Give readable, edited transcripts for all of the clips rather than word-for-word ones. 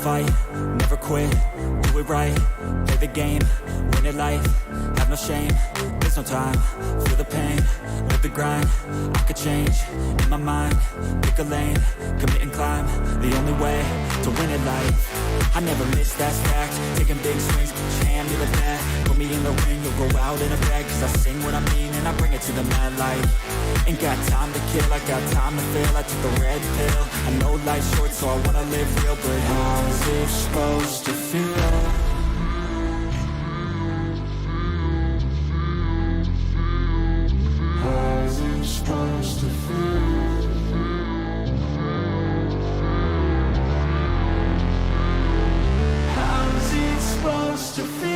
fight, never quit, do it right, play the game, win it life, have no shame, there's no time, feel the pain, live the grind, I could change, in my mind, pick a lane, commit and climb, the only way to win it life, I never miss, that's fact, taking big swings, put your hand to the bat, put me in the ring, you'll go out in a bag, cause I sing what I mean and I bring it to the mad light, ain't got time to kill, I got time to feel, I took the red pill, I know life's short so I wanna live real, but how's it supposed to feel? How's it supposed to feel? How's it supposed to feel?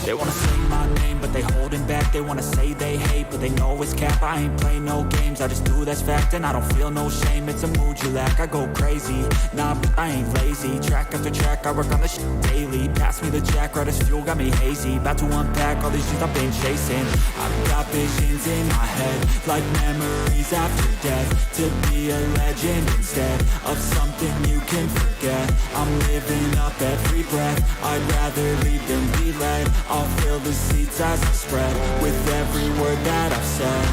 They wanna say my name, but they holding back. They wanna say they hate, but they know it's cap. I ain't play no games, I just do that's fact. And I don't feel no shame, it's a mood you lack. I go crazy, nah, but I ain't lazy. Track after track, I work on this shit daily. Pass me the jack, right as fuel, got me hazy. About to unpack all these things I've been chasing. I've got visions in my head, like memories after death. To be a legend instead of something you can forget. I'm living up every breath, I'd rather lead than be led. I'll fill the seats as I spread with every word that I've said.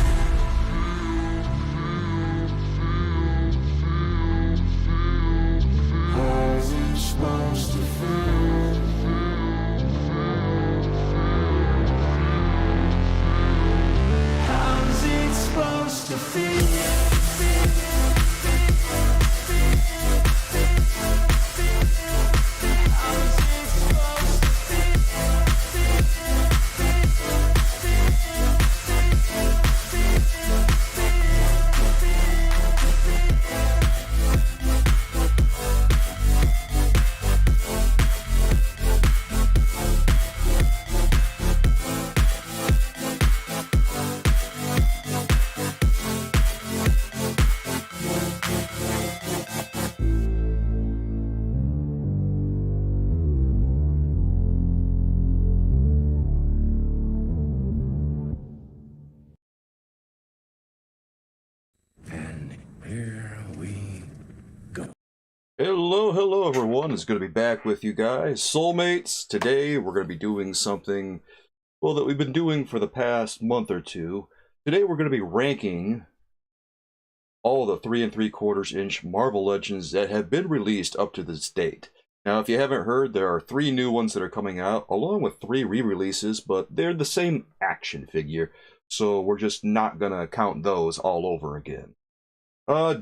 How's it supposed to feel? How's it supposed to feel? Hello everyone, it's good to be back with you guys, soulmates. Today we're going to be doing something, well, that we've been doing for the past month or two. Today we're going to be ranking all the 3 3/4 inch Marvel Legends that have been released up to this date. Now, if you haven't heard, there are 3 new ones that are coming out, along with 3 re-releases, but they're the same action figure, so we're just not going to count those all over again.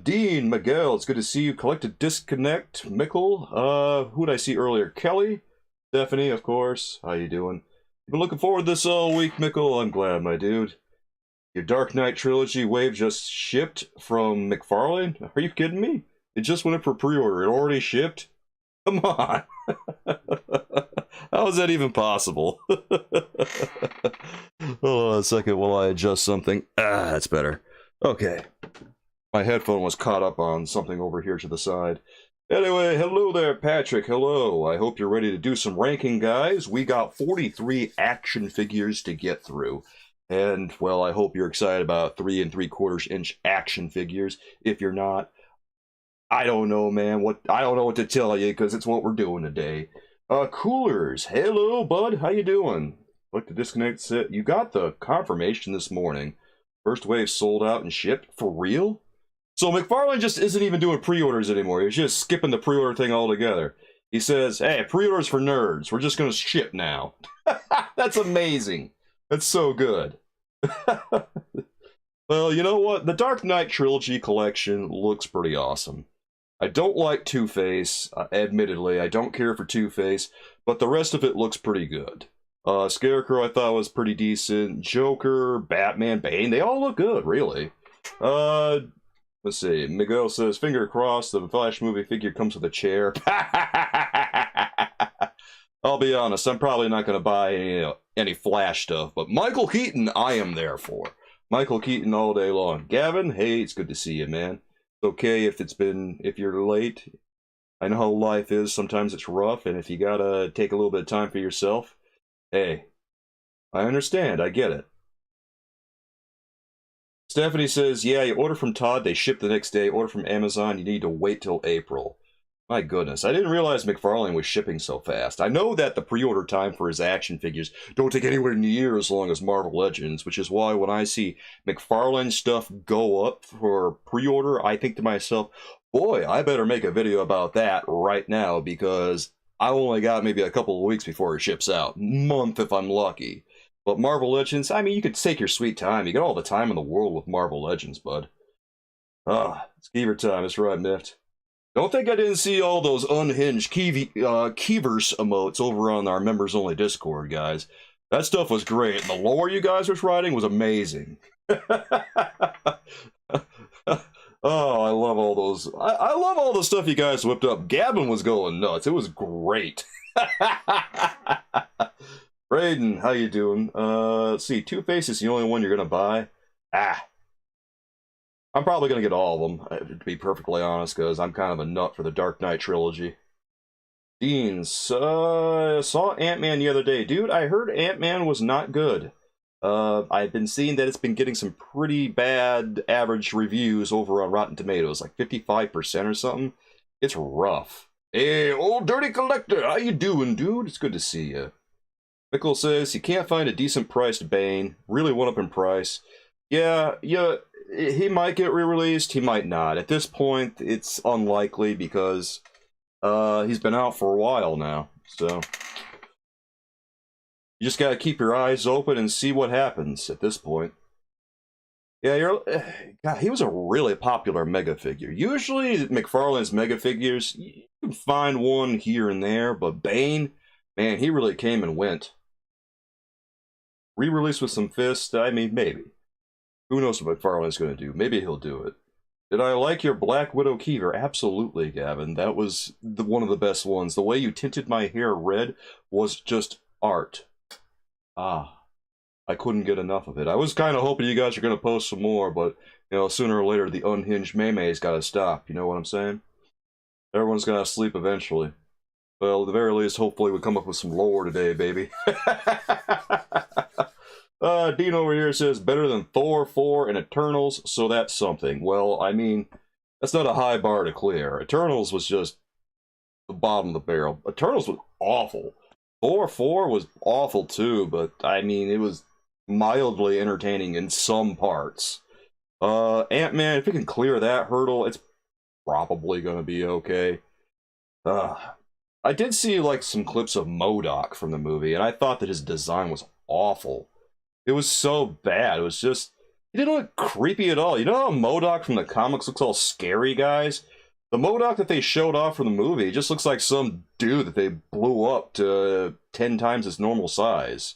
Dean, Miguel, it's good to see you. Collected Disconnect, Mickle, who'd I see earlier? Kelly, Stephanie, of course. How you doing? Been looking forward to this all week, Mickle. I'm glad, my dude. Your Dark Knight Trilogy wave just shipped from McFarlane? Are you kidding me? It just went up for pre-order. It already shipped? Come on. How is that even possible? Hold on a second while I adjust something. Ah, that's better. Okay. My headphone was caught up on something over here to the side. Anyway, hello there, Patrick. Hello. I hope you're ready to do some ranking, guys. We got 43 action figures to get through. And, well, I hope you're excited about 3 3/4 inch action figures. If you're not, I don't know, man. I don't know what to tell you, because it's what we're doing today. Coolers. Hello, bud. How you doing? Like to disconnect set. You got the confirmation this morning. First wave sold out and shipped? For real? So McFarlane just isn't even doing pre-orders anymore. He's just skipping the pre-order thing altogether. He says, hey, pre-orders for nerds. We're just going to ship now. That's amazing. That's so good. Well, you know what? The Dark Knight Trilogy collection looks pretty awesome. I don't like Two-Face, admittedly. I don't care for Two-Face, but the rest of it looks pretty good. Scarecrow I thought was pretty decent. Joker, Batman, Bane, they all look good, really. Let's see. Miguel says, finger crossed, the Flash movie figure comes with a chair. I'll be honest, I'm probably not going to buy any Flash stuff, but Michael Keaton, I am there for. Michael Keaton all day long. Gavin, hey, it's good to see you, man. It's okay if you're late. I know how life is. Sometimes it's rough, and if you gotta take a little bit of time for yourself, hey, I understand. I get it. Stephanie says, yeah, you order from Todd, they ship the next day. Order from Amazon, you need to wait till April. My goodness, I didn't realize McFarlane was shipping so fast. I know that the pre-order time for his action figures don't take anywhere near as long as Marvel Legends, which is why when I see McFarlane stuff go up for pre-order, I think to myself, boy, I better make a video about that right now, because I only got maybe a couple of weeks before it ships out. Month if I'm lucky. But Marvel Legends, I mean, you could take your sweet time. You got all the time in the world with Marvel Legends, bud. It's Keever time. That's right, Miffed. Don't think I didn't see all those unhinged Keevers emotes over on our members-only Discord, guys. That stuff was great. The lore you guys was writing was amazing. Oh, I love all those. I love all the stuff you guys whipped up. Gavin was going nuts. It was great. Braden, how you doing? Let's see. Two-Face is the only one you're gonna buy. I'm probably gonna get all of them, to be perfectly honest, because I'm kind of a nut for the Dark Knight trilogy. Deans, saw Ant-Man the other day. Dude, I heard Ant-Man was not good. I've been seeing that it's been getting some pretty bad average reviews over on Rotten Tomatoes, like 55% or something. It's rough. Hey, old dirty collector, how you doing, dude? It's good to see you. Mickle says he can't find a decent priced Bane. Really went up in price. Yeah, he might get re-released, he might not. At this point, it's unlikely because he's been out for a while now. So you just gotta keep your eyes open and see what happens at this point. Yeah, God, he was a really popular Mega figure. Usually, McFarlane's Mega figures, you can find one here and there, but Bane, man, he really came and went. Re-release with some fists, I mean, maybe. Who knows what McFarlane's going to do? Maybe he'll do it. Did I like your Black Widow Keever? Absolutely, Gavin. That was one of the best ones. The way you tinted my hair red was just art. I couldn't get enough of it. I was kind of hoping you guys are going to post some more, but, you know, sooner or later, the unhinged Maymay's got to stop. You know what I'm saying? Everyone's got to sleep eventually. Well, at the very least, hopefully we come up with some lore today, baby. Dean over here says, better than Thor 4 and Eternals, so that's something. Well, I mean, that's not a high bar to clear. Eternals was just the bottom of the barrel. Eternals was awful. Thor 4 was awful too, but, I mean, it was mildly entertaining in some parts. Ant-Man, if we can clear that hurdle, it's probably going to be okay. I did see, like, some clips of MODOK from the movie, and I thought that his design was awful. It was so bad. It was just... He didn't look creepy at all. You know how MODOK from the comics looks all scary, guys? The MODOK that they showed off from the movie just looks like some dude that they blew up to 10 times his normal size.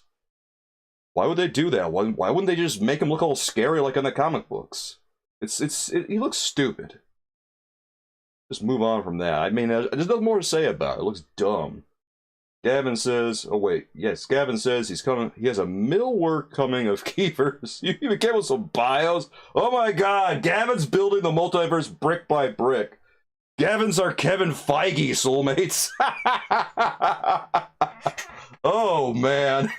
Why would they do that? Why wouldn't they just make him look all scary like in the comic books? He looks stupid. Just move on from that. I mean, there's nothing more to say about it. It looks dumb. Gavin says, oh wait, yes, Gavin says he has a millwork coming of Keepers. You even came with some bios? Oh my god, Gavin's building the multiverse brick by brick. Gavin's our Kevin Feige, soulmates. Oh man.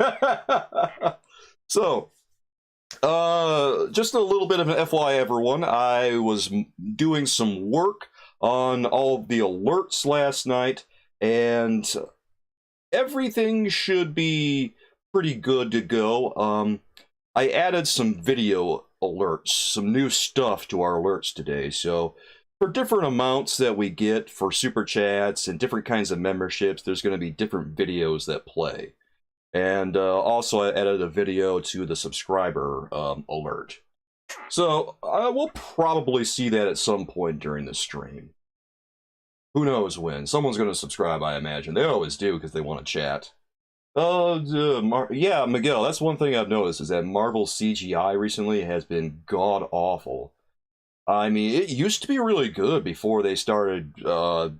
So, just a little bit of an FYI, everyone. I was doing some work on all of the alerts last night, and everything should be pretty good to go. I added some video alerts, some new stuff to our alerts today. So for different amounts that we get for super chats and different kinds of memberships, there's going to be different videos that play. And also I added a video to the subscriber alert. So we'll probably see that at some point during the stream. Who knows when? Someone's going to subscribe, I imagine. They always do because they want to chat. Yeah, Miguel, that's one thing I've noticed is that Marvel CGI recently has been god-awful. I mean, it used to be really good before they started, I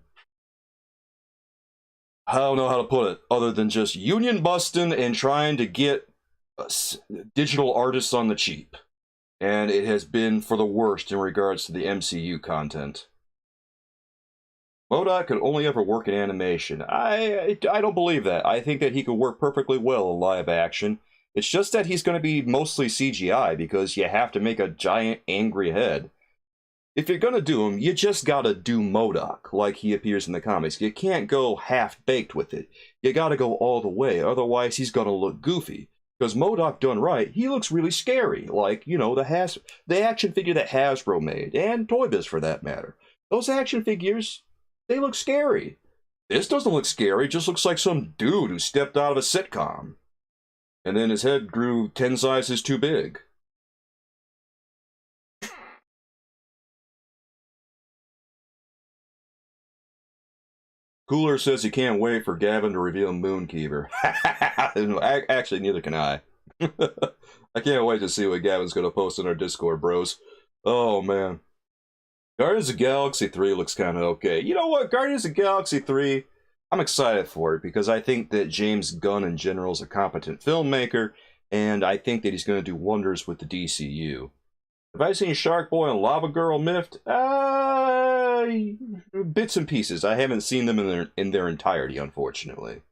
don't know how to put it, other than just union busting and trying to get digital artists on the cheap. And it has been for the worst in regards to the MCU content. MODOK could only ever work in animation. I don't believe that. I think that he could work perfectly well in live action. It's just that he's going to be mostly CGI because you have to make a giant angry head. If you're going to do him, you just got to do MODOK like he appears in the comics. You can't go half-baked with it. You got to go all the way, otherwise he's going to look goofy. Because MODOK done right, he looks really scary. Like, you know, the action figure that Hasbro made, and Toy Biz for that matter. Those action figures, they look scary. This doesn't look scary, it just looks like some dude who stepped out of a sitcom. And then his head grew 10 sizes too big. Cooler says he can't wait for Gavin to reveal Moonkeeper. Actually, neither can I. I can't wait to see what Gavin's going to post in our Discord, bros. Oh, man. Guardians of the Galaxy 3 looks kind of okay. You know what? Guardians of the Galaxy 3, I'm excited for it because I think that James Gunn in general is a competent filmmaker, and I think that he's going to do wonders with the DCU. Have I seen Shark Boy and Lava Girl Miffed? Bits and pieces. I haven't seen them in their entirety, unfortunately.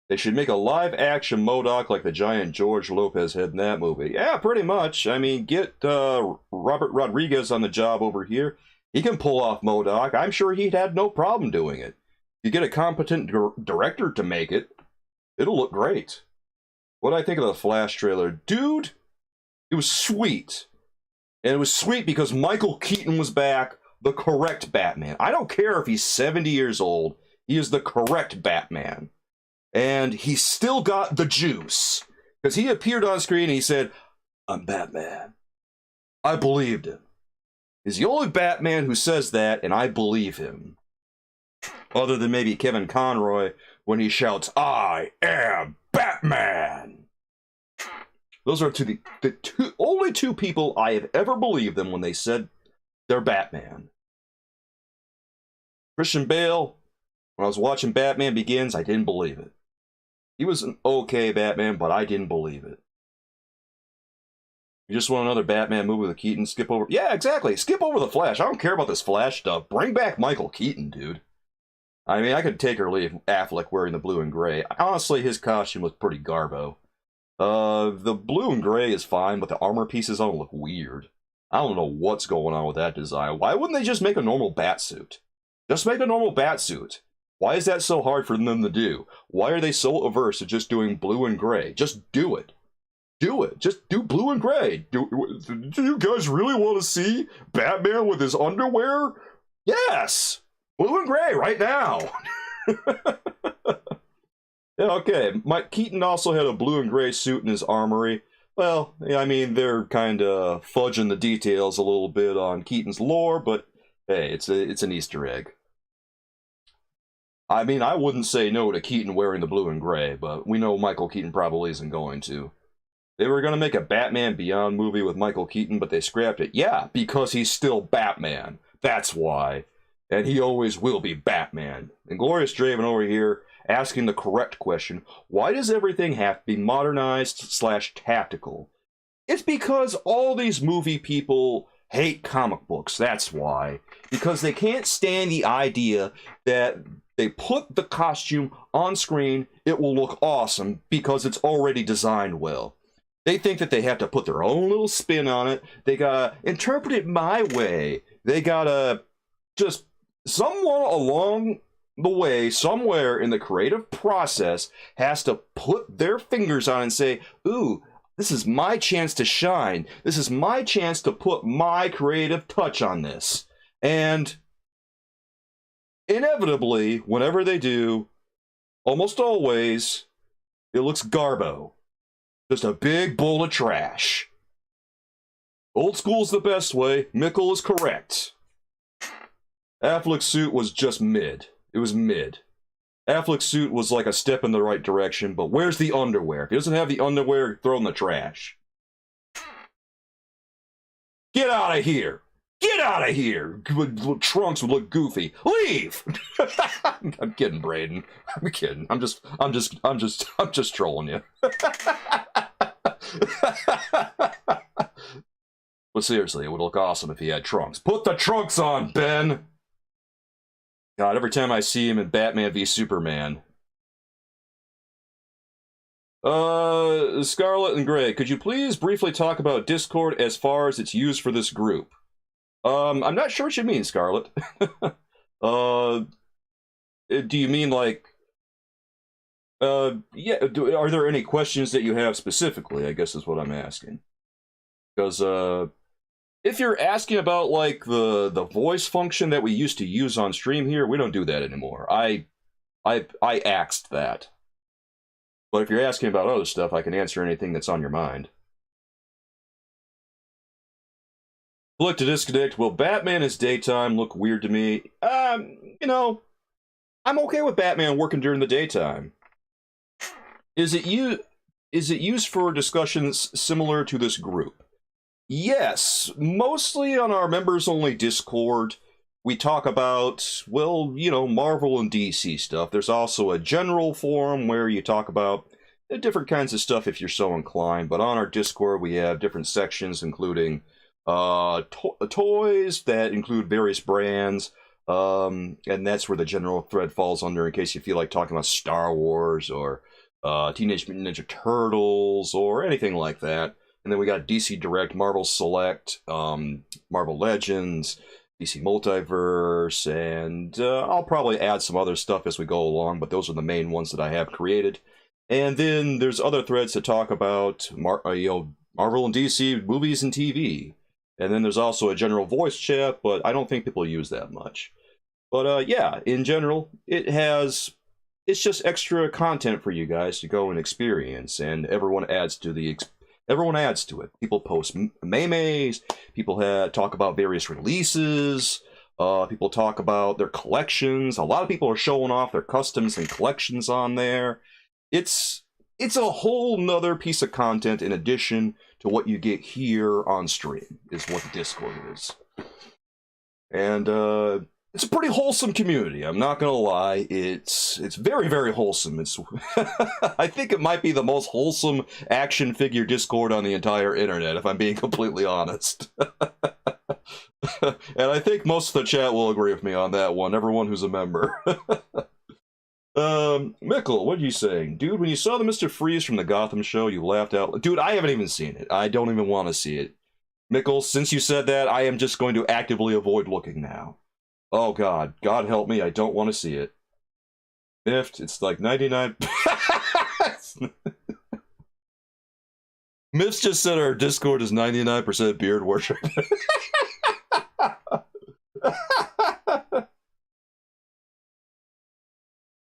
They should make a live-action MODOK like the giant George Lopez had in that movie. Yeah, pretty much. I mean, get Robert Rodriguez on the job over here. He can pull off MODOK. I'm sure he'd had no problem doing it. You get a competent director to make it, it'll look great. What I think of the Flash trailer? Dude, it was sweet. And it was sweet because Michael Keaton was back, the correct Batman. I don't care if he's 70 years old. He is the correct Batman. And he still got the juice. Because he appeared on screen and he said, "I'm Batman." I believed him. He's the only Batman who says that, and I believe him. Other than maybe Kevin Conroy when he shouts, "I am Batman." Those are the only two people I have ever believed them when they said they're Batman. Christian Bale, when I was watching Batman Begins, I didn't believe it. He was an okay Batman, but I didn't believe it. You just want another Batman movie with Keaton? Skip over... Yeah, exactly. Skip over the Flash. I don't care about this Flash stuff. Bring back Michael Keaton, dude. I mean, I could take or leave Affleck wearing the blue and gray. Honestly, his costume was pretty garbo. The blue and gray is fine, but the armor pieces don't look weird. I don't know what's going on with that design. Why wouldn't they just make a normal Batsuit? Just make a normal Batsuit. Why is that so hard for them to do? Why are they so averse to just doing blue and gray? Just do it. Do it. Just do blue and gray. Do you guys really want to see Batman with his underwear? Yes! Blue and gray right now. Yeah, okay. Mike Keaton also had a blue and gray suit in his armory. Well, yeah, I mean, they're kind of fudging the details a little bit on Keaton's lore, but hey, it's an Easter egg. I mean, I wouldn't say no to Keaton wearing the blue and gray, but we know Michael Keaton probably isn't going to. They were going to make a Batman Beyond movie with Michael Keaton, but they scrapped it. Yeah, because he's still Batman. That's why. And he always will be Batman. And Glorious Draven over here asking the correct question, why does everything have to be modernized/tactical? It's because all these movie people hate comic books, that's why. Because they can't stand the idea that they put the costume on screen, it will look awesome because it's already designed well. They think that they have to put their own little spin on it. They gotta interpret it my way. They gotta just... Someone along the way, somewhere in the creative process, has to put their fingers on and say, ooh, this is my chance to shine. This is my chance to put my creative touch on this. And inevitably, whenever they do, almost always, it looks garbo. Just a big bowl of trash. Old school's the best way. Mickle is correct. Affleck's suit was just mid. It was mid. Affleck's suit was like a step in the right direction, but where's the underwear? If he doesn't have the underwear, throw it in the trash. Get out of here! Get out of here! Trunks would look goofy. Leave! I'm kidding, Braden. I'm kidding. I'm just trolling you. But seriously, it would look awesome if he had trunks. Put the trunks on, Ben! God, every time I see him in Batman v Superman. Scarlet and Gray, could you please briefly talk about Discord as far as it's used for this group? I'm not sure what you mean, Scarlet. Do you mean like... yeah, are there any questions that you have specifically, I guess is what I'm asking. Because, if you're asking about, like, the voice function that we used to use on stream here, we don't do that anymore. I axed that. But if you're asking about other stuff, I can answer anything that's on your mind. Look to disconnect. Will Batman as daytime look weird to me? You know, I'm okay with Batman working during the daytime. Is it used for discussions similar to this group? Yes, mostly on our members-only Discord. We talk about, well, you know, Marvel and DC stuff. There's also a general forum where you talk about different kinds of stuff if you're so inclined. But on our Discord, we have different sections, including toys that include various brands. And that's where the general thread falls under, in case you feel like talking about Star Wars or Teenage Mutant Ninja Turtles or anything like that. And then we got DC Direct, Marvel Select, Marvel Legends, DC Multiverse, and I'll probably add some other stuff as we go along, but those are the main ones that I have created. And then there's other threads to talk about Marvel and DC movies and TV. And then there's also a general voice chat, but I don't think people use that much. But yeah, in general, it's just extra content for you guys to go and experience, and everyone adds to it. People post memes, people talk about various releases, people talk about their collections. A lot of people are showing off their customs and collections on there. It's a whole nother piece of content in addition to what you get here on stream, is what the Discord is. And it's a pretty wholesome community, I'm not gonna lie. It's very, very wholesome. It's I think it might be the most wholesome action figure Discord on the entire internet, if I'm being completely honest. And I think most of the chat will agree with me on that one, everyone who's a member. Mickle, what are you saying? Dude, when you saw the Mr. Freeze from the Gotham show, you laughed out. Dude, I haven't even seen it. I don't even want to see it. Mickle, since you said that, I am just going to actively avoid looking now. Oh god, God help me, I don't want to see it. Miffed, it's like 99... Miffs just said our Discord is 99% beard worship.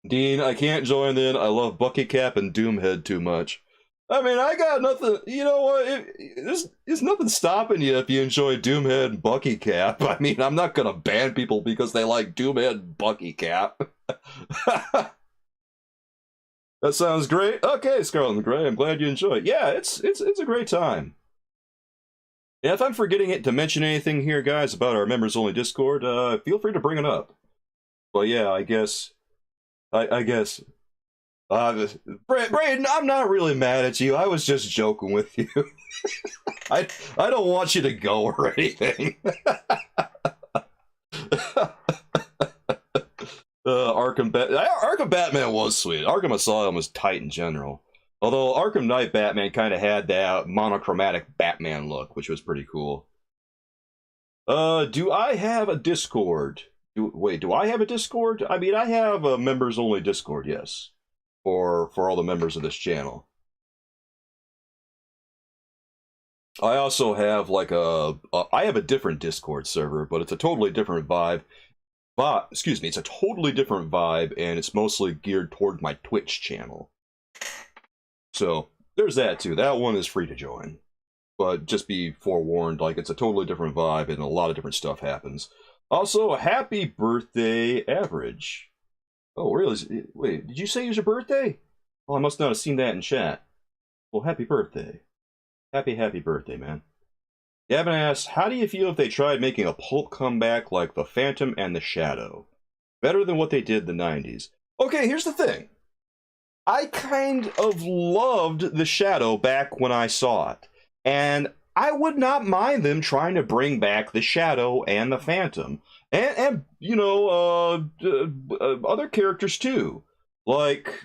Dean, I can't join in. I love Bucky Cap and Doomhead too much. I mean, I got nothing. You know what? There's nothing stopping you if you enjoy Doomhead and Bucky Cap. I mean, I'm not gonna ban people because they like Doomhead and Bucky Cap. That sounds great. Okay, Scarlet and Gray, I'm glad you enjoy it. Yeah, it's a great time. Yeah, if I'm forgetting to mention anything here, guys, about our members-only Discord, feel free to bring it up. But yeah, I guess. Braden, I'm not really mad at you. I was just joking with you. I don't want you to go or anything. Arkham Batman was sweet. Arkham Asylum was tight in general. Although Arkham Knight Batman kind of had that monochromatic Batman look, which was pretty cool. Do I have a Discord? Do I have a Discord? I mean, I have a members-only Discord, yes. For all the members of this channel. I also have like I have a different Discord server, but it's a totally different vibe. Excuse me, it's a totally different vibe, and it's mostly geared toward my Twitch channel. So, there's that too. That one is free to join. But just be forewarned, like, it's a totally different vibe, and a lot of different stuff happens. Also, happy birthday, Average. Oh, really? Wait, did you say it was your birthday? Oh, I must not have seen that in chat. Well, happy birthday. Happy birthday, man. Gavin asks, how do you feel if they tried making a pulp comeback like The Phantom and The Shadow? Better than what they did in the 90s. Okay, here's the thing. I kind of loved The Shadow back when I saw it. And I would not mind them trying to bring back the Shadow and the Phantom, and you know, other characters too. Like,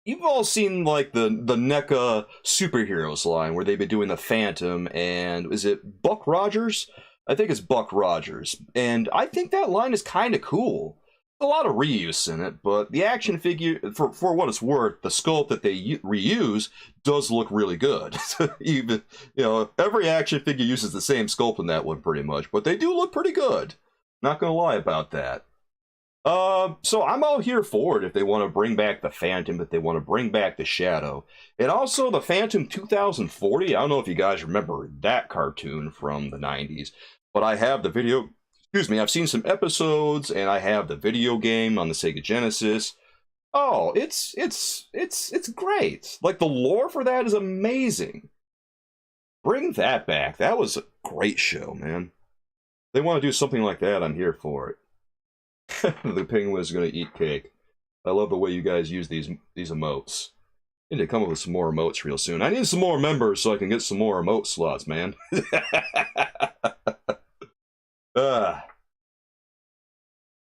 you've all seen like the NECA superheroes line where they've been doing the Phantom, and is it Buck Rogers? I think it's Buck Rogers, and I think that line is kind of cool. A lot of reuse in it, but the action figure, for what it's worth, the sculpt that they reuse does look really good. Even, you know, every action figure uses the same sculpt in that one pretty much, but they do look pretty good. Not gonna lie about that. So I'm all here for it if they want to bring back the Phantom, if they want to bring back the Shadow. And also the Phantom 2040, I don't know if you guys remember that cartoon from the 90s, but I have the video, excuse me, I've seen some episodes, and I have the video game on the Sega Genesis. Oh, it's great. Like, the lore for that is amazing. Bring that back. That was a great show, man. If they want to do something like that, I'm here for it. The penguin is going to eat cake. I love the way you guys use these emotes. I need to come up with some more emotes real soon. I need some more members so I can get some more emote slots, man.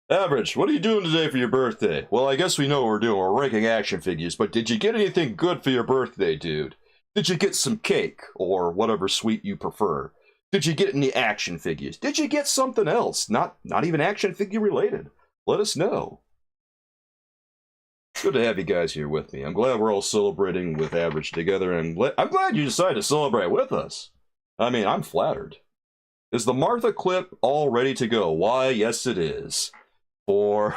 Average, what are you doing today for your birthday? Well, I guess we know what we're doing. We're ranking action figures, but did you get anything good for your birthday, dude? Did you get some cake, or whatever sweet you prefer? Did you get any action figures? Did you get something else? Not even action figure related. Let us know. It's good to have you guys here with me. I'm glad we're all celebrating with Average together, and I'm glad you decided to celebrate with us. I mean, I'm flattered. Is the Martha clip all ready to go? Why, yes it is. For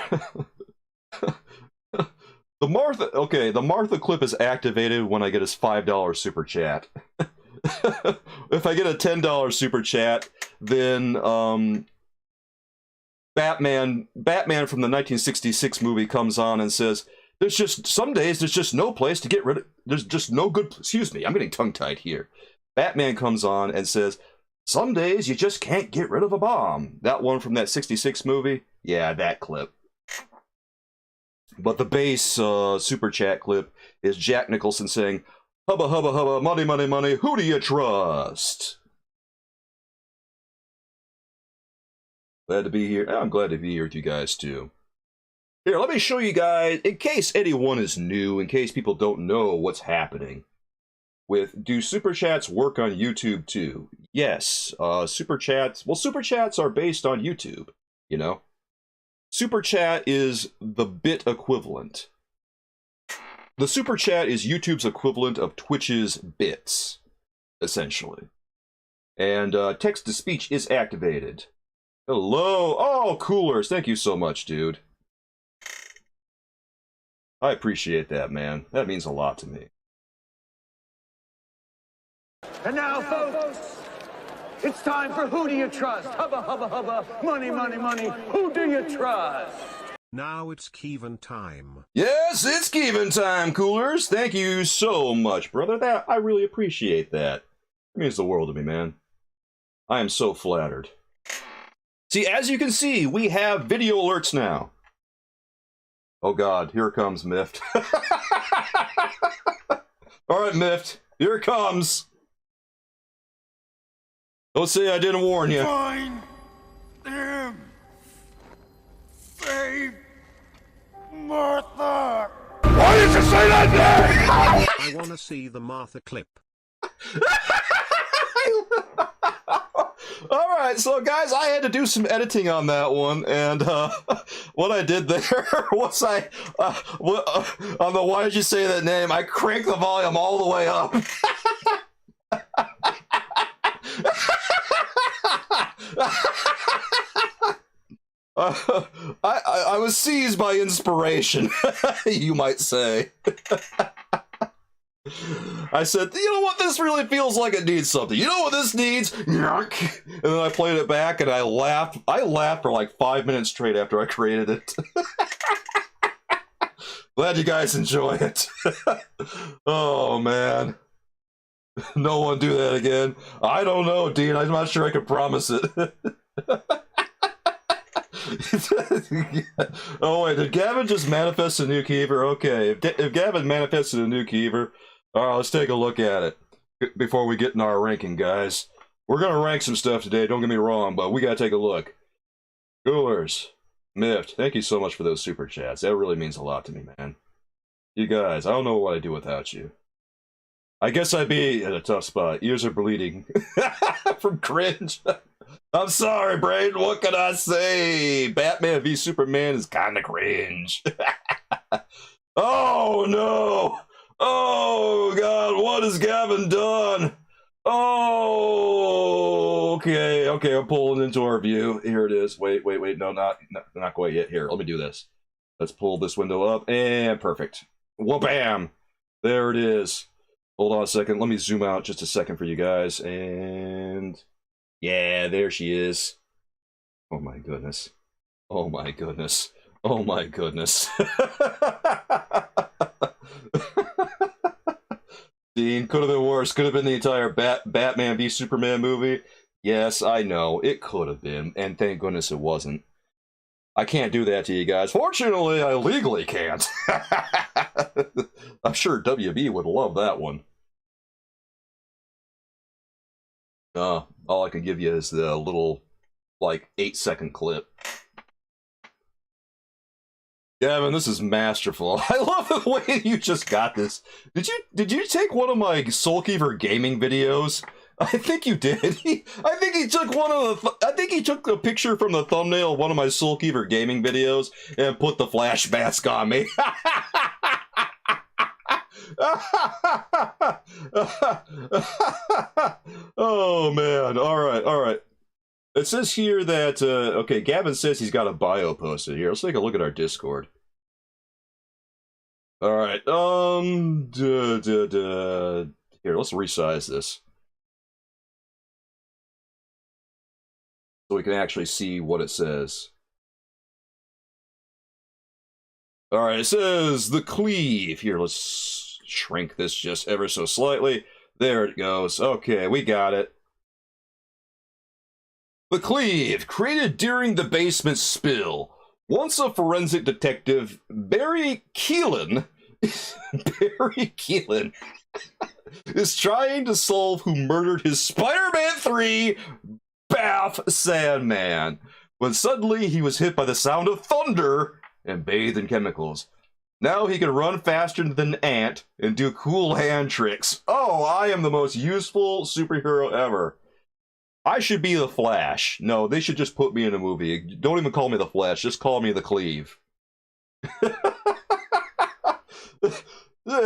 the Martha clip is activated when I get his $5 super chat. If I get a $10 super chat, then Batman from the 1966 movie comes on and says, "There's just some days there's just no place to get rid of. There's just no good. Excuse me, I'm getting tongue-tied here." Batman comes on and says, "Some days you just can't get rid of a bomb." That one from that 66 movie? Yeah, that clip. But the base super chat clip is Jack Nicholson saying, "Hubba, hubba, hubba, money, money, money, who do you trust?" Glad to be here. I'm glad to be here with you guys, too. Here, let me show you guys, in case anyone is new, in case people don't know what's happening. Do super chats work on YouTube too? Yes, super chats. Well, super chats are based on YouTube, you know. Super chat is the bit equivalent. The super chat is YouTube's equivalent of Twitch's bits, essentially. And text to speech is activated. Hello, oh, Coolers, thank you so much, dude. I appreciate that, man. That means a lot to me. And now, folks, it's time for Who Do You Trust? Hubba, hubba, hubba, money, money, money, who do you trust? Now it's Kevin time. Yes, it's Kevin time, Coolers. Thank you so much, brother. I really appreciate that. It means the world to me, man. I am so flattered. See, as you can see, we have video alerts now. Oh God, here comes Miffed. All right, Miffed, here it comes. Don't say I didn't warn you. Find them. Save Martha. Why did you say that name? I wanna see the Martha clip. Alright, so guys, I had to do some editing on that one, and what I did there was on the "why did you say that name," I cranked the volume all the way up. I was seized by inspiration, you might say. I said, you know what, this really feels like it needs something. You know what this needs? Yuck. And then I played it back and I laughed. I laughed for like 5 minutes straight after I created it. Glad you guys enjoy it. Oh, man. No one do that again. I don't know, Dean. I'm not sure I can promise it. Oh, wait. Did Gavin just manifest a new Kiever? Okay. If Gavin manifested a new Kiever, all right, let's take a look at it. before we get in our ranking, guys. We're gonna rank some stuff today, don't get me wrong, but we gotta take a look. Goolers, Miffed, thank you so much for those super chats. That really means a lot to me, man. You guys, I don't know what I'd do without you. I guess I'd be in a tough spot. Ears are bleeding. From cringe. I'm sorry, Braden, what can I say? Batman v Superman is kinda cringe. Oh no! Oh god, what has Gavin done? Oh, okay, I'm pulling into our view. Here it is. Wait, no, not quite yet. Here, let me do this. Let's pull this window up, and perfect. Wha-bam! There it is. Hold on a second, let me zoom out just a second for you guys, and... yeah, there she is. Oh my goodness. Oh my goodness. Oh my goodness. Dean, could have been worse. Could have been the entire Batman v Superman movie. Yes, I know. It could have been. And thank goodness it wasn't. I can't do that to you guys. Fortunately, I legally can't. I'm sure WB would love that one. All I can give you is the little, like, 8-second clip. Gavin, this is masterful. I love the way you just got this. Did you take one of my Soulkeeper gaming videos? I think you did. I think he took one of the. I think he took a picture from the thumbnail of one of my Soulkeeper gaming videos and put the Flash mask on me. Oh man! All right. It says here that, okay, Gavin says he's got a bio posted here. Let's take a look at our Discord. Alright, here, let's resize this. So we can actually see what it says. Alright, it says, the cleave. Here, let's shrink this just ever so slightly. There it goes. Okay, we got it. The Cleave, created during the basement spill. Once a forensic detective, Barry Keelan is trying to solve who murdered his Spider-Man 3 Bath Sandman, when suddenly he was hit by the sound of thunder and bathed in chemicals. Now he can run faster than an ant and do cool hand tricks. Oh, I am the most useful superhero ever. I should be the Flash. No, they should just put me in a movie. Don't even call me the Flash, just call me the Cleave.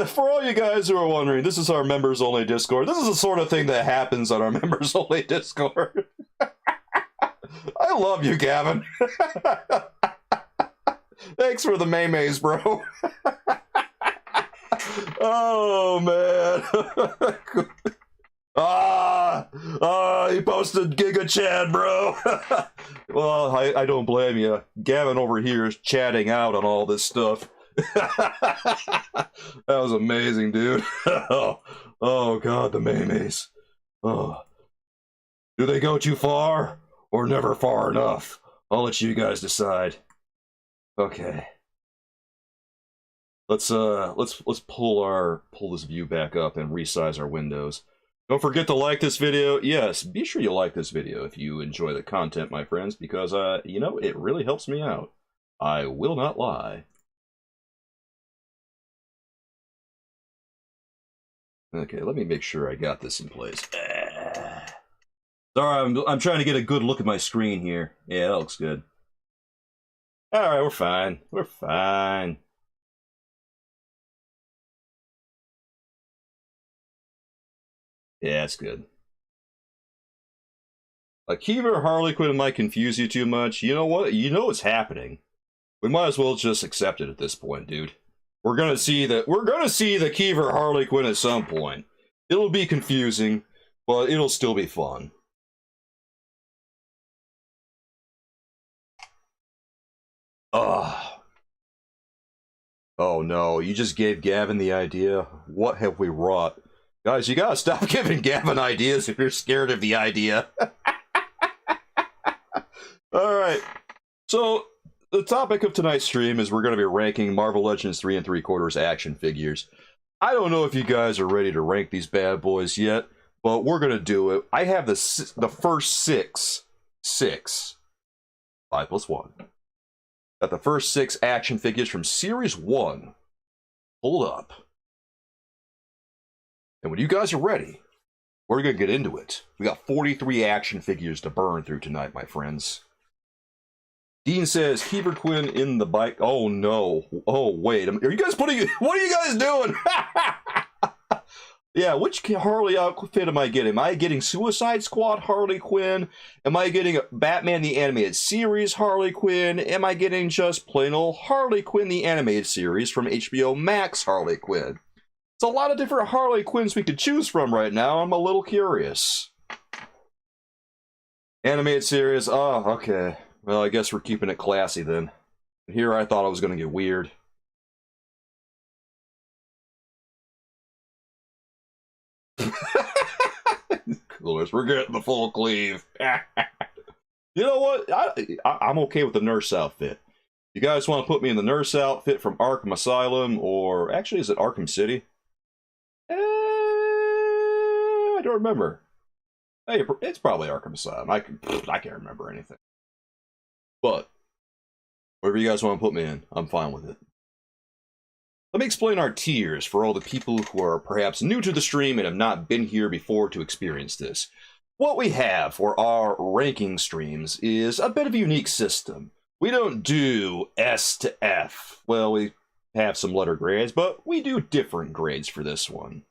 For all you guys who are wondering, this is our members-only Discord. This is the sort of thing that happens on our members-only Discord. I love you, Gavin. Thanks for the maymays, bro. Oh, man. He posted Giga Chad, bro. Well, I don't blame you. Gavin over here is chatting out on all this stuff. That was amazing, dude. Oh, God, the maymays. Oh. Do they go too far or never far enough? I'll let you guys decide. Okay. Let's pull this view back up and resize our windows. Don't forget to like this video. Yes, be sure you like this video if you enjoy the content, my friends, because, you know, it really helps me out. I will not lie. Okay, let me make sure I got this in place. Sorry, I'm trying to get a good look at my screen here. Yeah, that looks good. Alright, we're fine. We're fine. Yeah, that's good. Akiva or Harley Quinn might confuse you too much. You know what? You know what's happening. We might as well just accept it at this point, dude. We're gonna see the Akiva or Harley Quinn at some point. It'll be confusing, but it'll still be fun. Ugh. Oh no, you just gave Gavin the idea. What have we wrought? Guys, you gotta stop giving Gavin ideas if you're scared of the idea. Alright, so the topic of tonight's stream is we're going to be ranking Marvel Legends 3 3/4 action figures. I don't know if you guys are ready to rank these bad boys yet, but we're gonna do it. I have the first six. 5 plus 1. Got the first 6 action figures from Series 1. Hold up. And when you guys are ready, we're gonna get into it. We got 43 action figures to burn through tonight, my friends. Dean says, Keeper Quinn in the bike. Oh no. Oh wait. Are you guys putting... What are you guys doing? Yeah, which Harley outfit am I getting? Am I getting Suicide Squad Harley Quinn? Am I getting Batman the Animated Series Harley Quinn? Am I getting just plain old Harley Quinn the Animated Series from HBO Max Harley Quinn? It's a lot of different Harley Quinns we could choose from right now. I'm a little curious. Animated Series. Oh, okay. Well, I guess we're keeping it classy then. Here I thought I was going to get weird. Coolers, we're getting the full cleave. You know what? I'm okay with the nurse outfit. You guys want to put me in the nurse outfit from Arkham Asylum, or actually, is it Arkham City? I don't remember. Hey, it's probably Arkham Asylum. I can't remember anything. But whatever you guys want to put me in, I'm fine with it. Let me explain our tiers for all the people who are perhaps new to the stream and have not been here before to experience this. What we have for our ranking streams is a bit of a unique system. We don't do S to F. Well, we have some letter grades, but we do different grades for this one.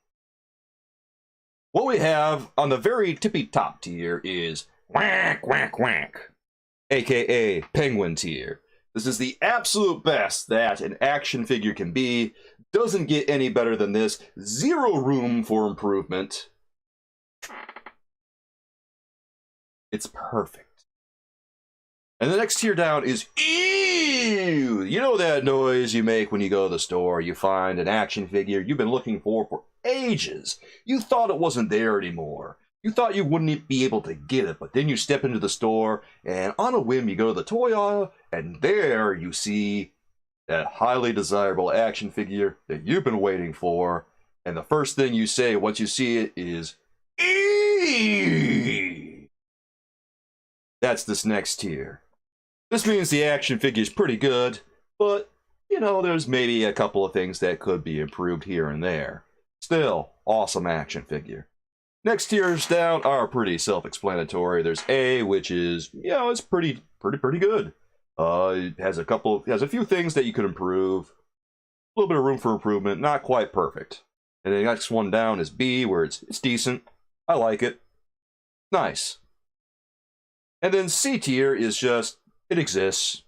What we have on the very tippy top tier is whack, whack, whack, aka Penguin tier. This is the absolute best that an action figure can be. Doesn't get any better than this. Zero room for improvement. It's perfect. And the next tier down is ew. You know that noise you make when you go to the store, you find an action figure you've been looking for ages. You thought it wasn't there anymore. You thought you wouldn't be able to get it, but then you step into the store, and on a whim you go to the toy aisle, and there you see that highly desirable action figure that you've been waiting for, and the first thing you say once you see it is, eee! That's this next tier. This means the action figure is pretty good, but, you know, there's maybe a couple of things that could be improved here and there. Still, awesome action figure. Next tiers down are pretty self-explanatory. There's A, which is, you know, it's pretty good. It has a few things that you could improve. A little bit of room for improvement, not quite perfect. And the next one down is B, where it's decent. I like it. Nice. And then C tier is just, it exists.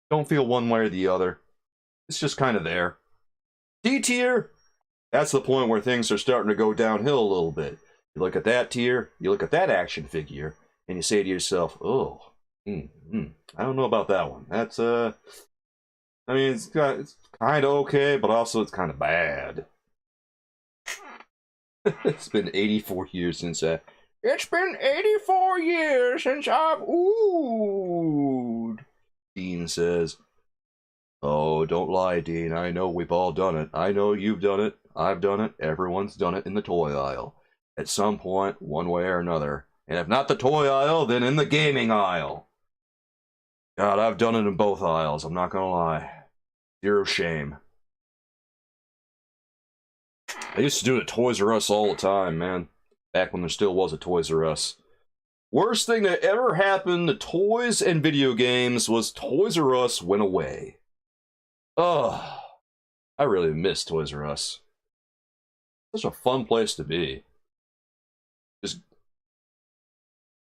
Don't feel one way or the other. It's just kind of there. D tier, that's the point where things are starting to go downhill a little bit. You look at that tier, you look at that action figure, and you say to yourself, oh, I don't know about that one. That's, I mean, it's kind of okay, but also it's kind of bad. It's been 84 years since it's been 84 years since I've oohed, Dean says. Oh, don't lie, Dean. I know we've all done it. I know you've done it. I've done it. Everyone's done it in the toy aisle. At some point, one way or another. And if not the toy aisle, then in the gaming aisle. God, I've done it in both aisles, I'm not gonna lie. Zero shame. I used to do it at Toys R Us all the time, man. Back when there still was a Toys R Us. Worst thing that ever happened to toys and video games was Toys R Us went away. Ugh. I really miss Toys R Us. Such a fun place to be. Just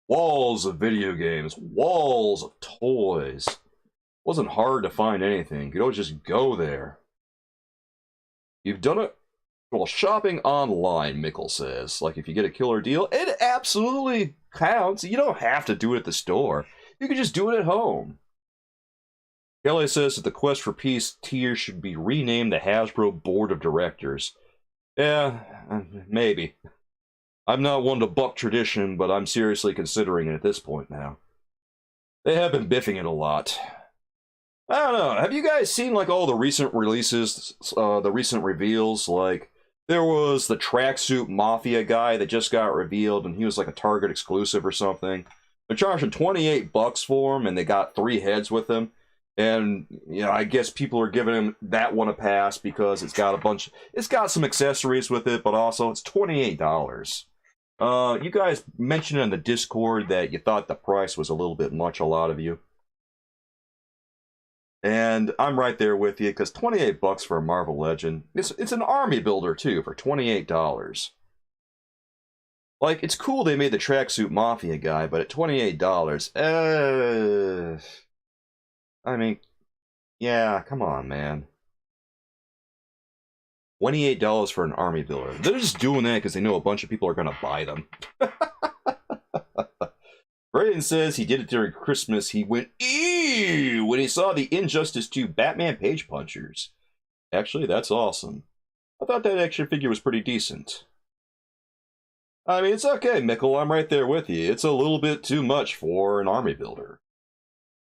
walls of video games, walls of toys. It wasn't hard to find anything. You could always just go there. You've done it while shopping online, Mickle says. Like if you get a killer deal, it absolutely counts. You don't have to do it at the store. You can just do it at home. Kelly says that the Quest for Peace tier should be renamed the Hasbro Board of Directors. Yeah, maybe. I'm not one to buck tradition, but I'm seriously considering it at this point now. They have been biffing it a lot. I don't know, have you guys seen like all the recent releases, the recent reveals? Like, There was the Tracksuit Mafia guy that just got revealed, and he was like a Target exclusive or something. They're charging $28 for him, and they got 3 heads with him. And, you know, I guess people are giving him that one a pass because it's got some accessories with it, but also it's $28. You guys mentioned in the Discord that you thought the price was a little bit much, a lot of you. And I'm right there with you, because $28 for a Marvel Legend, it's an army builder too, for $28. Like, it's cool they made the Tracksuit Mafia guy, but at $28, I mean, yeah, come on, man. $28 for an army builder. They're just doing that because they know a bunch of people are going to buy them. Brayden says he did it during Christmas. He went, ew, when he saw the Injustice 2 Batman Page Punchers. Actually, that's awesome. I thought that action figure was pretty decent. I mean, it's okay, Mickle. I'm right there with you. It's a little bit too much for an army builder.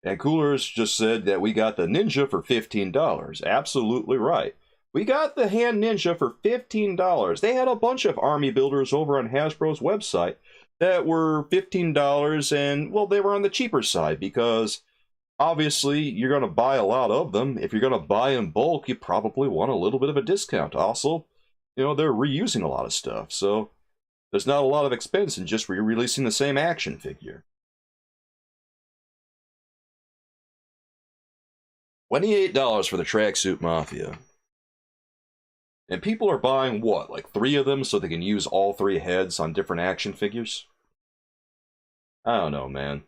And Coolers just said that we got the Ninja for $15. Absolutely right. We got the Hand Ninja for $15. They had a bunch of army builders over on Hasbro's website that were $15, and, well, they were on the cheaper side because, obviously, you're going to buy a lot of them. If you're going to buy in bulk, you probably want a little bit of a discount. Also, you know, they're reusing a lot of stuff, so there's not a lot of expense in just re-releasing the same action figure. $28 for the Tracksuit Mafia. And people are buying, what, like 3 of them so they can use all 3 heads on different action figures? I don't know, man.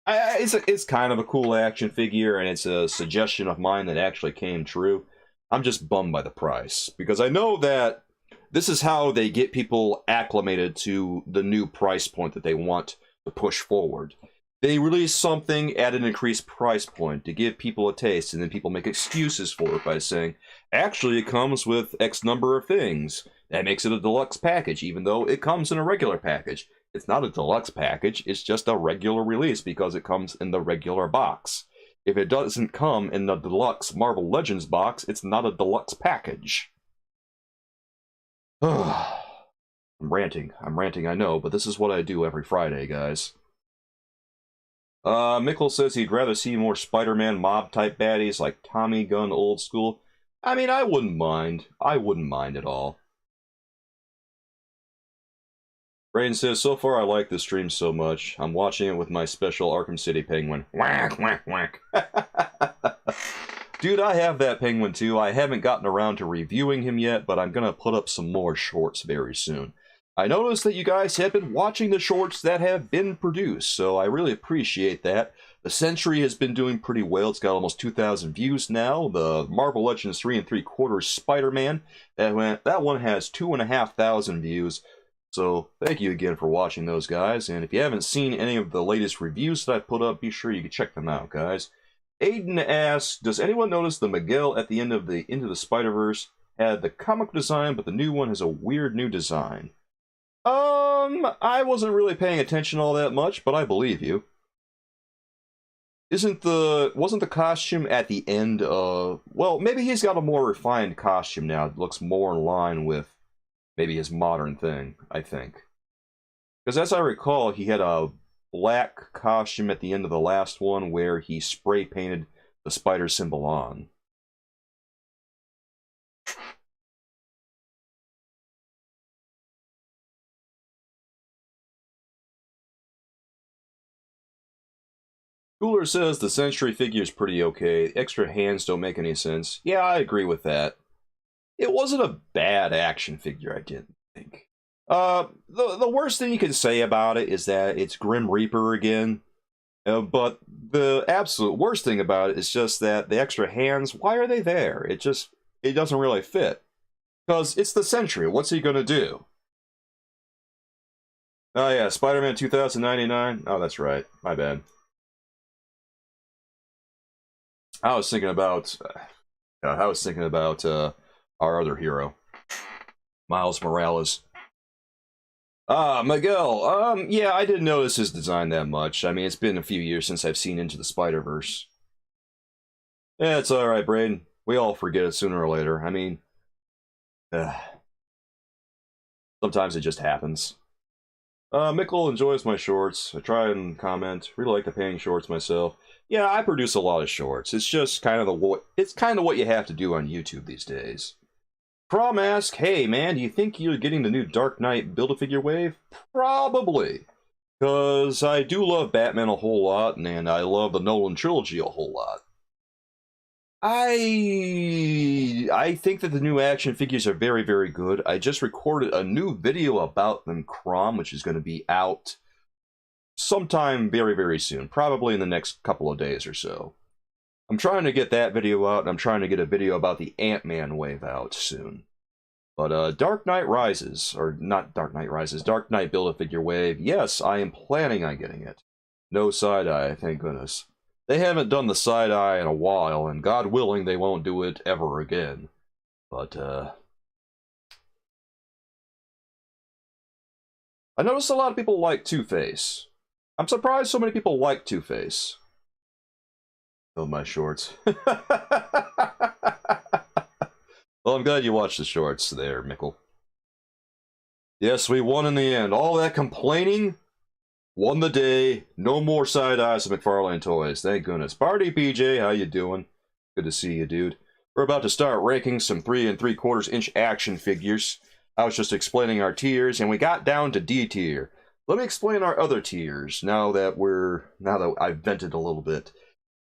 It's kind of a cool action figure, and it's a suggestion of mine that actually came true. I'm just bummed by the price, because I know that this is how they get people acclimated to the new price point that they want to push forward. They release something at an increased price point to give people a taste, and then people make excuses for it by saying, actually, it comes with X number of things. That makes it a deluxe package, even though it comes in a regular package. It's not a deluxe package, it's just a regular release because it comes in the regular box. If it doesn't come in the deluxe Marvel Legends box, it's not a deluxe package. I'm ranting, I know, but this is what I do every Friday, guys. Mickle says he'd rather see more Spider-Man mob-type baddies like Tommy Gun old school. I mean, I wouldn't mind. I wouldn't mind at all. Brayden says, so far I like this stream so much. I'm watching it with my special Arkham City penguin. Whack, whack, whack. Dude, I have that penguin too. I haven't gotten around to reviewing him yet, but I'm gonna put up some more shorts very soon. I noticed that you guys have been watching the shorts that have been produced, so I really appreciate that. The Sentry has been doing pretty well. It's got almost 2,000 views now. The Marvel Legends 3 3/4 Spider-Man, that one has 2,500 views. So thank you again for watching those, guys. And if you haven't seen any of the latest reviews that I put up, be sure you can check them out, guys. Aiden asks, does anyone notice the Miguel at the end of the Into the Spider-Verse had the comic design, but the new one has a weird new design? I wasn't really paying attention all that much, but I believe you. Wasn't the costume at the end of... Well, maybe he's got a more refined costume now. It looks more in line with maybe his modern thing, I think. Because as I recall, he had a black costume at the end of the last one where he spray painted the spider symbol on. Cooler says the Sentry figure is pretty okay. Extra hands don't make any sense. Yeah, I agree with that. It wasn't a bad action figure, I didn't think. The worst thing you can say about it is that it's Grim Reaper again. But the absolute worst thing about it is just that the extra hands, why are they there? It doesn't really fit. Because it's the Sentry, what's he gonna do? Oh yeah, Spider-Man 2099? Oh, that's right, my bad. I was thinking about our other hero, Miles Morales. Miguel. Yeah, I didn't notice his design that much. I mean, it's been a few years since I've seen Into the Spider-Verse. Yeah, it's all right, Braden. We all forget it sooner or later. I mean, Sometimes it just happens. Mickle enjoys my shorts. I try and comment. Really like the painting shorts myself. Yeah, I produce a lot of shorts. It's just kind of what you have to do on YouTube these days. Prom asks, hey man, do you think you're getting the new Dark Knight Build-A-Figure wave? Probably. Because I do love Batman a whole lot, and I love the Nolan trilogy a whole lot. I think that the new action figures are very, very good. I just recorded a new video about them, Crom, which is going to be out sometime very, very soon. Probably in the next couple of days or so. I'm trying to get that video out, and I'm trying to get a video about the Ant-Man wave out soon. But Dark Knight Rises, or not Dark Knight Rises, Dark Knight Build-A-Figure wave, yes, I am planning on getting it. No side-eye, thank goodness. They haven't done the side-eye in a while, and God willing, they won't do it ever again. But, I noticed a lot of people like Two-Face. I'm surprised so many people like Two-Face. Oh, my shorts. Well, I'm glad you watched the shorts there, Mickle. Yes, we won in the end. All that complaining won the day. No more side eyes of McFarlane Toys. Thank goodness. Party PJ, how you doing? Good to see you, dude. We're about to start ranking some 3 3/4 inch action figures. I was just explaining our tiers, and we got down to D tier. Let me explain our other tiers now that I've vented a little bit.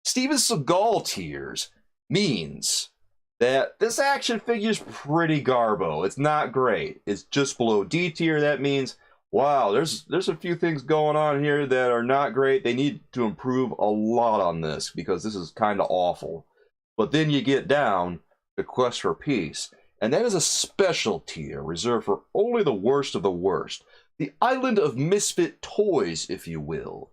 Steven Seagal tiers means that this action figure's pretty garbo. It's not great. It's just below D tier. That means, wow, there's a few things going on here that are not great. They need to improve a lot on this because this is kind of awful. But then you get down to Quest for Peace, and that is a special tier reserved for only the worst of the worst. The island of misfit toys, if you will.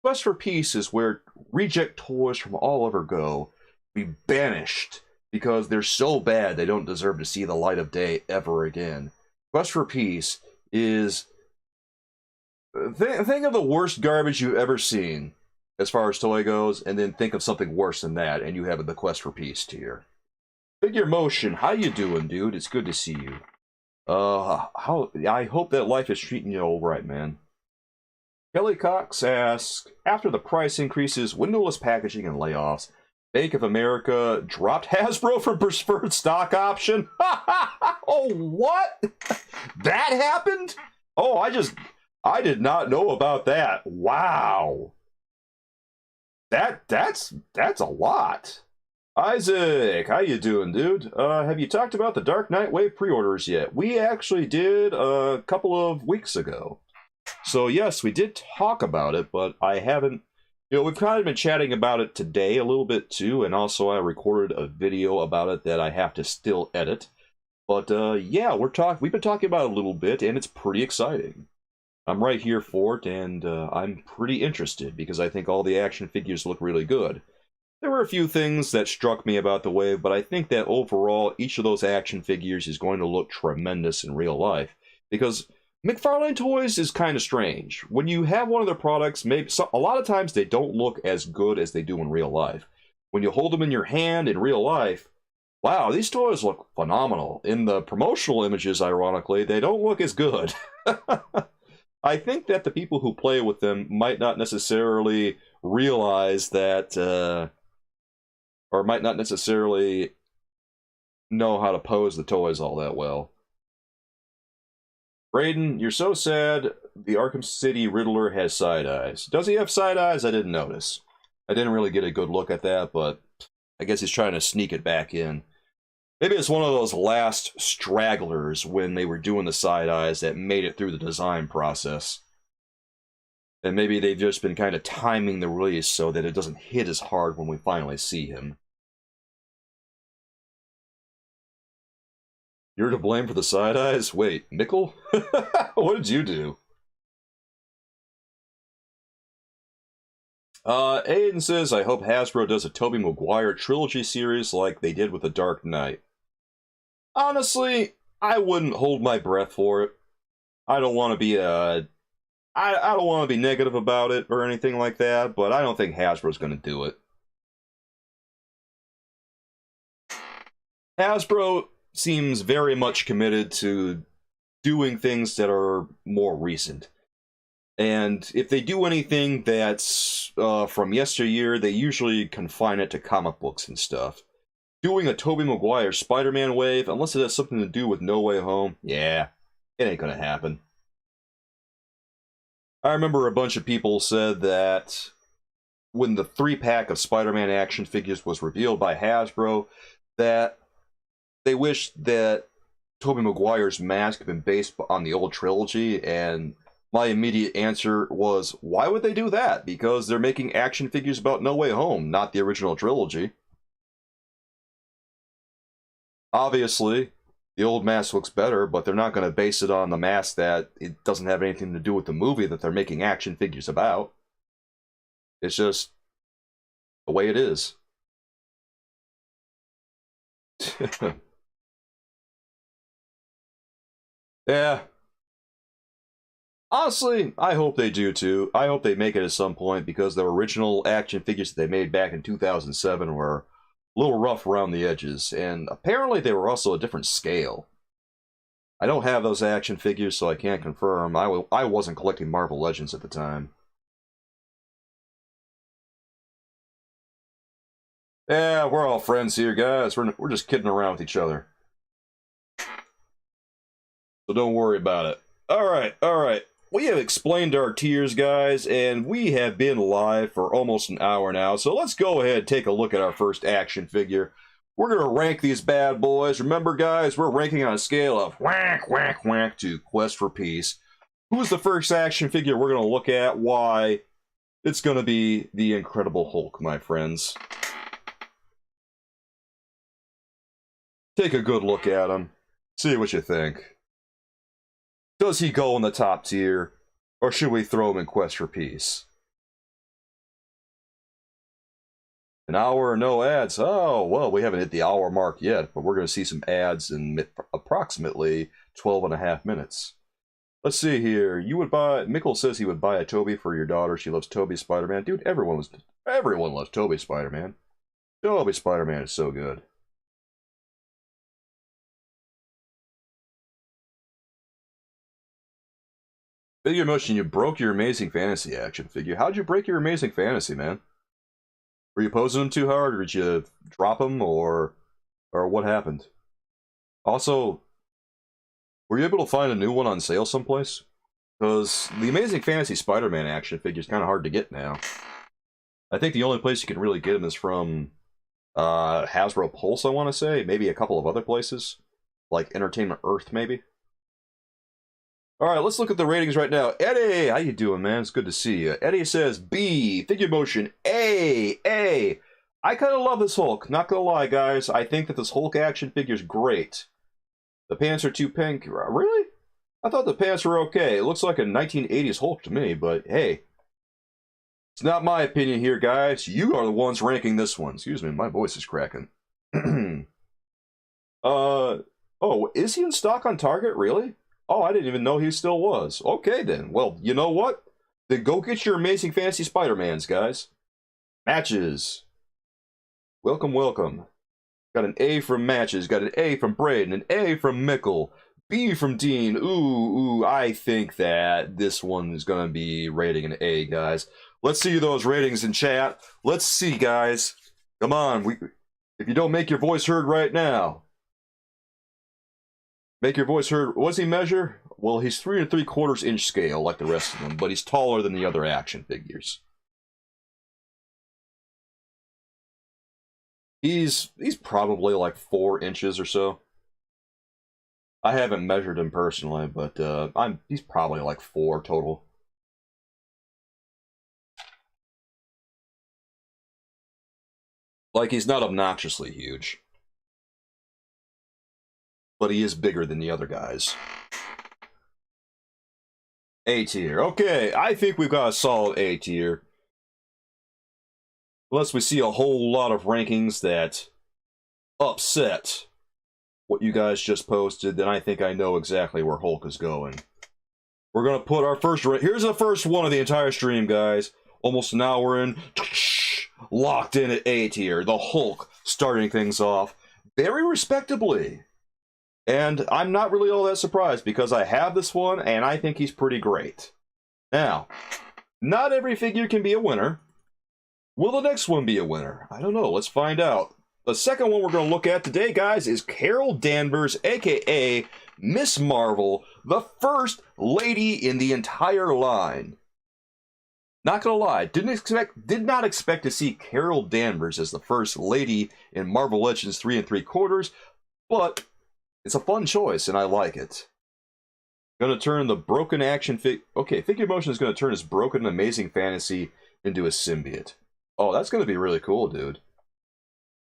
Quest for Peace is where reject toys from all over go be banished because they're so bad they don't deserve to see the light of day ever again. Quest for Peace is... Think of the worst garbage you've ever seen as far as toy goes, and then think of something worse than that, and you have the Quest for Peace tier. Figure Motion, how you doing, dude? It's good to see you. I hope that life is treating you all right, man. Kelly Cox asks, after the price increases, windowless packaging and layoffs, Bank of America dropped Hasbro from preferred stock option? Oh, what? That happened? Oh, I did not know about that. Wow. That's a lot. Isaac, how you doing, dude? Have you talked about the Dark Knight Wave pre-orders yet? We actually did a couple of weeks ago. So yes, we did talk about it, but I haven't... You know, we've kind of been chatting about it today a little bit too, and also I recorded a video about it that I have to still edit. But yeah, we've been talking about it a little bit, and it's pretty exciting. I'm right here for it, and I'm pretty interested because I think all the action figures look really good. There were a few things that struck me about the wave, but I think that overall, each of those action figures is going to look tremendous in real life. Because McFarlane Toys is kind of strange. When you have one of their products, a lot of times they don't look as good as they do in real life. When you hold them in your hand in real life, wow, these toys look phenomenal. In the promotional images, ironically, they don't look as good. I think that the people who play with them might not necessarily realize that, or might not necessarily know how to pose the toys all that well. Brayden, you're so sad the Arkham City Riddler has side eyes. Does he have side eyes? I didn't notice. I didn't really get a good look at that, but I guess he's trying to sneak it back in. Maybe it's one of those last stragglers when they were doing the side eyes that made it through the design process. And maybe they've just been kind of timing the release so that it doesn't hit as hard when we finally see him. You're to blame for the side eyes? Wait, Mickle? What did you do? Aiden says, I hope Hasbro does a Tobey Maguire trilogy series like they did with The Dark Knight. Honestly, I wouldn't hold my breath for it. I don't want to be I don't want to be negative about it or anything like that, but I don't think Hasbro's going to do it. Hasbro seems very much committed to doing things that are more recent. And if they do anything that's from yesteryear, they usually confine it to comic books and stuff. Doing a Tobey Maguire Spider-Man wave, unless it has something to do with No Way Home, yeah, it ain't gonna happen. I remember a bunch of people said that when the 3-pack of Spider-Man action figures was revealed by Hasbro, that they wished that Tobey Maguire's mask had been based on the old trilogy, and my immediate answer was, why would they do that? Because they're making action figures about No Way Home, not the original trilogy. Obviously, the old mask looks better, but they're not going to base it on the mask that it doesn't have anything to do with the movie that they're making action figures about. It's just the way it is. Yeah. Honestly, I hope they do too. I hope they make it at some point, because the original action figures that they made back in 2007 were a little rough around the edges, and apparently they were also a different scale. I don't have those action figures, so I can't confirm. I wasn't collecting Marvel Legends at the time. Yeah, we're all friends here, guys. We're just kidding around with each other. So don't worry about it. Alright, alright. We have explained our tiers, guys, and we have been live for almost an hour now, so let's go ahead and take a look at our first action figure. We're going to rank these bad boys. Remember, guys, we're ranking on a scale of whack, whack, whack to Quest for Peace. Who's the first action figure we're going to look at? Why? It's going to be the Incredible Hulk, my friends. Take a good look at him. See what you think. Does he go in the top tier, or should we throw him in Quest for Peace? An hour or no ads? Oh, well, we haven't hit the hour mark yet, but we're going to see some ads in approximately 12.5 minutes. Let's see here. You would buy... Mickle says he would buy a Tobey for your daughter. She loves Tobey Spider-Man. Dude, everyone loves Tobey Spider-Man. Tobey Spider-Man is so good. Figure Motion, you broke your Amazing Fantasy action figure. How'd you break your Amazing Fantasy, man? Were you posing him too hard, or did you drop him, or what happened? Also, were you able to find a new one on sale someplace? Because the Amazing Fantasy Spider-Man action figure is kind of hard to get now. I think the only place you can really get them is from Hasbro Pulse, I want to say. Maybe a couple of other places, like Entertainment Earth, maybe. Alright, let's look at the ratings right now. Eddie, how you doing, man? It's good to see you. Eddie says B, Figure Motion, A. I kind of love this Hulk. Not gonna lie, guys. I think that this Hulk action figure is great. The pants are too pink. Really? I thought the pants were okay. It looks like a 1980s Hulk to me, but hey. It's not my opinion here, guys. You are the ones ranking this one. Excuse me, my voice is cracking. Oh, is he in stock on Target? Really? Oh, I didn't even know he still was. Okay, then. Well, you know what? Then go get your Amazing Fantasy Spider-Mans, guys. Matches. Welcome, welcome. Got an A from Matches. Got an A from Braden. An A from Mickle. B from Dean. Ooh, I think that this one is going to be rating an A, guys. Let's see those ratings in chat. Let's see, guys. Come on. If you don't make your voice heard right now. Make your voice heard. What does he measure? Well, he's 3 3/4 inch scale like the rest of them, but he's taller than the other action figures. He's probably like 4 inches or so. I haven't measured him personally, but he's probably like 4 total. Like, he's not obnoxiously huge. But he is bigger than the other guys. A tier. Okay, I think we've got a solid A tier. Unless we see a whole lot of rankings that upset what you guys just posted, then I think I know exactly where Hulk is going. We're going to put our first... Here's the first one of the entire stream, guys. Almost an hour in. Locked in at A tier. The Hulk starting things off very respectably. And I'm not really all that surprised because I have this one and I think he's pretty great. Now, not every figure can be a winner. Will the next one be a winner? I don't know. Let's find out. The second one we're going to look at today, guys, is Carol Danvers, aka Miss Marvel, the first lady in the entire line. Not gonna lie, did not expect to see Carol Danvers as the first lady in Marvel Legends 3 3/4, but it's a fun choice and I like it. Gonna turn the broken action Figure Motion is gonna turn his broken amazing fantasy into a symbiote. Oh, that's gonna be really cool, dude.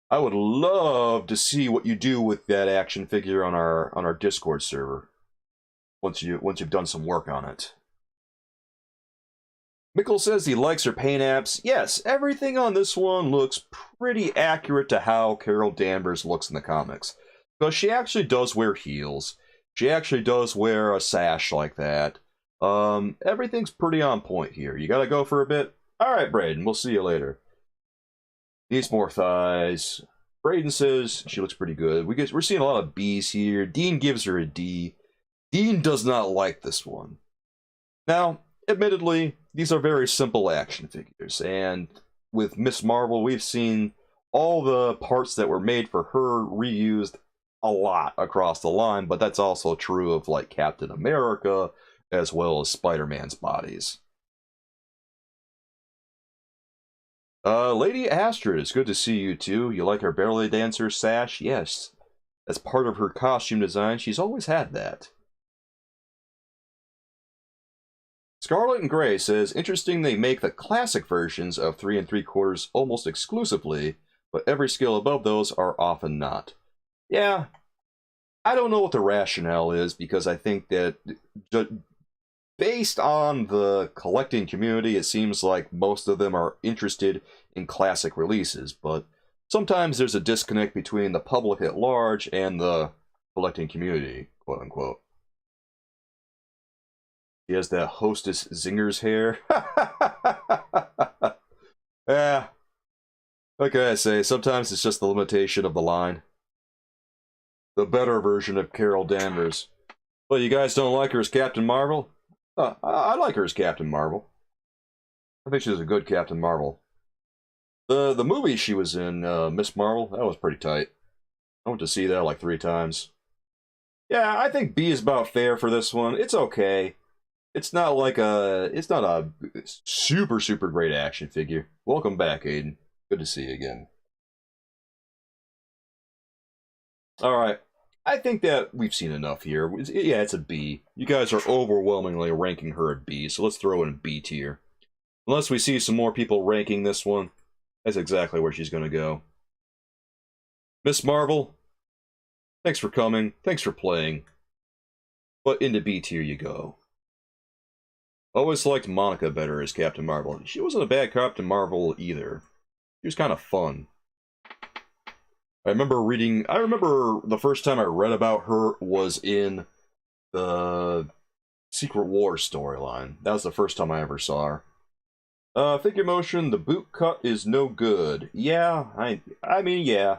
I would love to see what you do with that action figure on our Discord server once you've done some work on it. Mickle says he likes her paint apps. Yes, everything on this one looks pretty accurate to how Carol Danvers looks in the comics. Because she actually does wear heels. She actually does wear a sash like that. Everything's pretty on point here. You gotta go for a bit? Alright, Braden, we'll see you later. Needs more thighs. Braden says she looks pretty good. We're seeing a lot of B's here. Dean gives her a D. Dean does not like this one. Now, admittedly, these are very simple action figures, and with Miss Marvel, we've seen all the parts that were made for her reused a lot across the line, but that's also true of like Captain America as well as Spider-Man's bodies. Lady Astrid, it's good to see you too. You like her ballet dancer sash? Yes. That's part of her costume design. She's always had that. Scarlet and Gray says, interesting they make the classic versions of 3 3/4 almost exclusively, but every scale above those are often not. Yeah, I don't know what the rationale is, because I think that based on the collecting community, it seems like most of them are interested in classic releases, but sometimes there's a disconnect between the public at large and the collecting community, quote unquote. He has that Hostess Zinger's hair. Yeah. What can I say? Sometimes it's just the limitation of the line. The better version of Carol Danvers. Well, you guys don't like her as Captain Marvel? I like her as Captain Marvel. I think she's a good Captain Marvel. The movie she was in, Miss Marvel, that was pretty tight. I went to see that like 3 times. Yeah, I think B is about fair for this one. It's okay. It's not a super, super great action figure. Welcome back, Aiden. Good to see you again. Alright, I think that we've seen enough here. Yeah, it's a B. You guys are overwhelmingly ranking her at B, so let's throw in a B tier. Unless we see some more people ranking this one, that's exactly where she's going to go. Miss Marvel, thanks for coming, thanks for playing, but into B tier you go. Always liked Monica better as Captain Marvel. She wasn't a bad Captain Marvel either. She was kind of fun. I remember the first time I read about her was in the Secret Wars storyline. That was the first time I ever saw her. Figure Motion, the boot cut is no good. Yeah, I mean, yeah.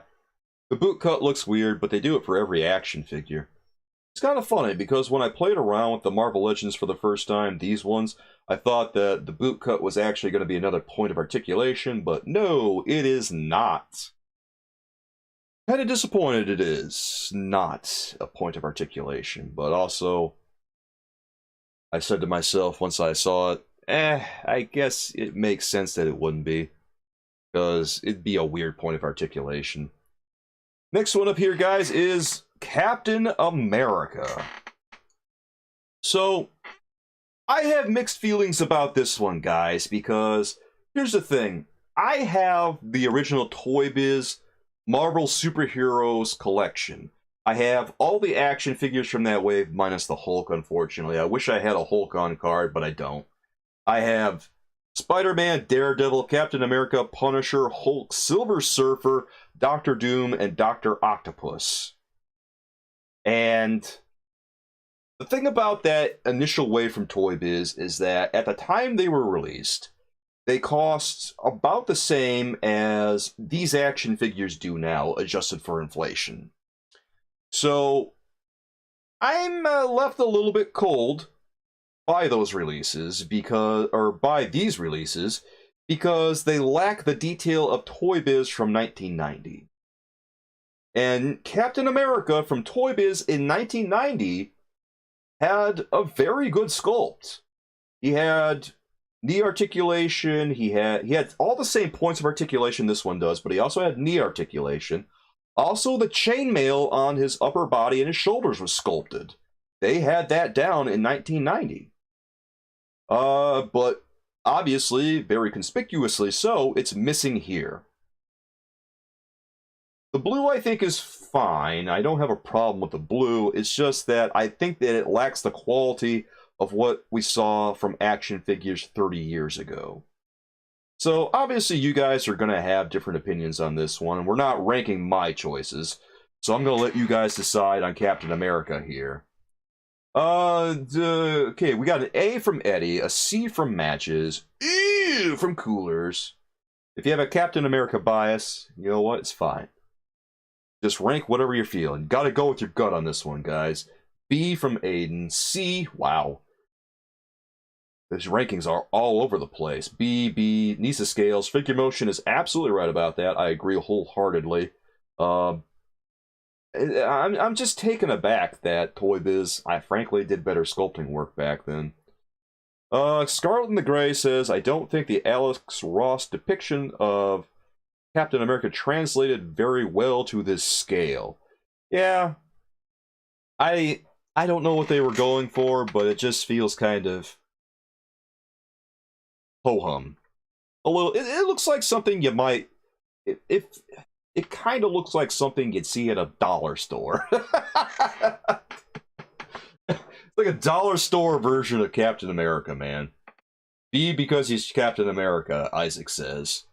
The boot cut looks weird, but they do it for every action figure. It's kind of funny, because when I played around with the Marvel Legends for the first time, these ones, I thought that the boot cut was actually going to be another point of articulation, but no, it is not. Kind of disappointed it is not a point of articulation, but also, I said to myself once I saw it, I guess it makes sense that it wouldn't be, because it'd be a weird point of articulation. Next one up here, guys, is Captain America. So, I have mixed feelings about this one, guys, because here's the thing. I have the original Toy Biz Marvel Superheroes collection. I have all the action figures from that wave, minus the Hulk, unfortunately. I wish I had a Hulk on card, but I don't. I have Spider-Man, Daredevil, Captain America, Punisher, Hulk, Silver Surfer, Doctor Doom, and Dr. Octopus. And the thing about that initial wave from Toy Biz is that at the time they were released, they cost about the same as these action figures do now, adjusted for inflation. So I'm left a little bit cold by those releases by these releases because they lack the detail of Toy Biz from 1990. And Captain America from Toy Biz in 1990 had a very good sculpt. He had knee articulation, he had all the same points of articulation this one does, but he also had knee articulation. Also, the chainmail on his upper body and his shoulders was sculpted. They had that down in 1990. But obviously, very conspicuously so, it's missing here. The blue, I think, is fine. I don't have a problem with the blue. It's just that I think that it lacks the quality of what we saw from action figures 30 years ago. So, obviously, you guys are going to have different opinions on this one, and we're not ranking my choices. So I'm going to let you guys decide on Captain America here. Okay, we got an A from Eddie, a C from Matches, E from Coolers. If you have a Captain America bias, you know what? It's fine. Just rank whatever you're feeling. Gotta go with your gut on this one, guys. B from Aiden, C, wow. These rankings are all over the place. B, Nisa Scales. Figure Motion is absolutely right about that. I agree wholeheartedly. I'm just taken aback that Toy Biz, I frankly did better sculpting work back then. Scarlet in the Gray says, I don't think the Alex Ross depiction of Captain America translated very well to this scale. Yeah, I don't know what they were going for, but it just feels kind of ho-hum. A little. It looks like something you might. It kind of looks like something you'd see at a dollar store. It's like a dollar store version of Captain America, man. B because he's Captain America, Isaac says.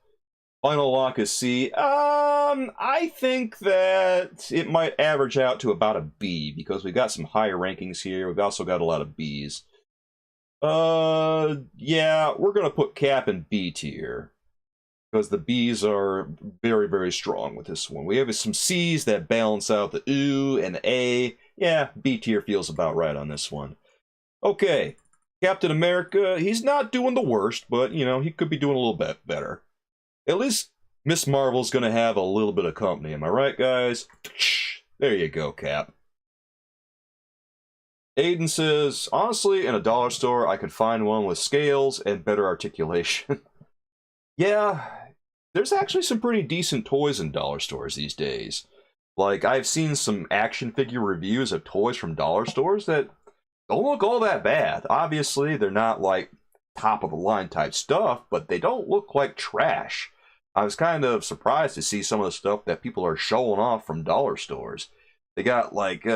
Final lock is C. I think that it might average out to about a B because we got some higher rankings here. We've also got a lot of Bs. Yeah, we're gonna put Cap in B tier because the Bs are very, very strong with this one. We have some Cs that balance out the ooh and the A. Yeah, B tier feels about right on this one. Okay, Captain America, he's not doing the worst, but, you know, he could be doing a little bit better. At least Miss Marvel's gonna have a little bit of company, am I right, guys? There you go, Cap. Aiden says, honestly, in a dollar store, I could find one with scales and better articulation. Yeah, there's actually some pretty decent toys in dollar stores these days. Like, I've seen some action figure reviews of toys from dollar stores that don't look all that bad. Obviously, they're not, like, top-of-the-line type stuff, but they don't look like trash. I was kind of surprised to see some of the stuff that people are showing off from dollar stores. They got, like,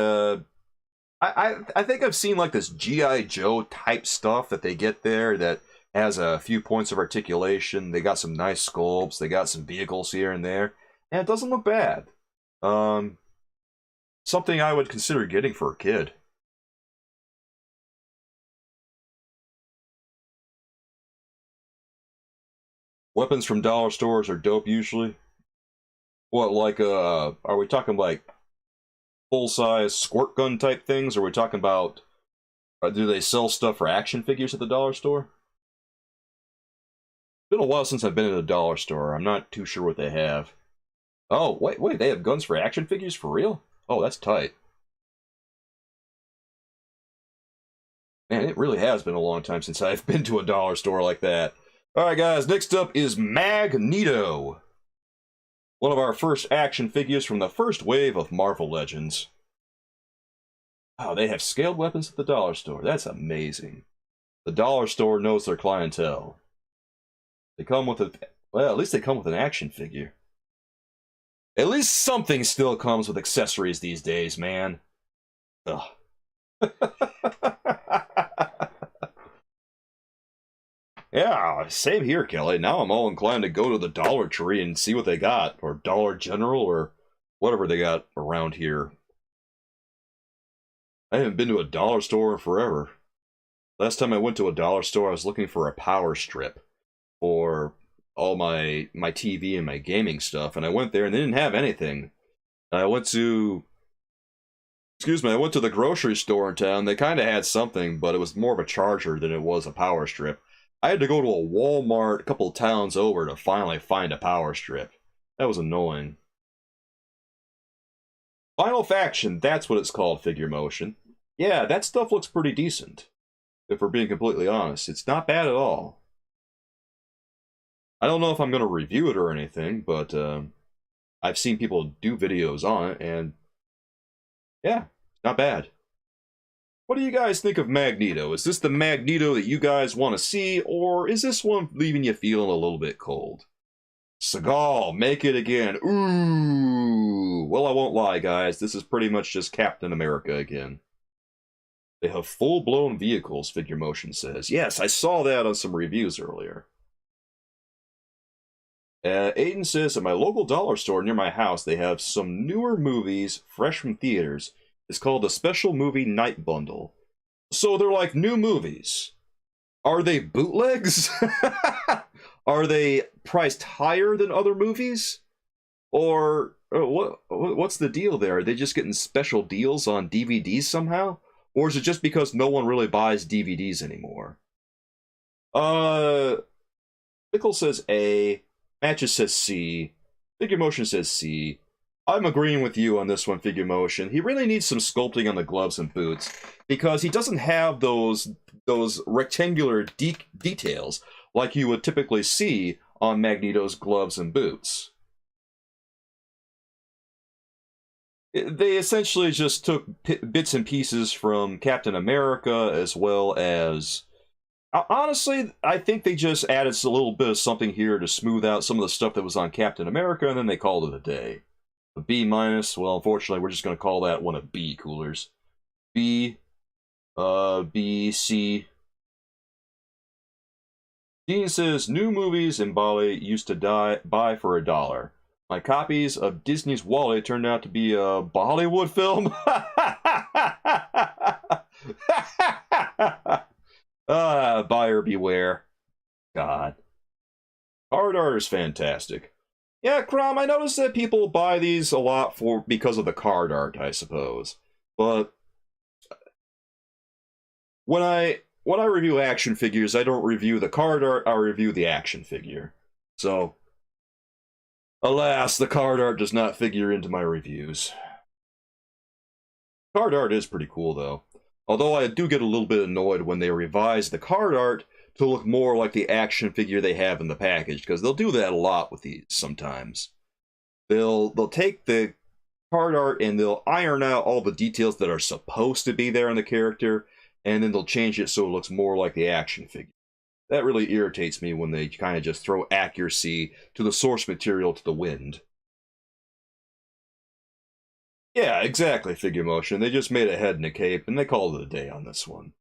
I think I've seen, like, this G.I. Joe type stuff that they get there that has a few points of articulation. They got some nice sculpts. They got some vehicles here and there. And it doesn't look bad. Something I would consider getting for a kid. Weapons from dollar stores are dope usually. What, like, are we talking like full-size squirt gun type things? Or are we talking about, do they sell stuff for action figures at the dollar store? It's been a while since I've been in a dollar store. I'm not too sure what they have. Oh, wait, they have guns for action figures for real? Oh, that's tight. Man, it really has been a long time since I've been to a dollar store like that. Alright guys, next up is Magneto. One of our first action figures from the first wave of Marvel Legends. Oh, they have scaled weapons at the dollar store. That's amazing. The dollar store knows their clientele. They come with a... Well, at least they come with an action figure. At least something still comes with accessories these days, man. Ugh. Yeah, same here, Kelly. Now I'm all inclined to go to the Dollar Tree and see what they got, or Dollar General, or whatever they got around here. I haven't been to a dollar store in forever. Last time I went to a dollar store, I was looking for a power strip for all my TV and my gaming stuff, and I went there and they didn't have anything. I went to Excuse me, I went to the grocery store in town. They kind of had something, but it was more of a charger than it was a power strip. I had to go to a Walmart a couple of towns over to finally find a power strip. That was annoying. Final Faction, that's what it's called, Figure Motion. Yeah, that stuff looks pretty decent. If we're being completely honest. It's not bad at all. I don't know if I'm going to review it or anything, but I've seen people do videos on it, and yeah, not bad. What do you guys think of Magneto? Is this the Magneto that you guys want to see, or is this one leaving you feeling a little bit cold? Seagal, make it again. Ooh. Well, I won't lie, guys. This is pretty much just Captain America again. They have full-blown vehicles, Figure Motion says. Yes, I saw that on some reviews earlier. Aiden says, at my local dollar store near my house, they have some newer movies fresh from theaters. It's called the Special Movie Night Bundle. So they're like new movies. Are they bootlegs? Are they priced higher than other movies? Or what's the deal there? Are they just getting special deals on DVDs somehow? Or is it just because no one really buys DVDs anymore? Pickle says A. Matches says C. Figure Motion says C. I'm agreeing with you on this one, Figure Motion. He really needs some sculpting on the gloves and boots because he doesn't have those rectangular details like you would typically see on Magneto's gloves and boots. They essentially just took bits and pieces from Captain America as well as... Honestly, I think they just added a little bit of something here to smooth out some of the stuff that was on Captain America, and then they called it a day. A B-, well, unfortunately, we're just going to call that one a B, coolers. B, B, C. Dean says, new movies in Bali used to buy for $1. My copies of Disney's Wally turned out to be a Bollywood film. Buyer beware. God. Card art is fantastic. Yeah, Crom, I noticed that people buy these a lot because of the card art, I suppose. But when I review action figures, I don't review the card art, I review the action figure. So, alas, the card art does not figure into my reviews. Card art is pretty cool, though. Although I do get a little bit annoyed when they revise the card art to look more like the action figure they have in the package, because they'll do that a lot with these sometimes. They'll take the card art and they'll iron out all the details that are supposed to be there in the character, and then they'll change it so it looks more like the action figure. That really irritates me when they kind of just throw accuracy to the source material to the wind. Yeah, exactly, Figure Motion. They just made a head and a cape, and they called it a day on this one.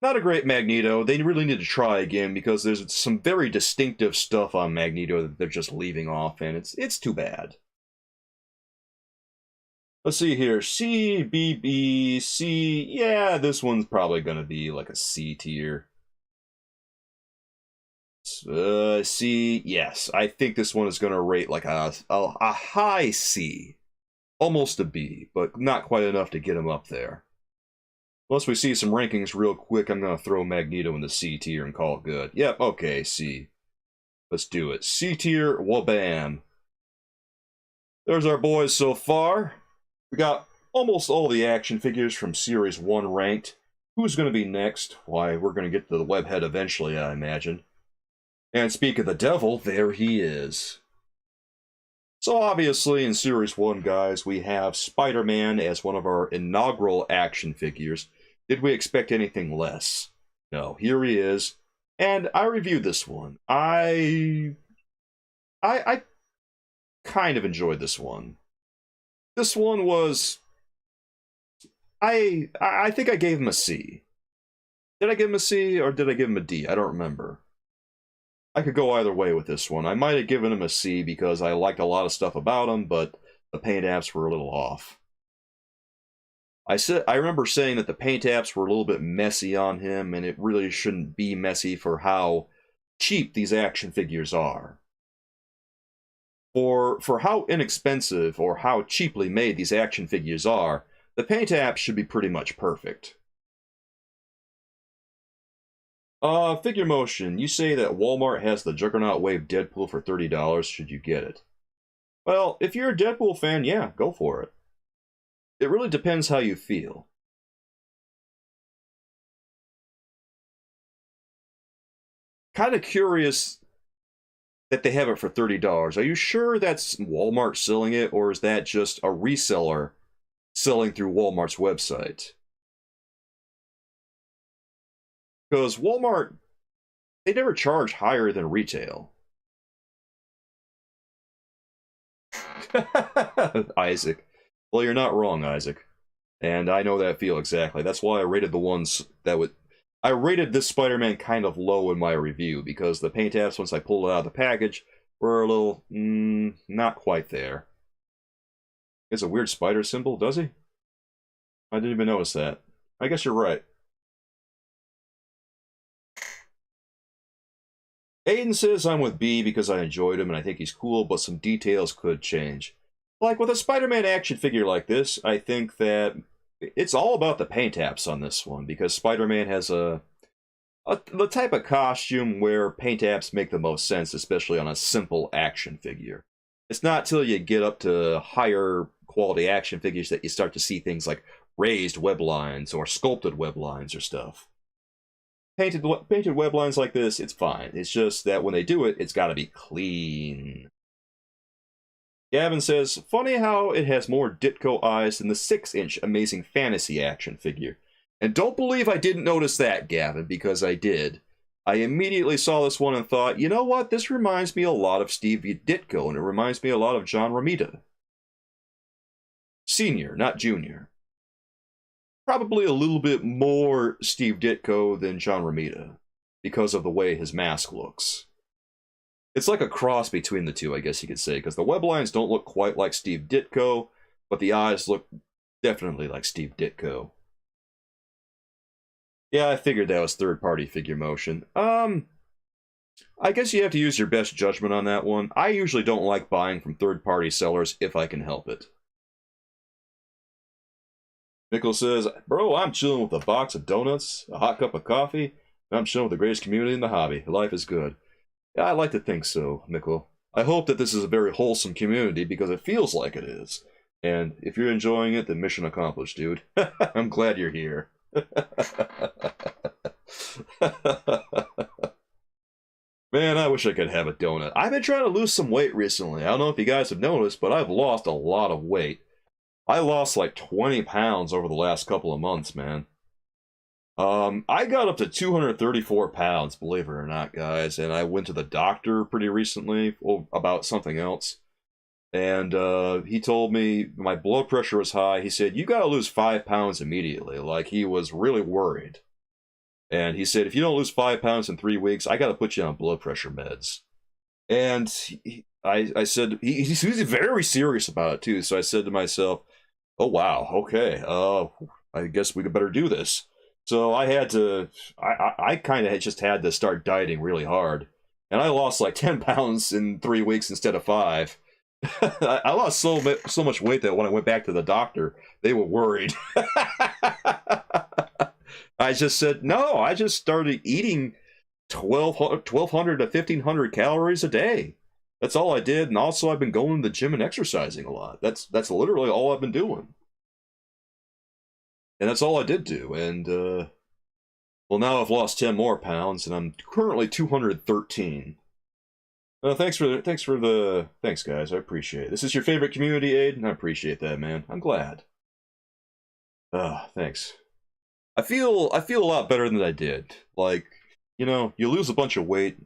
Not a great Magneto. They really need to try again, because there's some very distinctive stuff on Magneto that they're just leaving off, and it's too bad. Let's see here. C, B, B, C. Yeah, this one's probably going to be like a C tier. C, yes. I think this one is going to rate like a high C. Almost a B, but not quite enough to get him up there. Once we see some rankings real quick, I'm going to throw Magneto in the C tier and call it good. Yep, okay, C. Let's do it. C tier, wabam. There's our boys so far. We got almost all the action figures from Series 1 ranked. Who's going to be next? Why, we're going to get to the webhead eventually, I imagine. And speak of the devil, there he is. So obviously in Series 1, guys, we have Spider-Man as one of our inaugural action figures. Did we expect anything less? No, here he is. And I reviewed this one. I kind of enjoyed this one. This one was... I think I gave him a C. Did I give him a C or did I give him a D? I don't remember. I could go either way with this one. I might have given him a C because I liked a lot of stuff about him, but the paint apps were a little off. I remember saying that the paint apps were a little bit messy on him, and it really shouldn't be messy for how cheap these action figures are. For how inexpensive or how cheaply made these action figures are, The paint app should be pretty much perfect. Figure motion. You say that Walmart has the Juggernaut Wave Deadpool for $30. Should you get it? Well, if you're a Deadpool fan, yeah, go for it. It really depends how you feel. Kind of curious that they have it for $30. Are you sure that's Walmart selling it, or is that just a reseller selling through Walmart's website? Because Walmart, they never charge higher than retail. Isaac. Well, you're not wrong, Isaac. And I know that feel exactly. That's why I rated the ones that would... I rated this Spider-Man kind of low in my review, because the paint apps, once I pulled it out of the package, were a little... not quite there. It's a weird spider symbol, does he? I didn't even notice that. I guess you're right. Aiden says I'm with B because I enjoyed him and I think he's cool, but some details could change. Like with a Spider-Man action figure like this, I think that it's all about the paint apps on this one, because Spider-Man has the type of costume where paint apps make the most sense, especially on a simple action figure. It's not till you get up to higher quality action figures that you start to see things like raised web lines or sculpted web lines or stuff. Painted web lines like this, it's fine. It's just that when they do it, it's got to be clean. Gavin says, funny how it has more Ditko eyes than the 6-inch Amazing Fantasy action figure. And don't believe I didn't notice that, Gavin, because I did. I immediately saw this one and thought, you know what, this reminds me a lot of Steve Ditko, and it reminds me a lot of John Romita. Senior, not junior. Probably a little bit more Steve Ditko than John Romita, because of the way his mask looks. It's like a cross between the two, I guess you could say, because the web lines don't look quite like Steve Ditko, but the eyes look definitely like Steve Ditko. Yeah, I figured that was third-party figure motion. I guess you have to use your best judgment on that one. I usually don't like buying from third-party sellers if I can help it. Nickel says, bro, I'm chilling with a box of donuts, a hot cup of coffee, and I'm chilling with the greatest community in the hobby. Life is good. Yeah, I like to think so, Nickel. I hope that this is a very wholesome community, because it feels like it is. And if you're enjoying it, then mission accomplished, dude. I'm glad you're here. Man, I wish I could have a donut. I've been trying to lose some weight recently. I don't know if you guys have noticed, but I've lost a lot of weight. I lost like 20 pounds over the last couple of months, man. I got up to 234 pounds, believe it or not, guys. And I went to the doctor pretty recently about something else. And he told me my blood pressure was high. He said, you got to lose 5 pounds immediately. Like, he was really worried. And he said, if you don't lose 5 pounds in 3 weeks, I got to put you on blood pressure meds. And I said, he's very serious about it, too. So I said to myself, oh, wow, okay, I guess we could better do this. So I had to, I kind of just had to start dieting really hard. And I lost like 10 pounds in 3 weeks instead of 5. I lost so much weight that when I went back to the doctor, they were worried. I just said, no, I just started eating 1,200 to 1,500 calories a day. That's all I did, and also I've been going to the gym and exercising a lot. That's literally all I've been doing. And that's all I did do, and, well, now I've lost 10 more pounds, and I'm currently 213. Thanks, guys, I appreciate it. This is your favorite community, Aiden? I appreciate that, man. I'm glad. Thanks. I feel a lot better than I did. Like, you know, you lose a bunch of weight,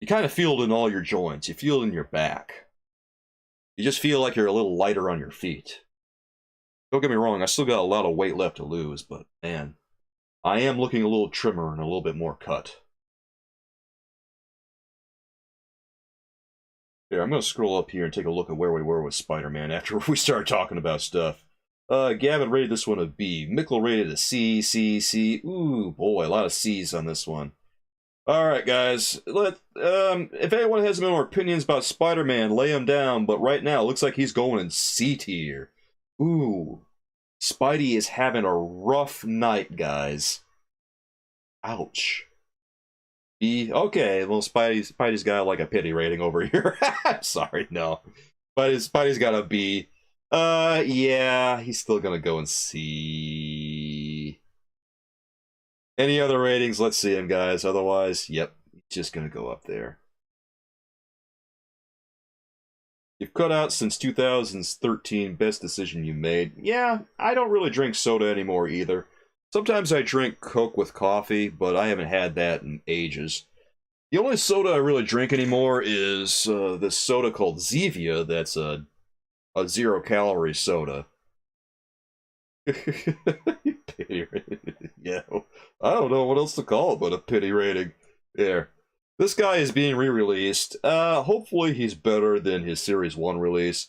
you kind of feel it in all your joints. You feel it in your back. You just feel like you're a little lighter on your feet. Don't get me wrong, I still got a lot of weight left to lose, but man, I am looking a little trimmer and a little bit more cut. Here, I'm going to scroll up here and take a look at where we were with Spider-Man after we started talking about stuff. Gavin rated this one a B. Mickle rated a C, C, C. Ooh, boy, a lot of C's on this one. Alright, guys, if anyone has any more opinions about Spider-Man, lay them down, but right now, it looks like he's going in C tier. Ooh, Spidey is having a rough night, guys. Ouch. B. Okay, well, Spidey's got like a pity rating over here. Sorry, no. Spidey's got a B. Yeah, he's still gonna go and C. Any other ratings? Let's see him, guys. Otherwise, yep, just gonna go up there. You've cut out since 2013, best decision you made. Yeah, I don't really drink soda anymore either. Sometimes I drink Coke with coffee, but I haven't had that in ages. The only soda I really drink anymore is this soda called Zevia that's a 0-calorie soda. Pity rating. Yeah, I don't know what else to call it but a pity rating. There. This guy is being re-released. Hopefully he's better than his Series 1 release.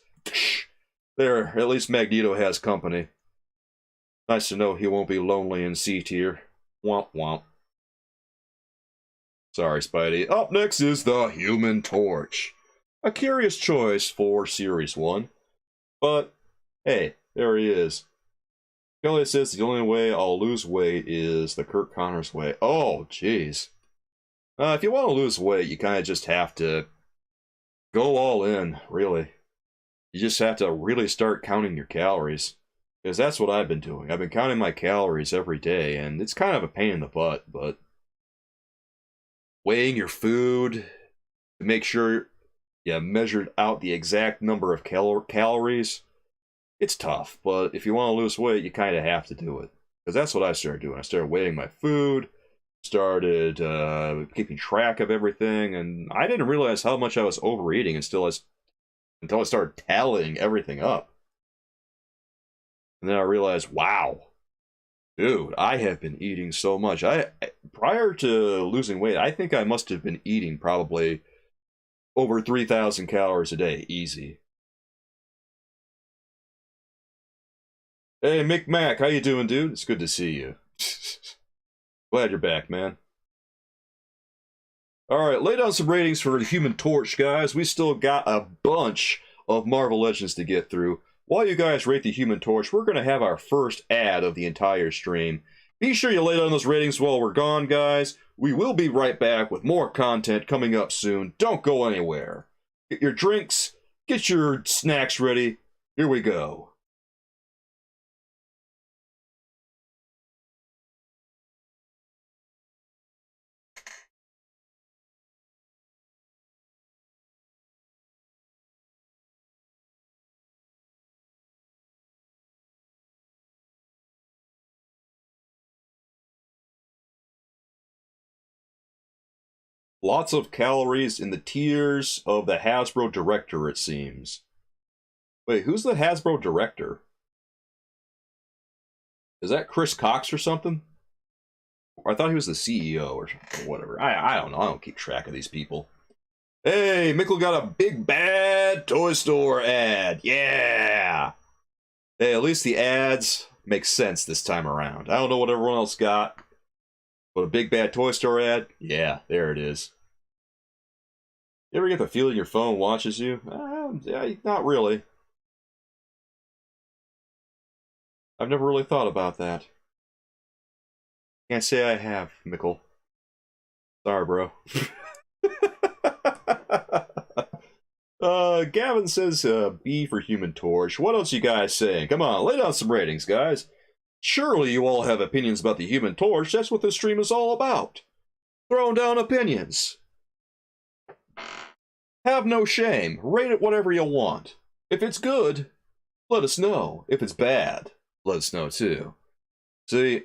There, at least Magneto has company. Nice to know he won't be lonely in C tier. Womp womp. Sorry, Spidey. Up next is the Human Torch. A curious choice for Series 1. But, hey, there he is. Kelly says the only way I'll lose weight is the Kirk Connors way. Oh, jeez. If you want to lose weight, you kind of just have to go all in, really. You just have to really start counting your calories. Because that's what I've been doing. I've been counting my calories every day, and it's kind of a pain in the butt, but weighing your food to make sure you measured out the exact number of calories, it's tough. But if you want to lose weight, you kind of have to do it. Because that's what I started doing. I started weighing my food, started keeping track of everything, and I didn't realize how much I was overeating until I started tallying everything up. And then I realized, wow, dude, I have been eating so much. Prior to losing weight, I think I must have been eating probably over 3,000 calories a day, easy. Hey, Mick Mac, how you doing, dude? It's good to see you. Glad you're back, man. Alright, lay down some ratings for the Human Torch, guys. We still got a bunch of Marvel Legends to get through. While you guys rate the Human Torch, we're going to have our first ad of the entire stream. Be sure you lay down those ratings while we're gone, guys. We will be right back with more content coming up soon. Don't go anywhere. Get your drinks, get your snacks ready. Here we go. Lots of calories in the tiers of the Hasbro director, it seems. Wait, who's the Hasbro director? Is that Chris Cox or something? Or I thought he was the CEO or whatever. I don't know. I don't keep track of these people. Hey, Mickle got a big bad toy store ad. Yeah! Hey, at least the ads make sense this time around. I don't know what everyone else got. But a big bad toy store ad? Yeah, there it is. You ever get the feeling your phone watches you? Yeah, not really. I've never really thought about that. Can't say I have, Mickle. Sorry, bro. Gavin says B for Human Torch. What else you guys saying? Come on, lay down some ratings, guys. Surely you all have opinions about the Human Torch. That's what this stream is all about. Throwing down opinions. Have no shame. Rate it whatever you want. If it's good, let us know. If it's bad, let us know too. See,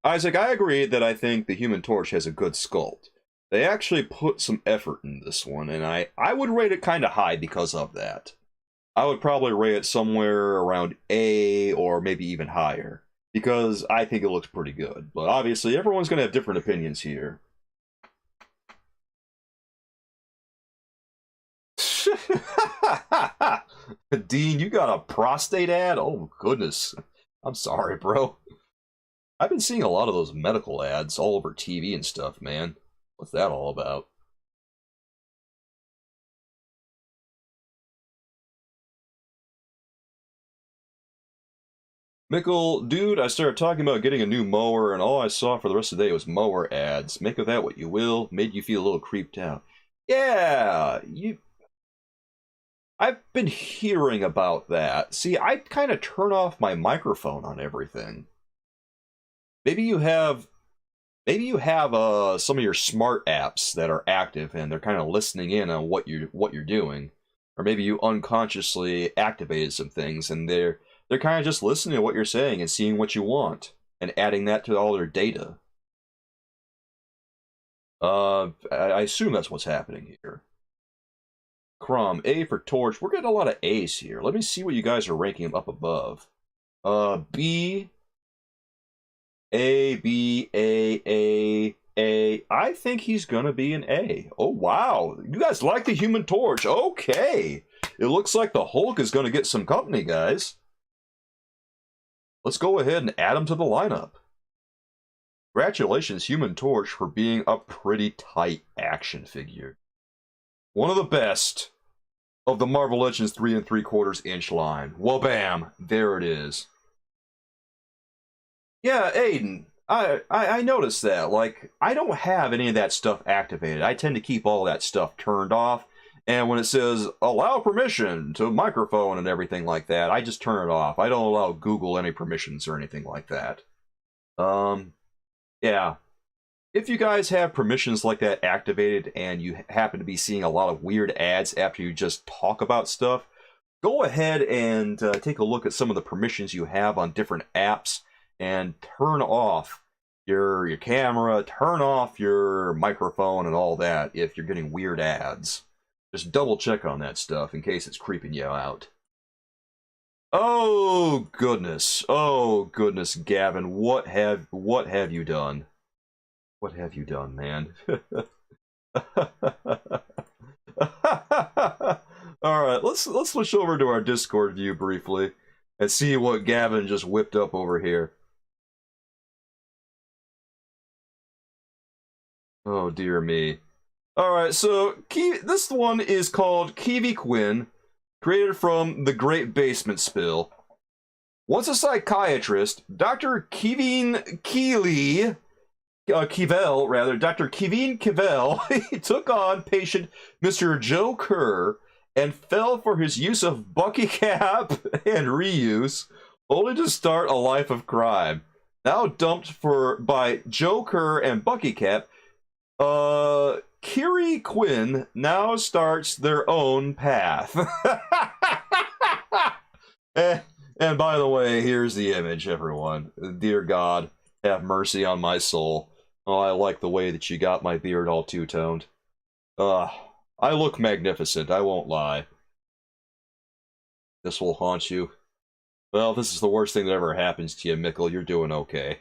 Isaac, I agree that I think the Human Torch has a good sculpt. They actually put some effort in this one, and I would rate it kind of high because of that. I would probably rate it somewhere around A or maybe even higher, because I think it looks pretty good. But obviously, everyone's going to have different opinions here. Dean, you got a prostate ad? Oh, goodness. I'm sorry, bro. I've been seeing a lot of those medical ads all over TV and stuff, man. What's that all about? Mickle, dude, I started talking about getting a new mower, and all I saw for the rest of the day was mower ads. Make of that what you will. Made you feel a little creeped out. Yeah, I've been hearing about that. See, I kind of turn off my microphone on everything. Maybe you have some of your smart apps that are active and they're kind of listening in on what you're doing, or maybe you unconsciously activated some things and they're kind of just listening to what you're saying and seeing what you want and adding that to all their data. I assume that's what's happening here. Crumb, A for Torch. We're getting a lot of A's here. Let me see what you guys are ranking them up above. B, A, B, A. I think he's gonna be an A. Oh, wow. You guys like the Human Torch. Okay. It looks like the Hulk is gonna get some company, guys. Let's go ahead and add him to the lineup. Congratulations, Human Torch, for being a pretty tight action figure. One of the best of the Marvel Legends 3 3/4 inch line. Well, bam, there it is. Yeah, Aiden, I noticed that. Like, I don't have any of that stuff activated. I tend to keep all that stuff turned off. And when it says, allow permission to microphone and everything like that, I just turn it off. I don't allow Google any permissions or anything like that. Yeah. If you guys have permissions like that activated and you happen to be seeing a lot of weird ads after you just talk about stuff, go ahead and take a look at some of the permissions you have on different apps and turn off your camera, turn off your microphone and all that if you're getting weird ads. Just double check on that stuff in case it's creeping you out. Oh goodness, Gavin, what have you done? What have you done, man? All right, let's switch over to our Discord view briefly and see what Gavin just whipped up over here. Oh dear me. All right, so this one is called Kiwi Quinn, created from The Great Basement Spill. Once a psychiatrist, Dr. Dr. Kevin Kivel, he took on patient Mr. Joe Kerr and fell for his use of Bucky Cap and reuse, only to start a life of crime. Now dumped by Joe Kerr and Bucky Cap, Kiri Quinn now starts their own path. And by the way, here's the image, everyone. Dear God, have mercy on my soul. Oh, I like the way that you got my beard all two-toned. I look magnificent, I won't lie. This will haunt you. Well, this is the worst thing that ever happens to you, Mickle. You're doing okay.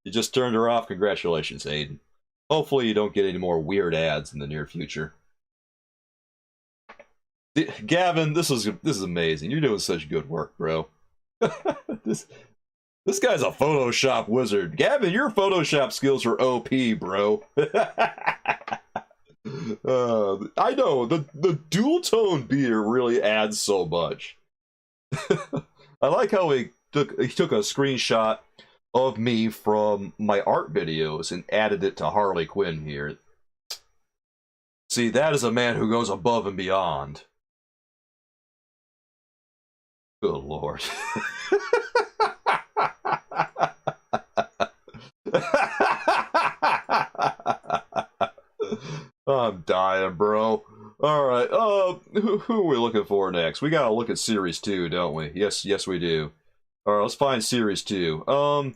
You just turned her off. Congratulations, Aiden. Hopefully you don't get any more weird ads in the near future. Gavin, this is amazing. You're doing such good work, bro. This guy's a Photoshop wizard. Gavin, your Photoshop skills are OP, bro. I know, the dual tone beer really adds so much. I like how he took a screenshot of me from my art videos and added it to Harley Quinn here. See, that is a man who goes above and beyond. Good Lord. I'm dying, bro. Alright, who are we looking for next? We gotta look at Series 2, don't we? Yes, we do. Alright, let's find Series 2.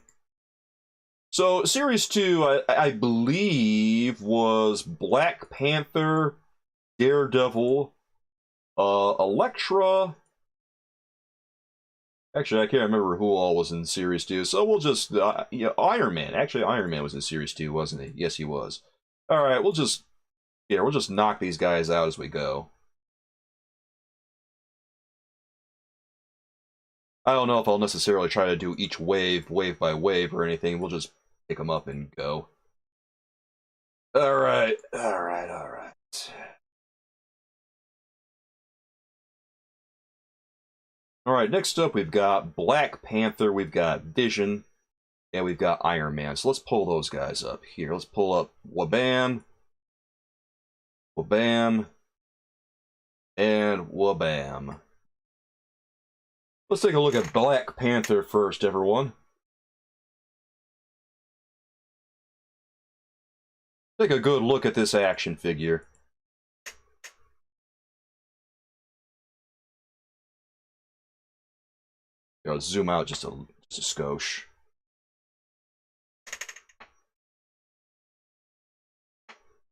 So, Series 2, I believe, was Black Panther, Daredevil, Elektra. Actually, I can't remember who all was in Series 2, so we'll just, Iron Man. Actually, Iron Man was in Series 2, wasn't he? Yes, he was. Alright, we'll just knock these guys out as we go. I don't know if I'll necessarily try to do each wave by wave or anything. We'll just pick them up and go. Alright. Alright, next up we've got Black Panther, we've got Vision, and we've got Iron Man. So let's pull those guys up here. Let's pull up Wabam, Wabam, and Wabam. Let's take a look at Black Panther first, everyone. Take a good look at this action figure. I'll zoom out just a skosh.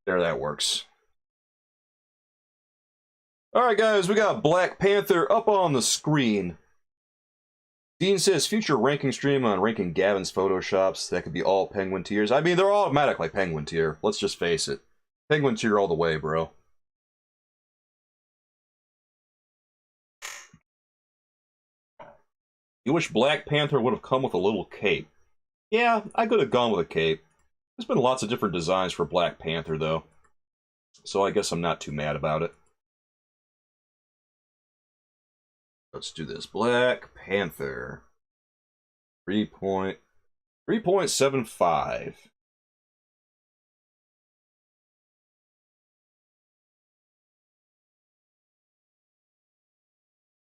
There, that works. Alright guys, we got Black Panther up on the screen. Dean says, future ranking stream on ranking Gavin's Photoshops. That could be all Penguin tiers. I mean, they're automatically Penguin tier. Let's just face it. Penguin tier all the way, bro. You wish Black Panther would have come with a little cape. Yeah, I could have gone with a cape. There's been lots of different designs for Black Panther, though. So I guess I'm not too mad about it. Let's do this. Black Panther. 3.75.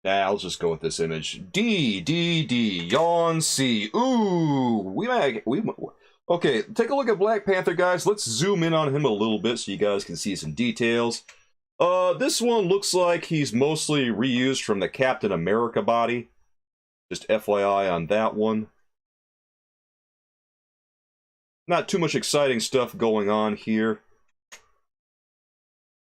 Nah, I'll just go with this image. D, yawn C. Ooh, okay, take a look at Black Panther, guys. Let's zoom in on him a little bit so you guys can see some details. This one looks like he's mostly reused from the Captain America body. Just FYI on that one. Not too much exciting stuff going on here.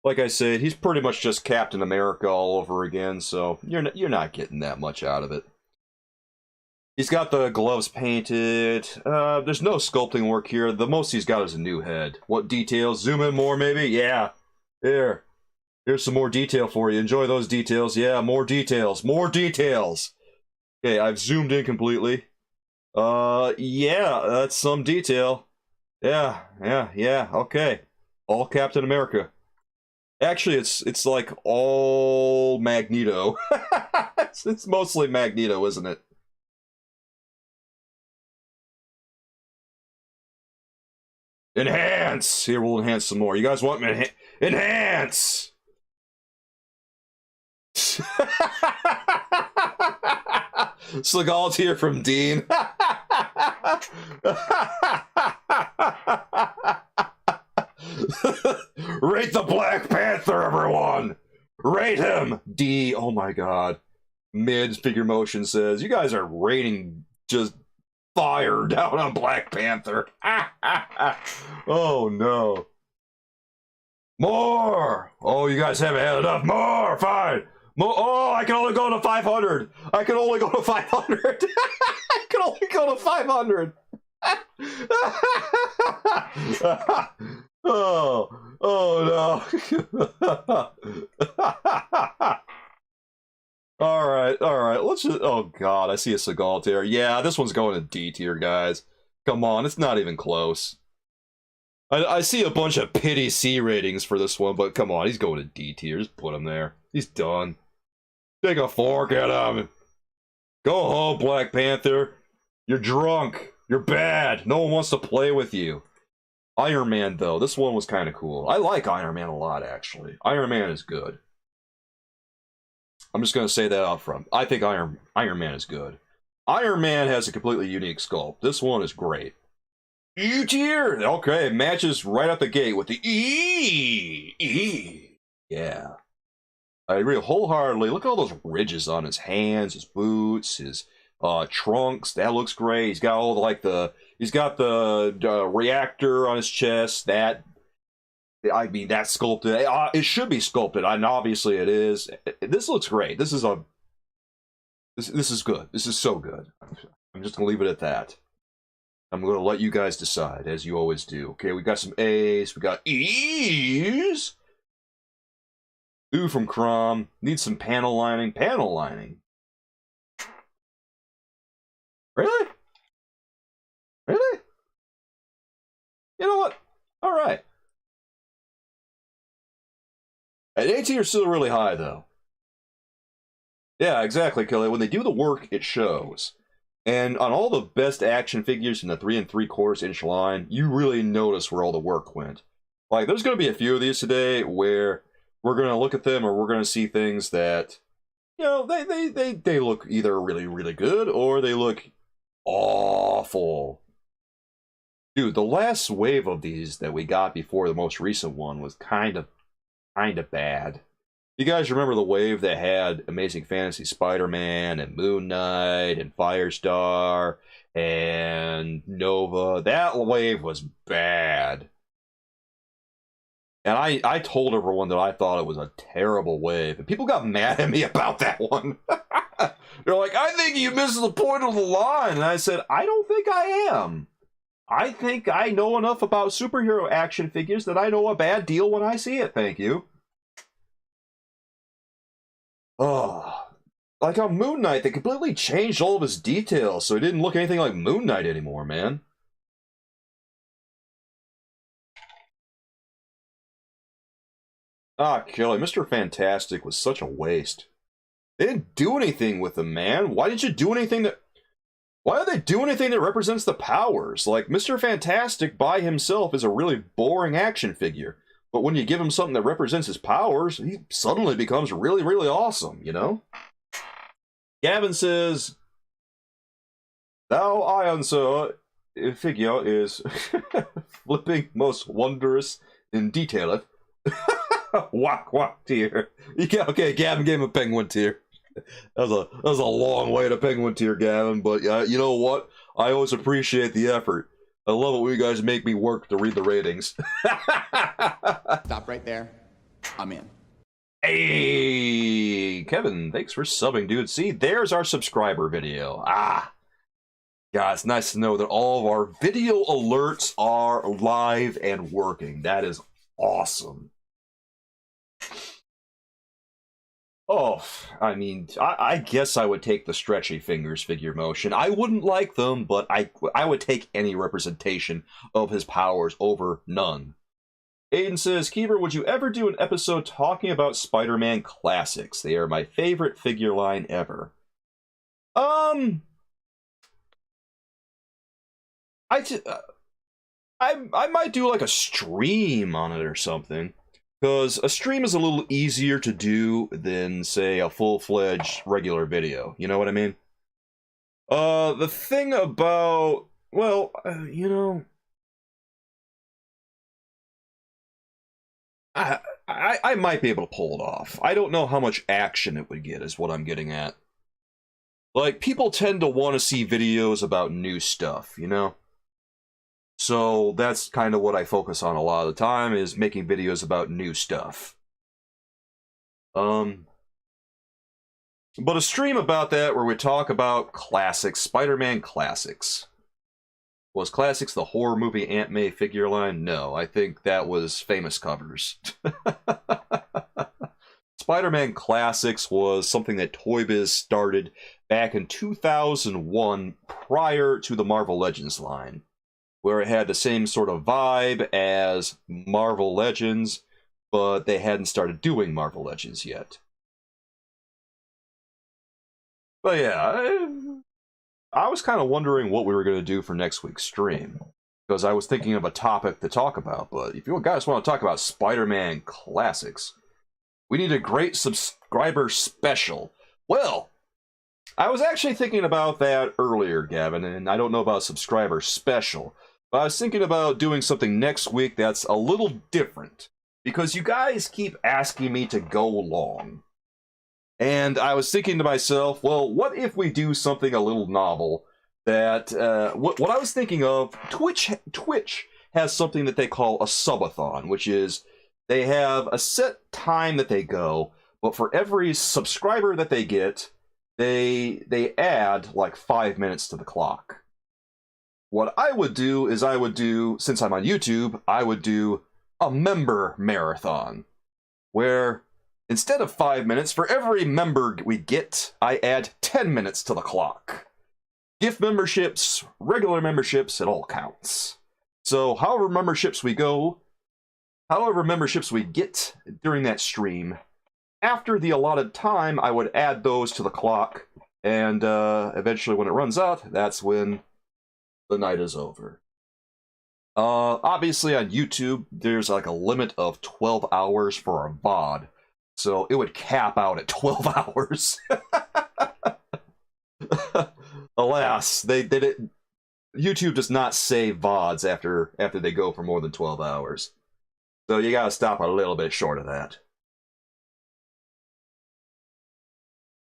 Like I said, he's pretty much just Captain America all over again, so you're not getting that much out of it. He's got the gloves painted. There's no sculpting work here. The most he's got is a new head. What details? Zoom in more, maybe? Yeah. Here. Here's some more detail for you. Enjoy those details. Yeah, more details. More details. Okay, I've zoomed in completely. Yeah, that's some detail. Yeah, okay. All Captain America. Actually, it's like all Magneto. It's mostly Magneto, isn't it? Enhance! Here, we'll enhance some more. You guys want me to enhance? Seagal's here from Dean. Rate the Black Panther, everyone! Rate him! D, oh my god. Mid figure motion says, you guys are rating just fire down on Black Panther. Oh no. More! Oh, you guys haven't had enough. More! Fine! More! Oh, I can only go to 500! I can only go to 500! I can only go to 500! Oh no. Alright, let's just, oh god, I see a Seagal tier. Yeah, this one's going to D tier, guys. Come on, it's not even close. I see a bunch of pity C ratings for this one, but come on, he's going to D tier. Just put him there. He's done. Take a fork at him. Go home, Black Panther. You're drunk. You're bad. No one wants to play with you. Iron Man, though. This one was kind of cool. I like Iron Man a lot, actually. Iron Man is good. I'm just going to say that out front. I think Iron Man is good. Iron Man has a completely unique sculpt. This one is great. E tier! Okay, matches right out the gate with the E! Yeah. I agree wholeheartedly. Look at all those ridges on his hands, his boots, his trunks. That looks great. He's got all he's got the reactor on his chest. That, I mean, that's sculpted. It should be sculpted, and obviously it is. This looks great. This is good. This is so good. I'm just gonna leave it at that. I'm gonna let you guys decide, as you always do. Okay, we got some A's, we got E's. Ooh from Crom. Needs some panel lining. Panel lining. Really? Really? You know what? Alright. At 18 are still really high, though. Yeah, exactly, Kelly. When they do the work, it shows. And on all the best action figures in the 3 3/4 inch line, you really notice where all the work went. Like, there's going to be a few of these today where we're going to look at them or we're going to see things that, you know, they look either really, really good or they look awful. Dude, the last wave of these that we got before the most recent one was kind of bad. You guys remember the wave that had Amazing Fantasy Spider-Man and Moon Knight and Firestar and Nova? That wave was bad. And I told everyone that I thought it was a terrible wave. And people got mad at me about that one. They're like, I think you missed the point of the line. And I said, I don't think I am. I think I know enough about superhero action figures that I know a bad deal when I see it, thank you. Oh, like on Moon Knight, they completely changed all of his details, so he didn't look anything like Moon Knight anymore, man. Ah, Kelly, Mr. Fantastic was such a waste. They didn't do anything with him, man. Why didn't you do anything that... Why don't they do anything that represents the powers? Like, Mr. Fantastic by himself is a really boring action figure. But when you give him something that represents his powers, he suddenly becomes really, really awesome, you know? Gavin says, Thou Ion Sir figure is flipping most wondrous in detail. Whack, whack, tear. Yeah, okay, Gavin gave him a penguin tear. That was a long way to penguin tear, Gavin, but you know what? I always appreciate the effort. I love it when you guys make me work to read the ratings. Stop right there. I'm in. Hey, Kevin, thanks for subbing, dude. See, there's our subscriber video. Ah, yeah, it's nice to know that all of our video alerts are live and working. That is awesome. Oh, I mean, I guess I would take the Stretchy Fingers figure motion. I wouldn't like them, but I would take any representation of his powers over none. Aiden says, Keever, would you ever do an episode talking about Spider-Man classics? They are my favorite figure line ever. I might do like a stream on it or something. Because a stream is a little easier to do than, say, a full-fledged regular video. You know what I mean? The thing about... Well, you know... I might be able to pull it off. I don't know how much action it would get, is what I'm getting at. Like, people tend to want to see videos about new stuff, you know? So that's kind of what I focus on a lot of the time, is making videos about new stuff. But a stream about that where we talk about classics, Spider-Man classics. Was Classics the horror movie Aunt May figure line? No, I think that was Famous Covers. Spider-Man Classics was something that Toy Biz started back in 2001 prior to the Marvel Legends line, where it had the same sort of vibe as Marvel Legends, but they hadn't started doing Marvel Legends yet. But yeah, I was kind of wondering what we were going to do for next week's stream, because I was thinking of a topic to talk about, but if you guys want to talk about Spider-Man Classics, we need a great subscriber special. Well, I was actually thinking about that earlier, Gavin, and I don't know about subscriber special, but I was thinking about doing something next week that's a little different, because you guys keep asking me to go long. And I was thinking to myself, well, what if we do something a little novel that, what I was thinking of, Twitch has something that they call a subathon, which is they have a set time that they go, but for every subscriber that they get, they add like 5 minutes to the clock. What I would do is since I'm on YouTube, I would do a member marathon, where instead of 5 minutes, for every member we get, I add 10 minutes to the clock. Gift memberships, regular memberships, it all counts. So however memberships we get during that stream, after the allotted time, I would add those to the clock, and eventually when it runs out, that's when the night is over. Obviously on YouTube, there's like a limit of 12 hours for a VOD, so it would cap out at 12 hours. Alas, they did. YouTube does not save VODs after they go for more than 12 hours. So you gotta stop a little bit short of that.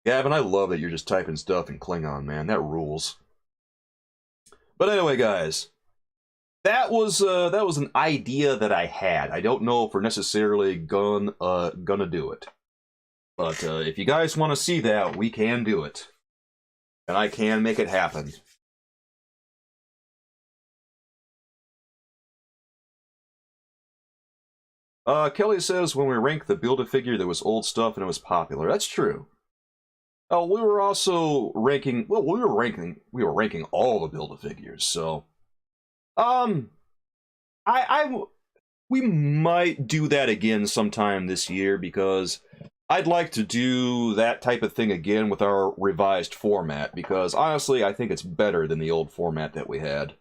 Gavin, I love that you're just typing stuff in Klingon, man. That rules. But anyway, guys, that was an idea that I had. I don't know if we're necessarily gonna do it. But if you guys want to see that, we can do it. And I can make it happen. Kelly says, when we ranked the Build-A-Figure, there was old stuff and it was popular. That's true. Oh, we were also ranking, well, we were ranking all the Build-A-Figures, so... we might do that again sometime this year, because I'd like to do that type of thing again with our revised format, because honestly, I think it's better than the old format that we had.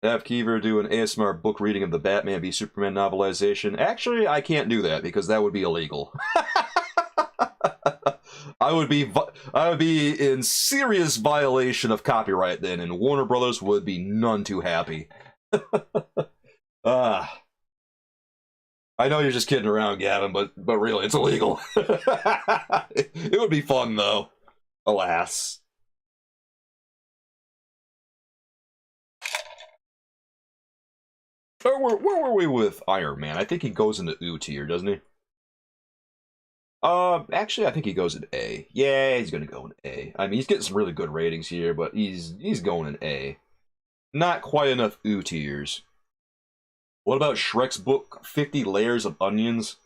Have Kiever do an ASMR book reading of the Batman v Superman novelization. Actually, I can't do that because that would be illegal. I would be in serious violation of copyright then, and Warner Brothers would be none too happy. I know you're just kidding around, Gavin, but really, it's illegal. It would be fun though. Alas. Where were we with Iron Man? I think he goes into U tier, doesn't he? Actually, I think he goes in A. Yeah, he's gonna go in A. I mean, he's getting some really good ratings here, but he's going in A. Not quite enough U tiers. What about Shrek's book, 50 Layers of Onions?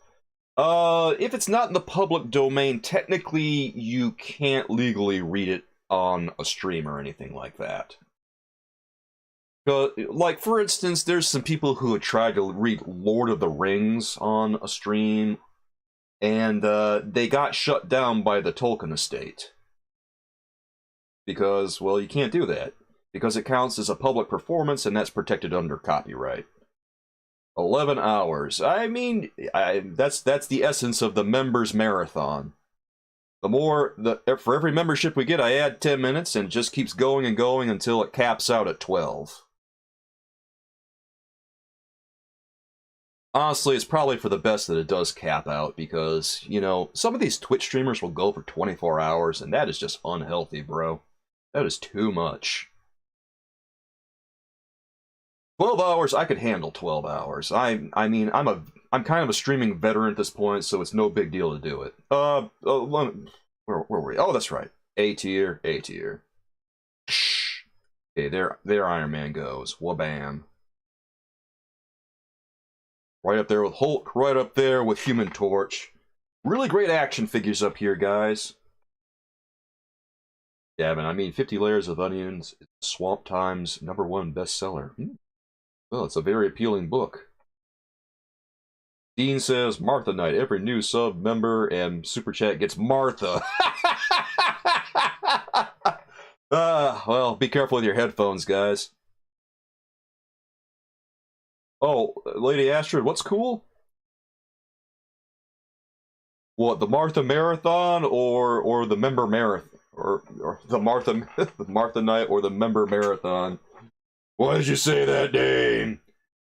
If it's not in the public domain, technically you can't legally read it on a stream or anything like that. Like, for instance, there's some people who had tried to read Lord of the Rings on a stream, and they got shut down by the Tolkien estate. Because, well, you can't do that. Because it counts as a public performance, and that's protected under copyright. 11 hours. I mean, that's the essence of the members marathon. For every membership we get, I add 10 minutes, and it just keeps going and going until it caps out at 12. Honestly, it's probably for the best that it does cap out, because, you know, some of these Twitch streamers will go for 24 hours, and that is just unhealthy, bro. That is too much. 12 hours, I could handle 12 hours. I mean, I'm kind of a streaming veteran at this point, so it's no big deal to do it. Where were we? Oh, that's right. A tier, A tier. Shh. Okay, there Iron Man goes. Wabam. Right up there with Hulk, right up there with Human Torch. Really great action figures up here, guys. Yeah, man, I mean, 50 Layers of Onions, Swamp Time's #1 bestseller. Well, it's a very appealing book. Dean says, Martha Night. Every new sub member and Super Chat gets Martha. Well, be careful with your headphones, guys. Oh, Lady Astrid, what's cool? What, the Martha Marathon or the Member Marathon? Or the Martha Night or the Member Marathon? Why did you say that name?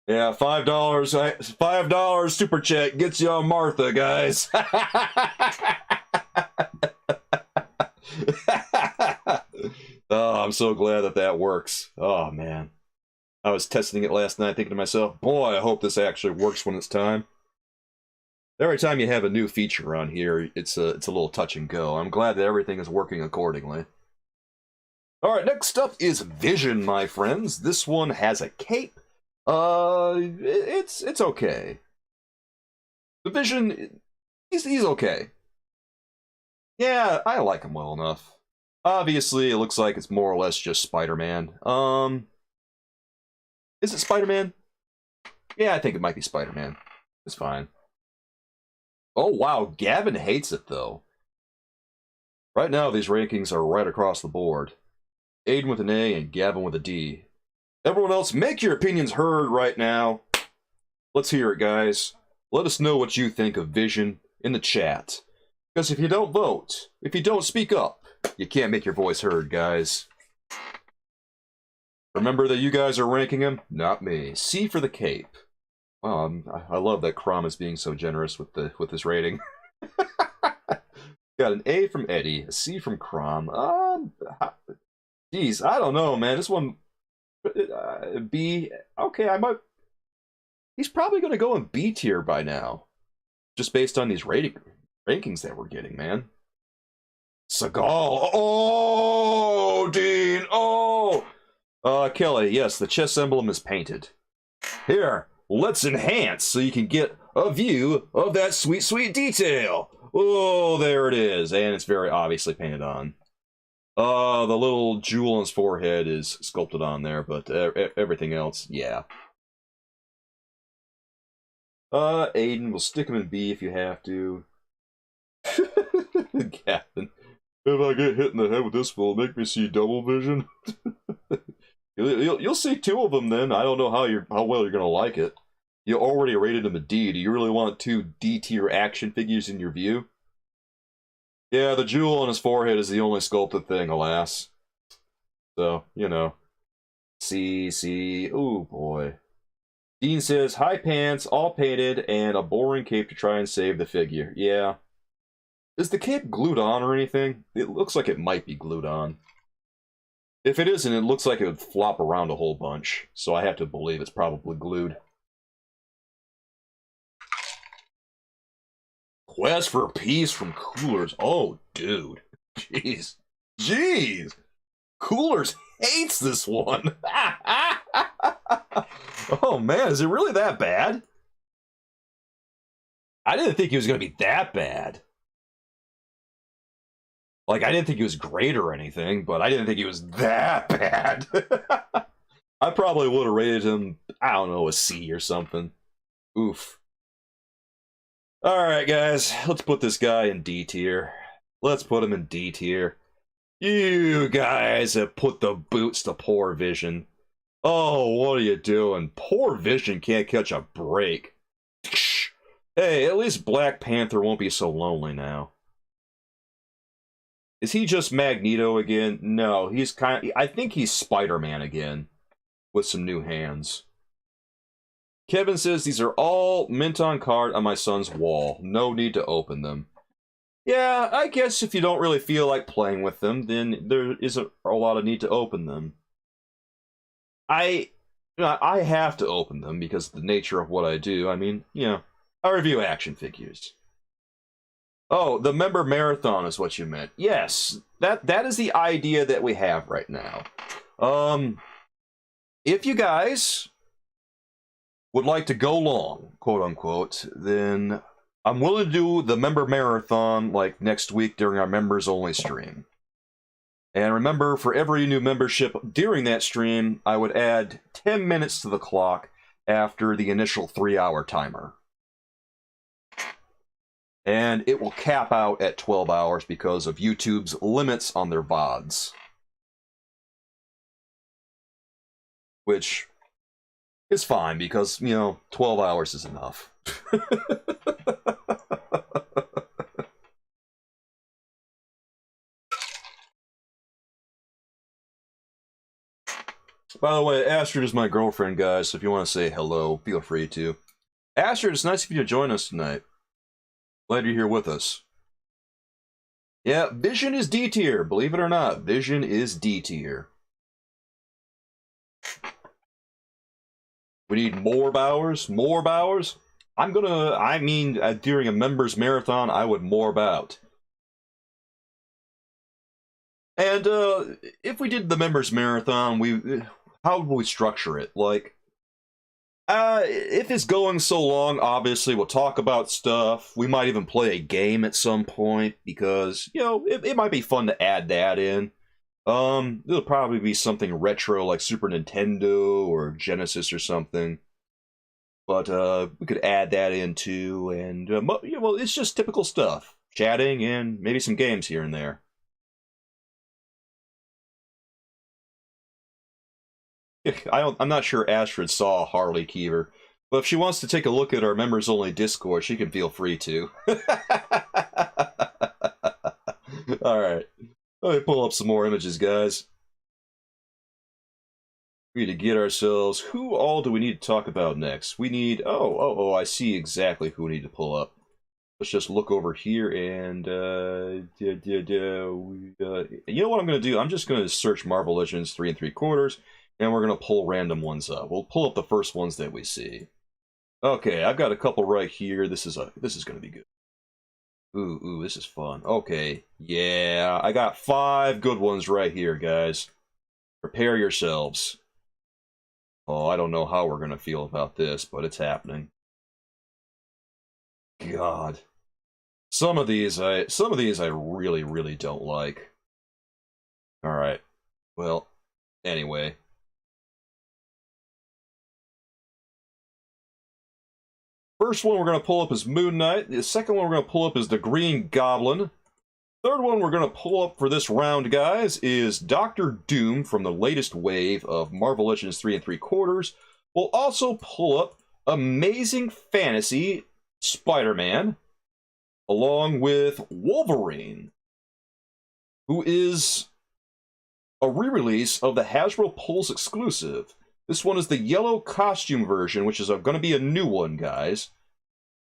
Yeah, $5 Super Chat gets you on Martha, guys. Oh, I'm so glad that works. Oh, man. I was testing it last night thinking to myself, boy, I hope this actually works when it's time. Every time you have a new feature on here, it's a little touch and go. I'm glad that everything is working accordingly. Alright, next up is Vision, my friends. This one has a cape. It's okay. The Vision, he's okay. Yeah, I like him well enough. Obviously, it looks like it's more or less just Spider-Man. Is it Spider-Man? Yeah, I think it might be Spider-Man. It's fine. Oh, wow. Gavin hates it, though. Right now, these rankings are right across the board. Aiden with an A and Gavin with a D. Everyone else, make your opinions heard right now. Let's hear it, guys. Let us know what you think of Vision in the chat. Because if you don't vote, if you don't speak up, you can't make your voice heard, guys. Remember that you guys are ranking him, not me. C for the cape. Wow, I love that Crom is being so generous with this rating. Got an A from Eddie, a C from Crom. Geez, I don't know, man. This one, B. Okay, I might. He's probably going to go in B tier by now, just based on these rankings that we're getting, man. Seagal. Oh, Dean. Oh. Kelly. Yes, the chess emblem is painted. Here, let's enhance so you can get a view of that sweet, sweet detail. Oh, there it is, and it's very obviously painted on. The little jewel on his forehead is sculpted on there, but everything else, yeah. Aiden, we'll stick him in B if you have to. Gavin, if I get hit in the head with this, will it make me see double vision? You'll see two of them then. I don't know how well you're gonna like it. You already rated him a D. Do you really want 2 D-tier action figures in your view? Yeah, the jewel on his forehead is the only sculpted thing, alas. So, you know. C. Ooh, boy. Dean says, high pants, all painted, and a boring cape to try and save the figure. Yeah. Is the cape glued on or anything? It looks like it might be glued on. If it isn't, it looks like it would flop around a whole bunch. So I have to believe it's probably glued. Quest for peace from Coolers. Oh, dude. Jeez. Coolers hates this one. Oh, man. Is it really that bad? I didn't think he was going to be that bad. Like, I didn't think he was great or anything, but I didn't think he was that bad. I probably would have rated him, I don't know, a C or something. Oof. Alright, guys, let's put this guy in D tier. Let's put him in D tier. You guys have put the boots to poor Vision. Oh, what are you doing? Poor Vision can't catch a break. Hey, at least Black Panther won't be so lonely now. Is he just Magneto again? No, he's I think he's Spider-Man again. With some new hands. Kevin says, these are all mint on card on my son's wall. No need to open them. Yeah, I guess if you don't really feel like playing with them, then there isn't a lot of need to open them. I have to open them because of the nature of what I do. I mean, you know, I review action figures. Oh, the member marathon is what you meant. Yes, that is the idea that we have right now. If you guys would like to go long, quote unquote, then I'm willing to do the member marathon like next week during our members only stream. And remember, for every new membership during that stream, I would add 10 minutes to the clock after the initial 3-hour timer. And it will cap out at 12 hours because of YouTube's limits on their VODs. Which is fine because, you know, 12 hours is enough. By the way, Astrid is my girlfriend, guys, so if you want to say hello, feel free to. Astrid, it's nice of you to join us tonight. Glad you're here with us. Yeah, Vision is D tier, believe it or not. Vision is D tier. We need more Bowers? More Bowers? During a members marathon, I would morb out. And, if we did the members marathon, how would we structure it? Like, if it's going so long, obviously, we'll talk about stuff. We might even play a game at some point, because, you know, it might be fun to add that in. It'll probably be something retro like Super Nintendo or Genesis or something. But we could add that in too, and well, it's just typical stuff. Chatting and maybe some games here and there. I'm not sure Astrid saw Harley Keever, but if she wants to take a look at our members-only Discord, she can feel free to. Alright. Let me pull up some more images, guys. We need to get ourselves... Who all do we need to talk about next? We need... Oh, I see exactly who we need to pull up. Let's just look over here and... you know what I'm going to do? I'm just going to search Marvel Legends 3 3/4, and we're going to pull random ones up. We'll pull up the first ones that we see. Okay, I've got a couple right here. This is going to be good. Ooh, this is fun. Okay, yeah, I got 5 good ones right here, guys. Prepare yourselves. Oh, I don't know how we're gonna feel about this, but it's happening. God, some of these I really, really don't like. All right, well, anyway. First one we're going to pull up is Moon Knight. The second one we're going to pull up is the Green Goblin. Third one we're going to pull up for this round, guys, is Doctor Doom from the latest wave of Marvel Legends 3 3/4. We'll also pull up Amazing Fantasy Spider-Man, along with Wolverine, who is a re-release of the Hasbro Pulse exclusive. This one is the yellow costume version, which is going to be a new one, guys,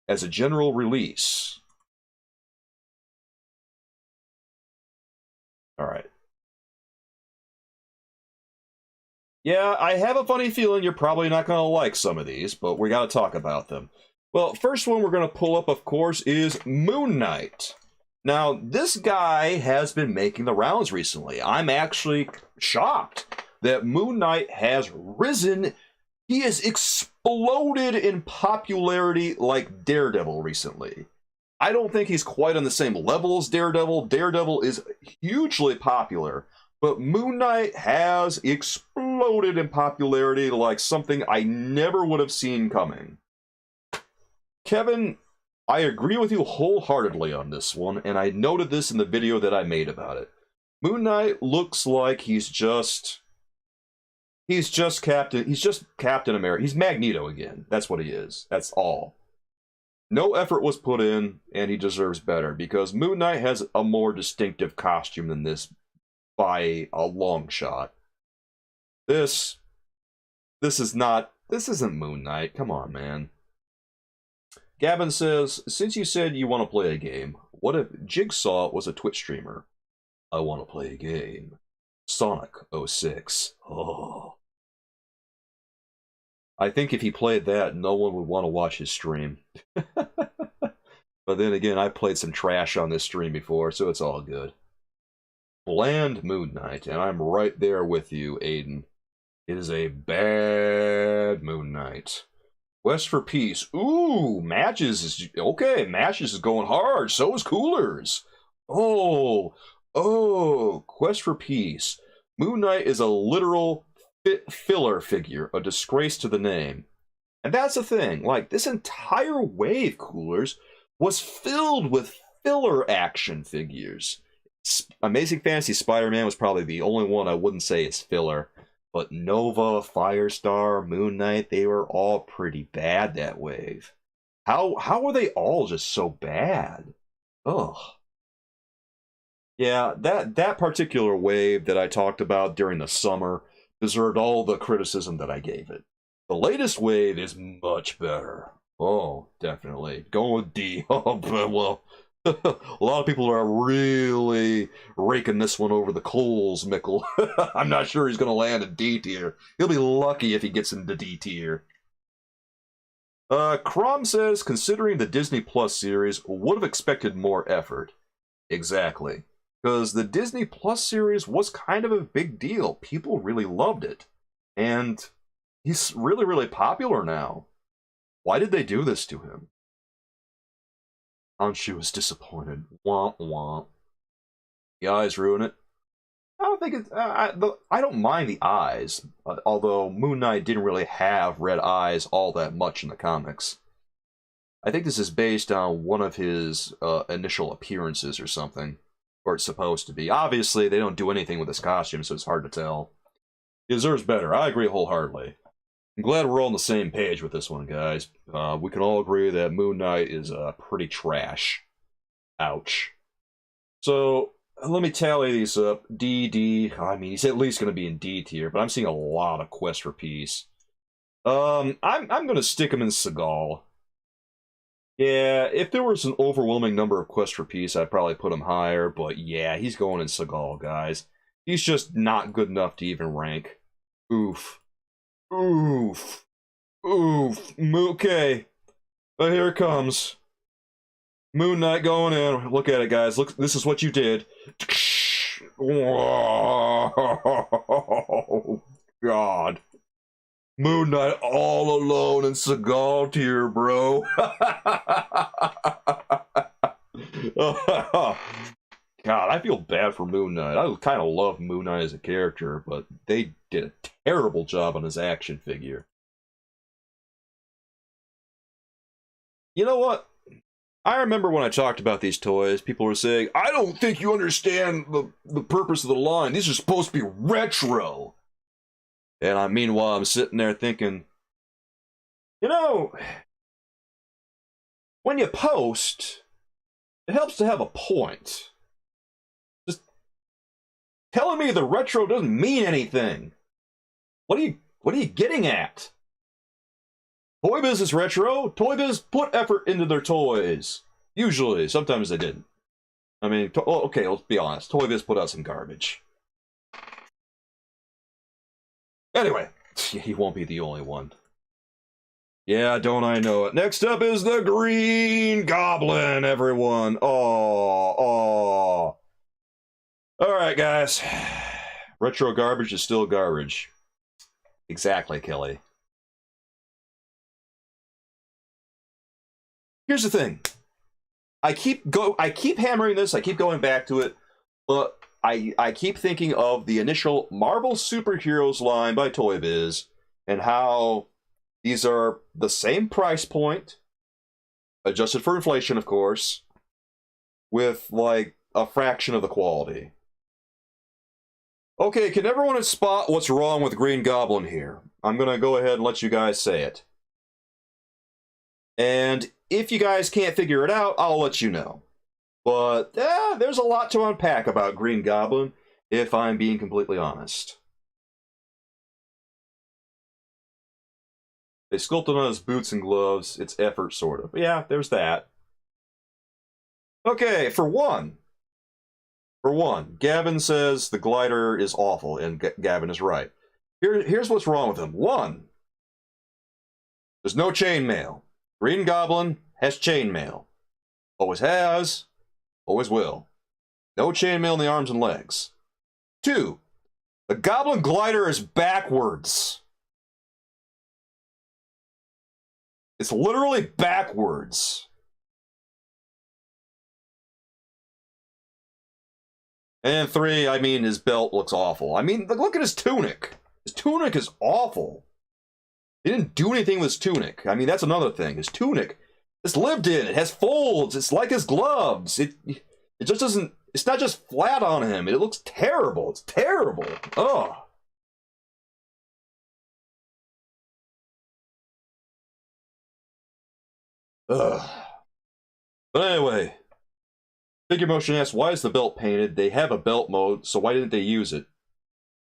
as a general release. All right. Yeah, I have a funny feeling you're probably not going to like some of these, but we got to talk about them. Well, first one we're going to pull up, of course, is Moon Knight. Now, this guy has been making the rounds recently. I'm actually shocked that Moon Knight has risen. He has exploded in popularity like Daredevil recently. I don't think he's quite on the same level as Daredevil. Daredevil is hugely popular, but Moon Knight has exploded in popularity like something I never would have seen coming. Kevin, I agree with you wholeheartedly on this one, and I noted this in the video that I made about it. Moon Knight looks like he's just Captain America. He's Magneto again. That's what he is. That's all. No effort was put in, and he deserves better, because Moon Knight has a more distinctive costume than this by a long shot. This isn't Moon Knight. Come on, man. Gavin says, since you said you want to play a game, what if Jigsaw was a Twitch streamer? I want to play a game. Sonic 06. Oh. I think if he played that, no one would want to watch his stream. But then again, I've played some trash on this stream before, so it's all good. Bland Moon Knight, and I'm right there with you, Aiden. It is a bad Moon Knight. Quest for Peace. Ooh, Matches is... Okay, Matches is going hard. So is Coolers. Oh, Quest for Peace. Moon Knight is a literal filler figure, a disgrace to the name. And that's the thing. Like, this entire wave, Coolers, was filled with filler action figures. Amazing Fantasy Spider-Man was probably the only one I wouldn't say is filler. But Nova, Firestar, Moon Knight, they were all pretty bad that wave. How were they all just so bad? Ugh. Yeah, that particular wave that I talked about during the summer deserved all the criticism that I gave it. The latest wave is much better. Oh, definitely. Going with D. Oh, but, well, a lot of people are really raking this one over the coals, Mickle. I'm not sure he's going to land in D tier. He'll be lucky if he gets into D tier. Crom says, considering the Disney Plus series, would have expected more effort. Exactly. Because the Disney Plus series was kind of a big deal. People really loved it. And he's really, really popular now. Why did they do this to him? Anshu was disappointed. Womp womp. The eyes ruin it. I don't think it's... I don't mind the eyes, although Moon Knight didn't really have red eyes all that much in the comics. I think this is based on one of his initial appearances or something. Or it's supposed to be. Obviously, they don't do anything with his costume, so it's hard to tell. He deserves better. I agree wholeheartedly. I'm glad we're all on the same page with this one, guys. We can all agree that Moon Knight is pretty trash. Ouch. So, let me tally these up. D. I mean, he's at least going to be in D tier, but I'm seeing a lot of Quest for Peace. I'm going to stick him in Seagal. Yeah, if there was an overwhelming number of Quest for Peace, I'd probably put him higher, but yeah, he's going in Seagal, guys. He's just not good enough to even rank. Oof. Oof. Oof. Okay. But here it comes. Moon Knight going in. Look at it, guys. Look, this is what you did. Oh, God. Moon Knight all alone in Seagal tier, bro. God, I feel bad for Moon Knight. I kind of love Moon Knight as a character, but they did a terrible job on his action figure. You know what? I remember when I talked about these toys, people were saying, I don't think you understand the purpose of the line. These are supposed to be retro. And meanwhile, I'm sitting there thinking, you know, when you post, it helps to have a point. Just telling me the retro doesn't mean anything. What are you getting at? Toy Biz is retro. Toy Biz put effort into their toys. Usually. Sometimes they didn't. I mean, okay, let's be honest. Toy Biz put out some garbage. Anyway, he won't be the only one. Yeah, don't I know it. Next up is the Green Goblin, everyone. Oh. Alright, guys. Retro garbage is still garbage. Exactly, Kelly. Here's the thing. I keep hammering this, I keep going back to it, but I keep thinking of the initial Marvel Superheroes line by Toy Biz, and how these are the same price point, adjusted for inflation, of course, with, like, a fraction of the quality. Okay, can everyone spot what's wrong with Green Goblin here? I'm gonna go ahead and let you guys say it. And if you guys can't figure it out, I'll let you know. But there's a lot to unpack about Green Goblin, if I'm being completely honest. They sculpted on his boots and gloves. It's effort, sort of. But yeah, there's that. Okay, for one, Gavin says the glider is awful, and Gavin is right. Here's what's wrong with him. One, there's no chainmail. Green Goblin has chainmail. Always has. Always will. No chainmail in the arms and legs. Two, the Goblin glider is backwards. It's literally backwards. And three, I mean, his belt looks awful. I mean, look at his tunic. His tunic is awful. He didn't do anything with his tunic. I mean, that's another thing. His tunic, it's lived in. It has folds. It's like his gloves. It just doesn't... It's not just flat on him. It looks terrible. It's terrible. Ugh. Ugh. But anyway, Figure Motion asks, why is the belt painted? They have a belt mode, so why didn't they use it?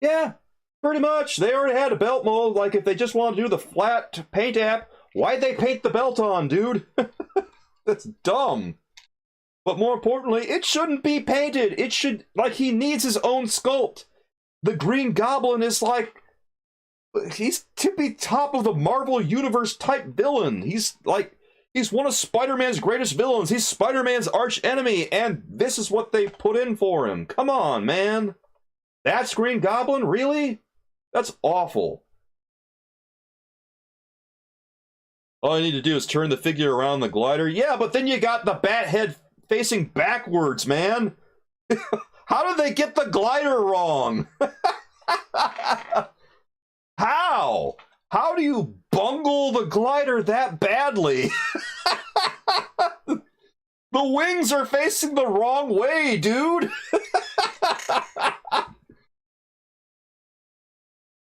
Yeah, pretty much. They already had a belt mode. Like, if they just wanted to do the flat paint app, why'd they paint the belt on, dude? That's dumb. But more importantly, it shouldn't be painted. It should, like, he needs his own sculpt. The Green Goblin is like, he's tippy top of the Marvel Universe type villain. He's like, he's one of Spider-Man's greatest villains. He's Spider-Man's arch enemy, and this is what they put in for him. Come on, man. That's Green Goblin? Really? That's awful. All I need to do is turn the figure around the glider. Yeah, but then you got the bat head facing backwards, man. How did they get the glider wrong? How? How do you bungle the glider that badly? The wings are facing the wrong way, dude.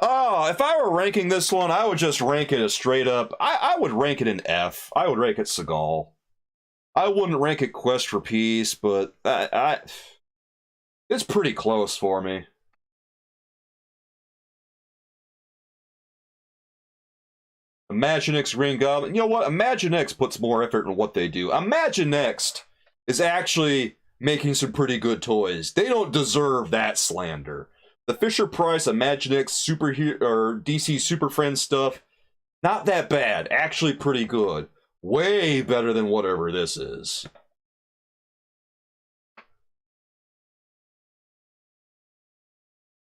Oh, if I were ranking this one, I would just rank it as straight up. I would rank it an F. I would rank it Seagal. I wouldn't rank it Quest for Peace, but it's pretty close for me. Imaginext Green Goblin. You know what? Imaginext puts more effort in what they do. Imaginext is actually making some pretty good toys. They don't deserve that slander. The Fisher-Price Imaginext superhero or DC Super Friends stuff, not that bad. Actually pretty good. Way better than whatever this is.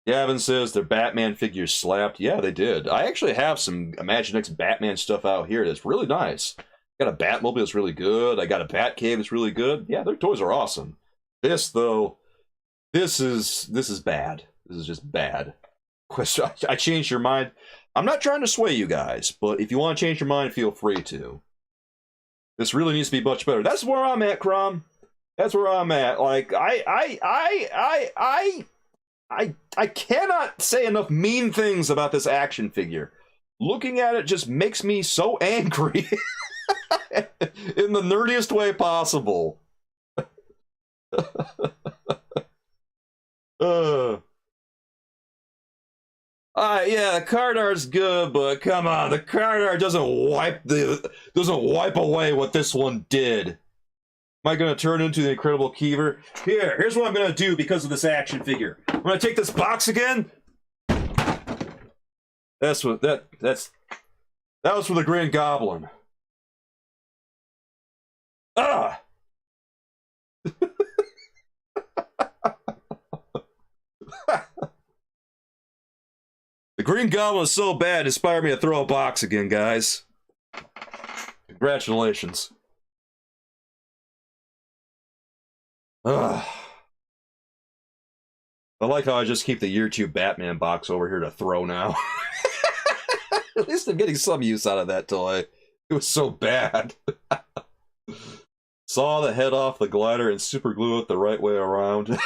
Gavin says their Batman figures slapped. Yeah, they did. I actually have some Imaginext Batman stuff out here that's really nice. Got a Batmobile that's really good. I got a Batcave that's really good. Yeah, their toys are awesome. This, though, this is bad. This is just bad. I changed your mind. I'm not trying to sway you guys, but if you want to change your mind, feel free to. This really needs to be much better. That's where I'm at, Crom. That's where I'm at. Like, I cannot say enough mean things about this action figure. Looking at it just makes me so angry. In the nerdiest way possible. Yeah, the card art's good, but come on, the card art doesn't wipe away what this one did. Am I gonna turn into the Incredible Kiever? Here's what I'm gonna do because of this action figure. I'm gonna take this box again. That was for the Green Goblin. Ah! The Green Goblin is so bad, it inspired me to throw a box again, guys. Congratulations. Ugh. I like how I just keep the Year 2 Batman box over here to throw now. At least I'm getting some use out of that toy. It was so bad. Saw the head off the glider and super glue it the right way around.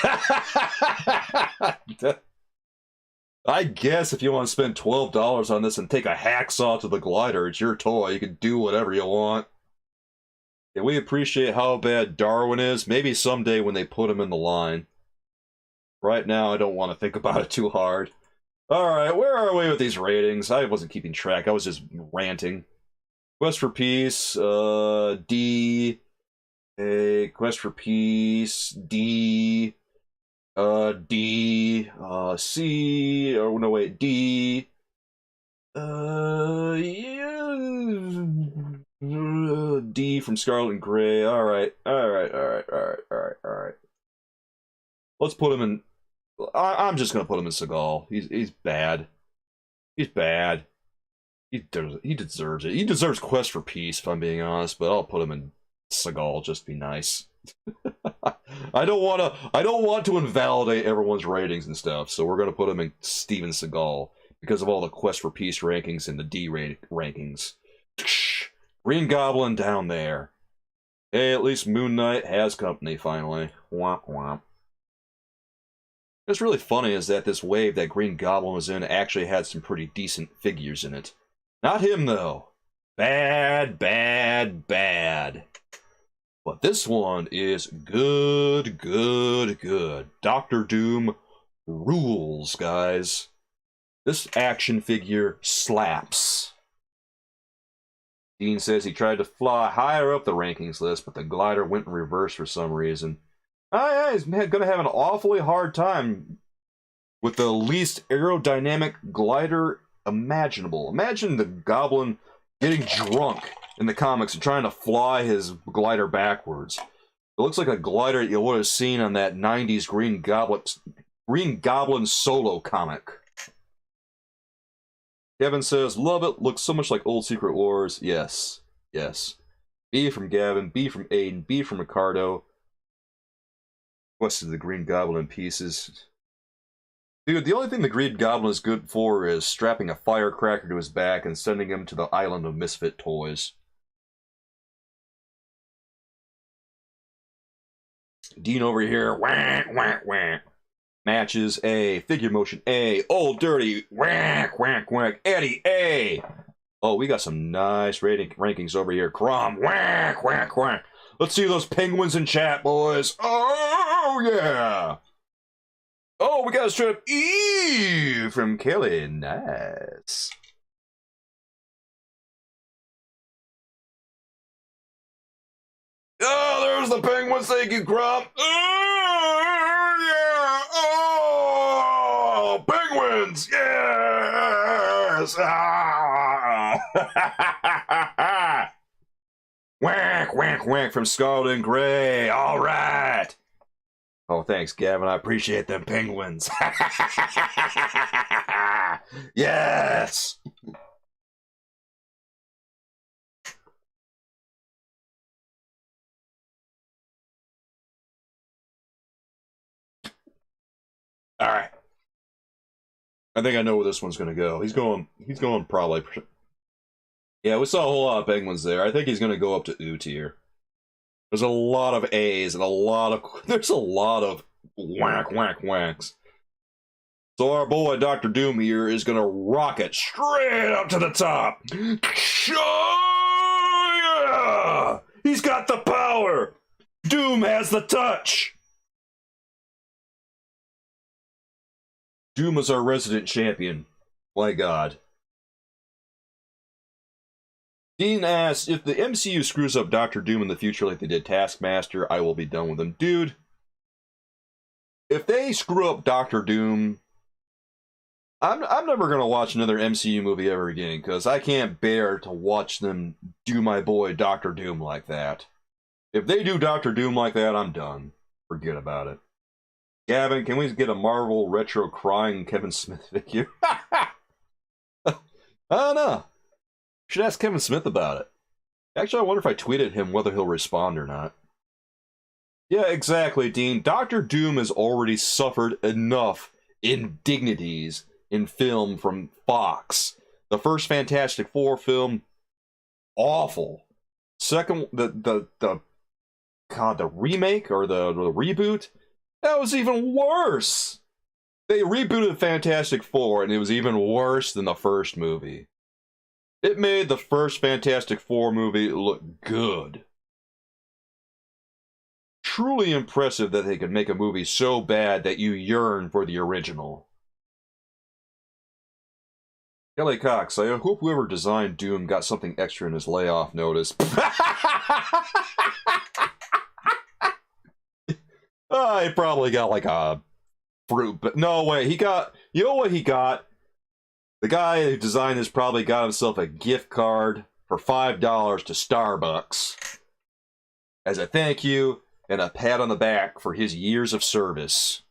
I guess if you want to spend $12 on this and take a hacksaw to the glider, it's your toy. You can do whatever you want. Yeah, we appreciate how bad Darwin is. Maybe someday when they put him in the line. Right now, I don't want to think about it too hard. Alright, where are we with these ratings? I wasn't keeping track. I was just ranting. Quest for Peace, D. A Quest for Peace, D. D. C. Oh, no, wait. D. Yeah. D from Scarlet and Gray. Alright. Let's put him in. I'm just gonna put him in Seagal. He's bad. He's bad. He deserves it. He deserves Quest for Peace, if I'm being honest, but I'll put him in Seagal just to be nice. I don't want to invalidate everyone's ratings and stuff, so we're gonna put him in Steven Seagal because of all the Quest for Peace rankings and the D rankings. Green Goblin down there. Hey, at least Moon Knight has company finally. Womp womp. What's really funny is that this wave that Green Goblin was in actually had some pretty decent figures in it. Not him, though. Bad, bad, bad. But this one is good, good, good. Dr. Doom rules, guys. This action figure slaps. Dean says he tried to fly higher up the rankings list, but the glider went in reverse for some reason. Yeah, he's going to have an awfully hard time with the least aerodynamic glider imaginable. Imagine the Goblin getting drunk in the comics and trying to fly his glider backwards. It looks like a glider you would have seen on that 90s Green Goblin solo comic. Kevin says, love it. Looks so much like old Secret Wars. Yes. Yes. B from Gavin, B from Aiden, B from Ricardo. requested the Green Goblin in pieces. Dude, the only thing the Green Goblin is good for is strapping a firecracker to his back and sending him to the island of misfit toys. Dean over here, whack, whack, whack. Matches, A. Figure motion, A. Old Dirty, whack, whack, whack. Eddie, A. Oh, we got some nice rankings over here. Crom, whack, whack, whack. Let's see those penguins in chat, boys. Oh, yeah. Oh, we got a straight up E from Kelly. Nice. Oh, there's the penguins. Thank you, Crump. Oh, yeah. Oh, penguins. Yes. Ah. Whack, whack, whack from Scarlet and Gray. All right. Oh, thanks, Gavin. I appreciate them penguins. Yes. All right. I think I know where this one's going to go. He's going probably. Yeah, we saw a whole lot of penguins there. I think he's going to go up to U tier. There's a lot of A's and there's a lot of whack, whack, whacks. So our boy Dr. Doom here is going to rocket straight up to the top. Oh, yeah! He's got the power. Doom has the touch. Doom is our resident champion. My God. Dean asks, if the MCU screws up Doctor Doom in the future like they did Taskmaster, I will be done with them. Dude, if they screw up Doctor Doom, I'm never going to watch another MCU movie ever again, because I can't bear to watch them do my boy Doctor Doom like that. If they do Doctor Doom like that, I'm done. Forget about it. Gavin, can we get a Marvel retro crying Kevin Smith figure? I don't know. Should ask Kevin Smith about it. Actually, I wonder if I tweeted him whether he'll respond or not. Yeah, exactly, Dean. Dr. Doom has already suffered enough indignities in film from Fox. The first Fantastic Four film, awful. Second, the remake or the reboot, that was even worse. They rebooted Fantastic Four, and it was even worse than the first movie. It made the first Fantastic Four movie look good. Truly impressive that they could make a movie so bad that you yearn for the original. Kelly Cox, I hope whoever designed Doom got something extra in his layoff notice. He probably got like a fruit, but no way. He got, you know what he got? The guy who designed this probably got himself a gift card for $5 to Starbucks as a thank you and a pat on the back for his years of service.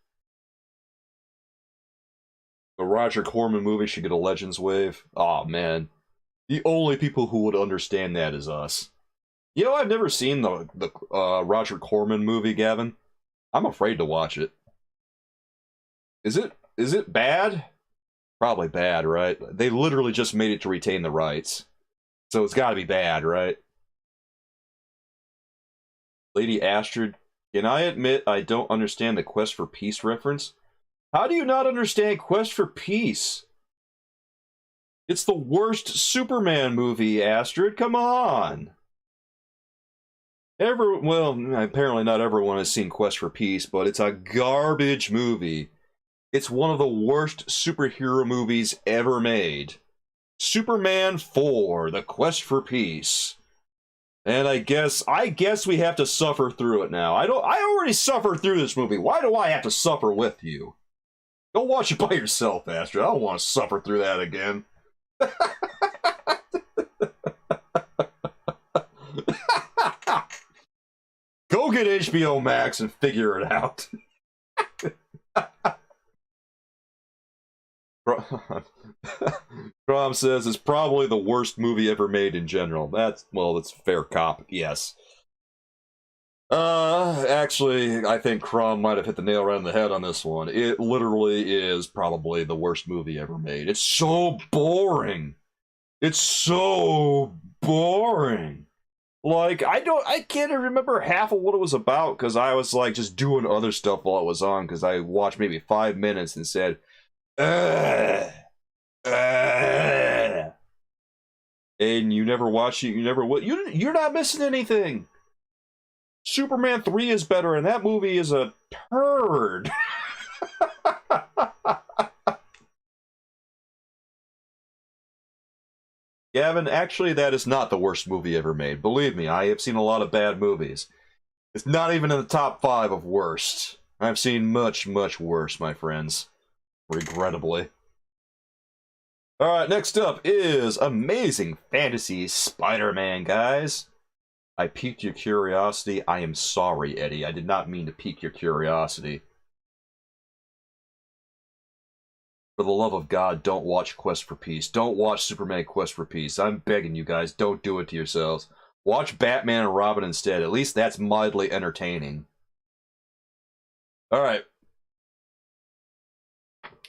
The Roger Corman movie should get a Legends wave. Oh man, the only people who would understand that is us. You know, I've never seen the Roger Corman movie, Gavin. I'm afraid to watch it. Is it bad? Probably bad, right? They literally just made it to retain the rights. So it's got to be bad, right? Lady Astrid, can I admit I don't understand the Quest for Peace reference? How do you not understand Quest for Peace? It's the worst Superman movie, Astrid. Come on. Well, apparently not everyone has seen Quest for Peace, but it's a garbage movie. It's one of the worst superhero movies ever made. Superman 4, The Quest for Peace. And I guess we have to suffer through it now. I already suffered through this movie. Why do I have to suffer with you? Go watch it by yourself, Astrid. I don't want to suffer through that again. Go get HBO Max and figure it out. Crom says it's probably the worst movie ever made in general. That's fair cop, yes. Actually, I think Crumb might have hit the nail right on the head on this one. It literally is probably the worst movie ever made. It's so boring. It's so boring. Like, I can't even remember half of what it was about because I was like just doing other stuff while it was on because I watched maybe 5 minutes and said, ugh, ugh. And you never watch it, you never what you're not missing anything. Superman 3 is better, and that movie is a turd. Gavin, actually, that is not the worst movie ever made. Believe me, I have seen a lot of bad movies. It's not even in the top 5 of worst. I've seen much, much worse, my friends. Regrettably. Alright, next up is Amazing Fantasy Spider-Man, guys. I piqued your curiosity. I am sorry, Eddie. I did not mean to pique your curiosity. For the love of God, don't watch Quest for Peace. Don't watch Superman Quest for Peace. I'm begging you guys, don't do it to yourselves. Watch Batman and Robin instead. At least that's mildly entertaining. Alright.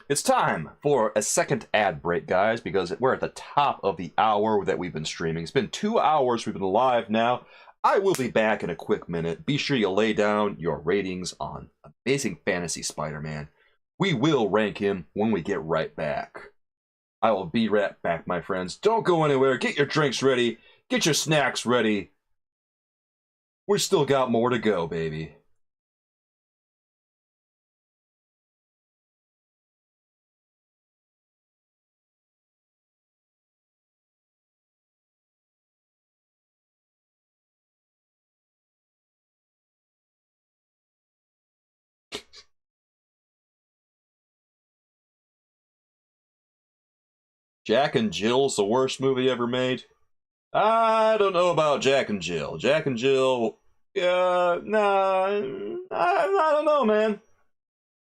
It's time for a second ad break, guys, because we're at the top of the hour that we've been streaming. It's been 2 hours we've been live now. I will be back in a quick minute. Be sure you lay down your ratings on Amazing Fantasy Spider-Man. We will rank him when we get right back. I will be right back, my friends. Don't go anywhere. Get your drinks ready. Get your snacks ready. We still got more to go, baby. Jack and Jill's the worst movie ever made? I don't know about Jack and Jill. Jack and Jill, nah, I don't know, man.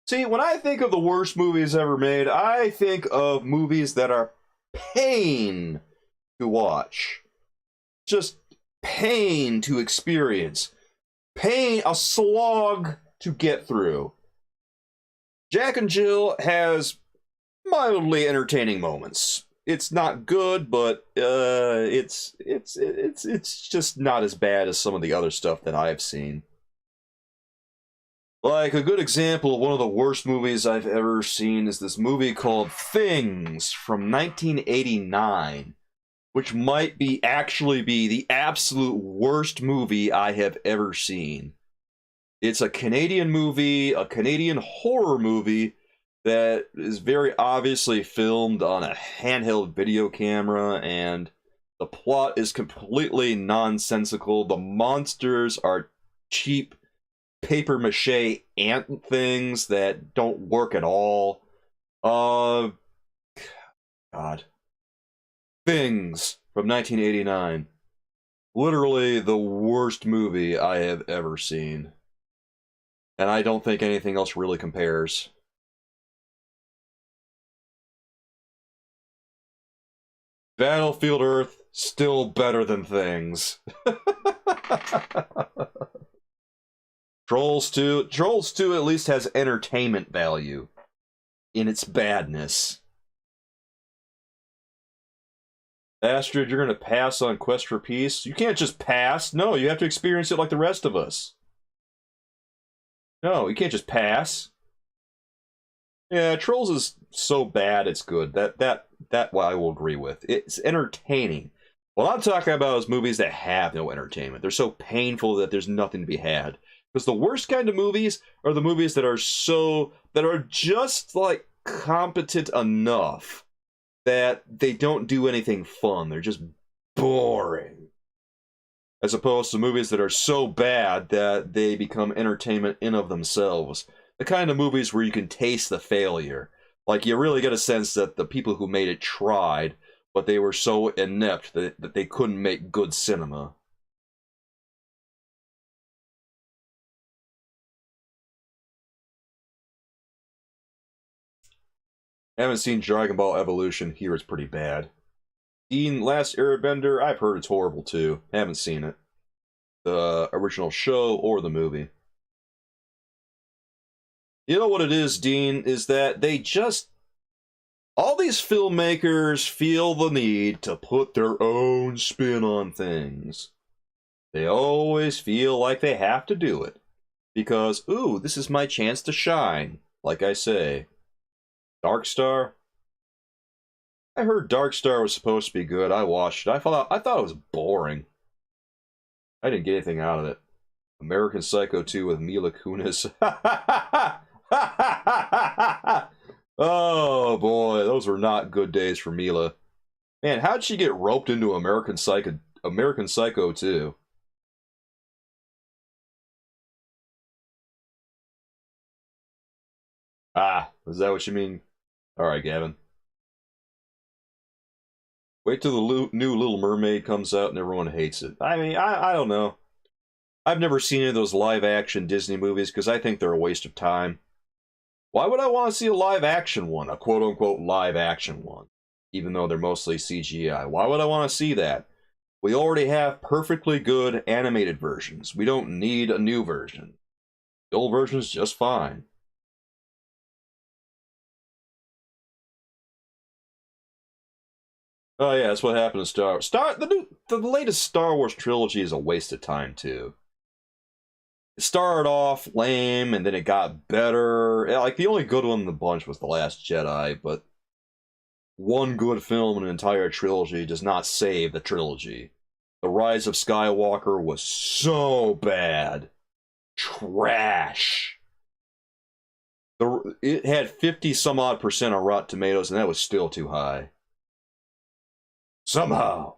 See, when I think of the worst movies ever made, I think of movies that are pain to watch. Just pain to experience. Pain, a slog to get through. Jack and Jill has mildly entertaining moments. It's not good, but it's just not as bad as some of the other stuff that I've seen. Like, a good example of one of the worst movies I've ever seen is this movie called Things from 1989, which might actually be the absolute worst movie I have ever seen. It's a Canadian movie, a Canadian horror movie, that is very obviously filmed on a handheld video camera, and the plot is completely nonsensical. The monsters are cheap papier-mâché ant things that don't work at all. God. Things from 1989. Literally the worst movie I have ever seen. And I don't think anything else really compares. Battlefield Earth, still better than Things. Trolls 2 at least has entertainment value in its badness. Astrid, you're going to pass on Quest for Peace? You can't just pass. No, you have to experience it like the rest of us. No, you can't just pass. Yeah, Trolls is so bad it's good. That I will agree with. It's entertaining. What I'm talking about is movies that have no entertainment. They're so painful that there's nothing to be had. Because the worst kind of movies are the movies that are just like competent enough that they don't do anything fun. They're just boring. As opposed to movies that are so bad that they become entertainment in of themselves. The kind of movies where you can taste the failure. Like, you really get a sense that the people who made it tried, but they were so inept that they couldn't make good cinema. I haven't seen Dragon Ball Evolution. Here it's pretty bad. Last Airbender, I've heard it's horrible too. Haven't seen it. the original show or the movie. You know what it is, Dean, is that they just... all these filmmakers feel the need to put their own spin on things. They always feel like they have to do it. Because, ooh, this is my chance to shine. Like I say. Darkstar? I heard Darkstar was supposed to be good. I watched it. I thought it was boring. I didn't get anything out of it. American Psycho 2 with Mila Kunis. Oh boy, those were not good days for Mila. Man, how'd she get roped into American Psycho 2? Ah, is that what you mean? Alright, Gavin. Wait till the new Little Mermaid comes out and everyone hates it. I mean, I don't know. I've never seen any of those live-action Disney movies because I think they're a waste of time. Why would I want to see a live-action one? A quote-unquote live-action one. Even though they're mostly CGI. Why would I want to see that? We already have perfectly good animated versions. We don't need a new version. The old version is just fine. Oh yeah, that's what happened to Star Wars. The latest Star Wars trilogy is a waste of time, too. It started off lame, and then it got better. Like, the only good one in the bunch was The Last Jedi, but one good film in an entire trilogy does not save the trilogy. The Rise of Skywalker was so bad. Trash. It had 50-some-odd% on Rotten Tomatoes, and that was still too high. Somehow,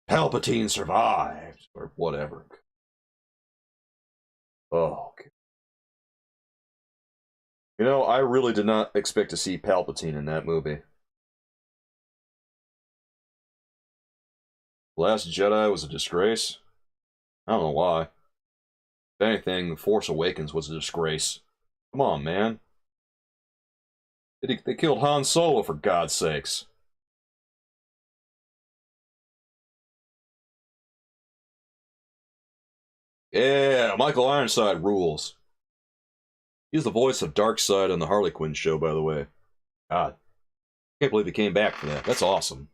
Palpatine survived, or whatever. Oh, okay. You know, I really did not expect to see Palpatine in that movie. Last Jedi was a disgrace. I don't know why. If anything, The Force Awakens was a disgrace. Come on, man. They killed Han Solo, for God's sakes. Yeah, Michael Ironside rules. He's the voice of Darkseid on the Harley Quinn show, by the way. God. Can't believe he came back for that. That's awesome.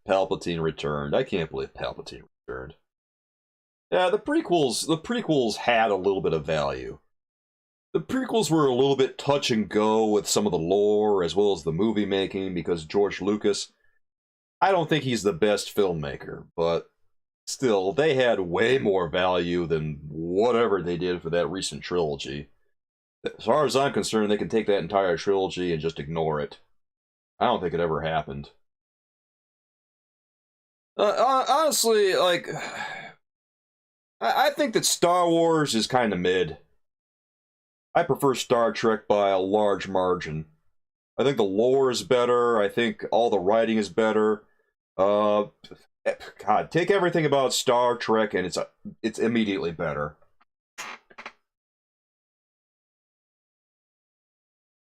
Palpatine returned. I can't believe Palpatine returned. Yeah, the prequels had a little bit of value. The prequels were a little bit touch and go with some of the lore as well as the movie making because George Lucas, I don't think he's the best filmmaker, but still, they had way more value than whatever they did for that recent trilogy. As far as I'm concerned, they can take that entire trilogy and just ignore it. I don't think it ever happened. Honestly, like, I think that Star Wars is kind of mid. I prefer Star Trek by a large margin. I think the lore is better. I think all the writing is better. God, take everything about Star Trek and it's immediately better.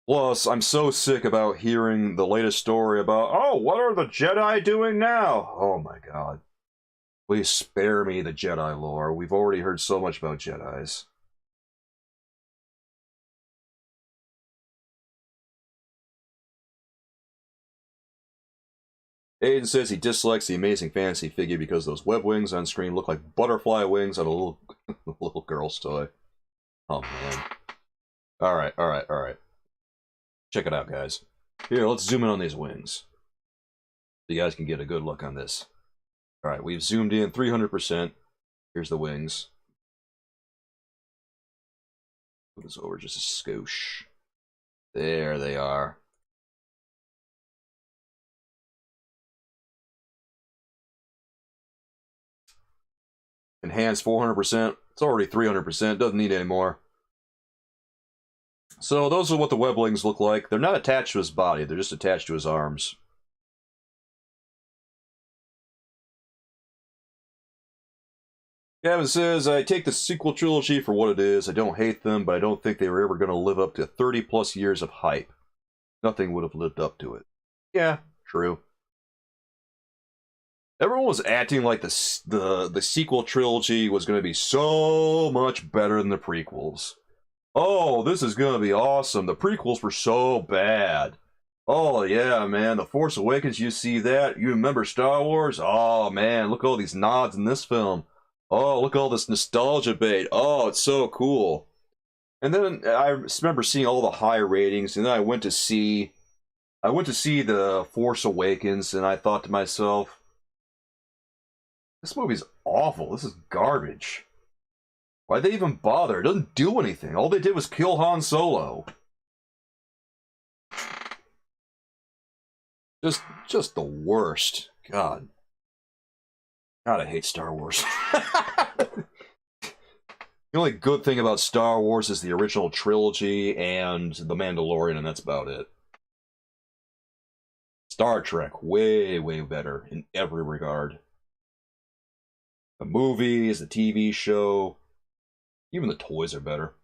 Plus, I'm so sick about hearing the latest story about, oh, what are the Jedi doing now? Oh my god. Please spare me the Jedi lore. We've already heard so much about Jedis. Aiden says he dislikes the Amazing Fantasy figure because those web wings on screen look like butterfly wings on a little girl's toy. Oh man. Alright. Check it out, guys. Here, let's zoom in on these wings. So you guys can get a good look on this. Alright, we've zoomed in 300%. Here's the wings. Move this over just a skosh. There they are. Enhanced 400%. It's already 300%. Doesn't need any more. So those are what the web wings look like. They're not attached to his body. They're just attached to his arms. Gavin says, I take the sequel trilogy for what it is. I don't hate them, but I don't think they were ever going to live up to 30 plus years of hype. nothing would have lived up to it. Yeah, true. Everyone was acting like the sequel trilogy was going to be so much better than the prequels. Oh, this is going to be awesome. The prequels were so bad. Oh, yeah, man. The Force Awakens, you see that? You remember Star Wars? Oh, man. Look at all these nods in this film. Oh, look at all this nostalgia bait. Oh, it's so cool. And then I remember seeing all the high ratings, and then I went to see The Force Awakens, and I thought to myself, this movie's awful. This is garbage. Why'd they even bother? It doesn't do anything. All they did was kill Han Solo. Just the worst. God, I hate Star Wars. The only good thing about Star Wars is the original trilogy and The Mandalorian, and that's about it. Star Trek, way, way better in every regard. The movies, the TV show, even the toys are better.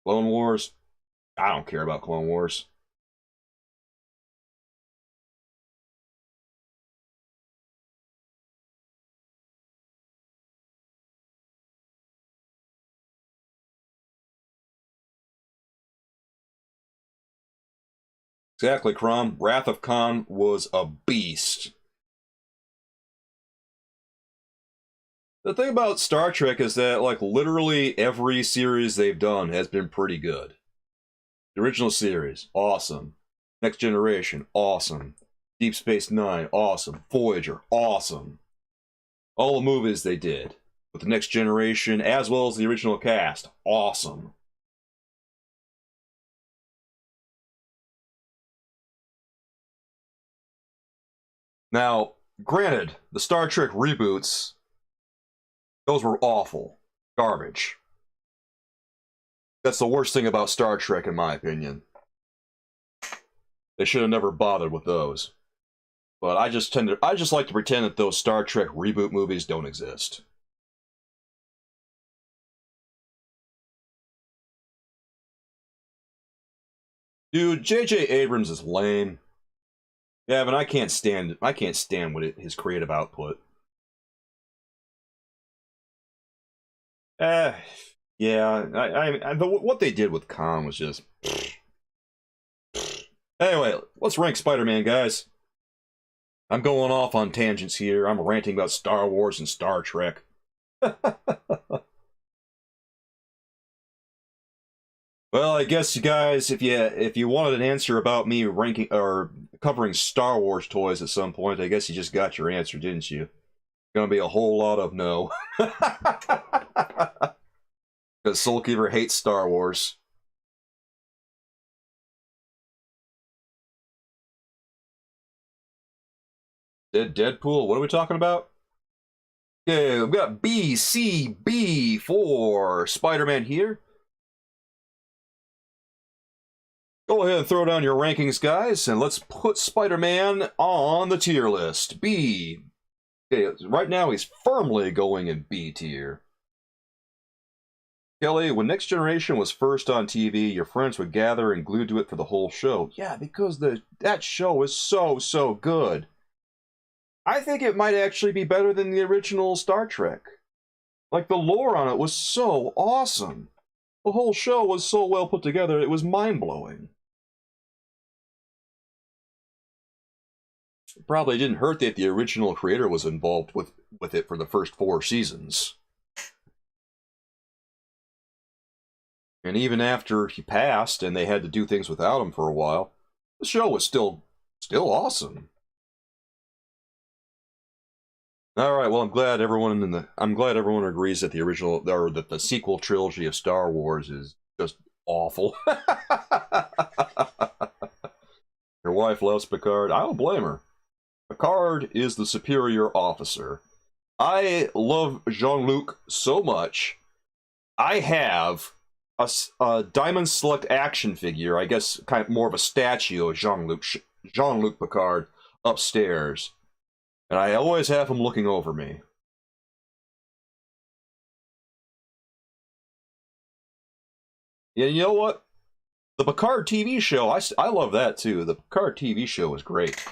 Clone Wars? I don't care about Clone Wars. Exactly, Crom. Wrath of Khan was a beast. The thing about Star Trek is that, like, literally every series they've done has been pretty good. The original series, awesome. Next Generation, awesome. Deep Space Nine, awesome. Voyager, awesome. All the movies they did with the Next Generation, as well as the original cast, awesome. Now, granted, the Star Trek reboots, those were awful. Garbage. That's the worst thing about Star Trek, in my opinion. They should have never bothered with those. But I just like to pretend that those Star Trek reboot movies don't exist. Dude, J.J. Abrams is lame. Yeah, but I can't stand his creative output. Yeah, what they did with Khan was just... Anyway, let's rank Spider-Man, guys. I'm going off on tangents here. I'm ranting about Star Wars and Star Trek. Well, I guess you guys, if you wanted an answer about me ranking or covering Star Wars toys at some point, I guess you just got your answer, didn't you? Gonna be a whole lot of no. Because Soulkeeper hates Star Wars. Deadpool, what are we talking about? Yeah, we've got BCB for Spider-Man here. Go ahead and throw down your rankings, guys, and let's put Spider-Man on the tier list. B. Okay, right now he's firmly going in B tier. Kelly, when Next Generation was first on TV, your friends would gather and glued to it for the whole show. Yeah, because that show is so good. I think it might actually be better than the original Star Trek. Like, the lore on it was so awesome. The whole show was so well put together, it was mind-blowing. It probably didn't hurt that the original creator was involved with it for the first 4 seasons. And even after he passed and they had to do things without him for a while, the show was still awesome. All right, well, I'm glad everyone agrees that the original or that the sequel trilogy of Star Wars is just awful. Your wife loves Picard. I don't blame her. Picard is the superior officer. I love Jean-Luc so much. I have a Diamond Select action figure, I guess kind of more of a statue of Jean-Luc Picard upstairs. And I always have him looking over me. Yeah, you know what? The Picard TV show, I love that too. The Picard TV show was great.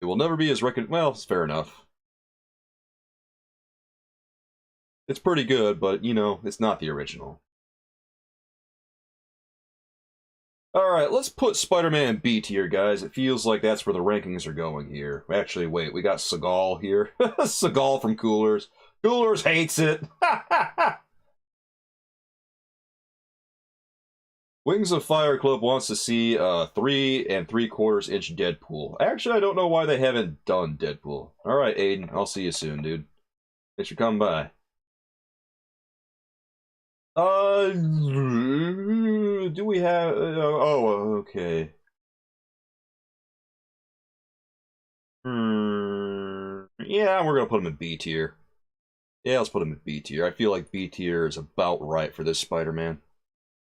It will never be as well, it's fair enough. It's pretty good, but, you know, it's not the original. Alright, let's put Spider-Man B tier, guys. It feels like that's where the rankings are going here. Actually, wait, we got Seagal here. Seagal from Coolers. Coolers hates it! Wings of Fire Club wants to see 3 3/4 inch Deadpool. Actually, I don't know why they haven't done Deadpool. Alright, Aiden, I'll see you soon, dude. Thanks for coming by. Do we have... oh, okay. Yeah, we're gonna put him in B tier. Yeah, let's put him in B tier. I feel like B tier is about right for this Spider-Man.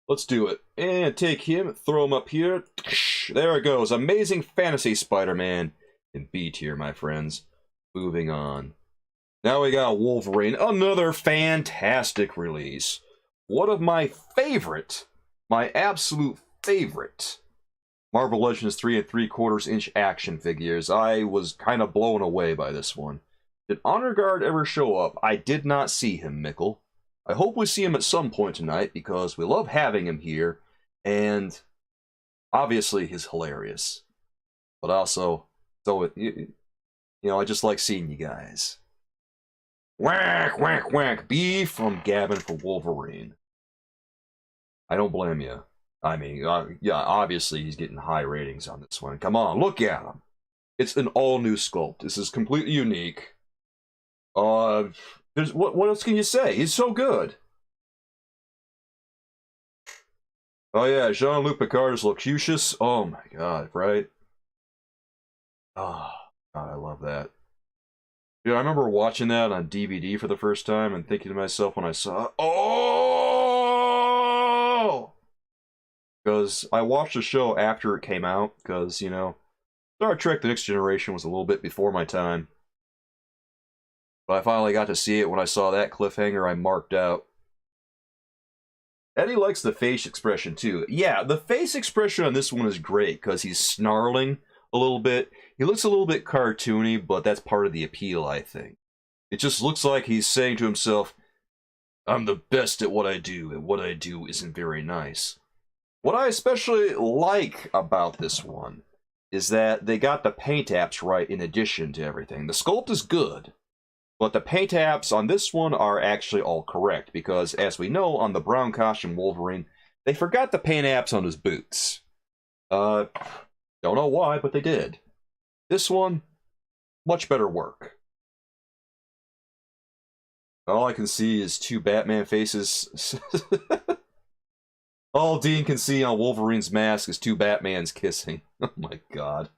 Let's do it. And take him, throw him up here. There it goes. Amazing Fantasy Spider-Man in B tier, my friends. Moving on. Now we got Wolverine. Another fantastic release. One of my favorite, my absolute favorite, Marvel Legends 3 3/4 inch action figures. I was kind of blown away by this one. Did Honor Guard ever show up? I did not see him, Mickle. I hope we see him at some point tonight, because we love having him here, and obviously he's hilarious. But also, you know, I just like seeing you guys. Whack, whack, whack. B from Gavin for Wolverine. I don't blame you. I mean, yeah, obviously he's getting high ratings on this one. Come on, look at him. It's an all-new sculpt. This is completely unique. What else can you say? He's so good. Oh yeah, Jean-Luc Picard is Locucius. Oh my god, right? Oh, god, I love that. Dude, I remember watching that on DVD for the first time and thinking to myself when I saw it, oh! Because I watched the show after it came out, because, you know, Star Trek The Next Generation was a little bit before my time. But I finally got to see it when I saw that cliffhanger. I marked out. Eddie likes the face expression too. Yeah, the face expression on this one is great because he's snarling a little bit. He looks a little bit cartoony, but that's part of the appeal, I think. It just looks like he's saying to himself, I'm the best at what I do, and what I do isn't very nice. What I especially like about this one is that they got the paint apps right in addition to everything. The sculpt is good, but the paint apps on this one are actually all correct, because as we know, on the brown costume Wolverine, they forgot the paint apps on his boots. Don't know why, but they did. This one, much better work. All I can see is two Batman faces. All Dean can see on Wolverine's mask is two Batmans kissing. Oh my god.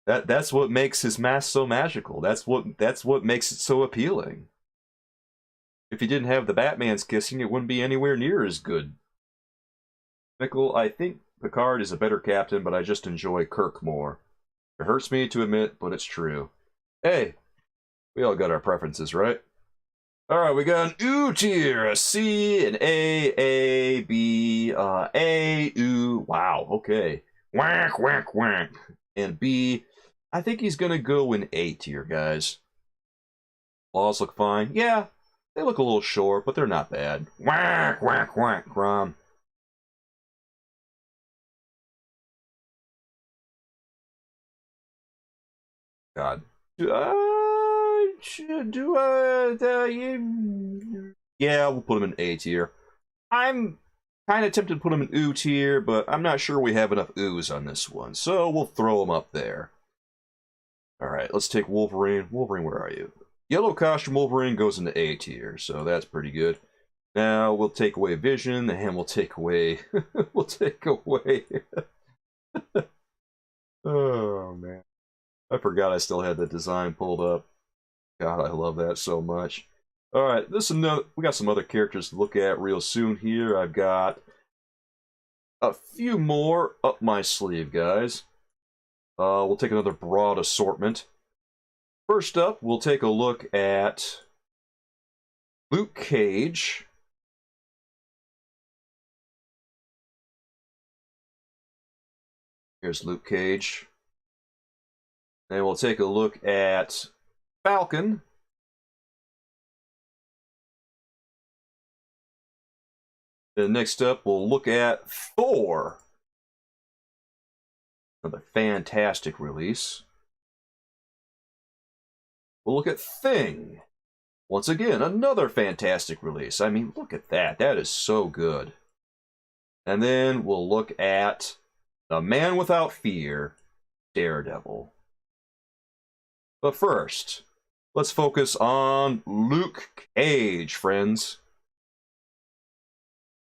That's what makes his mask so magical. That's what makes it so appealing. If you didn't have the Batmans kissing, it wouldn't be anywhere near as good. Mickle, I think Picard is a better captain, but I just enjoy Kirk more. It hurts me to admit, but it's true. Hey, we all got our preferences, right? Alright, we got an U tier, a C, an A, B, A, U, wow, okay. Whack, whack, whack. And B, I think he's gonna go in A tier, guys. Laws look fine. Yeah, they look a little short, but they're not bad. Whack, whack, whack, Grom. God. Yeah, we'll put him in A tier. I'm kind of tempted to put him in U tier, but I'm not sure we have enough U's on this one, so we'll throw him up there. Alright, let's take Wolverine. Wolverine, where are you? Yellow costume Wolverine goes into A tier, so that's pretty good. Now we'll take away Vision, and we'll take away... we'll take away... Oh, man. I forgot I still had the design pulled up. God, I love that so much. Alright, this is another, we got some other characters to look at real soon here. I've got a few more up my sleeve, guys. We'll take another broad assortment. First up, we'll take a look at Luke Cage. Here's Luke Cage. And we'll take a look at Falcon. Then next up, we'll look at Thor. Another fantastic release. We'll look at Thing. Once again, another fantastic release. I mean, look at that. That is so good. And then we'll look at The Man Without Fear, Daredevil. But first, let's focus on Luke Cage, friends.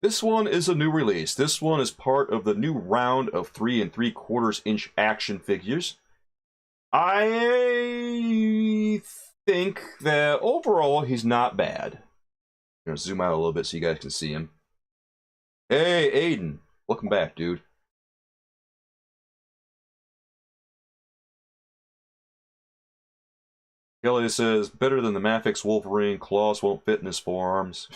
This one is a new release. This one is part of the new round of 3 3/4-inch action figures. I think that overall he's not bad. I'm going to zoom out a little bit so you guys can see him. Hey, Aiden. Welcome back, dude. Kelly says, better than the Mafix Wolverine, claws won't fit in his forearms.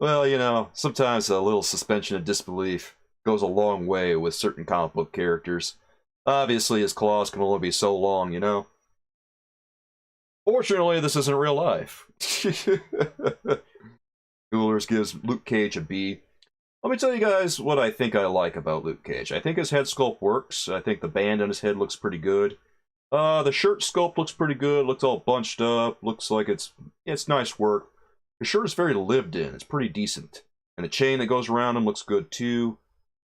Well, you know, sometimes a little suspension of disbelief goes a long way with certain comic book characters. Obviously, his claws can only be so long, you know? Fortunately, this isn't real life. Coolers gives Luke Cage a B. Let me tell you guys what I think I like about Luke Cage. I think his head sculpt works. I think the band on his head looks pretty good. The shirt sculpt looks pretty good. Looks all bunched up. Looks like it's nice work. The shirt is very lived in. It's pretty decent. And the chain that goes around him looks good too.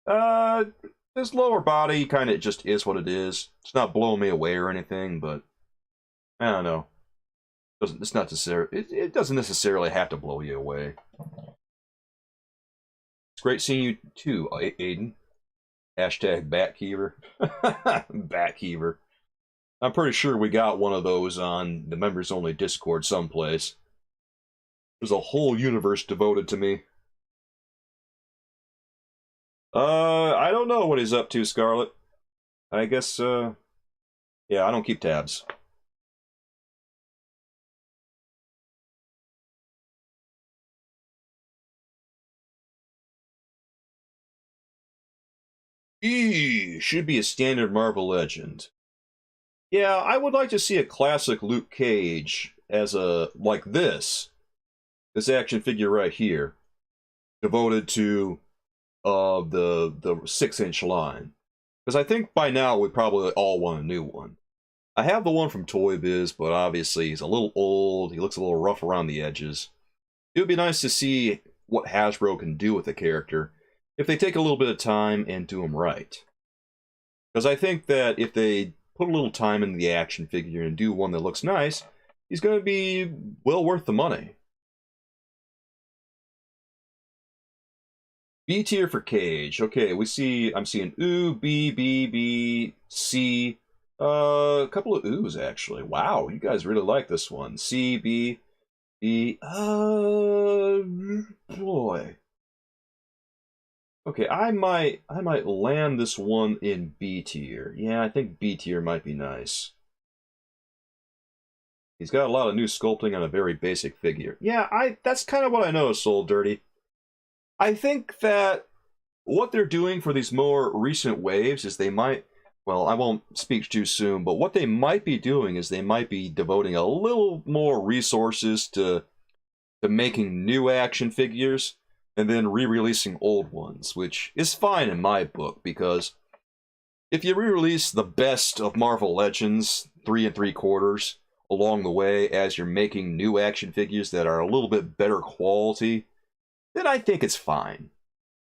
His lower body kind of just is what it is. It's not blowing me away or anything, but I don't know. It doesn't necessarily have to blow you away. It's great seeing you too, Aiden. Hashtag Batkeyver. Batkeyver. I'm pretty sure we got one of those on the members only Discord someplace. There's a whole universe devoted to me. I don't know what he's up to, Scarlet. I guess, yeah, I don't keep tabs. Should be a standard Marvel Legend. Yeah, I would like to see a classic Luke Cage as like this action figure right here, devoted to the 6-inch line. Because I think by now we probably all want a new one. I have the one from Toy Biz, but obviously he's a little old, he looks a little rough around the edges. It would be nice to see what Hasbro can do with the character if they take a little bit of time and do him right. Because I think that if they put a little time into the action figure and do one that looks nice, he's going to be well worth the money. B tier for Cage. Okay, I'm seeing ooh, B, B, B, C. A couple of oohs, actually. Wow, you guys really like this one. C, B, B. Boy. Okay, I might land this one in B tier. Yeah, I think B tier might be nice. He's got a lot of new sculpting on a very basic figure. Yeah, that's kind of what I noticed, Soul Dirty. I think that what they're doing for these more recent waves is they might, well, I won't speak too soon, but what they might be doing is they might be devoting a little more resources to making new action figures and then re-releasing old ones, which is fine in my book, because if you re-release the best of Marvel Legends 3 3/4 along the way as you're making new action figures that are a little bit better quality, then I think it's fine.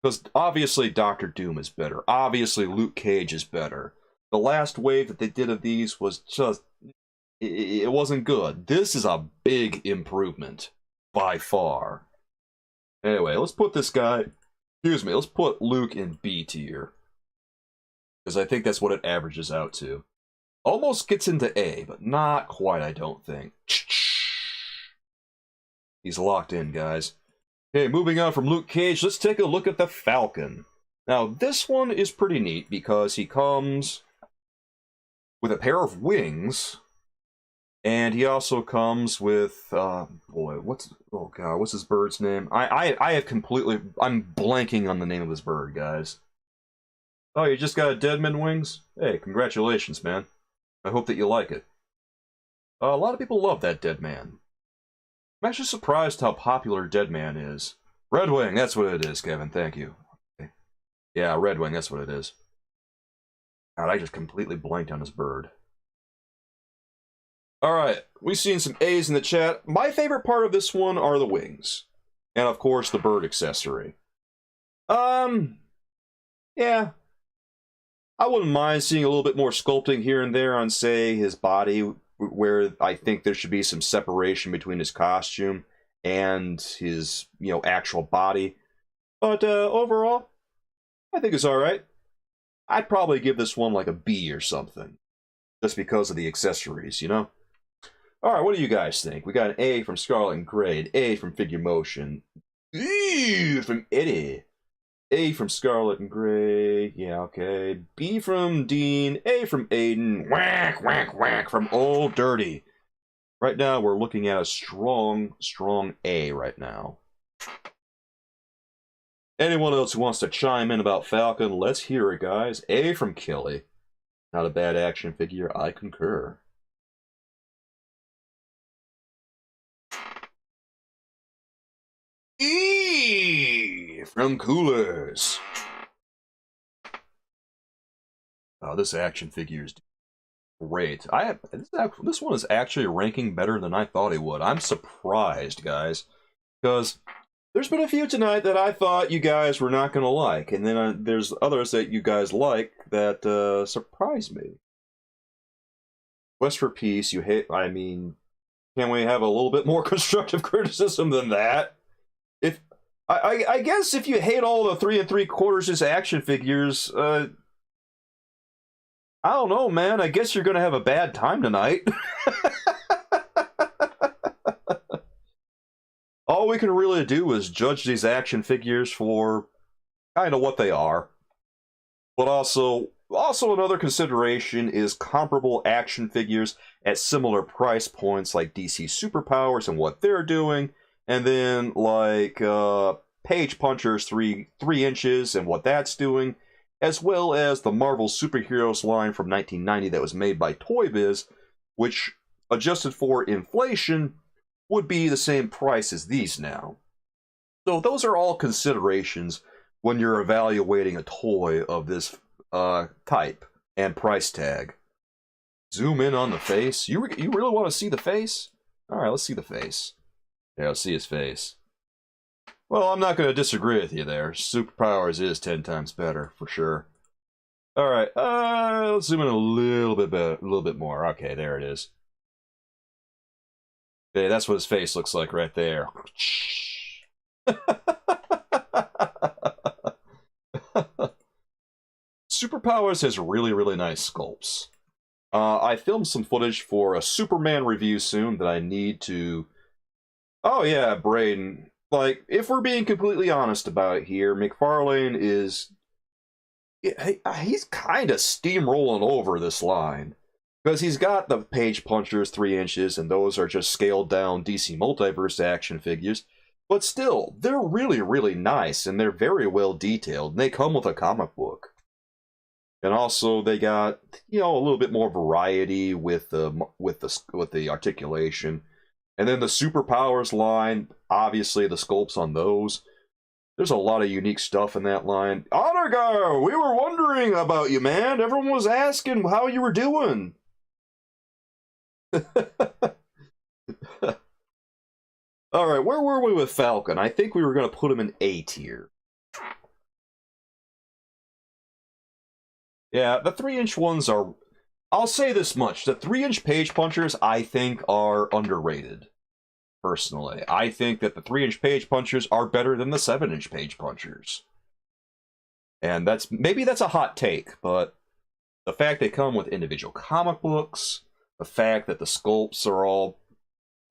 Because obviously Doctor Doom is better. Obviously Luke Cage is better. The last wave that they did of these was just, it wasn't good. This is a big improvement, by far. Anyway, let's put this guy, let's put Luke in B tier. Because I think that's what it averages out to. Almost gets into A, but not quite, I don't think. He's locked in, guys. Okay, moving on from Luke Cage, let's take a look at the Falcon. Now, this one is pretty neat because he comes with a pair of wings, and he also comes with what's his bird's name? I'm blanking on the name of this bird, guys. Oh, you just got a Deadman wings? Hey, congratulations, man. I hope that you like it. A lot of people love that Deadman. I'm actually surprised how popular Deadman is. Red Wing, that's what it is, Kevin. Thank you. Okay. Yeah, Red Wing, that's what it is. God, I just completely blanked on this bird. Alright, we've seen some A's in the chat. My favorite part of this one are the wings. And, of course, the bird accessory. Yeah. I wouldn't mind seeing a little bit more sculpting here and there on, say, his body, where I think there should be some separation between his costume and his, actual body. But overall, I think it's alright. I'd probably give this one like a B or something. Just because of the accessories, Alright, what do you guys think? We got an A from Scarlet and Gray, an A from Figure Motion, E from Eddie, A from Scarlet and Gray, yeah, okay, B from Dean, A from Aiden, whack, whack, whack from Old Dirty. Right now, we're looking at a strong, strong A right now. Anyone else who wants to chime in about Falcon, let's hear it, guys. A from Kelly. Not a bad action figure, I concur. E from Coolers. Oh, this action figure is great. This one is actually ranking better than I thought it would. I'm surprised, guys, because there's been a few tonight that I thought you guys were not going to like, and then there's others that you guys like that surprised me. Quest for Peace, you hate. I mean, can we have a little bit more constructive criticism than that? If I guess if you hate all the 3 3/4 action figures, I don't know, man. I guess you're gonna have a bad time tonight. All we can really do is judge these action figures for kind of what they are. But also another consideration is comparable action figures at similar price points like DC Superpowers and what they're doing, and then like Page Punchers 3 inches and what that's doing, as well as the Marvel Superheroes line from 1990 that was made by Toy Biz, which, adjusted for inflation, would be the same price as these now. So those are all considerations when you're evaluating a toy of this type and price tag. Zoom in on the face. You really want to see the face? Alright, let's see the face. Yeah, let's see his face. Well, I'm not going to disagree with you there. Superpowers is 10 times better, for sure. Alright, let's zoom in a little bit more. Okay, there it is. Okay, that's what his face looks like right there. Superpowers has really, really nice sculpts. I filmed some footage for a Superman review soon that I need to... Oh yeah, Braden. Like, if we're being completely honest about it here, McFarlane is... He's kind of steamrolling over this line. Because he's got the Page Punchers 3 inches, and those are just scaled down DC Multiverse action figures. But still, they're really, really nice, and they're very well detailed, and they come with a comic book. And also, they got, a little bit more variety with the articulation. And then the Superpowers line, obviously the sculpts on those. There's a lot of unique stuff in that line. Honorgar, we were wondering about you, man. Everyone was asking how you were doing. Alright, where were we with Falcon? I think we were going to put him in A tier. Yeah, the 3-inch ones are... I'll say this much. The 3-inch Page Punchers, I think, are underrated. Personally. I think that the 3-inch Page Punchers are better than the 7-inch Page Punchers. And maybe that's a hot take, but the fact they come with individual comic books, the fact that the sculpts are all,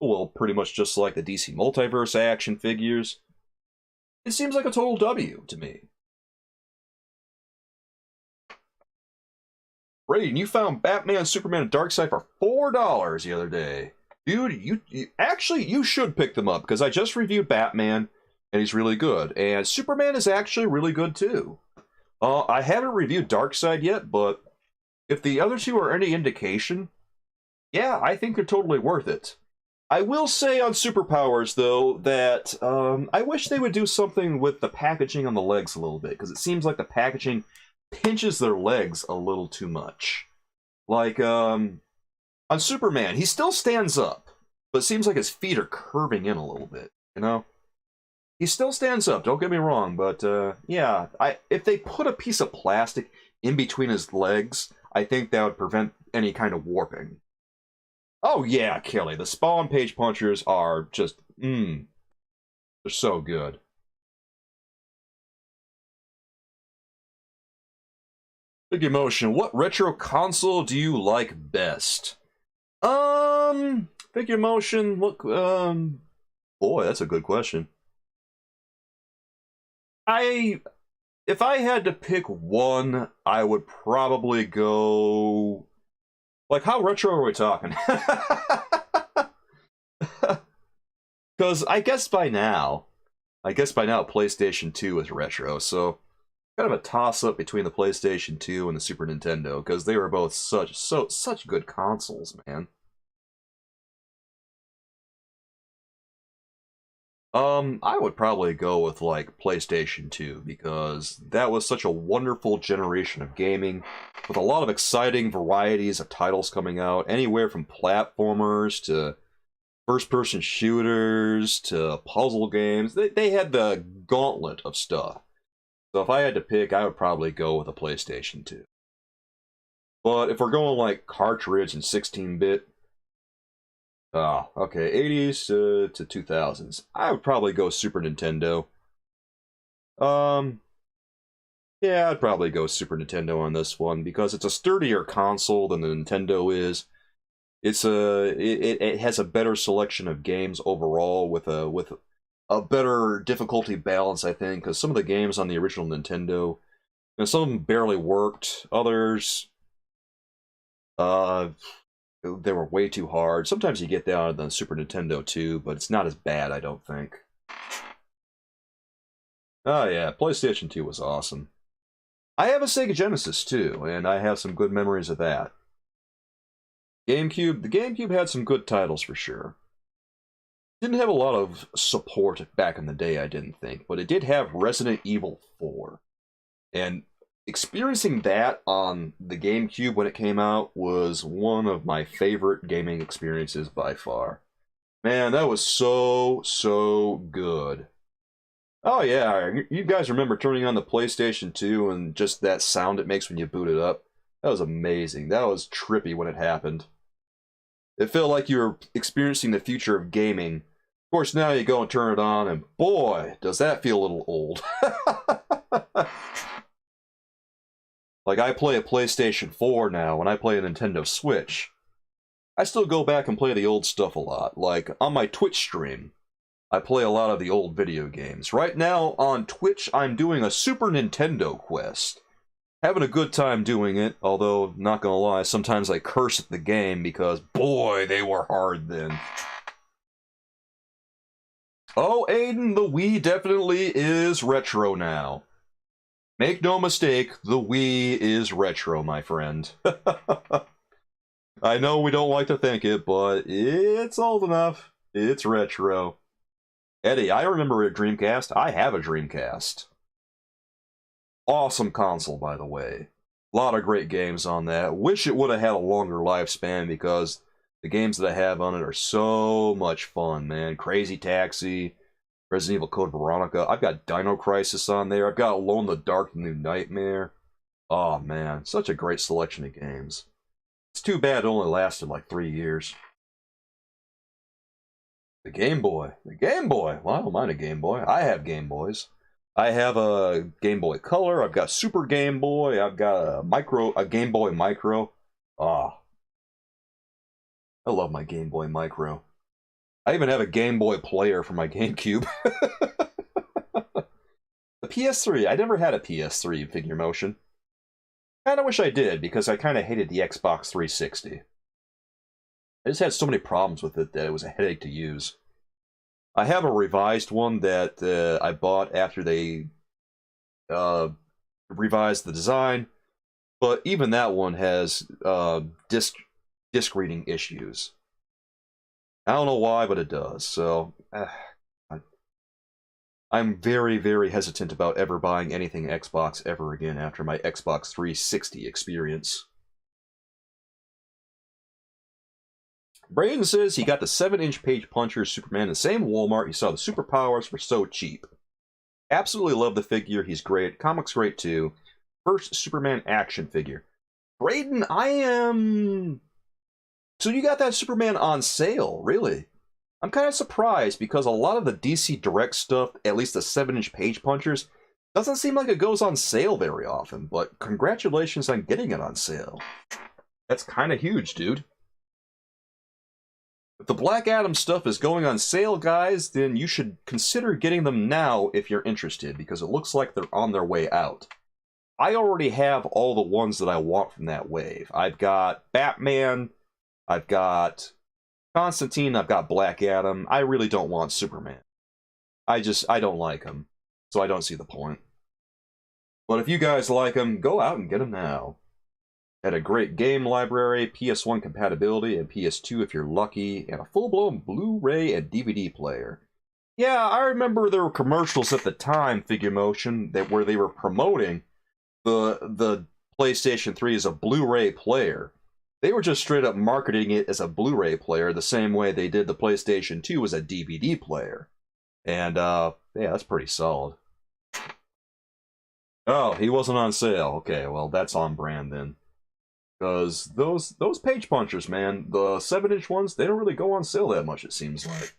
well, pretty much just like the DC Multiverse action figures, it seems like a total W to me. Brayden, you found Batman, Superman, and Darkseid for $4 the other day. Dude, you should pick them up, because I just reviewed Batman, and he's really good. And Superman is actually really good, too. I haven't reviewed Darkseid yet, but if the other two are any indication, yeah, I think they're totally worth it. I will say on Superpowers, though, that I wish they would do something with the packaging on the legs a little bit, because it seems like the packaging pinches their legs a little too much. Like, on Superman, he still stands up, but it seems like his feet are curving in a little bit, you know? He still stands up, don't get me wrong, but, yeah, if they put a piece of plastic in between his legs, I think that would prevent any kind of warping. Oh yeah, Kelly, the Spawn Page Punchers are just, they're so good. Big Emotion, what retro console do you like best? Big Emotion, look, boy, that's a good question. If I had to pick one, I would probably go... Like, how retro are we talking? Because I guess by now PlayStation 2 is retro, so kind of a toss-up between the PlayStation 2 and the Super Nintendo, because they were both such good consoles, man. I would probably go with, like, PlayStation 2, because that was such a wonderful generation of gaming, with a lot of exciting varieties of titles coming out, anywhere from platformers to first-person shooters to puzzle games. They had the gauntlet of stuff. So if I had to pick, I would probably go with a PlayStation 2. But if we're going, like, cartridge and 16-bit, okay, 80s to 2000s. I would probably go Super Nintendo. Yeah, I'd probably go Super Nintendo on this one, because it's a sturdier console than the Nintendo is. It has a better selection of games overall, with a better difficulty balance, I think, because some of the games on the original Nintendo, some of them barely worked, others, they were way too hard. Sometimes you get that on the Super Nintendo too, but it's not as bad, I don't think. Oh yeah, PlayStation 2 was awesome. I have a Sega Genesis too, and I have some good memories of that. The GameCube had some good titles for sure. Didn't have a lot of support back in the day, I didn't think, but it did have Resident Evil 4. And experiencing that on the GameCube when it came out was one of my favorite gaming experiences by far. Man, that was so good. Oh yeah, you guys remember turning on the PlayStation 2 and just that sound it makes when you boot it up? That was amazing. That was trippy when it happened. It felt like you were experiencing the future of gaming. Of course, now you go and turn it on, and boy, does that feel a little old. Like, I play a PlayStation 4 now, and I play a Nintendo Switch. I still go back and play the old stuff a lot. Like, on my Twitch stream, I play a lot of the old video games. Right now, on Twitch, I'm doing a Super Nintendo quest. Having a good time doing it, although, not gonna lie, sometimes I curse at the game because, boy, they were hard then. Oh, Aiden, the Wii definitely is retro now. Make no mistake, the Wii is retro, my friend. I know we don't like to think it, but it's old enough. It's retro. Eddie, I remember a Dreamcast. I have a Dreamcast. Awesome console, by the way. A lot of great games on that. Wish it would have had a longer lifespan, because the games that I have on it are so much fun, man. Crazy Taxi, Resident Evil Code Veronica. I've got Dino Crisis on there. I've got Alone in the Dark, The New Nightmare. Oh, man. Such a great selection of games. It's too bad it only lasted like 3 years. The Game Boy. The Game Boy. Well, I don't mind a Game Boy. I have Game Boys. I have a Game Boy Color. I've got Super Game Boy. I've got a Game Boy Micro. Ah. I love my Game Boy Micro. I even have a Game Boy player for my GameCube. The PS3. I never had a PS3 in Figure Motion. Kind of wish I did, because I kind of hated the Xbox 360. I just had so many problems with it that it was a headache to use. I have a revised one that I bought after they revised the design, but even that one has disc reading issues. I don't know why, but it does. So I'm very, very hesitant about ever buying anything Xbox ever again after my Xbox 360 experience. Braden says he got the 7-inch page puncher Superman in the same Walmart he saw the superpowers for so cheap. Absolutely love the figure. He's great. Comics great too. First Superman action figure. Braden, I am... So you got that Superman on sale, really? I'm kind of surprised because a lot of the DC Direct stuff, at least the 7-inch page punchers, doesn't seem like it goes on sale very often, but congratulations on getting it on sale. That's kind of huge, dude. If the Black Adam stuff is going on sale, guys, then you should consider getting them now if you're interested, because it looks like they're on their way out. I already have all the ones that I want from that wave. I've got Batman, I've got Constantine, I've got Black Adam. I really don't want Superman. I don't like him, so I don't see the point. But if you guys like him, go out and get him now. Had a great game library, PS1 compatibility, and PS2 if you're lucky, and a full-blown Blu-ray and DVD player. Yeah, I remember there were commercials at the time, Figuremotion, where they were promoting the PlayStation 3 as a Blu-ray player. They were just straight up marketing it as a Blu-ray player the same way they did the PlayStation 2 as a DVD player. And, yeah, that's pretty solid. Oh, he wasn't on sale. Okay, well, that's on brand then. Because those page punchers, man, the 7-inch ones, they don't really go on sale that much, it seems like.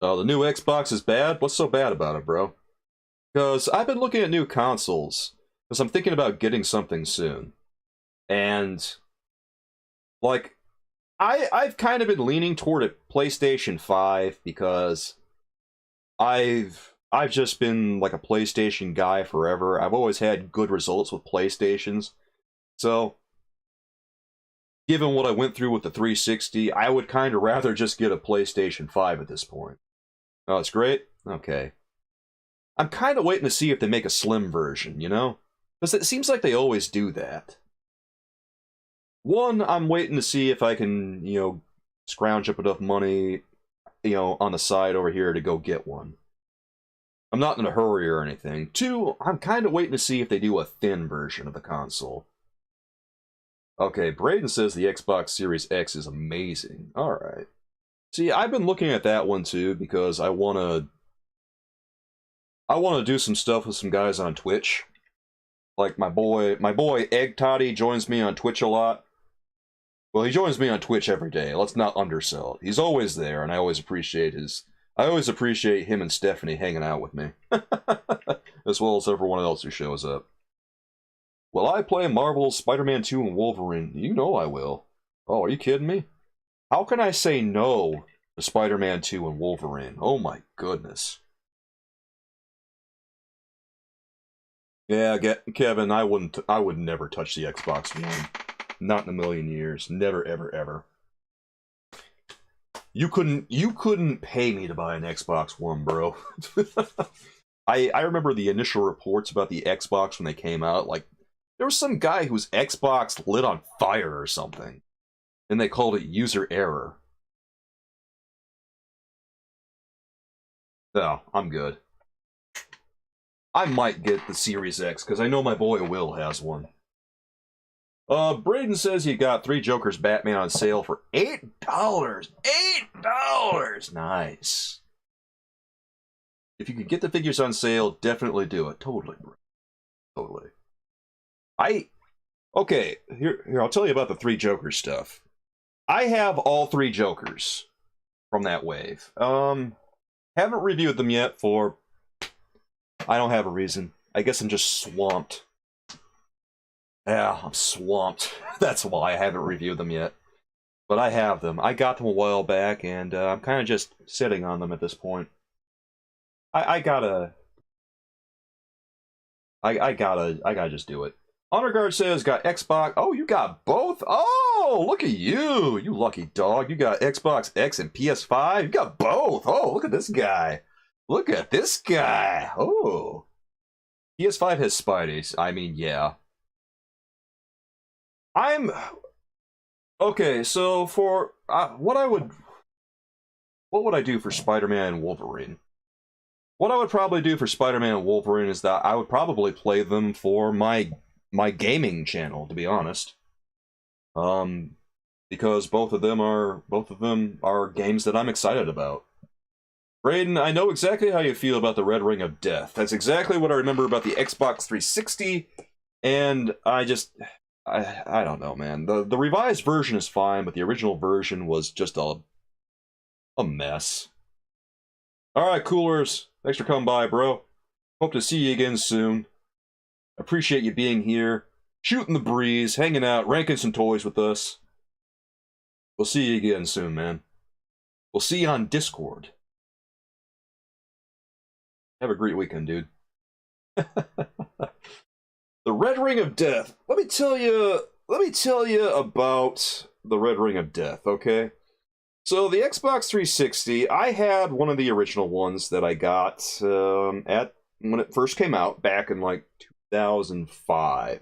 Oh, the new Xbox is bad? What's so bad about it, bro? Because I've been looking at new consoles, because I'm thinking about getting something soon. And, like, I've kind of been leaning toward a PlayStation 5, because I've just been like a PlayStation guy forever. I've always had good results with PlayStations. So, given what I went through with the 360, I would kind of rather just get a PlayStation 5 at this point. Oh, it's great? Okay. I'm kind of waiting to see if they make a slim version, you know? Because it seems like they always do that. One, I'm waiting to see if I can, you know, scrounge up enough money, you know, on the side over here to go get one. I'm not in a hurry or anything. Two, I'm kind of waiting to see if they do a thin version of the console. Okay, Braden says the Xbox Series X is amazing. Alright. See, I've been looking at that one too, because I want to do some stuff with some guys on Twitch. Like my boy Egg Toddy joins me on Twitch a lot. Well, he joins me on Twitch every day. Let's not undersell it. He's always there, and I always appreciate him and Stephanie hanging out with me. As well as everyone else who shows up. Will I play Marvel's Spider-Man 2 and Wolverine? You know I will. Oh, are you kidding me? How can I say no to Spider-Man 2 and Wolverine? Oh my goodness. Yeah, Kevin, I would never touch the Xbox One. Not in a million years. Never, ever, ever. You couldn't pay me to buy an Xbox One, bro. I remember the initial reports about the Xbox when they came out. Like, there was some guy whose Xbox lit on fire or something. And they called it user error. No, I'm good. I might get the Series X, because I know my boy Will has one. Braden says he got 3 Jokers Batman on sale for $8. $8! Nice. If you could get the figures on sale, definitely do it. Totally, bro. Totally. Okay, here, I'll tell you about the 3 Jokers stuff. I have all 3 Jokers from that wave. Haven't reviewed them yet for... I don't have a reason. I guess I'm just swamped. Yeah, I'm swamped. That's why I haven't reviewed them yet. But I have them. I got them a while back, and I'm kind of just sitting on them at this point. I gotta I gotta just do it. Honor Guard says, got Xbox. Oh, you got both? Oh, look at you. You lucky dog. You got Xbox X and PS5. You got both. Oh, look at this guy. Look at this guy. Oh. PS5 has Spideys. I mean, yeah. Okay, so for... what would I do for Spider-Man and Wolverine? What I would probably do for Spider-Man and Wolverine is that I would probably play them for my gaming channel, to be honest. Because both of them are games that I'm excited about. Brayden, I know exactly how you feel about the Red Ring of Death. That's exactly what I remember about the Xbox 360, and I don't know, man. The revised version is fine, but the original version was just a mess. Alright, coolers. Thanks for coming by, bro. Hope to see you again soon. Appreciate you being here, shooting the breeze, hanging out, ranking some toys with us. We'll see you again soon, man. We'll see you on Discord. Have a great weekend, dude. The Red Ring of Death. Let me tell you about the Red Ring of Death, okay? So the Xbox 360, I had one of the original ones that I got when it first came out back in like 2005.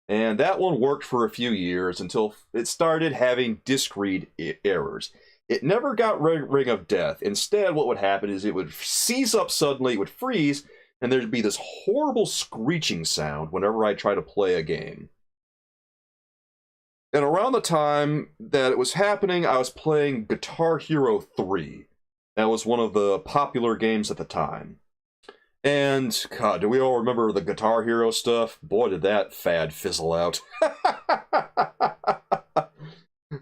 And that one worked for a few years until it started having disk read errors. It never got Ring of Death. Instead, what would happen is it would seize up suddenly, it would freeze, and there'd be this horrible screeching sound whenever I try to play a game. And around the time that it was happening, I was playing Guitar Hero 3. That was one of the popular games at the time. And, God, do we all remember the Guitar Hero stuff? Boy, did that fad fizzle out.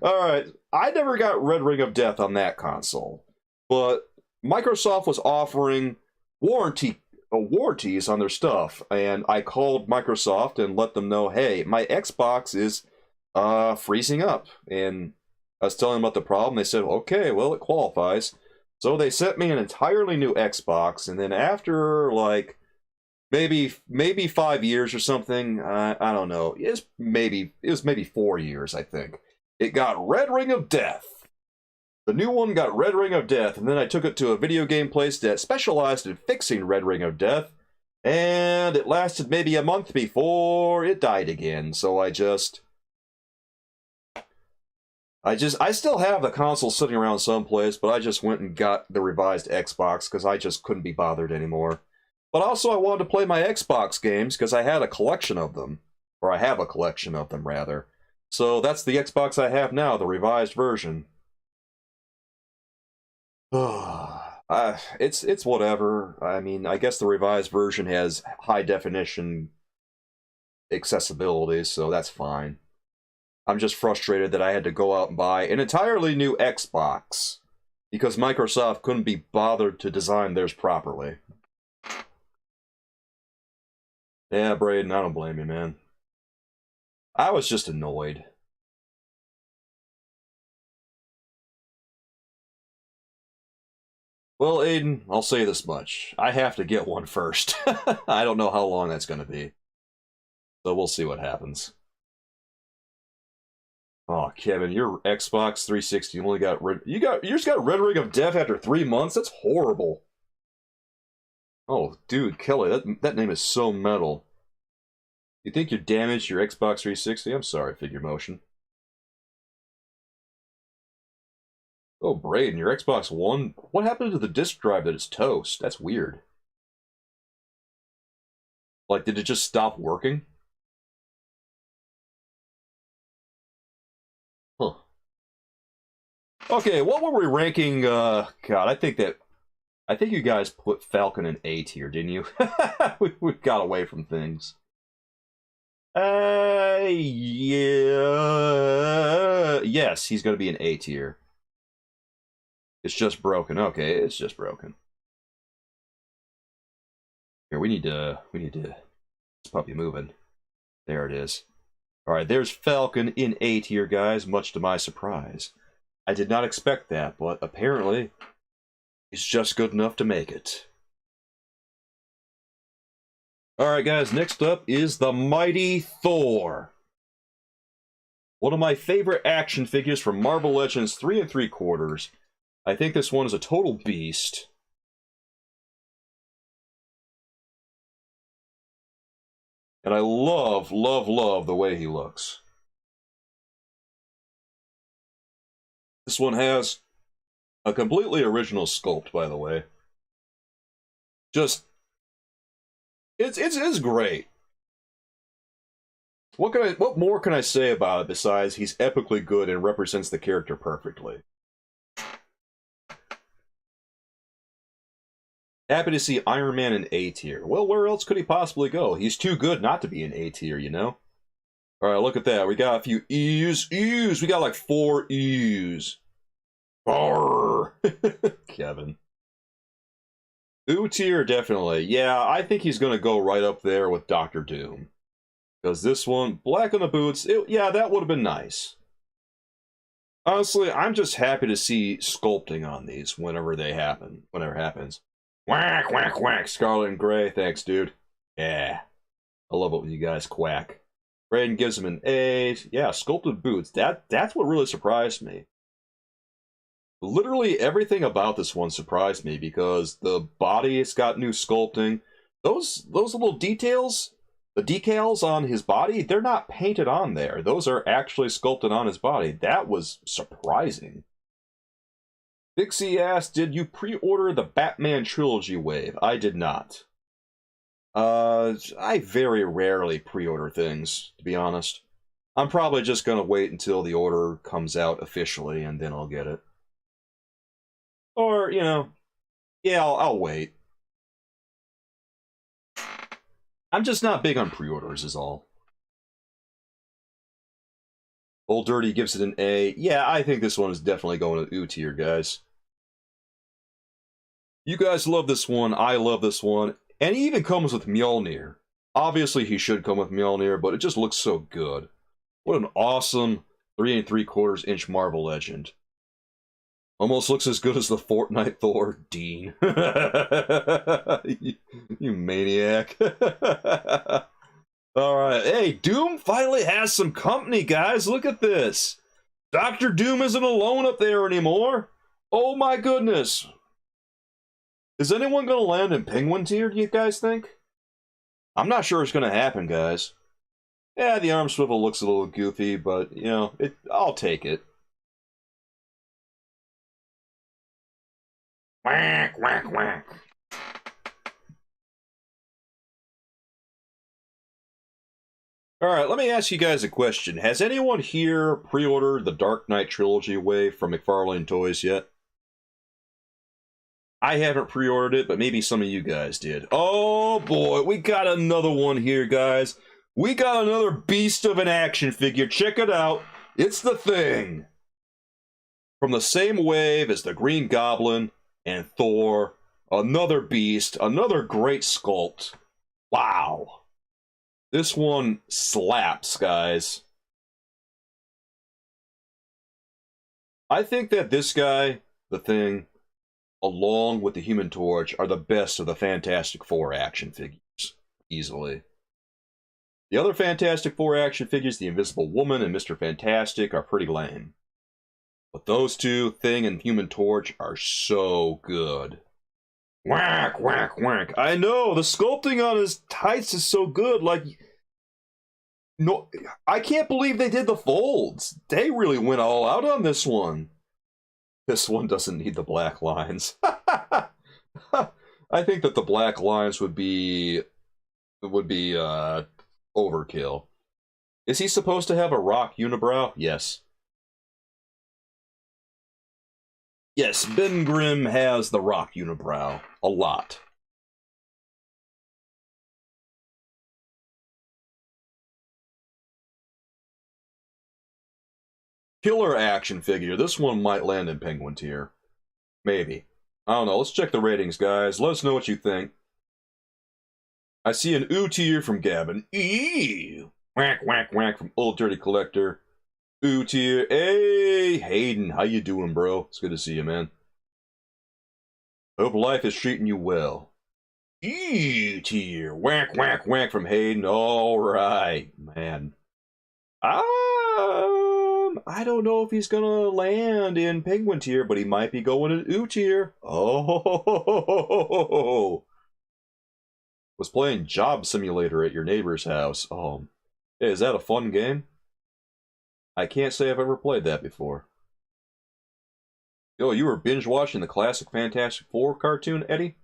Alright, I never got Red Ring of Death on that console. But Microsoft was offering warranties on their stuff. And I called Microsoft and let them know, hey, my Xbox is freezing up. And I was telling them about the problem. They said, okay, well, it qualifies. So they sent me an entirely new Xbox, and then after, like, maybe 5 years or something, I don't know, it was maybe 4 years, I think, it got Red Ring of Death. The new one got Red Ring of Death, and then I took it to a video game place that specialized in fixing Red Ring of Death, and it lasted maybe a month before it died again, so I still have the console sitting around someplace, but I just went and got the revised Xbox because I just couldn't be bothered anymore. But also I wanted to play my Xbox games because I had a collection of them. Or I have a collection of them, rather. So that's the Xbox I have now, the revised version. It's whatever. I mean, I guess the revised version has high definition accessibility, so that's fine. I'm just frustrated that I had to go out and buy an entirely new Xbox because Microsoft couldn't be bothered to design theirs properly. Yeah, Braden, I don't blame you, man. I was just annoyed. Well, Aiden, I'll say this much. I have to get one first. I don't know how long that's going to be. So we'll see what happens. Oh, Kevin, your Xbox 360 only got you just got Red Ring of Death after 3 months? That's horrible. Oh, dude, Kelly, that name is so metal. You think you damaged your Xbox 360? I'm sorry, Figure Motion. Oh, Braden, your Xbox One? What happened to the disk drive that is toast? That's weird. Like, did it just stop working? Huh. Okay, what were we ranking? God, I think you guys put Falcon in A tier, didn't you? we got away from things. Yeah. Yes, he's going to be an A tier. It's just broken. Okay, it's just broken. Here, we need to this puppy moving. There it is. Alright, there's Falcon in A tier, guys, much to my surprise. I did not expect that, but apparently he's just good enough to make it. Alright guys, next up is the Mighty Thor. One of my favorite action figures from Marvel Legends 3 3/4. I think this one is a total beast. And I love, love, love the way he looks. This one has a completely original sculpt, by the way. Just, it's great. What more can I say about it besides he's epically good and represents the character perfectly? Happy to see Iron Man in A tier. Well, where else could he possibly go? He's too good not to be in A tier, you know? Alright, look at that. We got a few E's. E's! We got like 4 E's. Brrr. Kevin. U tier, definitely. Yeah, I think he's going to go right up there with Doctor Doom. Because this one, black on the boots, yeah, that would have been nice. Honestly, I'm just happy to see sculpting on these whenever they happen. Whenever it happens. Whack, whack, whack. Scarlet and Gray, thanks, dude. Yeah. I love it when you guys quack. Braden gives him an A. Yeah, sculpted boots. That's what really surprised me. Literally everything about this one surprised me because the body, it's got new sculpting. Those little details, the decals on his body, they're not painted on there. Those are actually sculpted on his body. That was surprising. Dixie asked, did you pre-order the Batman Trilogy wave? I did not. I very rarely pre-order things, to be honest. I'm probably just going to wait until the order comes out officially, and then I'll get it. Or, you know, yeah, I'll wait. I'm just not big on pre-orders, is all. Old Dirty gives it an A. Yeah, I think this one is definitely going to U tier, guys. You guys love this one, I love this one, and he even comes with Mjolnir. Obviously, he should come with Mjolnir, but it just looks so good. What an awesome 3 3/4 inch Marvel Legend. Almost looks as good as the Fortnite Thor, Dean. you maniac. Alright, hey, Doom finally has some company, guys. Look at this. Dr. Doom isn't alone up there anymore. Oh my goodness. Is anyone going to land in Penguin tier, do you guys think? I'm not sure it's going to happen, guys. Yeah, the arm swivel looks a little goofy, but, you know, I'll take it. Whack, whack, whack. Alright, let me ask you guys a question. Has anyone here pre-ordered the Dark Knight Trilogy wave from McFarlane Toys yet? I haven't pre-ordered it, but maybe some of you guys did. Oh boy, we got another one here, guys. We got another beast of an action figure. Check it out. It's the Thing. From the same wave as the Green Goblin and Thor. Another beast. Another great sculpt. Wow. This one slaps, guys. I think that this guy, the Thing, along with the Human Torch, are the best of the Fantastic Four action figures. Easily. The other Fantastic Four action figures, the Invisible Woman and Mr. Fantastic, are pretty lame. But those two, Thing and Human Torch, are so good. Whack, whack, whack. I know, the sculpting on his tights is so good. Like, no, I can't believe they did the folds. They really went all out on this one. This one doesn't need the black lines. I think that the black lines would be overkill. Is he supposed to have a rock unibrow? Yes. Yes, Ben Grimm has the rock unibrow. A lot. Killer action figure. This one might land in Penguin tier. Maybe. I don't know. Let's check the ratings, guys. Let us know what you think. I see an U tier from Gavin. Eee! Whack, whack, whack from Old Dirty Collector. U tier. Hey, Hayden. How you doing, bro? It's good to see you, man. I hope life is treating you well. E tier. Whack, whack, whack from Hayden. All right, man. I don't know if he's gonna land in Penguin tier, but he might be going in U tier. Oh, was playing Job Simulator at your neighbor's house. Oh, hey, is that a fun game? I can't say I've ever played that before. Yo, you were binge watching the classic Fantastic Four cartoon, Eddie?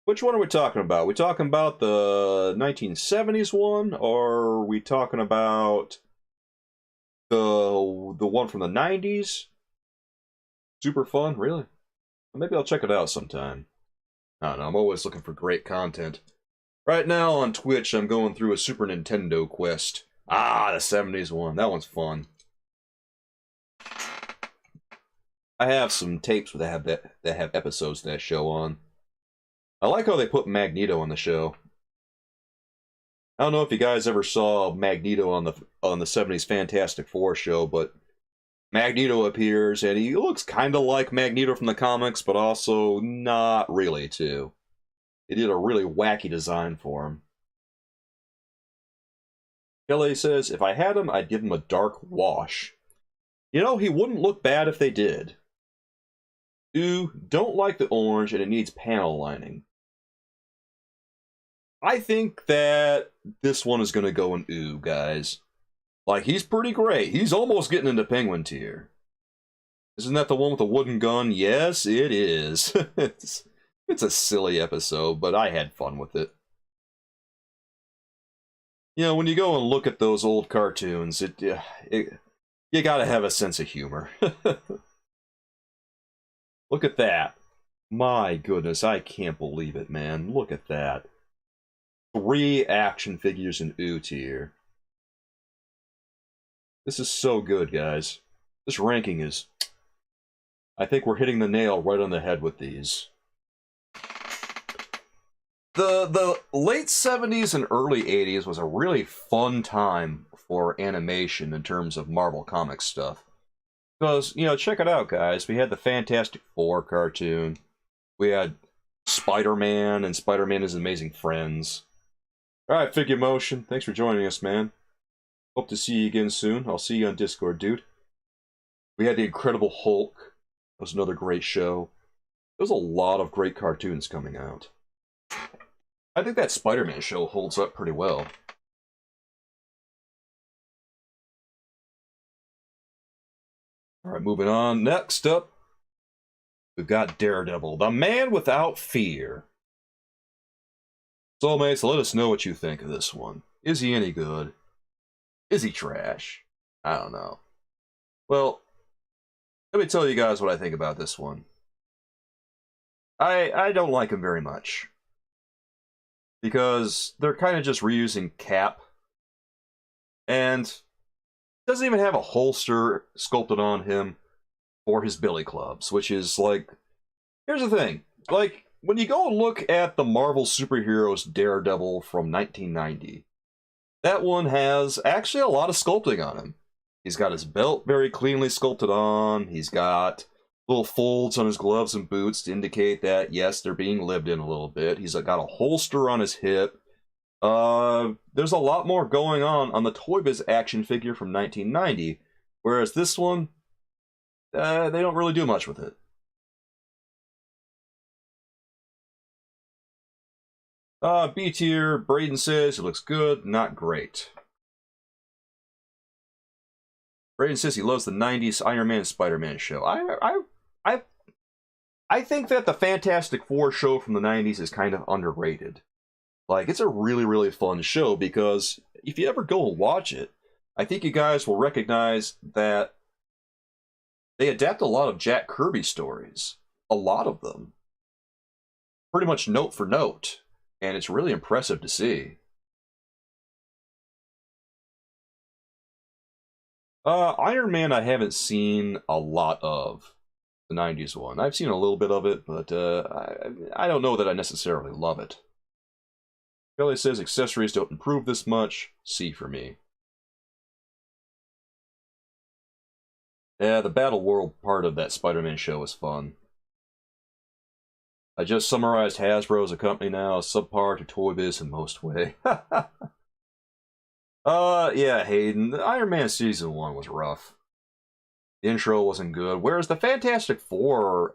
Which one are we talking about? Are we talking about the 1970s one, or are we talking about the one from the 90s? Super fun, really? Maybe I'll check it out sometime. I don't know, I'm always looking for great content. Right now on Twitch, I'm going through a Super Nintendo quest. Ah, the 70s one. That one's fun. I have some tapes that have episodes that show on. I like how they put Magneto on the show. I don't know if you guys ever saw Magneto on the 70s Fantastic Four show, but Magneto appears and he looks kind of like Magneto from the comics, but also not really too. They did a really wacky design for him. Kelly says, if I had him, I'd give him a dark wash. You know, he wouldn't look bad if they did. Ooh, don't like the orange and it needs panel lining. I think that this one is going to go in ooh, guys. Like, he's pretty great. He's almost getting into Penguin tier. Isn't that the one with the wooden gun? Yes, it is. It's a silly episode, but I had fun with it. You know, when you go and look at those old cartoons, you gotta have a sense of humor. Look at that. My goodness, I can't believe it, man. Look at that. 3 action figures in ooh tier. This is so good, guys. This ranking is... I think we're hitting the nail right on the head with these. The late 70s and early 80s was a really fun time for animation in terms of Marvel Comics stuff. Because, you know, check it out, guys. We had the Fantastic Four cartoon. We had Spider-Man and Spider-Man and His Amazing Friends. Alright, Figure Motion. Thanks for joining us, man. Hope to see you again soon. I'll see you on Discord, dude. We had The Incredible Hulk. That was another great show. There's a lot of great cartoons coming out. I think that Spider-Man show holds up pretty well. Alright, moving on. Next up, we've got Daredevil, the man without fear. Soulmates, let us know what you think of this one. Is he any good? Is he trash? I don't know. Well, let me tell you guys what I think about this one. I don't like him very much. Because they're kind of just reusing Cap. And doesn't even have a holster sculpted on him for his billy clubs, which is like... Here's the thing. Like, when you go and look at the Marvel Superheroes Daredevil from 1990, that one has actually a lot of sculpting on him. He's got his belt very cleanly sculpted on. He's got little folds on his gloves and boots to indicate that, yes, they're being lived in a little bit. He's got a holster on his hip. There's a lot more going on the Toy Biz action figure from 1990, whereas this one, they don't really do much with it. B tier, Braden says it looks good, not great. Braden says he loves the 90s Iron Man and Spider-Man show. I think that the Fantastic Four show from the 90s is kind of underrated. Like, it's a really, really fun show because if you ever go and watch it, I think you guys will recognize that they adapt a lot of Jack Kirby stories. A lot of them. Pretty much note for note. And it's really impressive to see. Iron Man I haven't seen a lot of. The 90s one. I've seen a little bit of it, but I don't know that I necessarily love it. Kelly says accessories don't improve this much. C for me. Yeah, the Battle World part of that Spider-Man show was fun. I just summarized Hasbro as a company now, subpar to Toy Biz in most way. Yeah, Hayden, the Iron Man Season 1 was rough. The intro wasn't good, whereas the Fantastic Four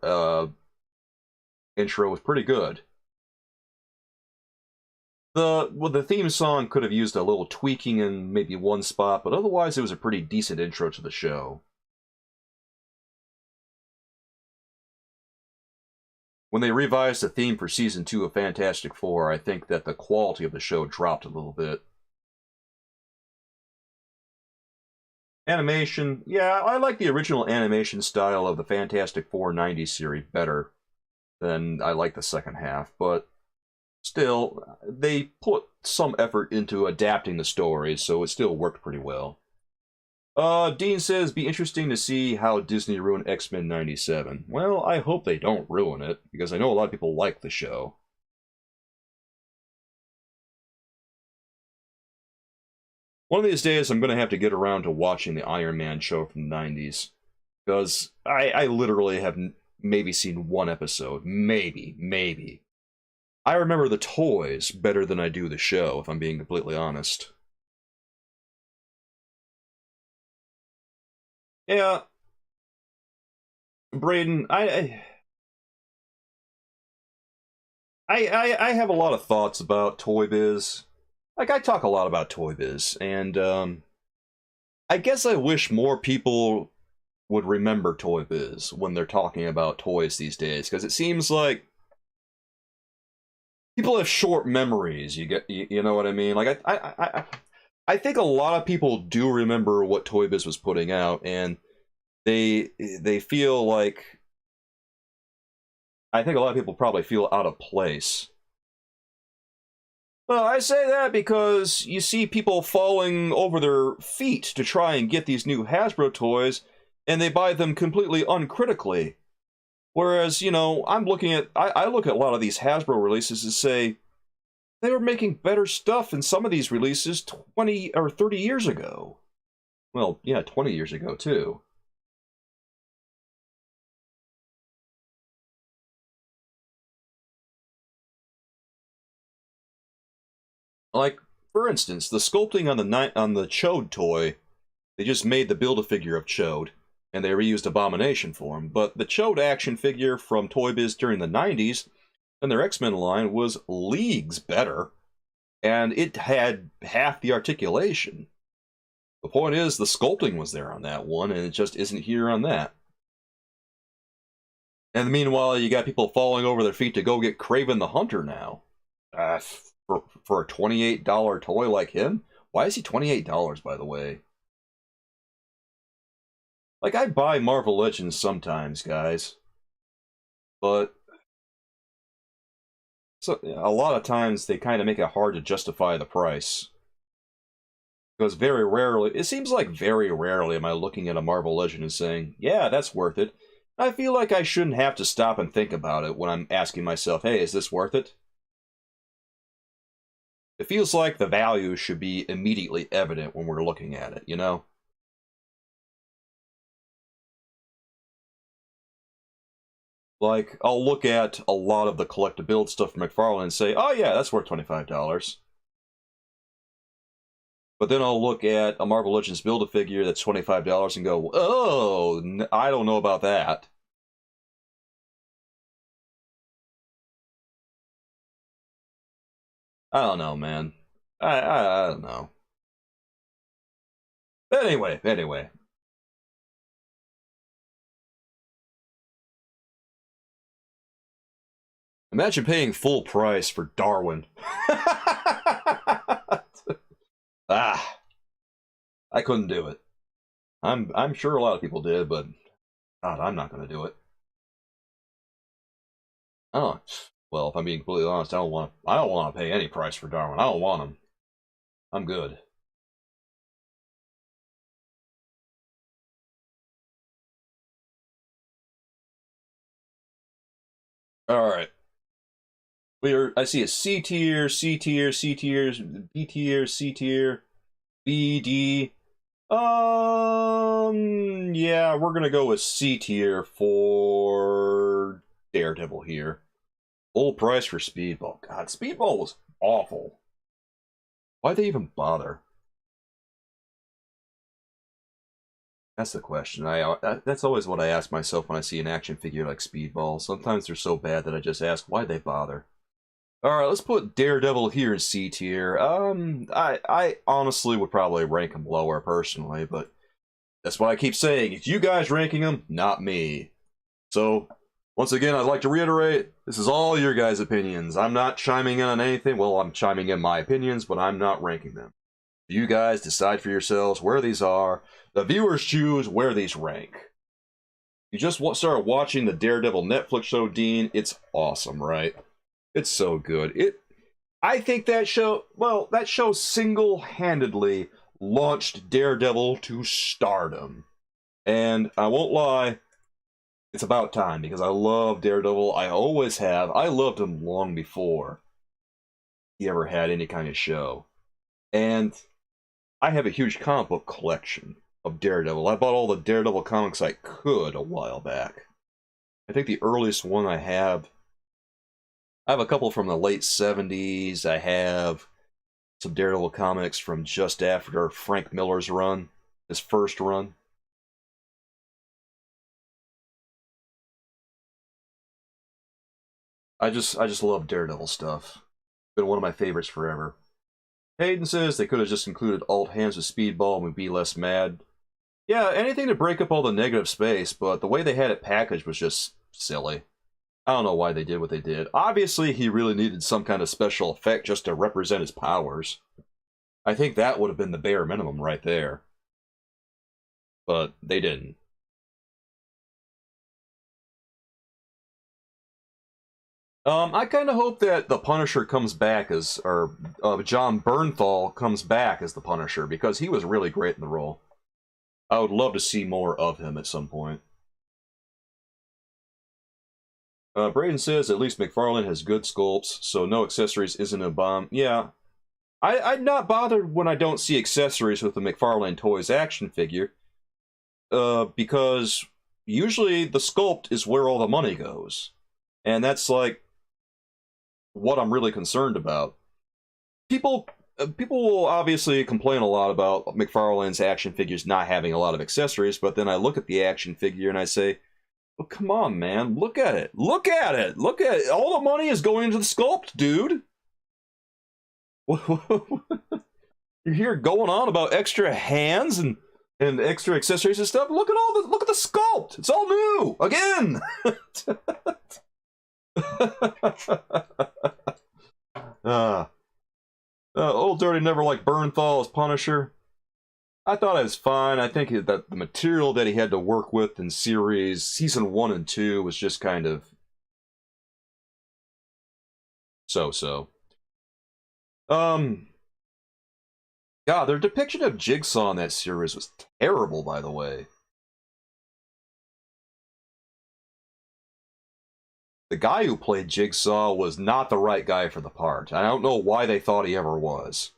intro was pretty good. The theme song could have used a little tweaking in maybe one spot, but otherwise it was a pretty decent intro to the show. When they revised the theme for Season 2 of Fantastic Four, I think that the quality of the show dropped a little bit. Animation, yeah, I like the original animation style of the Fantastic Four 90s series better than I like the second half, but still, they put some effort into adapting the story, so it still worked pretty well. Dean says, be interesting to see how Disney ruined X-Men 97. Well, I hope they don't ruin it, because I know a lot of people like the show. One of these days, I'm going to have to get around to watching the Iron Man show from the 90s. Because I literally have maybe seen one episode. Maybe. I remember the toys better than I do the show, if I'm being completely honest. Yeah. Braden, I have a lot of thoughts about Toy Biz. Like, I talk a lot about Toy Biz, and I guess I wish more people would remember Toy Biz when they're talking about toys these days, because it seems like people have short memories. You know what I mean? Like, I think a lot of people do remember what Toy Biz was putting out, and they feel like, I think a lot of people probably feel out of place. Well, I say that because you see people falling over their feet to try and get these new Hasbro toys, and they buy them completely uncritically. Whereas, you know, I look at a lot of these Hasbro releases and say, they were making better stuff in some of these releases 20 or 30 years ago. Well, yeah, 20 years ago, too. Like, for instance, the sculpting on the Chode toy, they just made the Build-A-Figure of Chode, and they reused Abomination for him. But the Chode action figure from Toy Biz during the 90s, and their X-Men line, was leagues better, and it had half the articulation. The point is, the sculpting was there on that one, and it just isn't here on that. And meanwhile, you got people falling over their feet to go get Kraven the Hunter now. For a $28 toy like him? Why is he $28, by the way? Like, I buy Marvel Legends sometimes, guys. But so a lot of times they kind of make it hard to justify the price. Because very rarely, it seems like very rarely am I looking at a Marvel Legend and saying, yeah, that's worth it. I feel like I shouldn't have to stop and think about it when I'm asking myself, hey, is this worth it? It feels like the value should be immediately evident when we're looking at it, you know? Like, I'll look at a lot of the collect-to-build stuff from McFarlane and say, oh yeah, that's worth $25. But then I'll look at a Marvel Legends Build-A-Figure that's $25 and go, oh, I don't know about that. I don't know, man. I don't know. But anyway. Imagine paying full price for Darwin. I couldn't do it. I'm sure a lot of people did, but God, I'm not going to do it. Oh, well, if I'm being completely honest, I don't want to pay any price for Darwin. I don't want him. I'm good. All right. I see a C tier, C tier, C tier, B tier, C tier, B, D. Yeah, we're gonna go with C tier for Daredevil here. Full price for Speedball. God, Speedball was awful. Why'd they even bother? That's the question. That's always what I ask myself when I see an action figure like Speedball. Sometimes they're so bad that I just ask, why'd they bother? Alright, let's put Daredevil here in C tier. I honestly would probably rank him lower personally, but that's why I keep saying, it's you guys ranking him, not me. So, once again, I'd like to reiterate, this is all your guys' opinions. I'm not chiming in on anything. Well, I'm chiming in my opinions, but I'm not ranking them. You guys decide for yourselves where these are. The viewers choose where these rank. You just started watching the Daredevil Netflix show, Dean. It's awesome, right? It's so good. I think that show, well, that show single-handedly launched Daredevil to stardom. And I won't lie, it's about time, because I love Daredevil. I always have. I loved him long before he ever had any kind of show. And I have a huge comic book collection of Daredevil. I bought all the Daredevil comics I could a while back. I think the earliest one I have a couple from the late 70s. I have some Daredevil comics from just after Frank Miller's run, his first run. I just love Daredevil stuff. Been one of my favorites forever. Hayden says they could have just included alt hands with Speedball and we'd be less mad. Yeah, anything to break up all the negative space, but the way they had it packaged was just silly. I don't know why they did what they did. Obviously, he really needed some kind of special effect just to represent his powers. I think that would have been the bare minimum right there. But they didn't. I kind of hope that the Punisher comes back as, or John Bernthal comes back as the Punisher, because he was really great in the role. I would love to see more of him at some point. Braden says, at least McFarlane has good sculpts, so no accessories isn't a bomb. Yeah. I'm not bothered when I don't see accessories with the McFarlane Toys action figure, because usually the sculpt is where all the money goes. And that's like what I'm really concerned about. People will obviously complain a lot about McFarlane's action figures not having a lot of accessories, but then I look at the action figure and I say, well, come on, man, look at it. Look at it. Look at it. All the money is going into the sculpt, dude. You're here going on about extra hands and extra accessories and stuff. Look at the sculpt. It's all new again. Old Dirty never liked Bernthal as Punisher. I thought it was fine. I think that the material that he had to work with in season 1 and 2 was just kind of so. God, their depiction of Jigsaw in that series was terrible, by the way. The guy who played Jigsaw was not the right guy for the part. I don't know why they thought he ever was.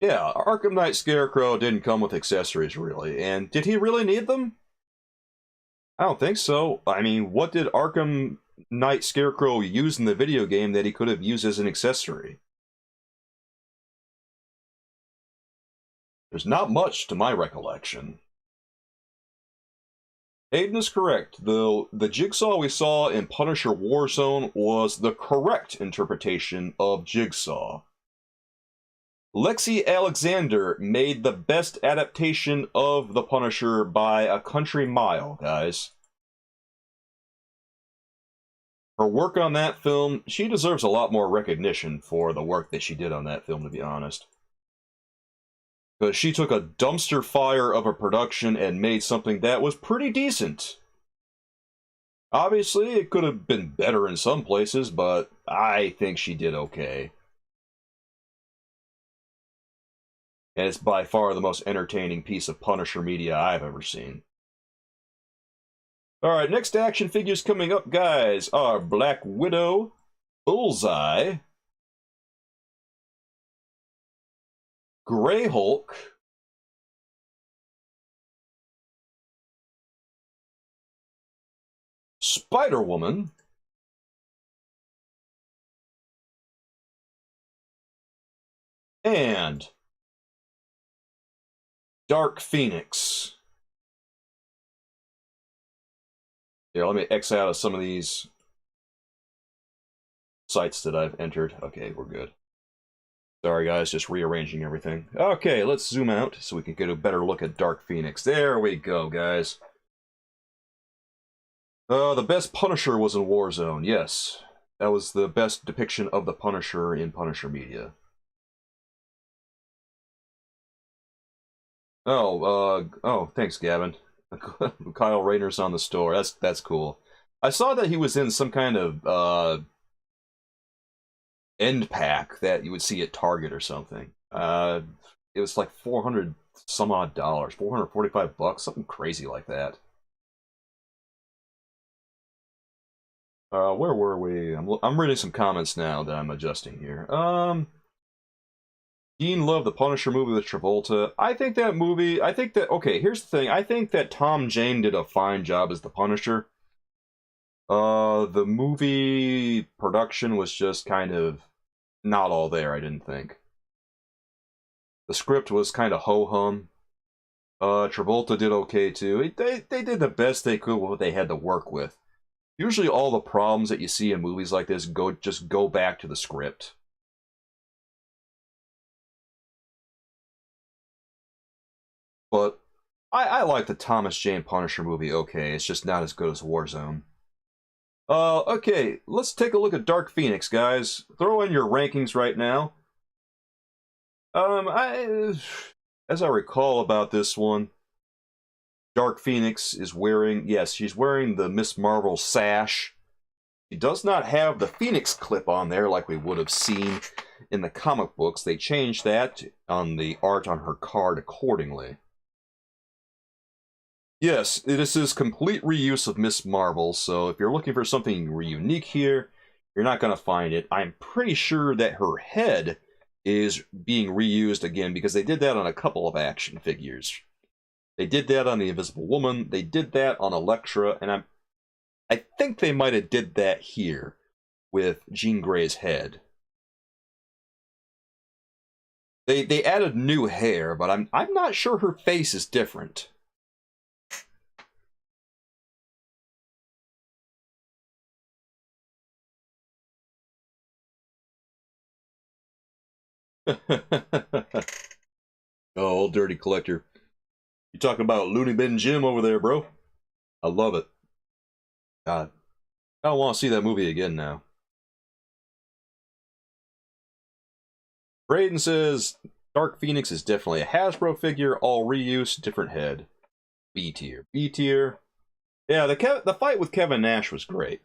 Yeah, Arkham Knight Scarecrow didn't come with accessories, really. And did he really need them? I don't think so. I mean, what did Arkham Knight Scarecrow use in the video game that he could have used as an accessory? There's not much to my recollection. Aiden is correct. The Jigsaw we saw in Punisher Warzone was the correct interpretation of Jigsaw. Lexi Alexander made the best adaptation of the Punisher by a country mile, guys. Her work on that film, she deserves a lot more recognition for the work that she did on that film, to be honest. Because she took a dumpster fire of a production and made something that was pretty decent. Obviously, it could have been better in some places, but I think she did okay. And it's by far the most entertaining piece of Punisher media I've ever seen. Alright, next action figures coming up, guys, are Black Widow, Bullseye, Grey Hulk, Spider-Woman, and Dark Phoenix. Yeah, let me X out of some of these sites that I've entered. Okay, we're good. Sorry guys, just rearranging everything. Okay, let's zoom out so we can get a better look at Dark Phoenix. There we go, guys. The best Punisher was in Warzone. Yes, that was the best depiction of the Punisher in Punisher media. Oh, thanks, Gavin. Kyle Rayner's on the store. That's cool. I saw that he was in some kind of end pack that you would see at Target or something. It was like $400 some odd, $445, something crazy like that. Where were we? I'm reading some comments now that I'm adjusting here. Dean loved the Punisher movie with Travolta. Okay, here's the thing. I think that Tom Jane did a fine job as the Punisher. The movie production was just kind of not all there, I didn't think. The script was kind of ho-hum. Travolta did okay too. They did the best they could with what they had to work with. Usually all the problems that you see in movies like this just go back to the script. But I like the Thomas Jane Punisher movie okay. It's just not as good as Warzone. Okay, let's take a look at Dark Phoenix, guys. Throw in your rankings right now. As I recall about this one, Dark Phoenix is wearing, yes, she's wearing the Miss Marvel sash. She does not have the Phoenix clip on there like we would have seen in the comic books. They changed that on the art on her card accordingly. Yes, this is complete reuse of Miss Marvel, so if you're looking for something unique here, you're not going to find it. I'm pretty sure that her head is being reused again because they did that on a couple of action figures. They did that on the Invisible Woman, they did that on Elektra, and I think they might have did that here with Jean Grey's head. They added new hair, but I'm not sure her face is different. Oh, old dirty collector. You talking about Looney Bin Jim over there, bro? I love it. God, I don't want to see that movie again now. Braden says, Dark Phoenix is definitely a Hasbro figure, all reuse, different head. B tier. B tier. Yeah, the fight with Kevin Nash was great.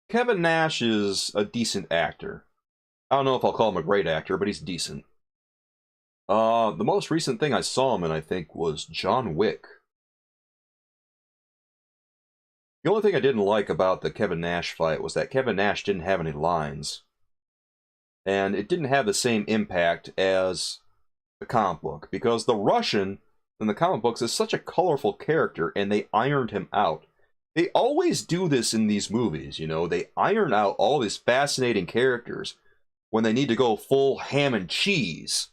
Kevin Nash is a decent actor. I don't know if I'll call him a great actor, but he's decent. The most recent thing I saw him in, I think, was John Wick. The only thing I didn't like about the Kevin Nash fight was that Kevin Nash didn't have any lines. And it didn't have the same impact as the comic book, because the Russian in the comic books is such a colorful character, and they ironed him out. They always do this in these movies, you know, they iron out all these fascinating characters when they need to go full ham and cheese.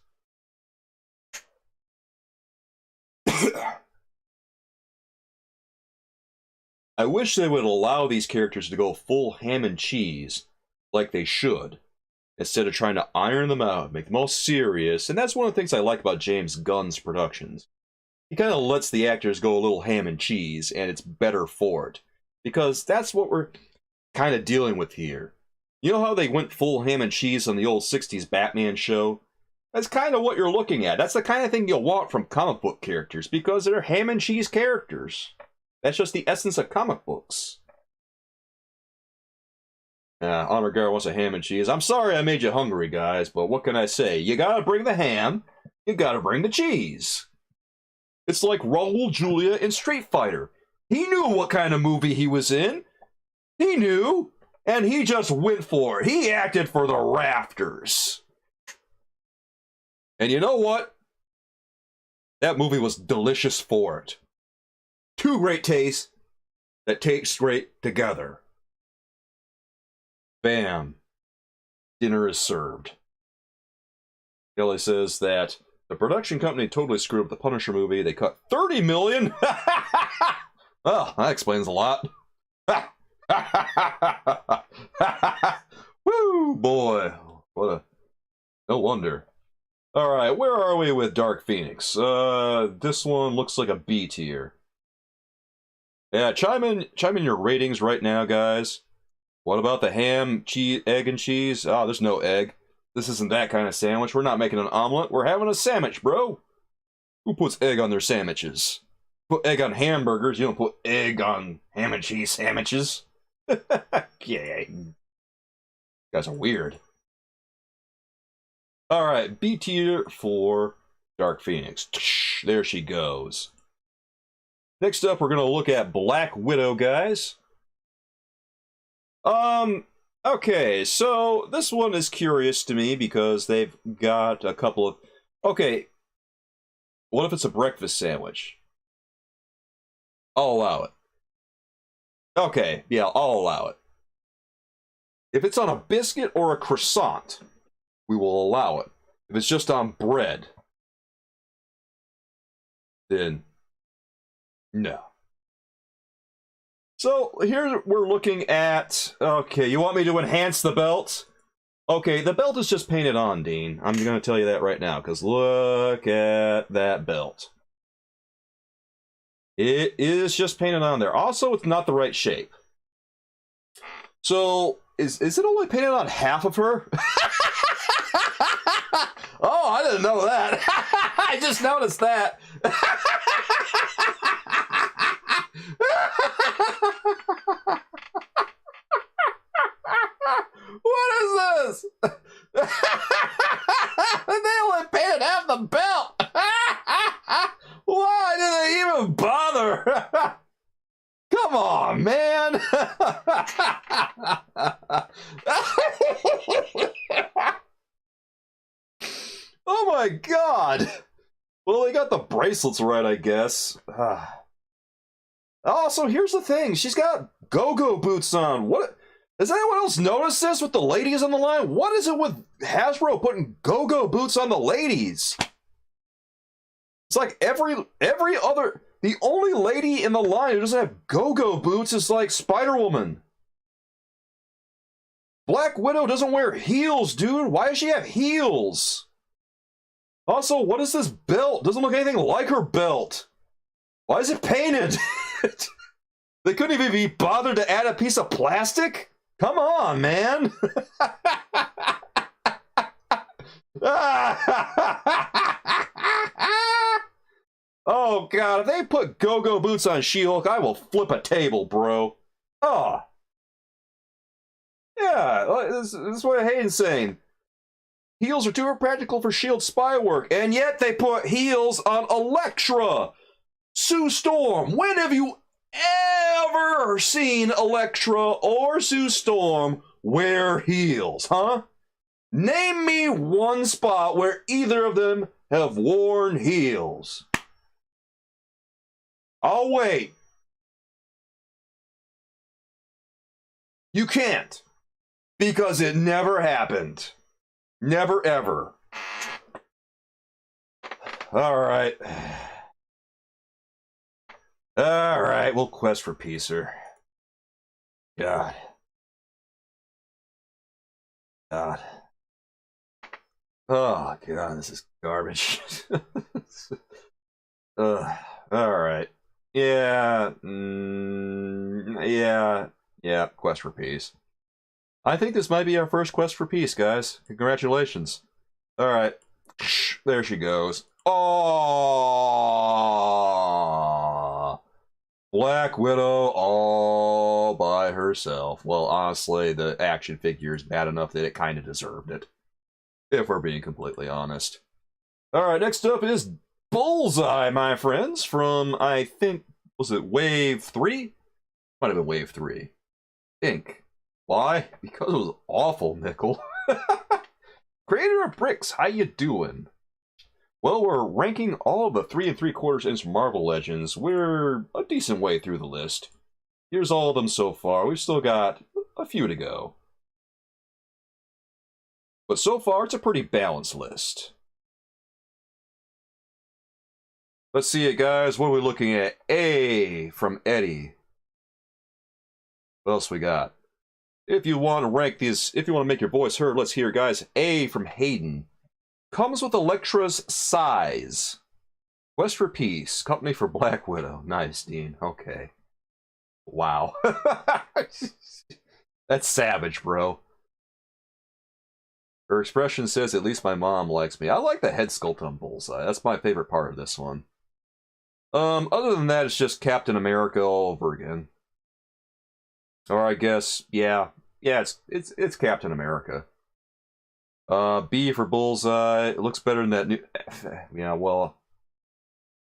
I wish they would allow these characters to go full ham and cheese like they should, instead of trying to iron them out, make them all serious. And that's one of the things I like about James Gunn's productions. He kind of lets the actors go a little ham and cheese, and it's better for it. Because that's what we're kind of dealing with here. You know how they went full ham and cheese on the old 60s Batman show? That's kind of what you're looking at. That's the kind of thing you'll want from comic book characters, because they're ham and cheese characters. That's just the essence of comic books. Honor Guard wants a ham and cheese. I'm sorry I made you hungry, guys, but what can I say? You gotta bring the ham, you gotta bring the cheese. It's like Raul Julia in Street Fighter. He knew what kind of movie he was in. He knew, and he just went for it. He acted for the rafters. And you know what? That movie was delicious for it. Two great tastes, that taste great together. Bam. Dinner is served. Kelly says that the production company totally screwed up the Punisher movie. They cut $30 million. Well, that explains a lot. Woo, boy. What a... No wonder. Alright, where are we with Dark Phoenix? This one looks like a B tier. Yeah, chime in your ratings right now, guys. What about the ham, cheese, egg, and cheese? Oh, there's no egg. This isn't that kind of sandwich. We're not making an omelet. We're having a sandwich, bro. Who puts egg on their sandwiches? Put egg on hamburgers. You don't put egg on ham and cheese sandwiches. Yeah. You guys are weird. Alright, B tier for Dark Phoenix. There she goes. Next up, we're going to look at Black Widow, guys. Okay, so this one is curious to me because they've got a couple of... Okay, what if it's a breakfast sandwich? I'll allow it. Okay, yeah, I'll allow it. If it's on a biscuit or a croissant, we will allow it. If it's just on bread, then no. So here we're looking at, okay, you want me to enhance the belt? Okay, the belt is just painted on, Dean. I'm going to tell you that right now, because look at that belt. It is just painted on there. Also, it's not the right shape. So, is it only painted on half of her? Oh, I didn't know that. I just noticed that. What is this? They only painted half the belt. Why did they even bother? Come on, man. Oh my god. Well, they got the bracelets right, I guess. Also, here's the thing. She's got go-go boots on. What? Has anyone else noticed this with the ladies on the line? What is it with Hasbro putting go-go boots on the ladies? It's like every other... The only lady in the line who doesn't have go-go boots is like Spider-Woman. Black Widow doesn't wear heels, dude. Why does she have heels? Also, what is this belt? Doesn't look anything like her belt. Why is it painted? They couldn't even be bothered to add a piece of plastic? Come on, man. Oh, God. If they put go-go boots on She-Hulk, I will flip a table, bro. Oh. Yeah, this is what Hayden's saying. Heels are too impractical for S.H.I.E.L.D. spy work, and yet they put heels on Elektra. Sue Storm. When have you ever seen Elektra or Sue Storm wear heels, huh? Name me one spot where either of them have worn heels. I'll wait. You can't. Because it never happened. Never, ever. Alright. Alright, we'll quest for peace her. God. God. Oh, God, this is garbage. Alright. Yeah. Yeah, quest for peace. I think this might be our first quest for peace, guys. Congratulations. Alright. There she goes. Oh, Black Widow all by herself. Well, honestly, the action figure is bad enough that it kind of deserved it. If we're being completely honest. Alright, next up is Bullseye, my friends, from, I think, was it Wave 3? Might have been Wave 3. I think. Why? Because it was awful, Nickel. Creator of Bricks, how you doing? Well, we're ranking all of the 3 3/4 inch Marvel Legends. We're a decent way through the list. here's all of them so far. We've still got a few to go. But so far, it's a pretty balanced list. Let's see it, guys. What are we looking at? A from Eddie. What else we got? If you want to rank these, if you want to make your voice heard, let's hear, guys. A from Hayden. Comes with Elektra's size. Quest for Peace. Company for Black Widow. Nice, Dean. Okay. Wow. That's savage, bro. Her expression says, at least my mom likes me. I like the head sculpt on Bullseye. That's my favorite part of this one. Other than that, it's just Captain America all over again. Or I guess, yeah, it's Captain America. B for Bullseye. It looks better than that new... Yeah, well...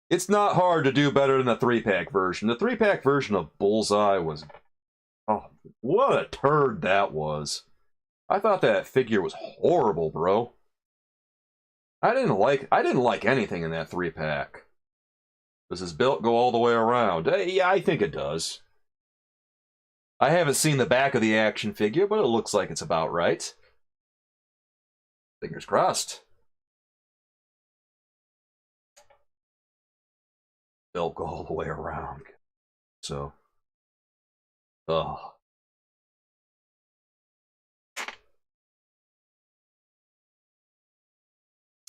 It's not hard to do better than the 3-pack version. The 3-pack version of Bullseye was... Oh, what a turd that was. I thought that figure was horrible, bro. I didn't like anything in that 3-pack. Does his belt go all the way around? Yeah, I think it does. I haven't seen the back of the action figure, but it looks like it's about right. Fingers crossed. Belt go all the way around. So. Oh.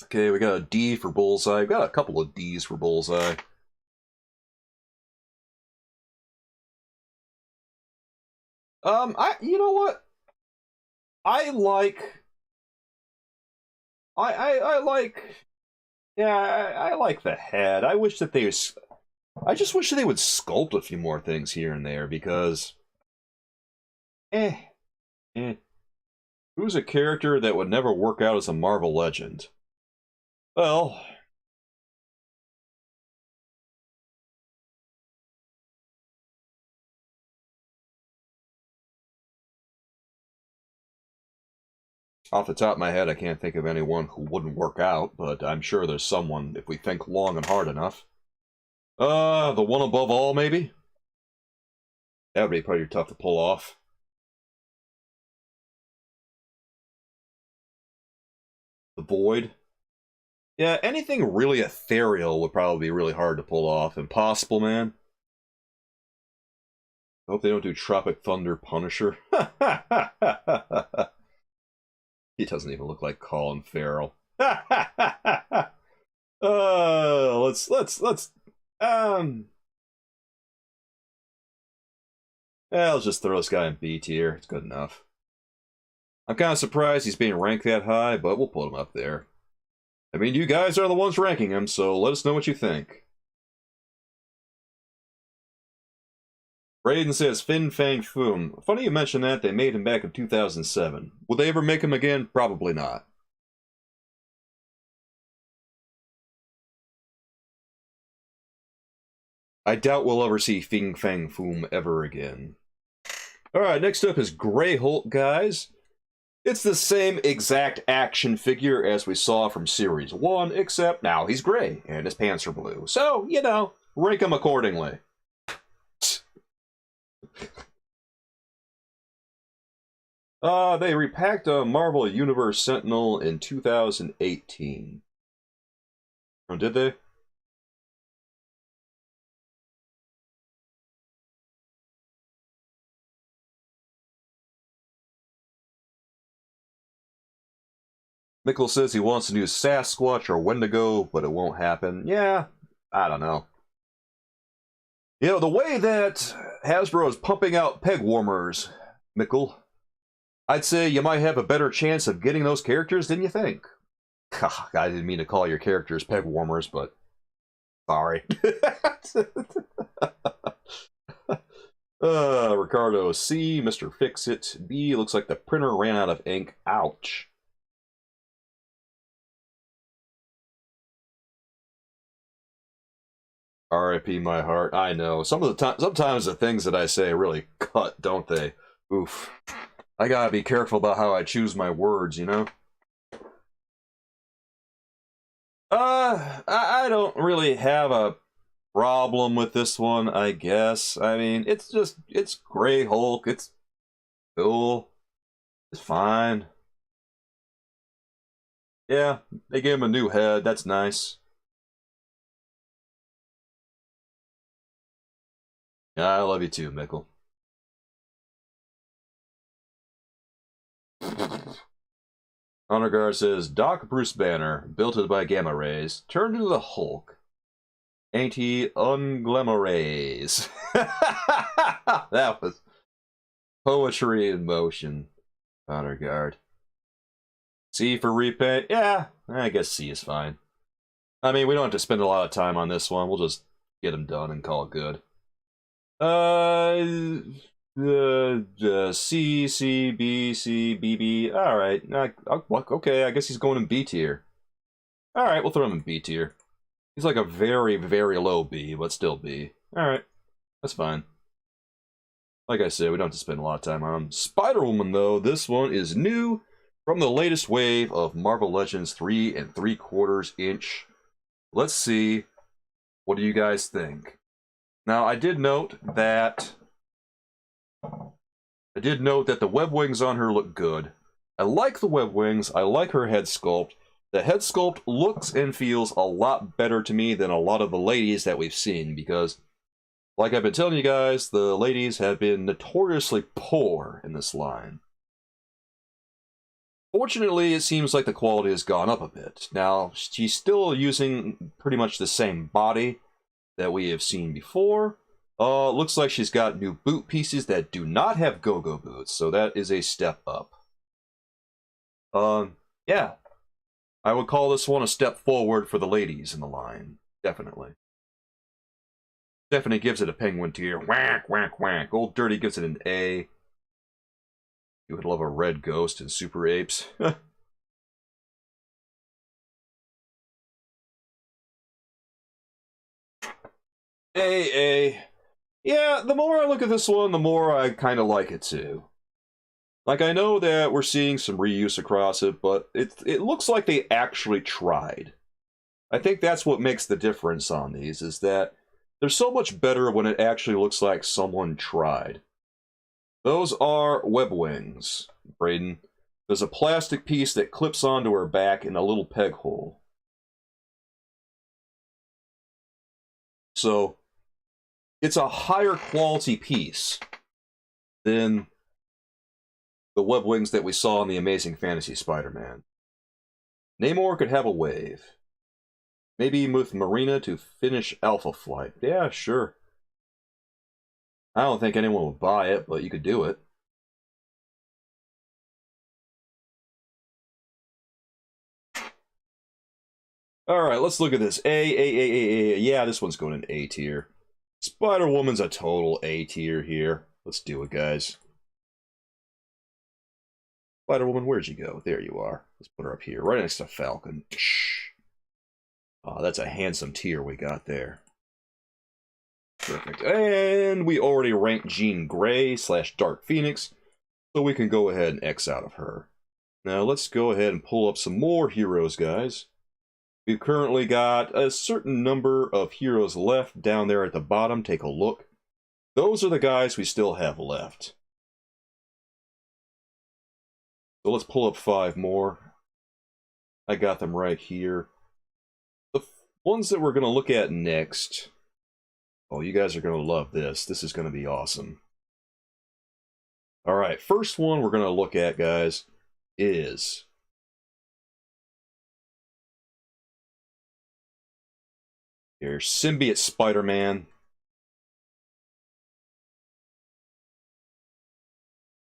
Okay, we got a D for Bullseye. We got a couple of D's for Bullseye. You know what? I like, yeah, I like the head. I wish that I just wish that they would sculpt a few more things here and there, because, who's a character that would never work out as a Marvel legend? Well, off the top of my head, I can't think of anyone who wouldn't work out, but I'm sure there's someone if we think long and hard enough. The one above all, maybe? That would be pretty tough to pull off. The Void. Yeah, anything really ethereal would probably be really hard to pull off. Impossible, man. I hope they don't do Tropic Thunder Punisher. He doesn't even look like Colin Farrell. Let's just throw this guy in B tier. It's good enough. I'm kind of surprised he's being ranked that high, but we'll put him up there. I mean, you guys are the ones ranking him, so let us know what you think. Braden says, Fin Fang Foom. Funny you mention that, they made him back in 2007. Will they ever make him again? Probably not. I doubt we'll ever see Fin Fang Foom ever again. Alright, next up is Grey Hulk, guys. It's the same exact action figure as we saw from Series 1, except now he's gray and his pants are blue. So, you know, rank him accordingly. They repacked a Marvel Universe Sentinel in 2018. Oh, did they? Mickle says he wants to do Sasquatch or Wendigo, but it won't happen. Yeah, I don't know. You know, the way that Hasbro is pumping out peg warmers, Mickle, I'd say you might have a better chance of getting those characters than you think. I didn't mean to call your characters peg warmers, but sorry. Ricardo C, Mr. Fix-It. B, looks like the printer ran out of ink. Ouch. R.I.P. my heart. I know. Sometimes the things that I say really cut, don't they? Oof. I gotta be careful about how I choose my words, you know? I don't really have a problem with this one, I guess. I mean, it's Grey Hulk. It's cool. It's fine. Yeah, they gave him a new head. That's nice. Yeah, I love you too, Mickle. Honor Guard says, Doc Bruce Banner, built by gamma rays, turned into the Hulk. Ain't he unglamorous? That was poetry in motion. Honor Guard. C for repaint? Yeah, I guess C is fine. I mean, we don't have to spend a lot of time on this one. We'll just get them done and call it good. C, C, B, C, B, B. Alright. Okay, I guess he's going in B tier. Alright, we'll throw him in B tier. He's like a very, very low B, but still B. Alright. That's fine. Like I said, we don't have to spend a lot of time on him. Spider-Woman, though, this one is new from the latest wave of Marvel Legends 3 3/4 inch. Let's see. What do you guys think? Now, I did note that the web wings on her look good. I like the web wings. I like her head sculpt. The head sculpt looks and feels a lot better to me than a lot of the ladies that we've seen, because, like I've been telling you guys, the ladies have been notoriously poor in this line. Fortunately, it seems like the quality has gone up a bit. Now, she's still using pretty much the same body that we have seen before. Looks like she's got new boot pieces that do not have go-go boots, so that is a step up. Yeah. I would call this one a step forward for the ladies in the line. Definitely. Stephanie gives it a penguin tier. Whack, whack, whack. Old Dirty gives it an A. You would love a red ghost and super apes. A. Yeah, the more I look at this one, the more I kind of like it too. Like, I know that we're seeing some reuse across it, but it looks like they actually tried. I think that's what makes the difference on these, is that they're so much better when it actually looks like someone tried. Those are web wings, Braden. There's a plastic piece that clips onto her back in a little peg hole. So, it's a higher quality piece than the web wings that we saw in the Amazing Fantasy Spider-Man. Namor could have a wave. Maybe with Marina to finish Alpha Flight. Yeah, sure. I don't think anyone would buy it, but you could do it. Alright, let's look at this. A. Yeah, this one's going in A tier. Spider-Woman's a total A tier here. Let's do it, guys. Spider-Woman, where'd you go? There you are. Let's put her up here, right next to Falcon. Oh, that's a handsome tier we got there. Perfect. And we already ranked Jean Grey / Dark Phoenix, so we can go ahead and X out of her. Now let's go ahead and pull up some more heroes, guys. We've currently got a certain number of heroes left down there at the bottom. Take a look. Those are the guys we still have left. So let's pull up 5 more. I got them right here. The ones that we're going to look at next. Oh, you guys are going to love this. This is going to be awesome. Alright, first one we're going to look at, guys, is your Symbiote Spider-Man.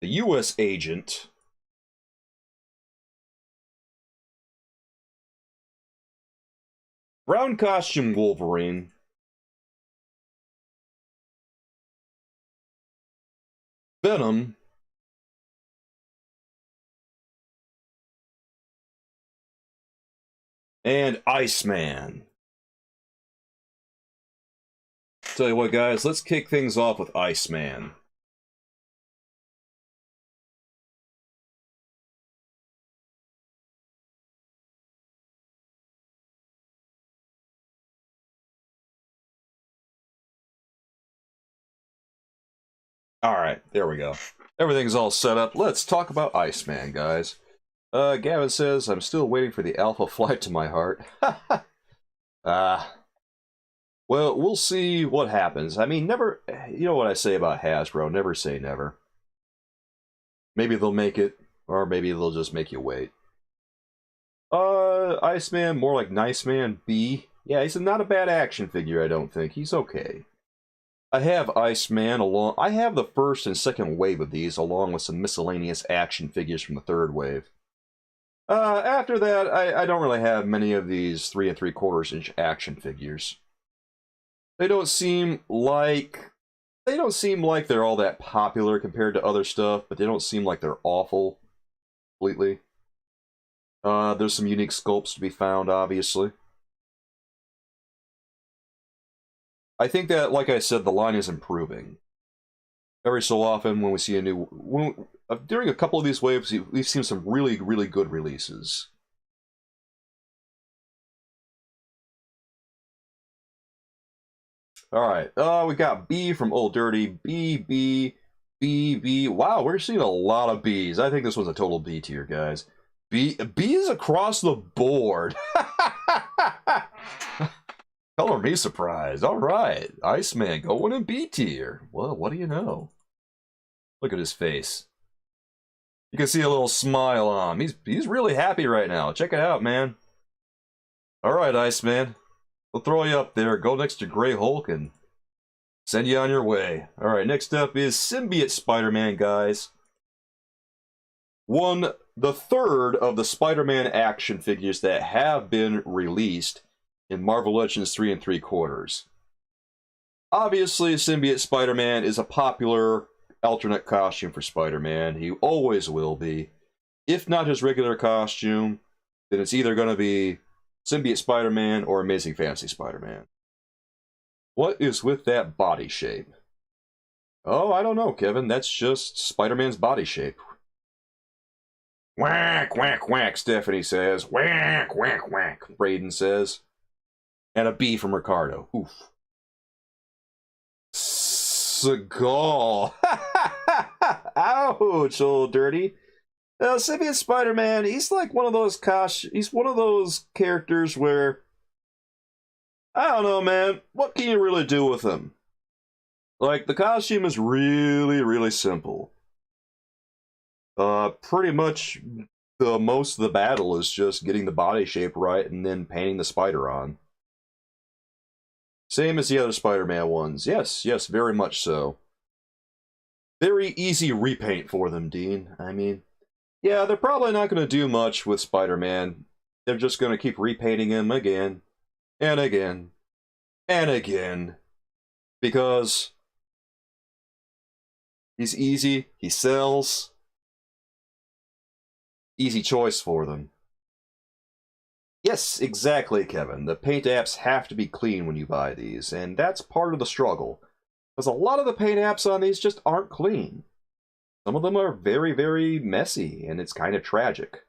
The U.S. Agent. Brown costume Wolverine. Venom. And Iceman. Tell you what, guys, let's kick things off with Iceman. Alright, there we go. Everything's all set up. Let's talk about Iceman, guys. Gavin says, I'm still waiting for the alpha flight to my heart. Well, we'll see what happens. I mean, never... You know what I say about Hasbro, never say never. Maybe they'll make it, or maybe they'll just make you wait. Iceman, more like Nice Man B. Yeah, he's not a bad action figure, I don't think. He's okay. I have Iceman along... I have the first and second wave of these, along with some miscellaneous action figures from the third wave. After that, I don't really have many of these 3 3/4 inch action figures. They don't seem like they're all that popular compared to other stuff, but they don't seem like they're awful completely. There's some unique sculpts to be found, obviously. I think that, like I said, the line is improving. Every so often, when we see a new... during a couple of these waves, we've seen some really, really good releases. Alright, we got B from Old Dirty. B, B, B, B. Wow, we're seeing a lot of Bs. I think this one's a total B tier, guys. B is across the board. Color me surprised. Alright, Iceman going in B tier. Well, what do you know? Look at his face. You can see a little smile on him. He's really happy right now. Check it out, man. Alright, Iceman. We'll throw you up there. Go next to Grey Hulk and send you on your way. Alright, next up is Symbiote Spider-Man, guys. The third of the Spider-Man action figures that have been released in Marvel Legends 3 3/4. Obviously, Symbiote Spider-Man is a popular alternate costume for Spider-Man. He always will be. If not his regular costume, then it's either going to be Symbiote Spider-Man or Amazing Fantasy Spider-Man. What is with that body shape? Oh, I don't know, Kevin. That's just Spider-Man's body shape. Whack, whack, whack, Stephanie says. Whack, whack, whack, Braden says. And a B from Ricardo. Oof. Seagal. Ouch, Old Dirty. Symbiote Spider-Man, he's like one of those he's one of those characters where, I don't know, man, what can you really do with him? Like, the costume is really, really simple. Pretty much most of the battle is just getting the body shape right and then painting the spider on. Same as the other Spider-Man ones. Yes, yes, very much so. Very easy repaint for them, Dean. I mean, yeah, they're probably not going to do much with Spider-Man. They're just going to keep repainting him again, and again, and again. Because he's easy, he sells. Easy choice for them. Yes, exactly, Kevin. The paint apps have to be clean when you buy these, and that's part of the struggle. Because a lot of the paint apps on these just aren't clean. Some of them are very, very messy, and it's kind of tragic.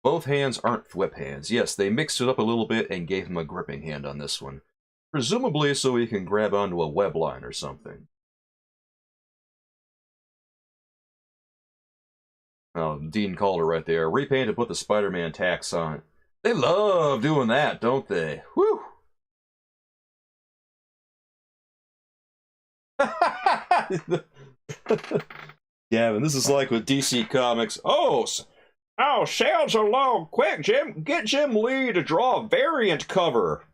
Both hands aren't flip hands. Yes, they mixed it up a little bit and gave him a gripping hand on this one. Presumably so he can grab onto a web line or something. Oh, Dean called it right there. Repaint and put the Spider-Man tax on it. They love doing that, don't they? Whew! Gavin, this is like with DC Comics. Oh, sales are low. Quick, Jim, get Jim Lee to draw a variant cover.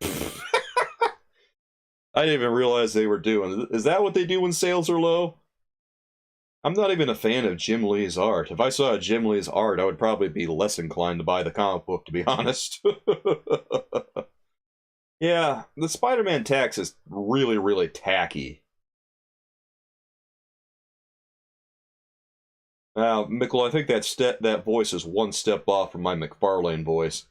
I didn't even realize they were doing. Is that what they do when sales are low? I'm not even a fan of Jim Lee's art. If I saw Jim Lee's art, I would probably be less inclined to buy the comic book, to be honest. Yeah, the Spider-Man tax is really, really tacky. Now, Mikkel, I think that voice is one step off from my McFarlane voice.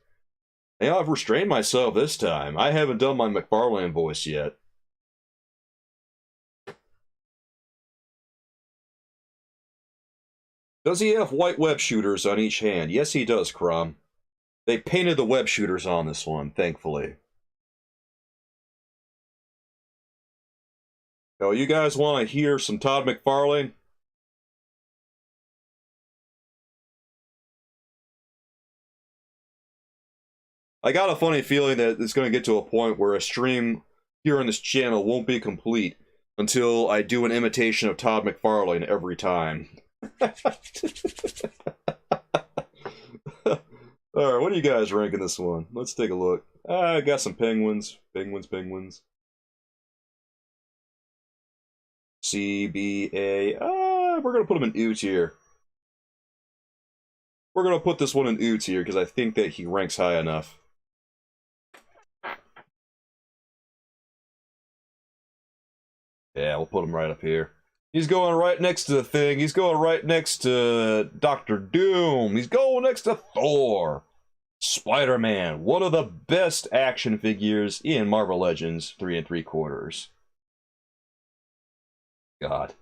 Hey, I've restrained myself this time. I haven't done my McFarlane voice yet. Does he have white web shooters on each hand? Yes, he does, Crom. They painted the web shooters on this one, thankfully. Oh, you guys want to hear some Todd McFarlane? I got a funny feeling that it's going to get to a point where a stream here on this channel won't be complete until I do an imitation of Todd McFarlane every time. Alright, what are you guys ranking this one? Let's take a look. I got some penguins. Penguins. CBA. We're going to put him in U tier. We're going to put this one in U tier because I think that he ranks high enough. Yeah, we'll put him right up here. He's going right next to the Thing. He's going right next to Dr. Doom. He's going next to Thor. Spider-Man, one of the best action figures in Marvel Legends 3 3/4. God.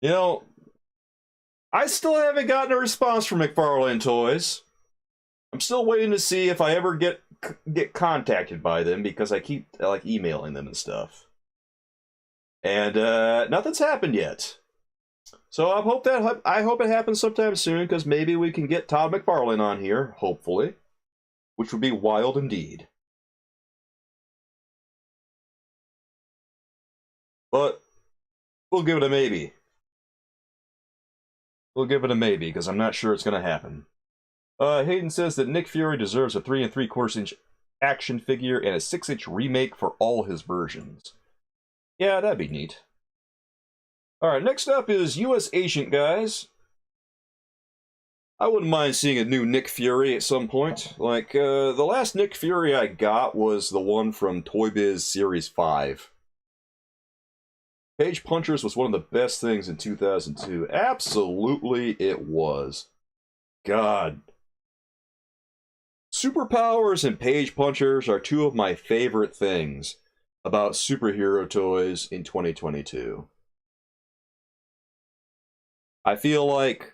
You know, I still haven't gotten a response from McFarlane Toys. I'm still waiting to see if I ever get contacted by them because I keep like emailing them and stuff. And nothing's happened yet. So I hope it happens sometime soon because maybe we can get Todd McFarlane on here, hopefully, which would be wild indeed. But we'll give it a maybe. We'll give it a maybe because I'm not sure it's going to happen. Hayden says that Nick Fury deserves a 3 3/4 action figure and a 6-inch remake for all his versions. Yeah, that'd be neat. Alright, next up is U.S. Agent, guys. I wouldn't mind seeing a new Nick Fury at some point. Like, the last Nick Fury I got was the one from Toy Biz Series 5. Page Punchers was one of the best things in 2002. Absolutely it was. God. Superpowers and Page Punchers are two of my favorite things about superhero toys in 2022. I feel like,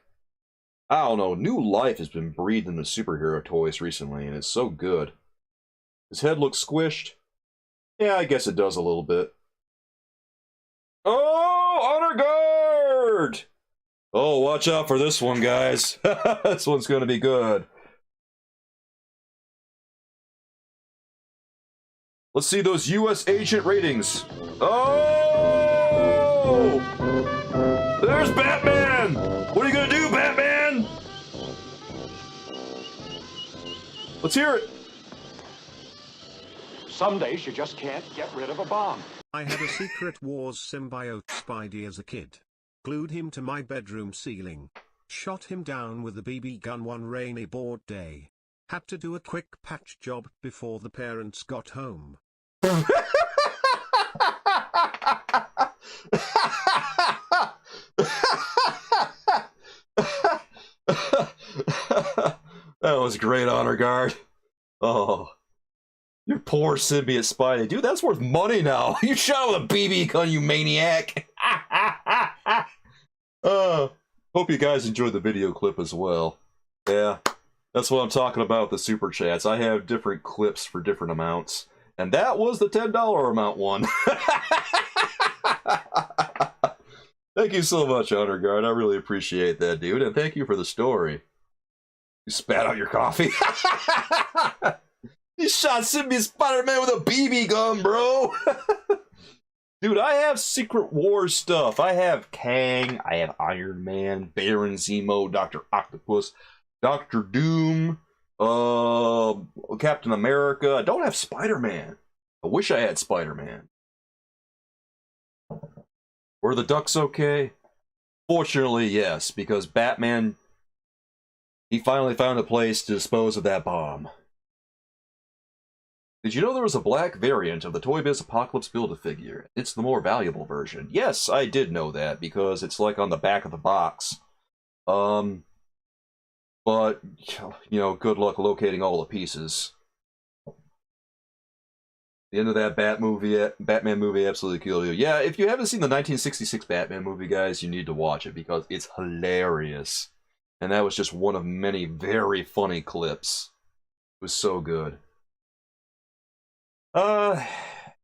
I don't know, new life has been breathed into superhero toys recently, and it's so good. His head looks squished. Yeah, I guess it does a little bit. Oh, Honor Guard! Oh, watch out for this one, guys. This one's going to be good. Let's see those U.S. Agent ratings. Oh! There's Batman! What are you going to do, Batman? Let's hear it. Some days you just can't get rid of a bomb. I had a Secret Wars symbiote Spidey as a kid. Glued him to my bedroom ceiling. Shot him down with a BB gun one rainy bored day. Had to do a quick patch job before the parents got home. That was great, Honor Guard. Oh, your poor symbiote Spidey. Dude, that's worth money now. You shot with a BB gun, you maniac. Hope you guys enjoyed the video clip as well. Yeah, that's what I'm talking about with the super chats. I have different clips for different amounts. And that was the $10 amount one. Thank you so much, Honor Guard. I really appreciate that, dude. And thank you for the story. You spat out your coffee. You shot Symbiote Spider-Man with a BB gun, bro. Dude, I have Secret Wars stuff. I have Kang. I have Iron Man, Baron Zemo, Dr. Octopus, Dr. Doom, Captain America. I don't have Spider-Man. I wish I had Spider-Man. Were the ducks okay? Fortunately, yes, because Batman, he finally found a place to dispose of that bomb. Did you know there was a black variant of the Toy Biz Apocalypse Build-A-Figure? It's the more valuable version. Yes, I did know that, because it's like on the back of the box. But, you know, good luck locating all the pieces. The end of that Batman movie absolutely killed you. Yeah, if you haven't seen the 1966 Batman movie, guys, you need to watch it, because it's hilarious. And that was just one of many very funny clips. It was so good.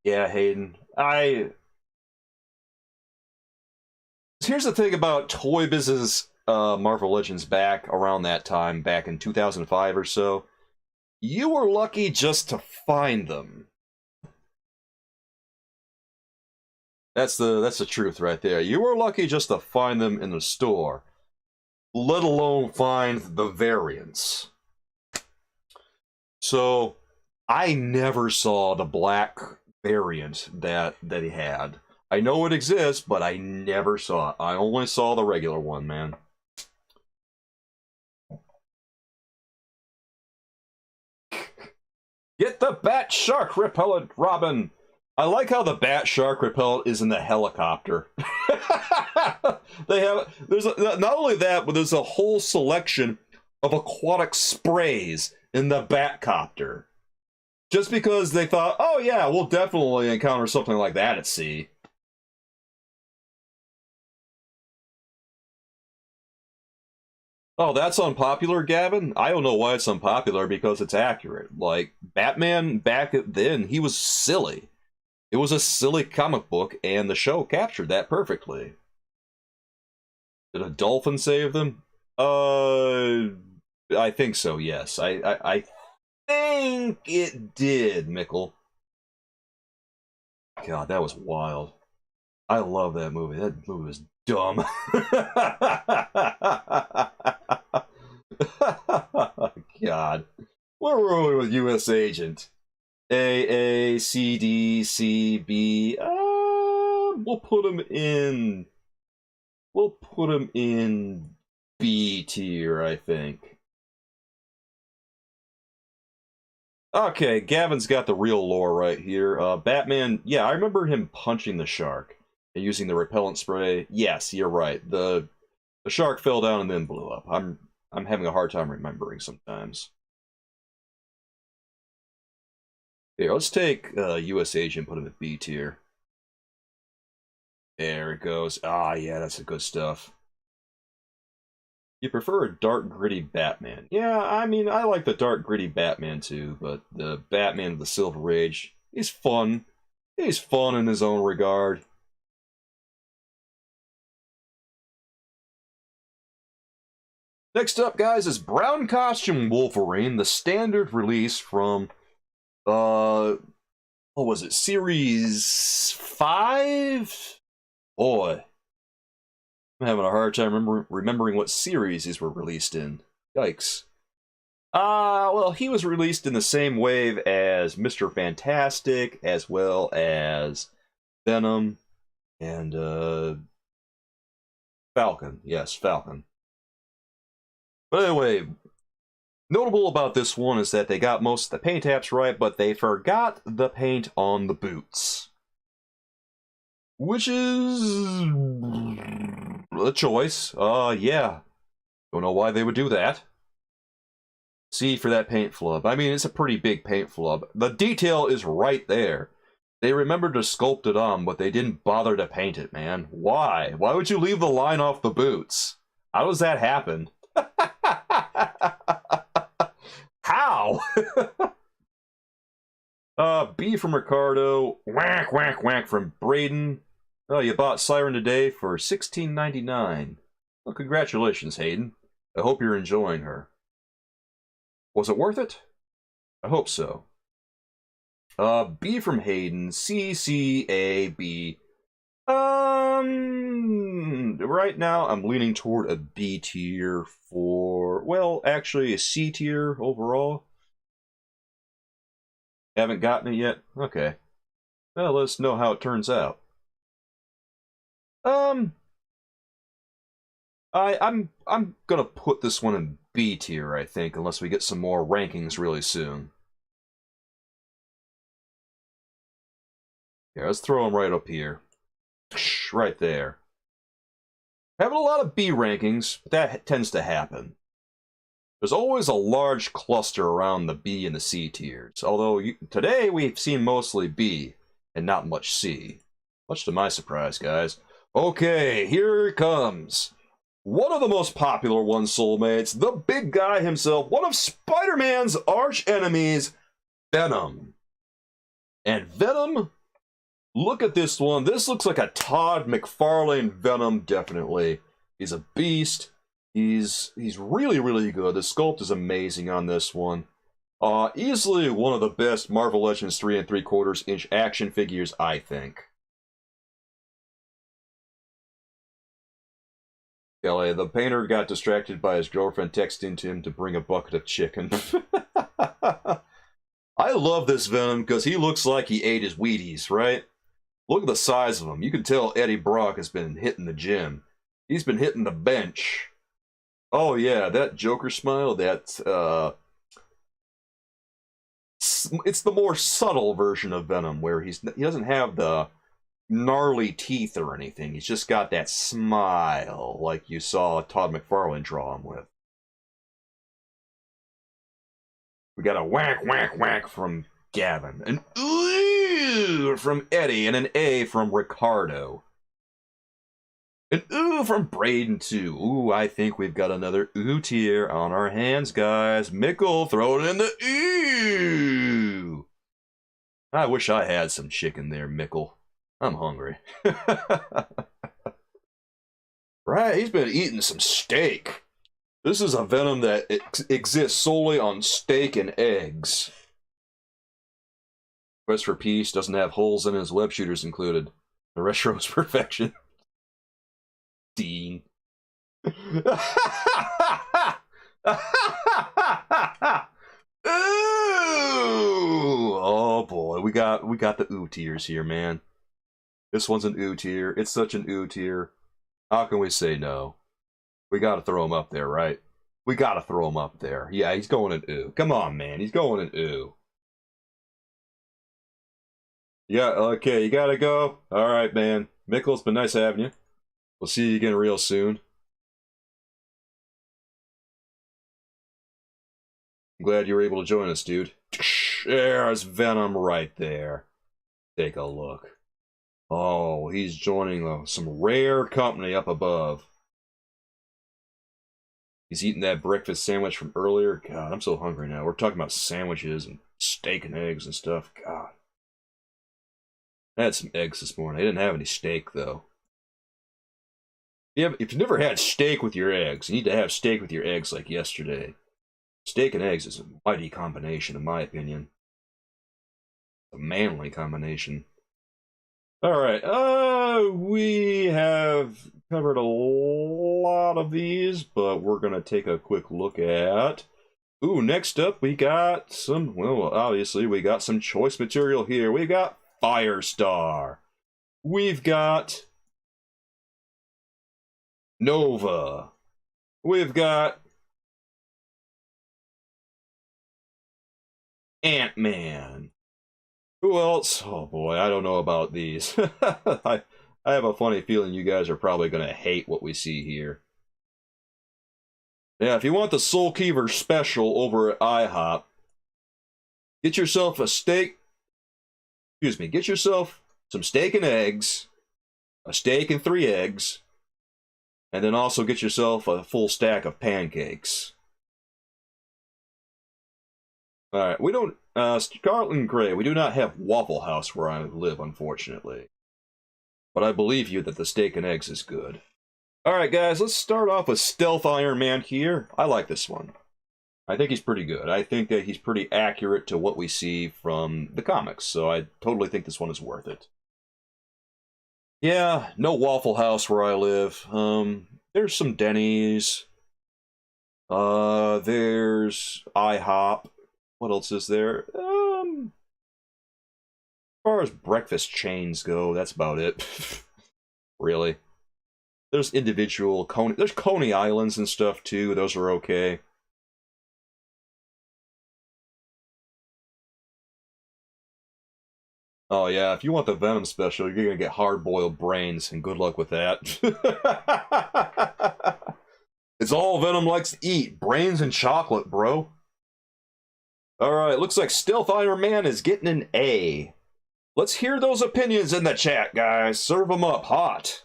Yeah, Hayden. Here's the thing about Toy Biz's Marvel Legends back around that time, back in 2005 or so. You were lucky just to find them. That's the truth right there. You were lucky just to find them in the store, let alone find the variants. So I never saw the black variant that he had. I know it exists, but I never saw it. I only saw the regular one, man. Get the bat shark repellent, Robin. I like how the bat shark repellent is in the helicopter. There's not only that, but there's a whole selection of aquatic sprays in the Batcopter. Just because they thought, oh yeah, we'll definitely encounter something like that at sea. Oh, that's unpopular, Gavin? I don't know why it's unpopular, because it's accurate. Like, Batman back then, he was silly. It was a silly comic book, and the show captured that perfectly. Did a dolphin save them? I think so, yes. I think it did, Mickle. God, that was wild. I love that movie. That movie was dumb. God. Where were we with U.S. Agent? A, C, D, C, B. We'll put him in B tier, I think. Okay, Gavin's got the real lore right here. Batman, yeah, I remember him punching the shark and using the repellent spray. Yes, you're right. The shark fell down and then blew up. I'm having a hard time remembering sometimes. Here, let's take U.S. Agent, put him at B tier. There it goes. Ah, yeah, that's the good stuff. You prefer a dark, gritty Batman? Yeah, I mean, I like the dark, gritty Batman too, but the Batman of the Silver Age, he's fun. He's fun in his own regard. Next up, guys, is Brown Costume Wolverine, the standard release from, what was it, Series 5? Boy. I'm having a hard time remembering what series these were released in. Yikes. Well, he was released in the same wave as Mr. Fantastic, as well as Venom, and, Falcon. Yes, Falcon. But anyway, notable about this one is that they got most of the paint apps right, but they forgot the paint on the boots. Which is a choice. Yeah. Don't know why they would do that. See for that paint flub. I mean, it's a pretty big paint flub. The detail is right there. They remembered to sculpt it on, but they didn't bother to paint it, man. Why? Why would you leave the line off the boots? How does that happen? How? B from Ricardo. Whack, whack, whack from Braden. Oh, you bought Siren today for $16.99. Well, congratulations, Hayden. I hope you're enjoying her. Was it worth it? I hope so. B from Hayden. C, C, A, B. Right now I'm leaning toward a B tier for, well, actually a C tier overall. Haven't gotten it yet? Okay. Well, let us know how it turns out. I'm gonna put this one in B tier, I think, unless we get some more rankings really soon. Yeah, let's throw them right up here. Right there. Having a lot of B rankings, but that tends to happen. There's always a large cluster around the B and the C tiers, although today we've seen mostly B and not much C. Much to my surprise, guys. Okay, here it comes. One of the most popular ones, Soulmates, the big guy himself, one of Spider-Man's arch enemies, Venom. And Venom Look at this one. This looks like a Todd McFarlane Venom, definitely. He's a beast. He's really, really good. The sculpt is amazing on this one. Easily one of the best Marvel Legends 3 3/4 inch action figures, I think. LA, the painter got distracted by his girlfriend texting to him to bring a bucket of chicken. I love this Venom because he looks like he ate his Wheaties, right? Look at the size of him. You can tell Eddie Brock has been hitting the gym. He's been hitting the bench. Oh yeah, that Joker smile, it's the more subtle version of Venom, where he doesn't have the gnarly teeth or anything. He's just got that smile like you saw Todd McFarlane draw him with. We got a whack, whack, whack from Gavin, an ooh from Eddie, and an A from Ricardo. An ooh from Braden, too. Ooh, I think we've got another ooh tier on our hands, guys. Mickle, throw it in the ooh. I wish I had some chicken there, Mickle. I'm hungry. Right, he's been eating some steak. This is a Venom that exists solely on steak and eggs. Quest for Peace doesn't have holes in his web shooters included. The retro is perfection. Dean. Ooh! Oh boy, we got the ooh tiers here, man. This one's an ooh tier. It's such an ooh tier. How can we say no? We gotta throw him up there, right? We gotta throw him up there. Yeah, he's going in ooh. Come on, man. He's going in ooh. Yeah, okay, you gotta go. Alright, man. Mickle, it's been nice having you. We'll see you again real soon. I'm glad you were able to join us, dude. There's Venom right there. Take a look. Oh, he's joining some rare company up above. He's eating that breakfast sandwich from earlier. God, I'm so hungry now. We're talking about sandwiches and steak and eggs and stuff. God. I had some eggs this morning. I didn't have any steak, though. If you've never had steak with your eggs, you need to have steak with your eggs like yesterday. Steak and eggs is a mighty combination, in my opinion. A manly combination. Alright, we have covered a lot of these, but we're going to take a quick look at... Ooh, next up we got some, well, obviously we got some choice material here. We got Firestar. We've got Nova. We've got Ant-Man. Who else? Oh boy, I don't know about these. I have a funny feeling you guys are probably going to hate what we see here. Yeah, if you want the Soul Keever special over at IHOP, get yourself a steak. Excuse me, get yourself some steak and eggs, a steak and 3 eggs, and then also get yourself a full stack of pancakes. Alright, we don't, Scarlet and Gray, we do not have Waffle House where I live, unfortunately. But I believe you that the steak and eggs is good. Alright guys, let's start off with Stealth Iron Man here. I like this one. I think he's pretty good. I think that he's pretty accurate to what we see from the comics, so I totally think this one is worth it. Yeah, no Waffle House where I live. There's some Denny's. There's IHOP. What else is there? As far as breakfast chains go, that's about it. Really. There's individual Coney. There's Coney Islands and stuff too. Those are okay. Oh yeah, if you want the Venom special, you're gonna get hard-boiled brains, and good luck with that. It's all Venom likes to eat. Brains and chocolate, bro. Alright, looks like Stealth Iron Man is getting an A. Let's hear those opinions in the chat, guys. Serve them up hot.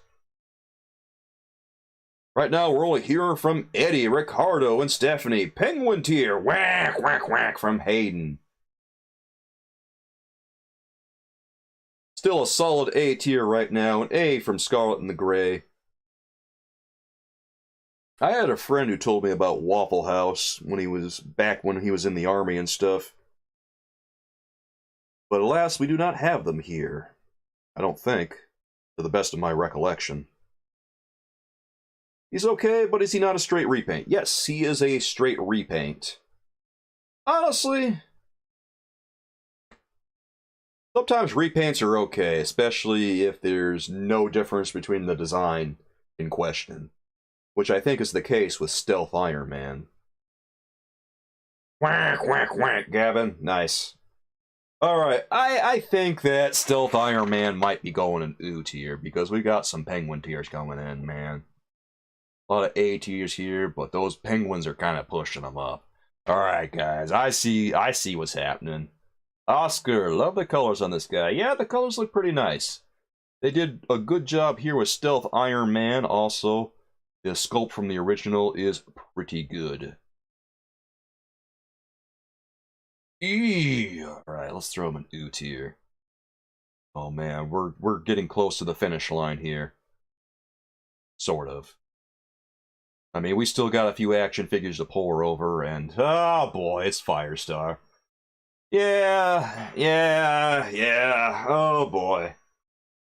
Right now, we're only hearing from Eddie, Ricardo, and Stephanie. Penguin tier. Whack, whack, whack from Hayden. Still a solid A tier right now, an A from Scarlet and the Gray. I had a friend who told me about Waffle House when he was in the army and stuff. But alas, we do not have them here. I don't think, to the best of my recollection. He's okay, but is he not a straight repaint? Yes, he is a straight repaint. Honestly, sometimes repaints are okay, especially if there's no difference between the design in question, which I think is the case with Stealth Iron Man. Whack, whack, whack, Gavin. Nice. Alright, I think that Stealth Iron Man might be going in ooh tier, because we got some penguin tiers coming in, man. A lot of A tiers here, but those penguins are kind of pushing them up. Alright, guys, I see what's happening. Oscar, love the colors on this guy. Yeah, the colors look pretty nice. They did a good job here with Stealth Iron Man, also. The sculpt from the original is pretty good. Alright, let's throw him an ooh tier. Oh man, we're getting close to the finish line here. Sort of. I mean, we still got a few action figures to pour over, and oh boy, it's Firestar. Yeah, oh boy.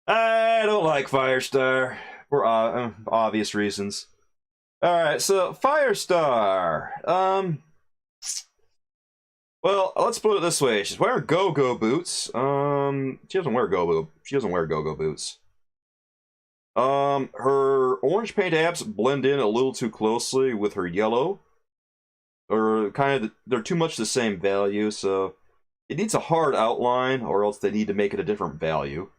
I don't like Firestar, for obvious reasons. Alright, so Firestar, well, let's put it this way. She's wearing go-go boots. She doesn't wear go-go boots. Her orange paint apps blend in a little too closely with her yellow. Or kind of, they're too much the same value, so it needs a hard outline, or else they need to make it a different value.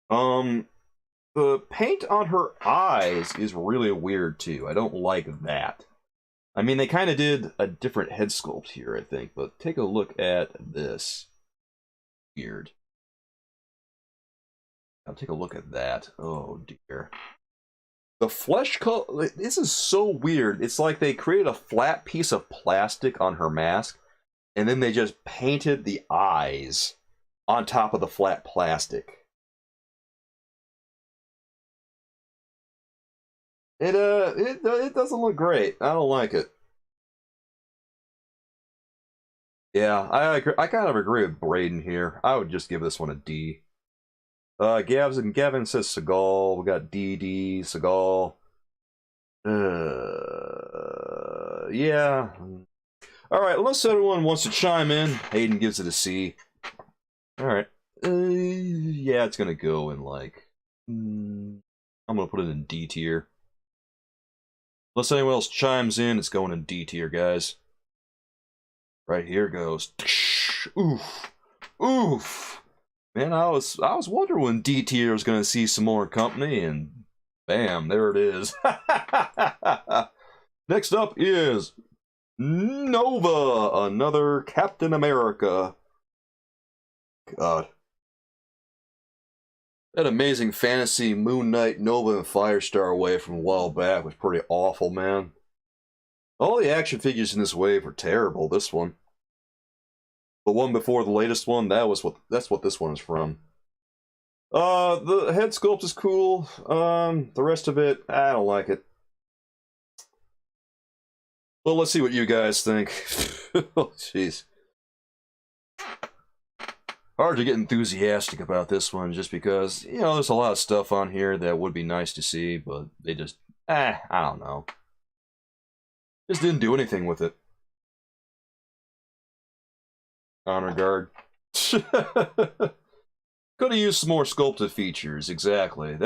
The paint on her eyes is really weird too. I don't like that. I mean, they kind of did a different head sculpt here, I think, but take a look at this. Weird. Now take a look at that. Oh dear. The flesh color, this is so weird. It's like they created a flat piece of plastic on her mask, and then they just painted the eyes on top of the flat plastic. It doesn't look great. I don't like it. Yeah, I kind of agree with Braden here. I would just give this one a D. Gavin says Seagal. We got DD, Seagal. Yeah. Alright, unless everyone wants to chime in, Hayden gives it a C. Alright. Yeah, it's gonna go in like... I'm gonna put it in D tier. Unless anyone else chimes in, it's going in D tier, guys. Right here goes. Oof. Oof. Man, I was wondering when D tier was gonna see some more company, and bam, there it is. Next up is Nova, another Captain America. God. That Amazing Fantasy Moon Knight, Nova, and Firestar wave from a while back was pretty awful, man. All the action figures in this wave were terrible. This one. The one before the latest one, that's what this one is from. The head sculpt is cool. The rest of it, I don't like it. Well, let's see what you guys think. Oh, jeez. Hard to get enthusiastic about this one, just because, you know, there's a lot of stuff on here that would be nice to see, but they just, I don't know. Just didn't do anything with it. Honor guard. Could have used some more sculpted features, exactly.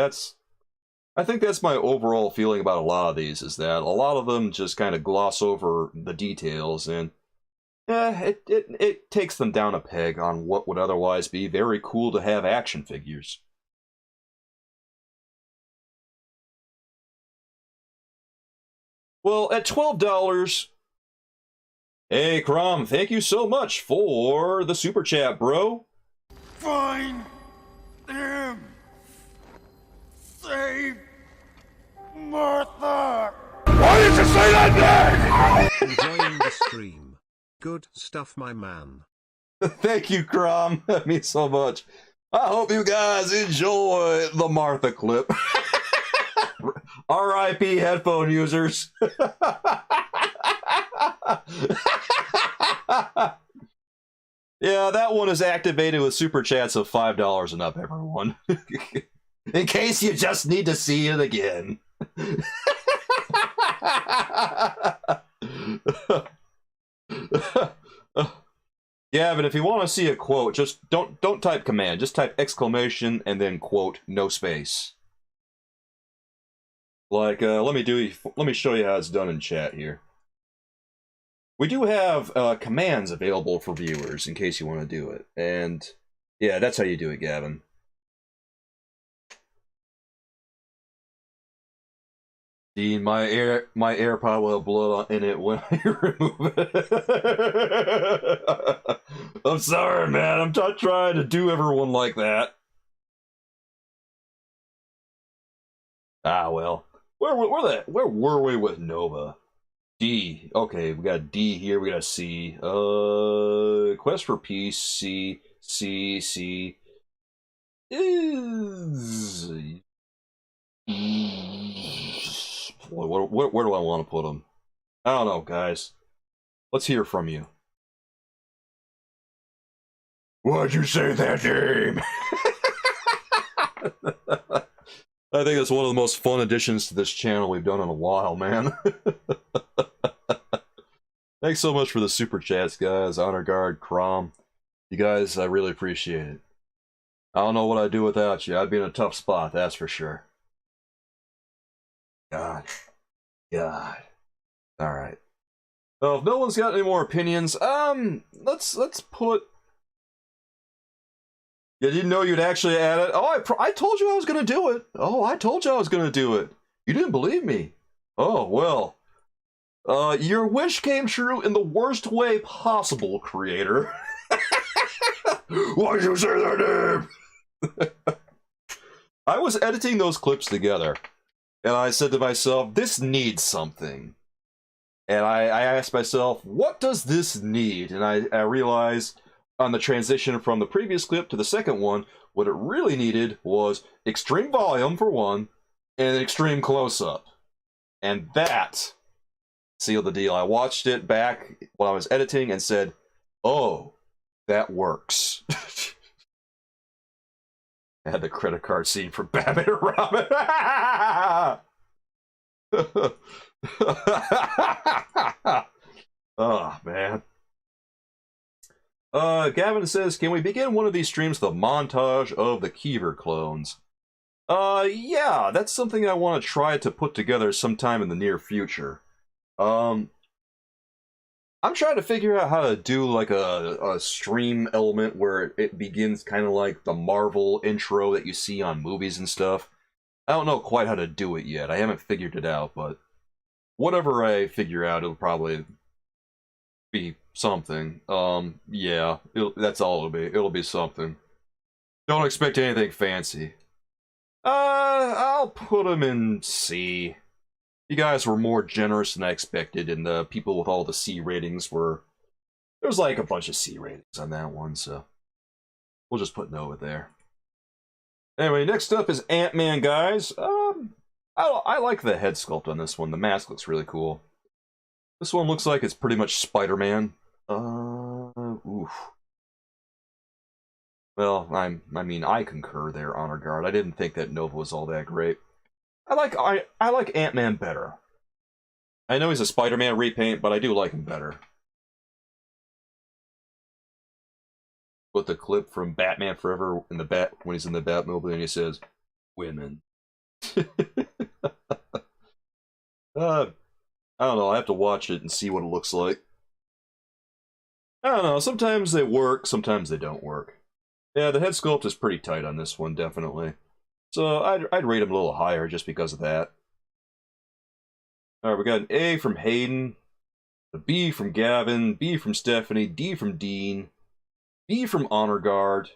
I think that's my overall feeling about a lot of these, is that a lot of them just kind of gloss over the details, and it takes them down a peg on what would otherwise be very cool to have action figures. Well, at $12, hey Crom, thank you so much for the super chat, bro. Find them. Save Martha. Why did you say that name? Enjoying the stream. Good stuff, my man. Thank you, Crom. That means so much. I hope you guys enjoy the Martha clip. R.I.P. headphone users. Yeah, that one is activated with super chats of $5 and up, everyone. In case you just need to see it again. Gavin, if you want to see a quote, just don't type command, just type exclamation and then quote, no space. Like, let me show you how it's done in chat here. We do have commands available for viewers in case you want to do it, and yeah, that's how you do it, Gavin. Dean, my AirPod will have blood in it when I remove it. I'm sorry, man. I'm not trying to do everyone like that. Ah, well. Where were we with Nova? D. Okay, we got D here. We got C. Quest for Peace. C. C. C. Is. Where do I want to put them? I don't know, guys. Let's hear from you. Why'd you say that name? I think it's one of the most fun additions to this channel we've done in a while, man. Thanks so much for the super chats, guys. Honor Guard, Crom. You guys, I really appreciate it. I don't know what I'd do without you. I'd be in a tough spot, that's for sure. God. Alright. Well, if no one's got any more opinions, let's put... You didn't know you'd actually add it? Oh, I told you I was gonna do it. Oh, I told you I was gonna do it. You didn't believe me. Oh, well. Your wish came true in the worst way possible, creator. Why'd you say that name? I was editing those clips together, and I said to myself, this needs something. And I asked myself, what does this need? And I realized on the transition from the previous clip to the second one, what it really needed was extreme volume for one, and an extreme close-up. And that sealed the deal. I watched it back while I was editing and said, oh, that works. I had the credit card scene from Batman and Robin. Oh, man. Gavin says, can we begin one of these streams with a montage of the Kiever clones? Yeah, that's something I want to try to put together sometime in the near future. I'm trying to figure out how to do like a stream element where it begins kind of like the Marvel intro that you see on movies and stuff. I don't know quite how to do it yet. I haven't figured it out, but whatever I figure out, it'll probably be something. Yeah, that's all it'll be. It'll be something. Don't expect anything fancy. I'll put them in C. You guys were more generous than I expected, and the people with all the C ratings were... There's like a bunch of C ratings on that one, so... We'll just put Nova there. Anyway, next up is Ant-Man, guys. I like the head sculpt on this one. The mask looks really cool. This one looks like it's pretty much Spider-Man. Oof. Well, I mean, I concur there, Honor Guard. I didn't think that Nova was all that great. I like Ant-Man better. I know he's a Spider-Man repaint, but I do like him better. Put the clip from Batman Forever in the when he's in the Batmobile and he says, "Women." I don't know. I have to watch it and see what it looks like. I don't know. Sometimes they work, sometimes they don't work. Yeah, the head sculpt is pretty tight on this one, definitely. So I'd rate him a little higher just because of that. Alright, we got an A from Hayden, a B from Gavin, B from Stephanie, D from Dean, B from Honor Guard.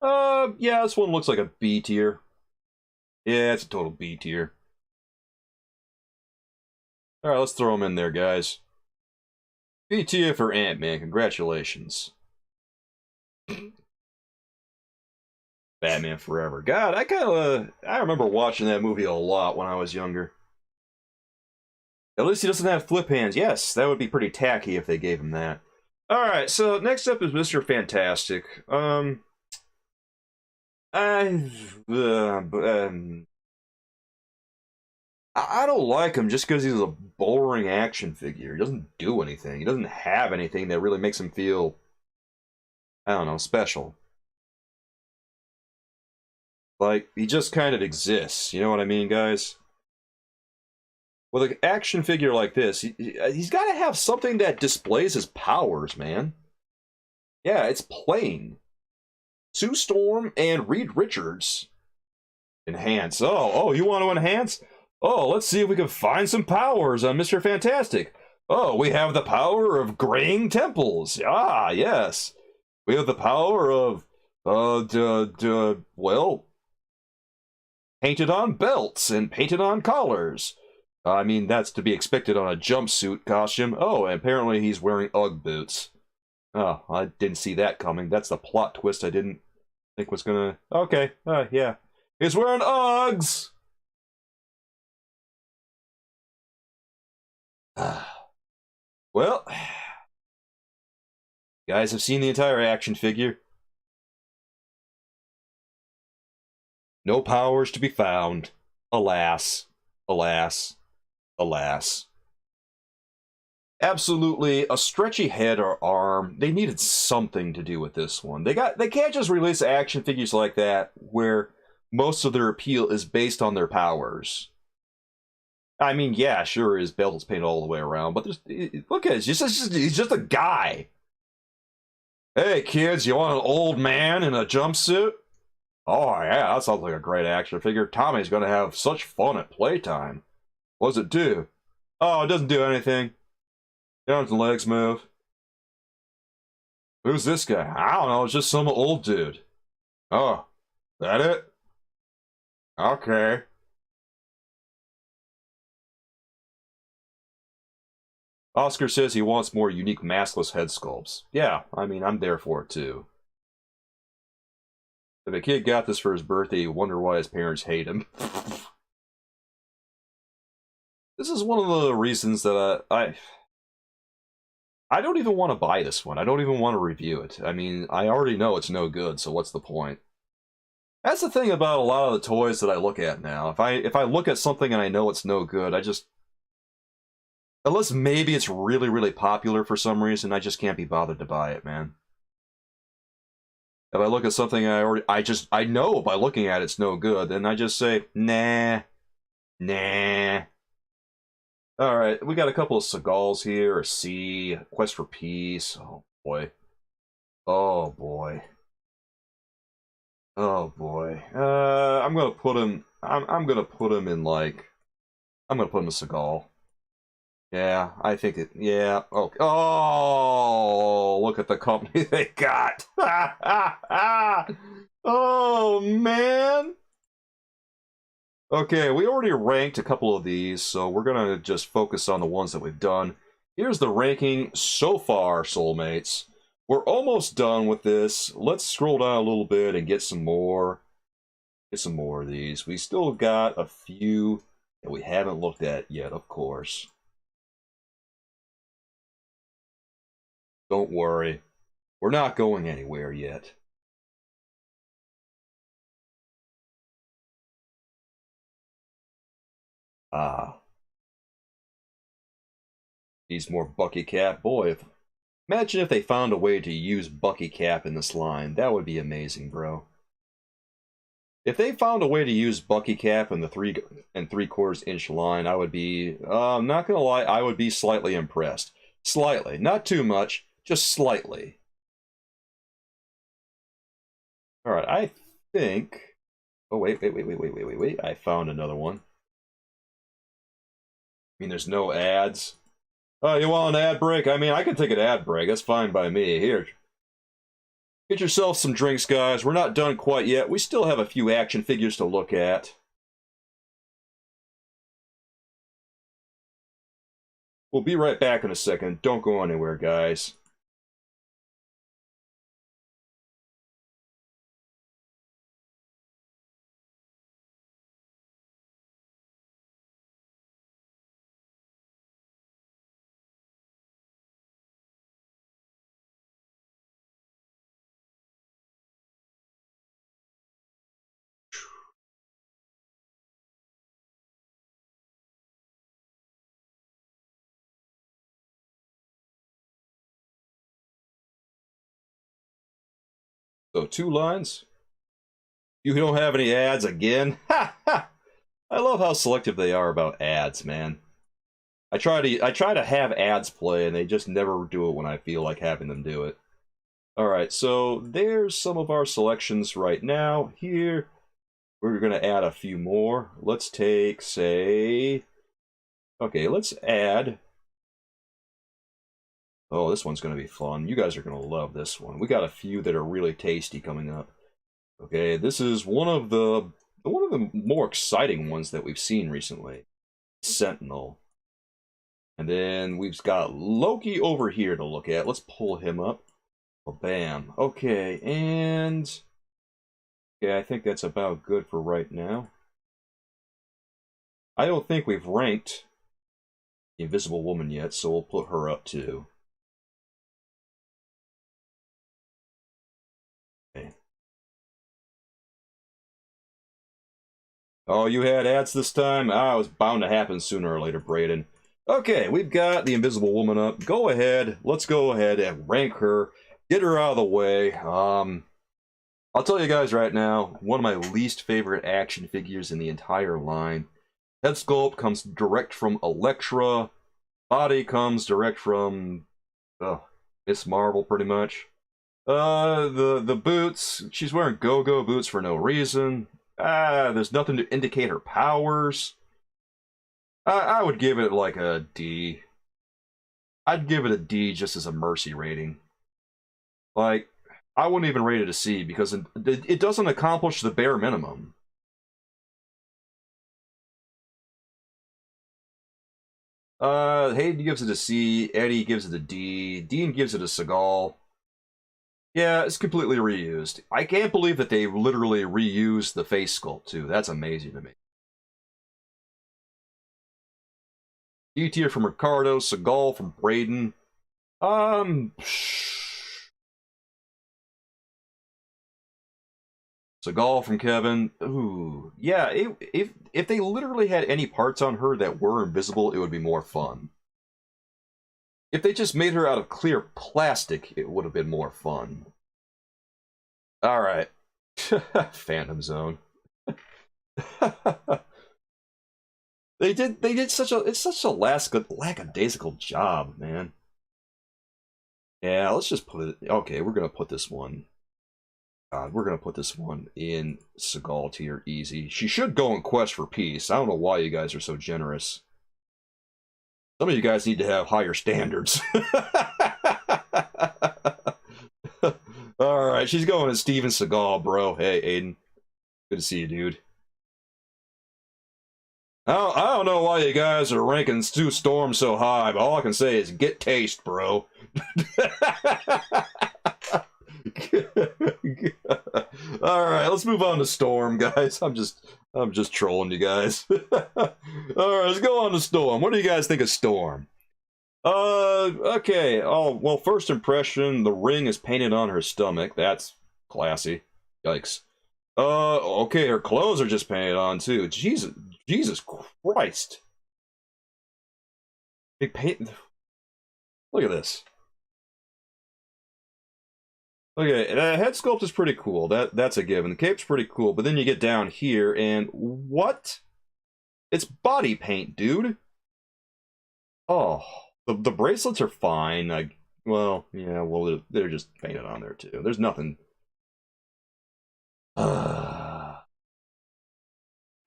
Yeah, this one looks like a B tier. Yeah, it's a total B tier. Alright, let's throw them in there, guys. B tier for Ant-Man, congratulations. Batman Forever. God, I remember watching that movie a lot when I was younger. At least he doesn't have flip hands. Yes, that would be pretty tacky if they gave him that. Alright, so next up is Mr. Fantastic. I don't like him just because he's a boring action figure. He doesn't do anything. He doesn't have anything that really makes him feel, I don't know, special. Like, he just kind of exists. You know what I mean, guys? With an action figure like this, he's got to have something that displays his powers, man. Yeah, it's plain. Sue Storm and Reed Richards. Enhance. Oh, you want to enhance? Oh, let's see if we can find some powers on Mr. Fantastic. Oh, we have the power of graying temples. Ah, yes. We have the power of, well, painted on belts and painted on collars. I mean, that's to be expected on a jumpsuit costume. Oh, and apparently he's wearing Ugg boots. Oh, I didn't see that coming. That's the plot twist I didn't think was gonna... Okay, yeah. He's wearing Uggs! Well, you guys have seen the entire action figure. No powers to be found. Alas. Alas. Alas. Absolutely, a stretchy head or arm. They needed something to do with this one. They can't just release action figures like that where most of their appeal is based on their powers. I mean, yeah, sure, his belt is painted all the way around, but look at it, he's just a guy. Hey, kids, you want an old man in a jumpsuit? Oh, yeah, that sounds like a great action figure. Tommy's gonna have such fun at playtime. What does it do? Oh, it doesn't do anything. His legs move. Who's this guy? I don't know, it's just some old dude. Oh, that it? Okay. Oscar says he wants more unique maskless head sculpts. Yeah, I mean, I'm there for it too. If a kid got this for his birthday, you wonder why his parents hate him. This is one of the reasons that I don't even want to buy this one. I don't even want to review it. I mean, I already know it's no good, so what's the point? That's the thing about a lot of the toys that I look at now. If I look at something and I know it's no good, I just... Unless maybe it's really, really popular for some reason, I just can't be bothered to buy it, man. If I look at something I know by looking at it's no good, then I just say, nah. Nah. Alright, we got a couple of Seagulls here, a C, Quest for Peace. Oh boy. Oh boy. Oh boy. I'm gonna put him in like... I'm gonna put him a Seagull. Yeah, I think it... Yeah. Oh, look at the company they got. Oh, man. Okay, we already ranked a couple of these, so we're going to just focus on the ones that we've done. Here's the ranking so far, Soulmates. We're almost done with this. Let's scroll down a little bit and get some more. Get some more of these. We still got a few that we haven't looked at yet, of course. Don't worry, we're not going anywhere yet. Ah. Needs more Bucky Cap. Boy, imagine if they found a way to use Bucky Cap in this line. That would be amazing, bro. If they found a way to use Bucky Cap in the 3 3/4 inch line, I would be, I'm not gonna lie, I would be slightly impressed. Slightly, not too much. Just slightly. Alright, I think... Oh, wait. I found another one. I mean, there's no ads. Oh, you want an ad break? I mean, I can take an ad break. That's fine by me. Here. Get yourself some drinks, guys. We're not done quite yet. We still have a few action figures to look at. We'll be right back in a second. Don't go anywhere, guys. So 2 lines. You don't have any ads again? Ha ha! I love how selective they are about ads, man. I try to have ads play, and they just never do it when I feel like having them do it. Alright, so there's some of our selections right now. Here, we're going to add a few more. Let's take, say... Okay, let's add... Oh, this one's going to be fun. You guys are going to love this one. We got a few that are really tasty coming up. Okay, this is one of the more exciting ones that we've seen recently. Sentinel. And then we've got Loki over here to look at. Let's pull him up. Oh, bam. Okay, and... Okay, I think that's about good for right now. I don't think we've ranked the Invisible Woman yet, so we'll put her up too. Okay. Oh, you had ads this time? Ah, it was bound to happen sooner or later, Brayden. Okay, we've got the Invisible Woman up. Go ahead. Let's go ahead and rank her. Get her out of the way. I'll tell you guys right now, one of my least favorite action figures in the entire line. Head sculpt comes direct from Elektra. Body comes direct from Miss Marvel, pretty much. The boots, she's wearing go-go boots for no reason. There's nothing to indicate her powers. I would give it like a D. I'd give it a D just as a mercy rating. Like, I wouldn't even rate it a C because it doesn't accomplish the bare minimum. Hayden gives it a C, Eddie gives it a D, Dean gives it a Seagal. Yeah, it's completely reused. I can't believe that they literally reused the face sculpt too. That's amazing to me. D tier from Ricardo, Seagal from Braden. Seagal from Kevin. Ooh, yeah. If they literally had any parts on her that were invisible, it would be more fun. If they just made her out of clear plastic, it would have been more fun. All right, Phantom Zone. They did such a lackadaisical job, man. Yeah, let's just put it. Okay, we're gonna put this one. We're gonna put this one in Seagal tier, easy. She should go in Quest for Peace. I don't know why you guys are so generous. Some of you guys need to have higher standards. All right, she's going to Steven Seagal, bro. Hey, Aiden, good to see you, dude. I don't know why you guys are ranking Sue Storm so high, but all I can say is get taste, bro. Alright, let's move on to Storm, guys. I'm just trolling you guys. Alright, let's go on to Storm. What do you guys think of Storm? Okay. Oh, well, first impression, the ring is painted on her stomach. That's classy. Yikes. Okay, her clothes are just painted on too. Jesus Christ. They paint. Look at this. Okay, the head sculpt is pretty cool. That's a given. The cape's pretty cool, but then you get down here and what? It's body paint, dude. Oh, the bracelets are fine. Well, yeah, well, they're just painted on there too. There's nothing. God,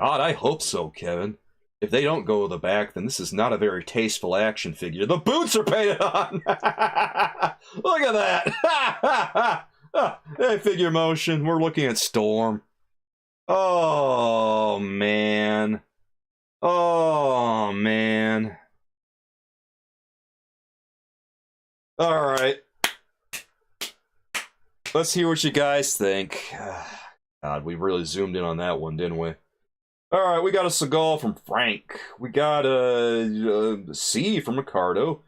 I hope so, Kevin. If they don't go to the back, then this is not a very tasteful action figure. The boots are painted on! Look at that! Hey, figure motion. We're looking at Storm. Oh, man. Oh, man. Alright. Let's hear what you guys think. God, we really zoomed in on that one, didn't we? Alright, we got a Seagal from Frank. We got a C from Ricardo.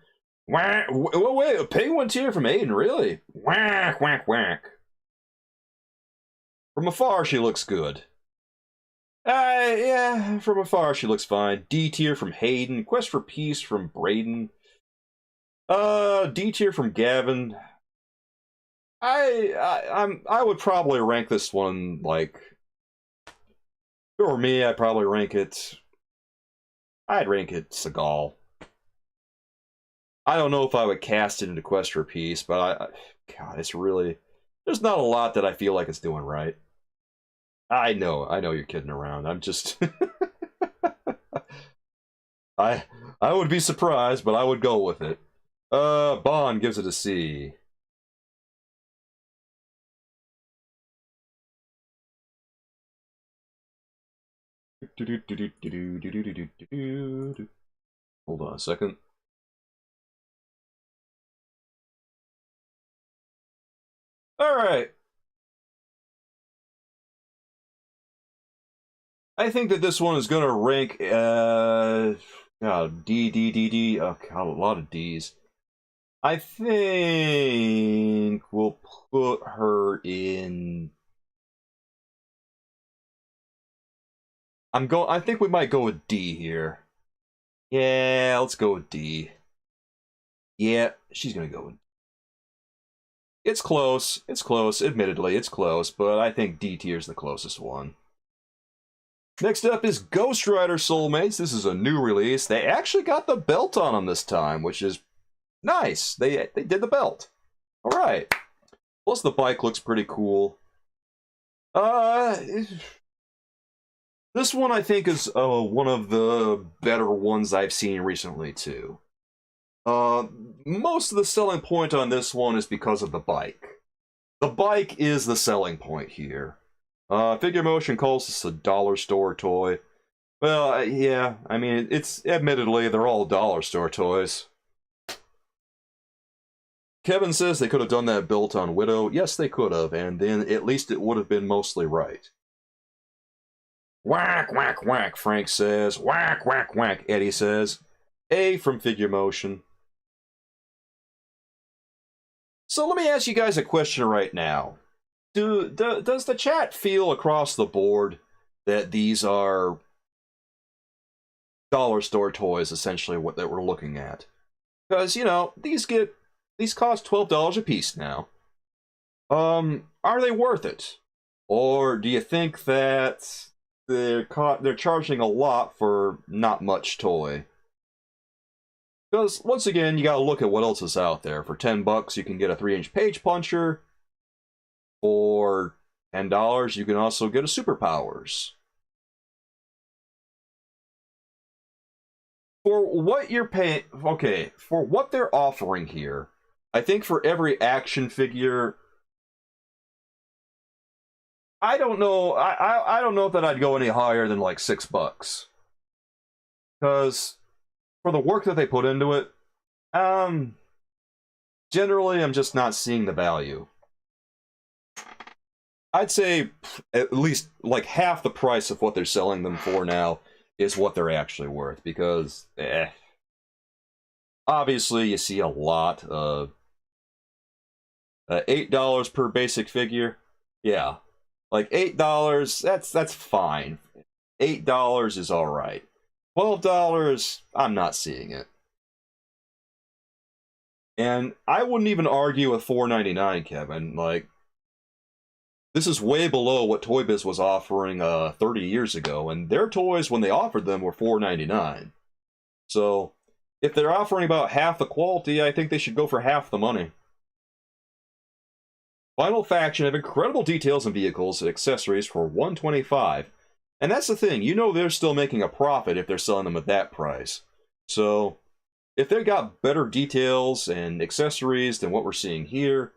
Whack, wait, a penguin tier from Aiden, really? Whack, whack, whack. From afar, she looks good. Yeah, from afar, she looks fine. D tier from Hayden. Quest for Peace from Braden. D tier from Gavin. I would probably rank this one, like, if it were me, I'd probably rank it. I'd rank it Seagal. I don't know if I would cast it into Quest for Peace, but God, it's really, there's not a lot that I feel like it's doing right. I know you're kidding around. I'm just, I would be surprised, but I would go with it. Bond gives it a C. Hold on a second. All right. I think that this one is going to rank, God, D. Oh, God, a lot of Ds. I think we'll put her in... I think we might go with D here. Yeah, let's go with D. Yeah, she's going to go with... It's close. It's close. Admittedly, it's close, but I think D tier is the closest one. Next up is Ghost Rider Soulmates. This is a new release. They actually got the belt on them this time, which is nice. They did the belt. All right. Plus the bike looks pretty cool. This one I think is one of the better ones I've seen recently too. Most of the selling point on this one is because of the bike. The bike is the selling point here. Figure Motion calls this a dollar store toy. Well, yeah, I mean, it's admittedly, they're all dollar store toys. Kevin says they could have done that built on Widow. Yes, they could have, and then at least it would have been mostly right. Whack, whack, whack, Frank says. Whack, whack, whack, Eddie says. A from Figure Motion. So let me ask you guys a question right now. Does the chat feel across the board that these are dollar store toys, essentially what that we're looking at? Because, you know, these cost $12 a piece now. Are they worth it? Or do you think that they're charging a lot for not much toy? Because, once again, you gotta look at what else is out there. For $10, you can get a 3-inch page puncher. For $10, you can also get a Superpowers. For what you're paying... Okay, for what they're offering here, I think for every action figure... I don't know. I don't know that I'd go any higher than like $6. Because for the work that they put into it, generally I'm just not seeing the value. I'd say at least like half the price of what they're selling them for now is what they're actually worth, because obviously you see a lot of $8 per basic figure. Yeah, like $8, that's fine. $8 is all right. $12, I'm not seeing it. And I wouldn't even argue with $4.99, Kevin. Like, this is way below what Toy Biz was offering 30 years ago, and their toys, when they offered them, were $4.99. So, if they're offering about half the quality, I think they should go for half the money. Final Faction have incredible details and vehicles and accessories for $125. And that's the thing, you know they're still making a profit if they're selling them at that price. So, if they've got better details and accessories than what we're seeing here,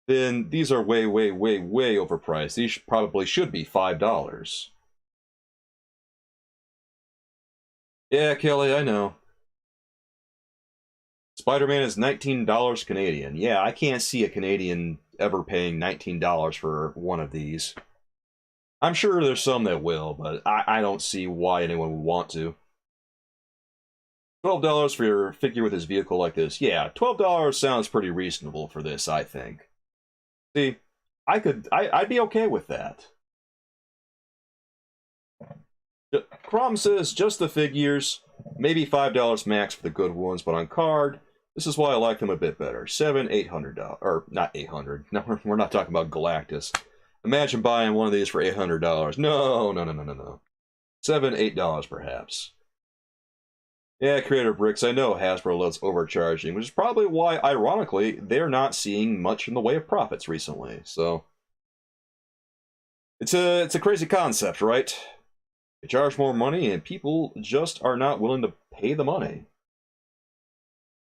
then these are way, way, way, way overpriced. These probably should be $5. Yeah, Kelly, I know. Spider-Man is $19 Canadian. Yeah, I can't see a Canadian ever paying $19 for one of these. I'm sure there's some that will, but I don't see why anyone would want to. $12 for your figure with his vehicle like this. Yeah, $12 sounds pretty reasonable for this, I think. See, I'd be okay with that. Crom says, just the figures, maybe $5 max for the good ones, but on card, This is why I like them a bit better. $700-800, or not 800. No, we're not talking about Galactus. Imagine buying one of these for $800. No, no, no, no, no, no. $7-8 perhaps. Yeah, Creator Bricks, I know Hasbro loves overcharging, which is probably why, ironically, they're not seeing much in the way of profits recently. So it's a crazy concept, right? They charge more money, and people just are not willing to pay the money.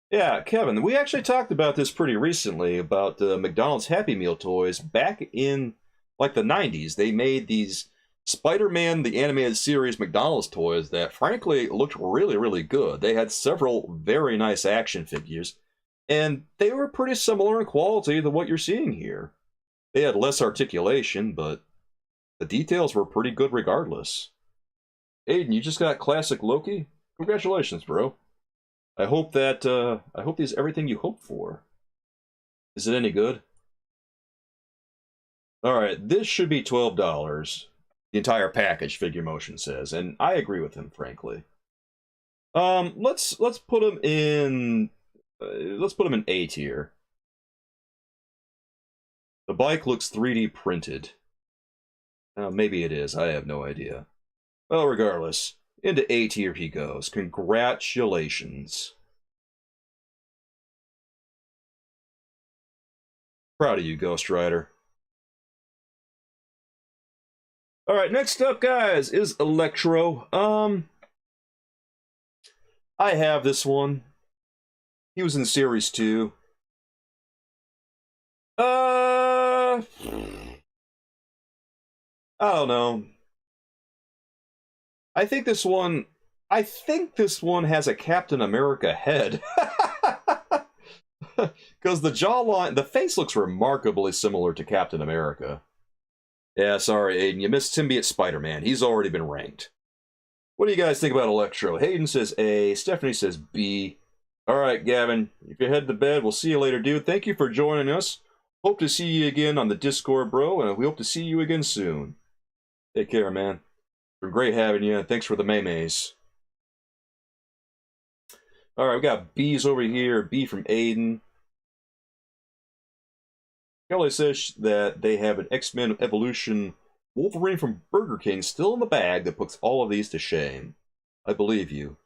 Yeah, Kevin, we actually talked about this pretty recently, about McDonald's Happy Meal toys. Back in, like, the 90s, they made these Spider-Man, the animated series McDonald's toys that, frankly, looked really, really good. They had several very nice action figures, and they were pretty similar in quality to what you're seeing here. They had less articulation, but the details were pretty good regardless. Aiden, you just got classic Loki? Congratulations, bro. I hope that, I hope this is everything you hoped for. Is it any good? Alright, this should be $12. The entire package, Figure Motion says, and I agree with him, frankly. Let's put him in, A tier. The bike looks 3D printed. Maybe it is, I have no idea. Well, regardless, into A tier he goes. Congratulations. Proud of you, Ghost Rider. Alright, next up, guys, is Electro. I have this one. He was in Series 2. I don't know. I think this one has a Captain America head. Because the jawline, the face looks remarkably similar to Captain America. Yeah, sorry, Aiden, you missed Symbiote Spider-Man. He's already been ranked. What do you guys think about Electro? Hayden says A, Stephanie says B. Alright, Gavin, if you're heading to bed, we'll see you later, dude. Thank you for joining us. Hope to see you again on the Discord, bro, and we hope to see you again soon. Take care, man. It's been great having you, and thanks for the maymays. Alright, we got B's over here. B from Aiden. Kelly says that they have an X-Men Evolution Wolverine from Burger King still in the bag that puts all of these to shame. I believe you.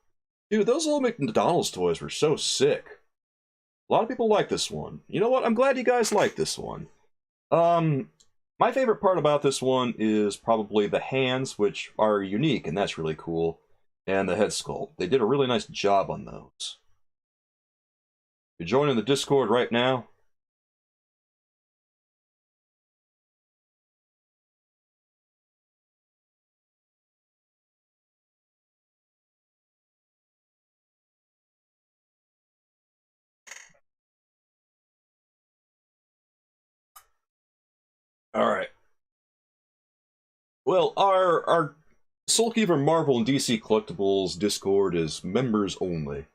Dude, those little McDonald's toys were so sick. A lot of people like this one. You know what? I'm glad you guys like this one. My favorite part about this one is probably the hands, which are unique, and that's really cool. And the head sculpt. They did a really nice job on those. You're joining the Discord right now. Alright. Well, our Soulkeeper Marvel and DC Collectibles Discord is members only.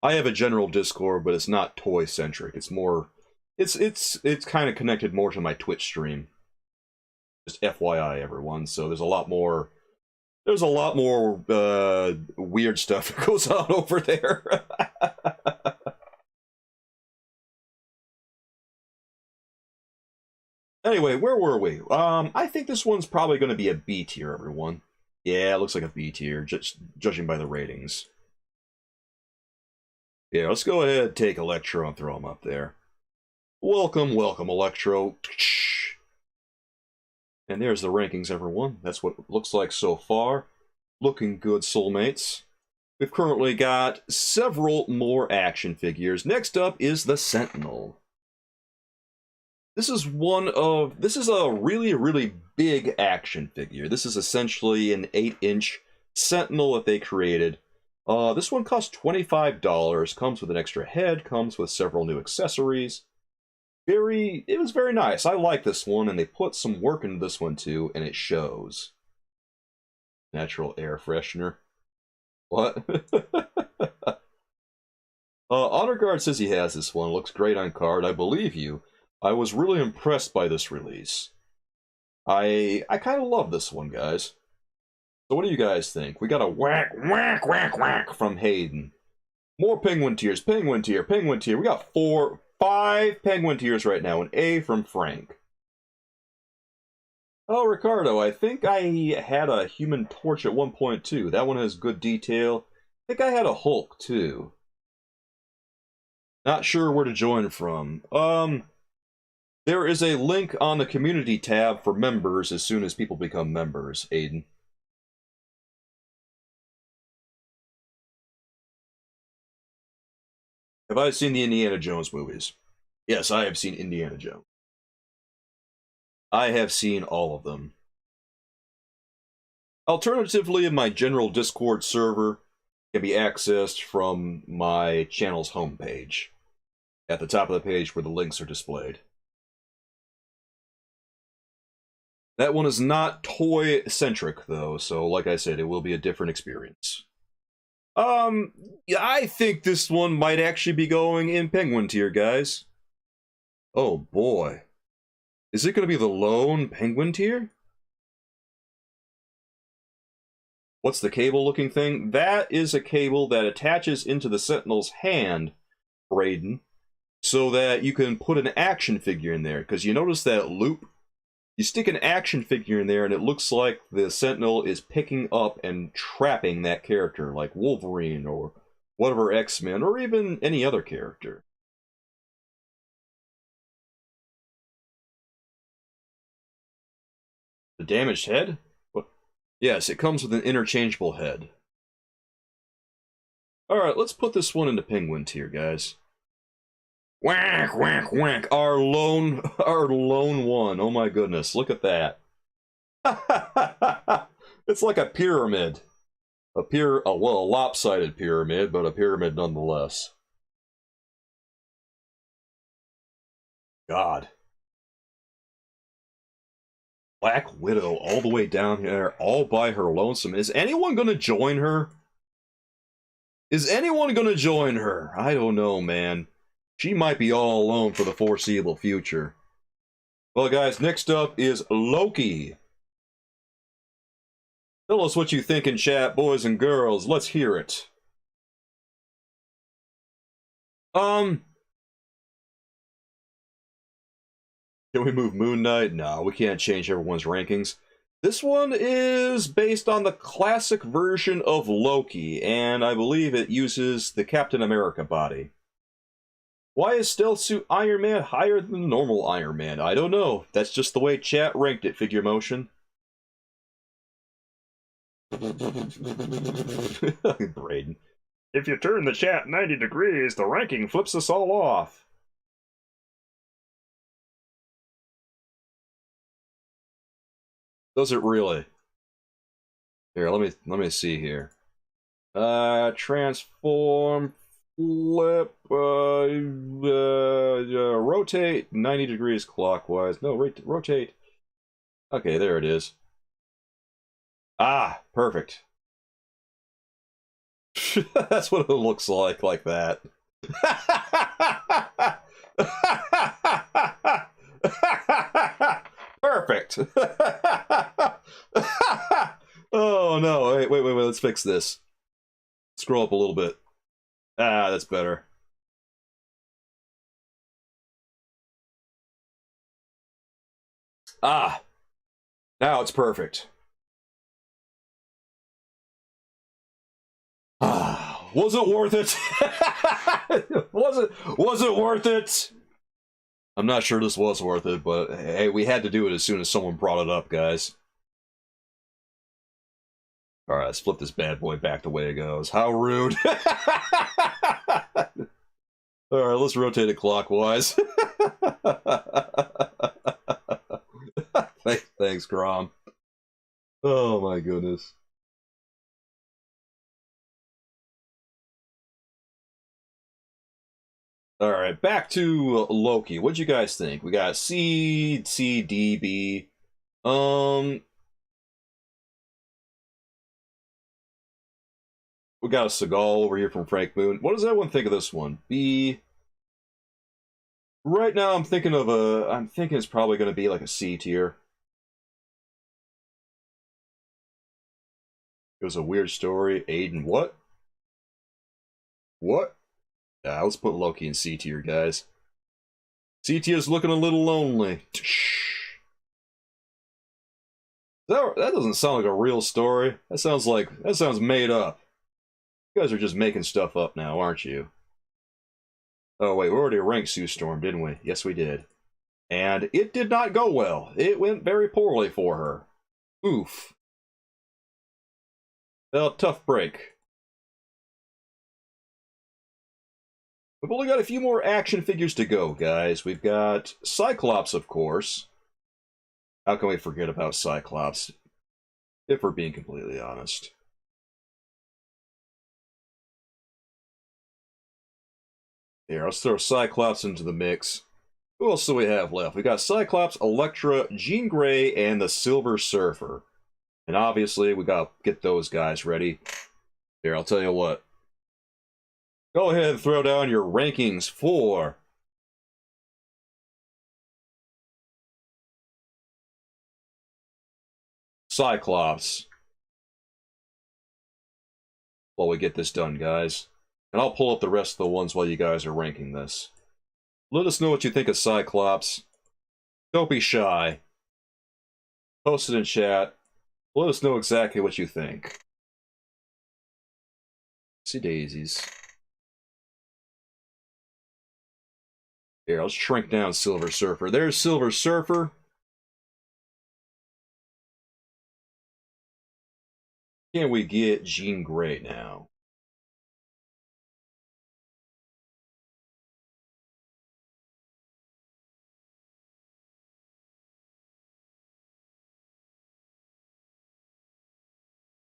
I have a general Discord, but it's not toy-centric. It's more... It's kind of connected more to my Twitch stream. Just FYI, everyone. So there's a lot more... There's a lot more weird stuff that goes on over there. Anyway, where were we? I think this one's probably going to be a B tier, everyone. Yeah, it looks like a B tier, just judging by the ratings. Yeah, let's go ahead and take Electro and throw him up there. Welcome, welcome, Electro. And there's the rankings, everyone. That's what it looks like so far. Looking good, soulmates. We've currently got several more action figures. Next up is the Sentinel. This is a really, really big action figure. This is essentially an 8-inch Sentinel that they created. This one costs $25, comes with an extra head, comes with several new accessories. It was very nice. I like this one, and they put some work into this one too, and it shows. Natural air freshener. What? Honor Guard says he has this one. Looks great on card. I believe you. I was really impressed by this release. I kind of love this one, guys. So what do you guys think? We got a whack, whack, whack, whack from Hayden. More penguin tears, penguin tear, penguin tear. We got 5 penguin tears right now. An A from Frank. Oh, Ricardo, I think I had a Human Torch at one point too. That one has good detail. I think I had a Hulk too. Not sure where to join from. There is a link on the community tab for members as soon as people become members, Aiden. Have I seen the Indiana Jones movies? Yes, I have seen Indiana Jones. I have seen all of them. Alternatively, my general Discord server can be accessed from my channel's homepage, at the top of the page where the links are displayed. That one is not toy-centric, though, so like I said, it will be a different experience. Yeah, I think this one might actually be going in Penguin tier, guys. Oh, boy. Is it going to be the lone Penguin tier? What's the cable-looking thing? That is a cable that attaches into the Sentinel's hand, Braden, so that you can put an action figure in there. Because you notice that loop? You stick an action figure in there, and it looks like the Sentinel is picking up and trapping that character, like Wolverine or whatever X-Men, or even any other character. The damaged head? What? Yes, it comes with an interchangeable head. Alright, let's put this one into Penguin tier, guys. Whack, whack, whack. Our lone one. Oh my goodness, look at that. It's like a pyramid. Well, a lopsided pyramid, but a pyramid nonetheless. God. Black Widow all the way down here, all by her lonesome. Is anyone going to join her? Is anyone going to join her? I don't know, man. She might be all alone for the foreseeable future. Well, guys, next up is Loki. Tell us what you think in chat, boys and girls. Let's hear it. Can we move Moon Knight? No, we can't change everyone's rankings. This one is based on the classic version of Loki, and I believe it uses the Captain America body. Why is Stealth Suit Iron Man higher than normal Iron Man? I don't know. That's just the way chat ranked it, Figure Motion. Braden. If you turn the chat 90 degrees, the ranking flips us all off. Does it really? Here, let me see here. Transform, flip, rotate 90 degrees clockwise. No, rotate. Okay, there it is. Ah, perfect. That's what it looks like that. Perfect. Oh no, wait, let's fix this. Scroll up a little bit. Ah, that's better. Ah, now it's perfect. Ah, was it worth it? Was it worth it? I'm not sure this was worth it, but hey, we had to do it as soon as someone brought it up, guys. Alright, let's flip this bad boy back the way it goes. How rude. Alright, let's rotate it clockwise. Thanks, Grom. Oh my goodness. Alright, back to Loki. What'd you guys think? We got C, D, B. We got a Seagal over here from Frank Moon. What does everyone think of this one? B. Right now I'm thinking it's probably going to be like a C tier. It was a weird story. Aiden, what? What? Let's put Loki in C tier, guys. C tier is looking a little lonely. That doesn't sound like a real story. That sounds made up. You guys are just making stuff up now, aren't you? Oh wait, we already ranked Sue Storm, didn't we? Yes, we did. And it did not go well. It went very poorly for her. Oof. Well, tough break. We've only got a few more action figures to go, guys. We've got Cyclops, of course. How can we forget about Cyclops, if we're being completely honest? Here, let's throw Cyclops into the mix. Who else do we have left? We got Cyclops, Elektra, Jean Grey, and the Silver Surfer. And obviously, we gotta get those guys ready. Here, I'll tell you what. Go ahead and throw down your rankings for Cyclops while we get this done, guys. And I'll pull up the rest of the ones while you guys are ranking this. Let us know what you think of Cyclops. Don't be shy. Post it in chat. Let us know exactly what you think. See daisies. Here, let's shrink down Silver Surfer. There's Silver Surfer. Can we get Jean Grey now?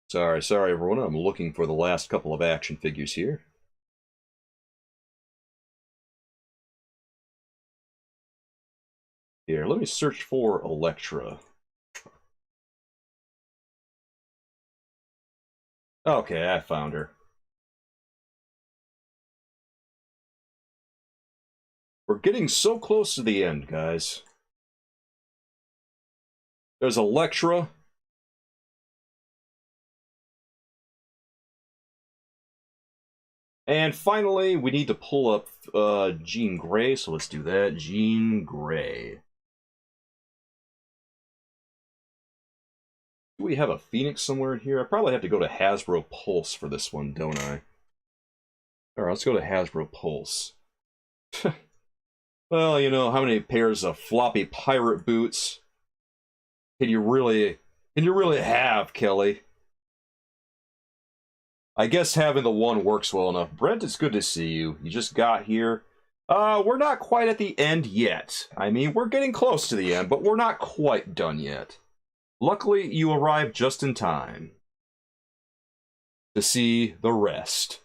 Sorry everyone, I'm looking for the last couple of action figures here. Here, let me search for Elektra. Okay, I found her. We're getting so close to the end, guys. There's Elektra. And finally, we need to pull up Jean Grey, so let's do that. Jean Grey. Do we have a Phoenix somewhere in here? I probably have to go to Hasbro Pulse for this one, don't I? Alright, let's go to Hasbro Pulse. Well, you know, how many pairs of floppy pirate boots can you really have, Kelly? I guess having the one works well enough. Brent, it's good to see you. You just got here. We're not quite at the end yet. I mean, we're getting close to the end, but we're not quite done yet. Luckily, you arrived just in time to see the rest.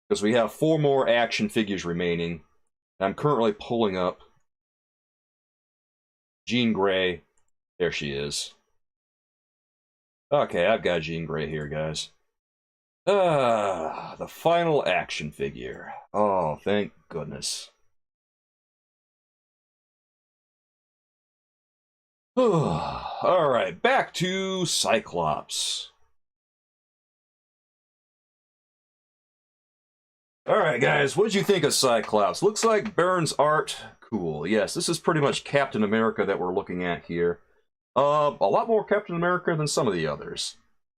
Because we have 4 more action figures remaining. I'm currently pulling up Jean Grey. There she is. Okay, I've got Jean Grey here, guys. The final action figure. Oh, thank goodness. Alright, back to Cyclops. Alright, guys, what did you think of Cyclops? Looks like Byrne's art. Cool. Yes, this is pretty much Captain America that we're looking at here. A lot more Captain America than some of the others.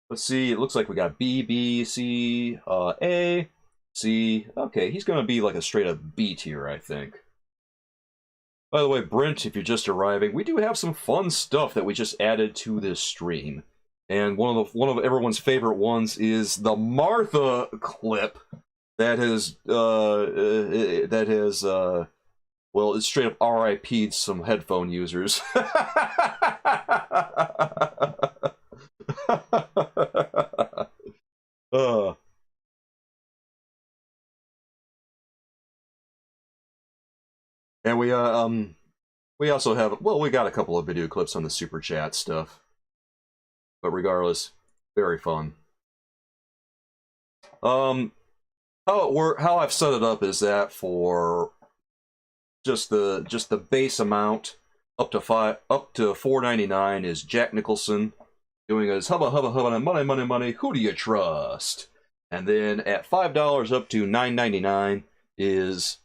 Let's see, it looks like we got B, B, C, A, C. Okay, he's going to be like a straight up B tier, I think. By the way, Brent, if you're just arriving, we do have some fun stuff that we just added to this stream. And one of everyone's favorite ones is the Martha clip that has, well, it's straight up RIP'd some headphone users. And we also have, well, we got a couple of video clips on the Super Chat stuff. But regardless, very fun. How I've set it up is that for just the base amount up to $4.99 is Jack Nicholson doing his hubba hubba hubba money money money. Who do you trust? And then at $5 up to $9.99 is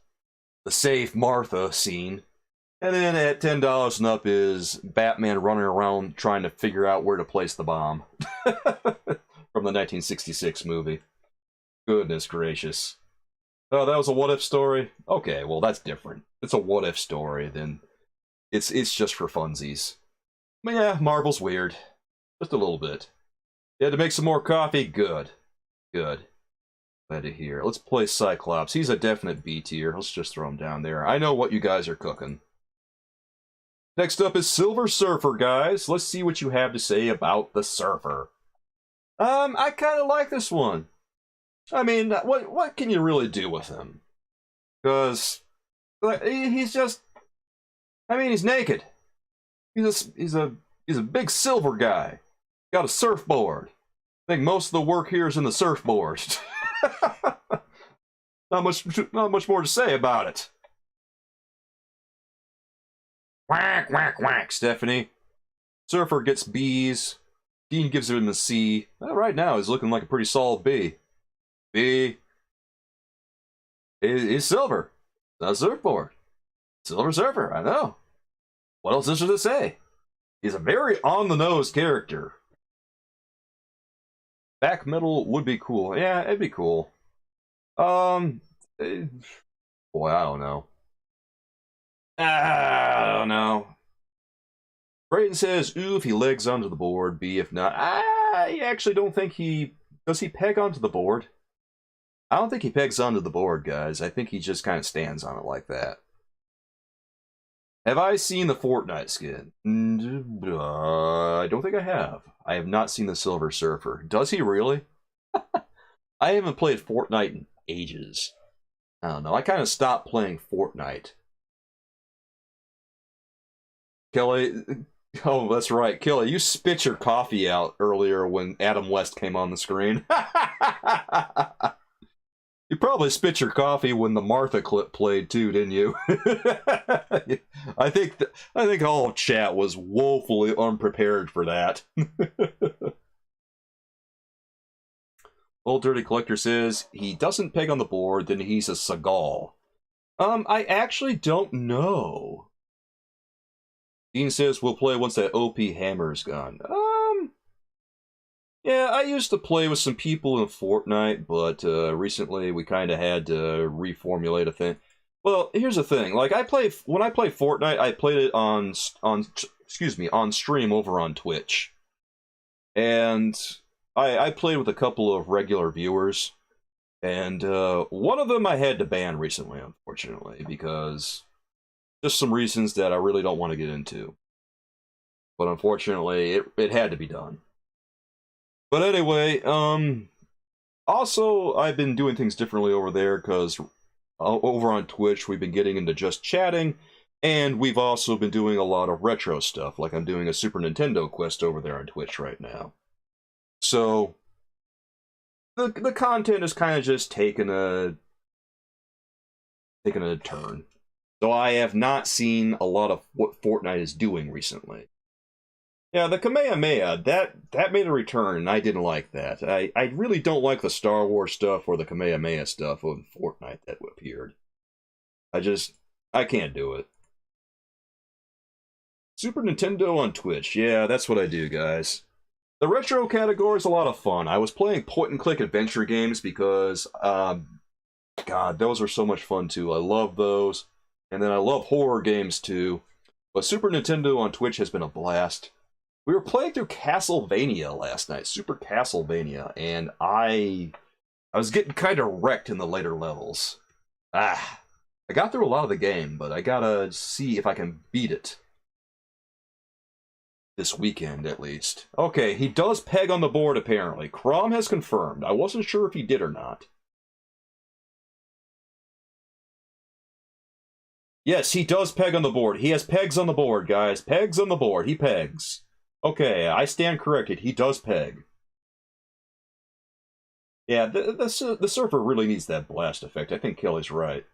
the Save Martha scene. And then at $10 and up is Batman running around trying to figure out where to place the bomb. From the 1966 movie. Goodness gracious. Oh, that was a what-if story? Okay, well that's different. It's a what-if story, then it's just for funsies. But yeah, Marvel's weird. Just a little bit. You had to make some more coffee? Good. Good. Glad to hear. Let's play Cyclops. He's a definite B tier. Let's just throw him down there. I know what you guys are cooking. Next up is Silver Surfer, guys. Let's see what you have to say about the Surfer. I kind of like this one. I mean, what can you really do with him? Because he's just, I mean, he's naked. He's a big silver guy. Got a surfboard. I think most of the work here is in the surfboard. Not much more to say about it. Quack, quack, quack, Stephanie. Surfer gets B's. Dean gives him a C. Well, right now, he's looking like a pretty solid B. B. He's silver. Not a surfboard. Silver Surfer, I know. What else is there to say? He's a very on-the-nose character. Back metal would be cool. Yeah, it'd be cool. Boy, I don't know. I don't know. Brayden says, ooh, if he legs onto the board, B if not. I actually don't think he... Does he peg onto the board? I don't think he pegs onto the board, guys. I think he just kind of stands on it like that. Have I seen the Fortnite skin? I don't think I have. I have not seen the Silver Surfer. Does he really? I haven't played Fortnite in ages. I don't know. I kind of stopped playing Fortnite. Kelly... Oh, that's right. Kelly, you spit your coffee out earlier when Adam West came on the screen. You probably spit your coffee when the Martha clip played too, didn't you? I think all of chat was woefully unprepared for that. Old Dirty Collector says he doesn't peg on the board, then he's a Seagal. I actually don't know. Dean says we'll play once that OP hammer's gone. Yeah, I used to play with some people in Fortnite, but recently we kind of had to reformulate a thing. Well, here's the thing. Like when I play Fortnite, I played it on stream over on Twitch, and I played with a couple of regular viewers, and one of them I had to ban recently, unfortunately, because just some reasons that I really don't want to get into. But unfortunately, it had to be done. But anyway, also, I've been doing things differently over there, because over on Twitch, we've been getting into just chatting, and we've also been doing a lot of retro stuff, like I'm doing a Super Nintendo quest over there on Twitch right now. So, the content is kind of just taking a turn. So I have not seen a lot of what Fortnite is doing recently. Yeah, the Kamehameha, that made a return, and I didn't like that. I really don't like the Star Wars stuff or the Kamehameha stuff of Fortnite that appeared. I can't do it. Super Nintendo on Twitch, yeah, that's what I do, guys. The retro category is a lot of fun. I was playing point-and-click adventure games because, God, those are so much fun too. I love those. And then I love horror games too. But Super Nintendo on Twitch has been a blast. We were playing through Castlevania last night, Super Castlevania, and I was getting kind of wrecked in the later levels. I got through a lot of the game, but I gotta see if I can beat it. This weekend, at least. Okay, he does peg on the board, apparently. Crom has confirmed. I wasn't sure if he did or not. Yes, he does peg on the board. He has pegs on the board, guys. Pegs on the board. He pegs. Okay, I stand corrected. He does peg. Yeah, the Surfer really needs that blast effect. I think Kelly's right.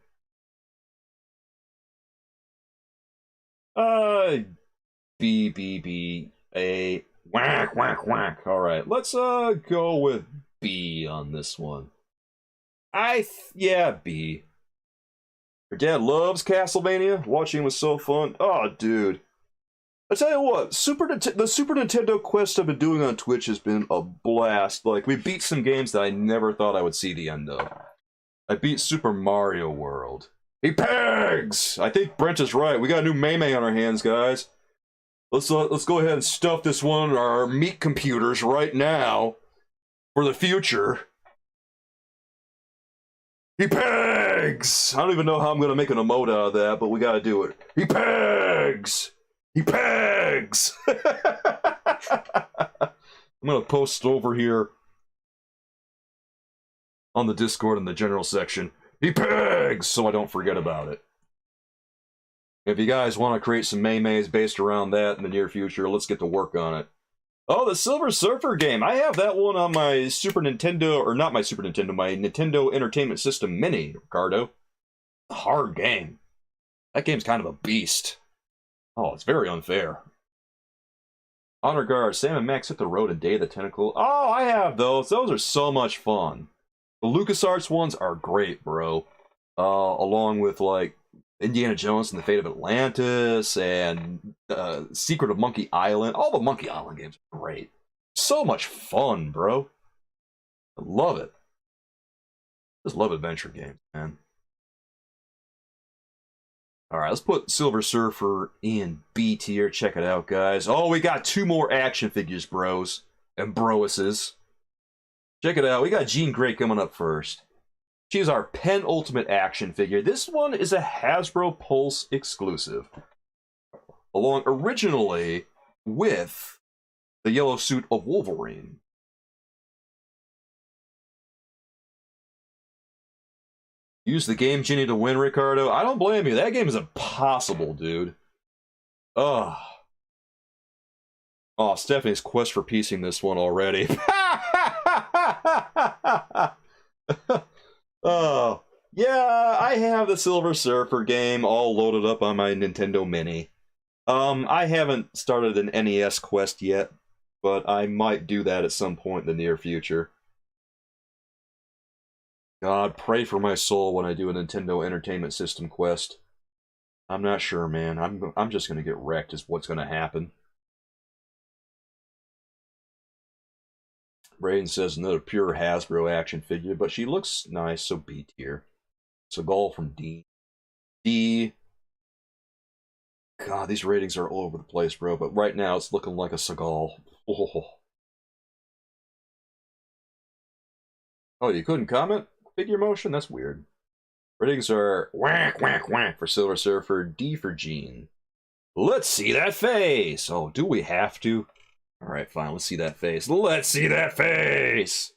B, B, B, A, whack, whack, whack. Alright, let's go with B on this one. Yeah, B. Your dad loves Castlevania. Watching was so fun. Oh, dude. I tell you what, the Super Nintendo quest I've been doing on Twitch has been a blast. Like, we beat some games that I never thought I would see the end of. I beat Super Mario World. He pegs! I think Brent is right. We got a new Maymay on our hands, guys. Let's go ahead and stuff this one in our meat computers right now for the future. He pegs! I don't even know how I'm going to make an emote out of that, but we got to do it. He pegs! He pegs! I'm going to post it over here on the Discord in the general section. He pegs! So I don't forget about it. If you guys want to create some Maymays based around that in the near future, let's get to work on it. Oh, the Silver Surfer game. I have that one on my Super Nintendo, or not my Super Nintendo, my Nintendo Entertainment System Mini, Ricardo. A hard game. That game's kind of a beast. Oh, it's very unfair. Honor Guard, Sam and Max hit the road and Day of the Tentacle. Oh, I have those. Those are so much fun. The LucasArts ones are great, bro. Along with, like, Indiana Jones and the Fate of Atlantis, and Secret of Monkey Island. All the Monkey Island games are great. So much fun, bro. I love it. Just love adventure games, man. Alright, let's put Silver Surfer in B tier. Check it out, guys. Oh, we got 2 more action figures, bros. And broesses. Check it out. We got Jean Grey coming up first. She's our penultimate action figure. This one is a Hasbro Pulse exclusive. Along originally with the yellow suit of Wolverine. Use the Game Genie to win, Ricardo. I don't blame you. That game is impossible, dude. Ugh. Oh, Stephanie's quest for piecing this one already. Oh, yeah, I have the Silver Surfer game all loaded up on my Nintendo Mini. I haven't started an NES quest yet, but I might do that at some point in the near future. God, pray for my soul when I do a Nintendo Entertainment System quest. I'm not sure, man. I'm just gonna get wrecked is what's gonna happen. Braden says another pure Hasbro action figure, but she looks nice, so B tier. Seagull from D. D. God, these ratings are all over the place, bro, but right now it's looking like a Seagull. Oh, you couldn't comment? Figure motion? That's weird. Ratings are whack, whack, whack for Silver Surfer, D for Jean. Let's see that face! Oh, do we have to? Alright, fine, let's see that face. Let's see that face!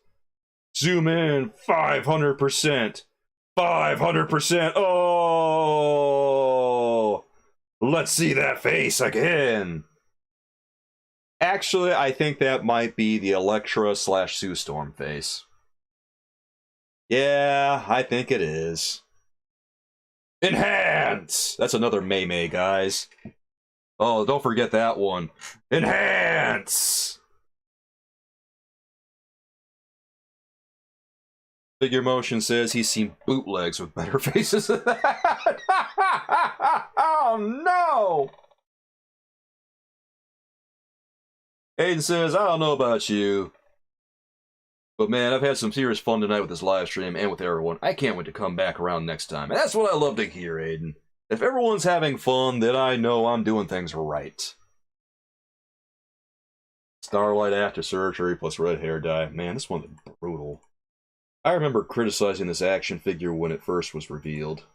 Zoom in, 500%! 500%! Oh! Let's see that face again! Actually, I think that might be the Elektra / Sue Storm face. Yeah, I think it is. Enhance! That's another Maymay, guys. Oh, don't forget that one. Enhance! Figure Motion says he's seen bootlegs with better faces than that. Oh, no! Aiden says, I don't know about you, but man, I've had some serious fun tonight with this live stream and with everyone. I can't wait to come back around next time. And that's what I love to hear, Aiden. If everyone's having fun, then I know I'm doing things right. Starlight after surgery plus red hair dye. Man, this one's brutal. I remember criticizing this action figure when it first was revealed.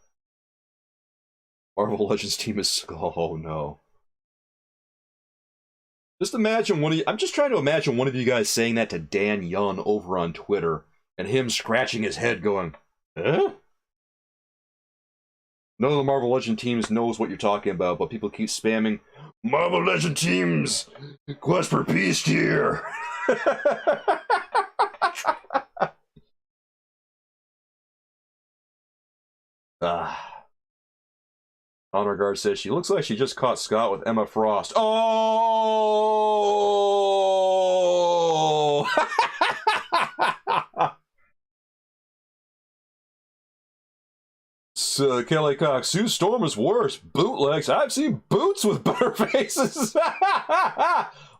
Marvel Legends team is... Oh, no. Just imagine one of you... I'm just trying to imagine one of you guys saying that to Dan Yun over on Twitter, and him scratching his head going, huh? None of the Marvel Legend teams knows what you're talking about, but people keep spamming, Marvel Legend teams! Quest for peace here! Honor Guard says she looks like she just caught Scott with Emma Frost. Oh! So, Kelly Cox, Sue Storm is worse. Bootlegs. I've seen boots with better faces.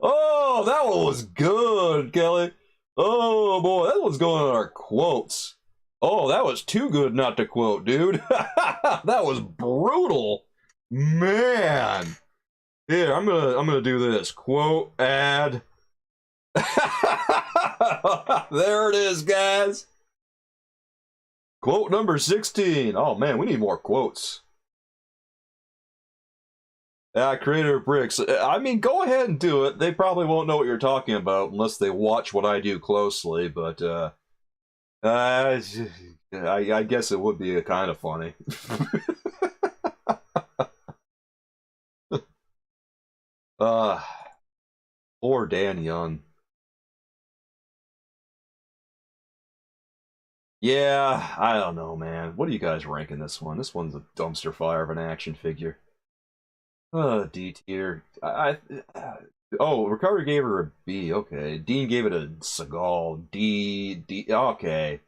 Oh, that one was good, Kelly. Oh, boy, that one's going on our quotes. Oh, that was too good not to quote, dude. That was brutal. Man. Here, I'm gonna do this. Quote, add. There it is, guys. Quote number 16. Oh man, we need more quotes. Creator Bricks. I mean, go ahead and do it. They probably won't know what you're talking about unless they watch what I do closely, but I guess it would be a kind of funny. Poor Dan Young. Yeah, I don't know, man. What are you guys ranking this one? This one's a dumpster fire of an action figure. D tier. Oh, Recovery gave her a B. Okay. Dean gave it a Seagal. D. Okay.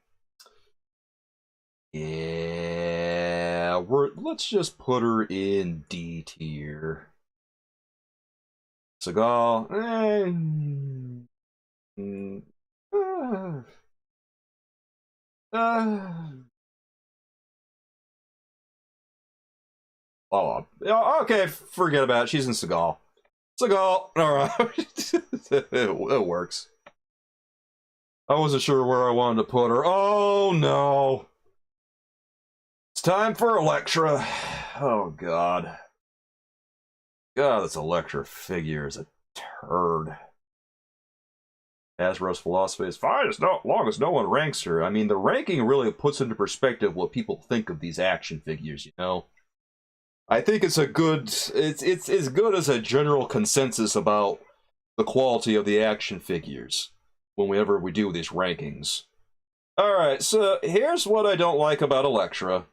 Yeah, let's just put her in D tier. Seagal. Oh, okay, forget about it. She's in Seagal. Seagal, alright. It works. I wasn't sure where I wanted to put her. Oh, no. It's time for Elektra. Oh, God. God, this Elektra figure is a turd. Hasbro's philosophy is fine as long as no one ranks her. I mean, the ranking really puts into perspective what people think of these action figures, you know? I think it's a good, it's as good as a general consensus about the quality of the action figures whenever we do these rankings. Alright, so here's what I don't like about Elektra.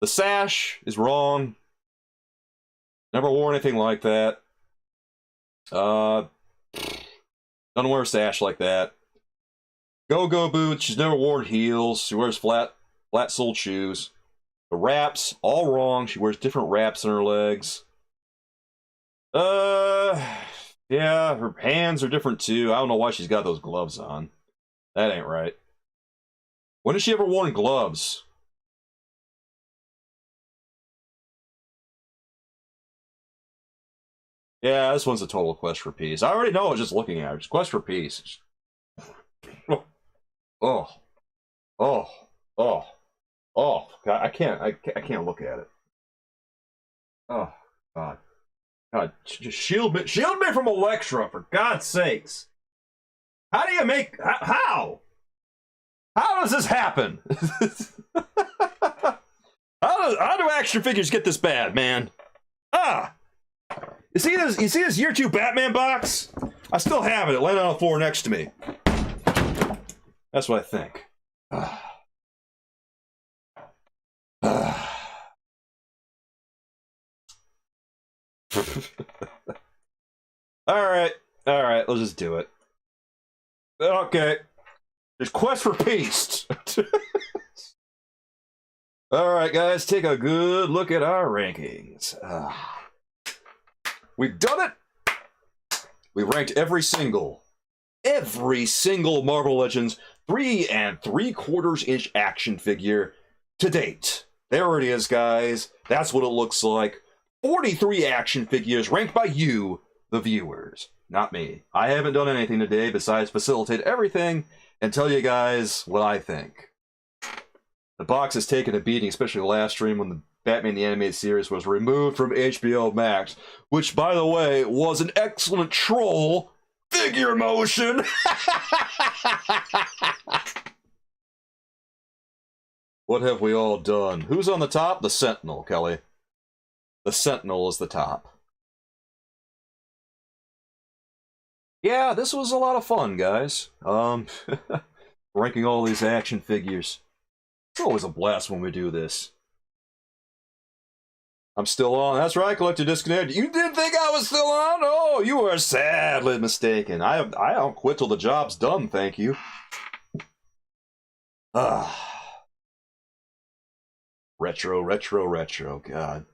The sash is wrong. Never wore anything like that. Don't wear a sash like that. Go-go boots. She's never worn heels. She wears flat-soled shoes. The wraps, all wrong. She wears different wraps in her legs. Yeah, her hands are different too. I don't know why she's got those gloves on. That ain't right. When has she ever worn gloves? Yeah, this one's a total quest for peace. I already know it just looking at her. It's quest for peace. Oh. Oh. Oh. Oh. God, I can't look at it. Oh, God. God, just shield me from Elektra, for God's sakes. How do you make... How? How does this happen? How do action figures get this bad, man? You see this year 2 Batman box? I still have it. It landed on the floor next to me. That's what I think. Alright, let's just do it. Okay. There's quest for peace. Alright, guys, take a good look at our rankings. We've done it! We ranked every single Marvel Legends 3 3/4 inch action figure to date. There it is, guys. That's what it looks like. 43 action figures ranked by you, the viewers. Not me. I haven't done anything today besides facilitate everything and tell you guys what I think. The box has taken a beating, especially last stream when the Batman the Animated Series was removed from HBO Max, which, by the way, was an excellent troll figure motion. What have we all done? Who's on the top? The Sentinel, Kelly. The Sentinel is the top. Yeah, this was a lot of fun, guys. Ranking all these action figures. It's always a blast when we do this. I'm still on. That's right, Collector Disconnected. You didn't think I was still on? Oh, you are sadly mistaken. I don't quit till the job's done, thank you. Ah. Retro, God.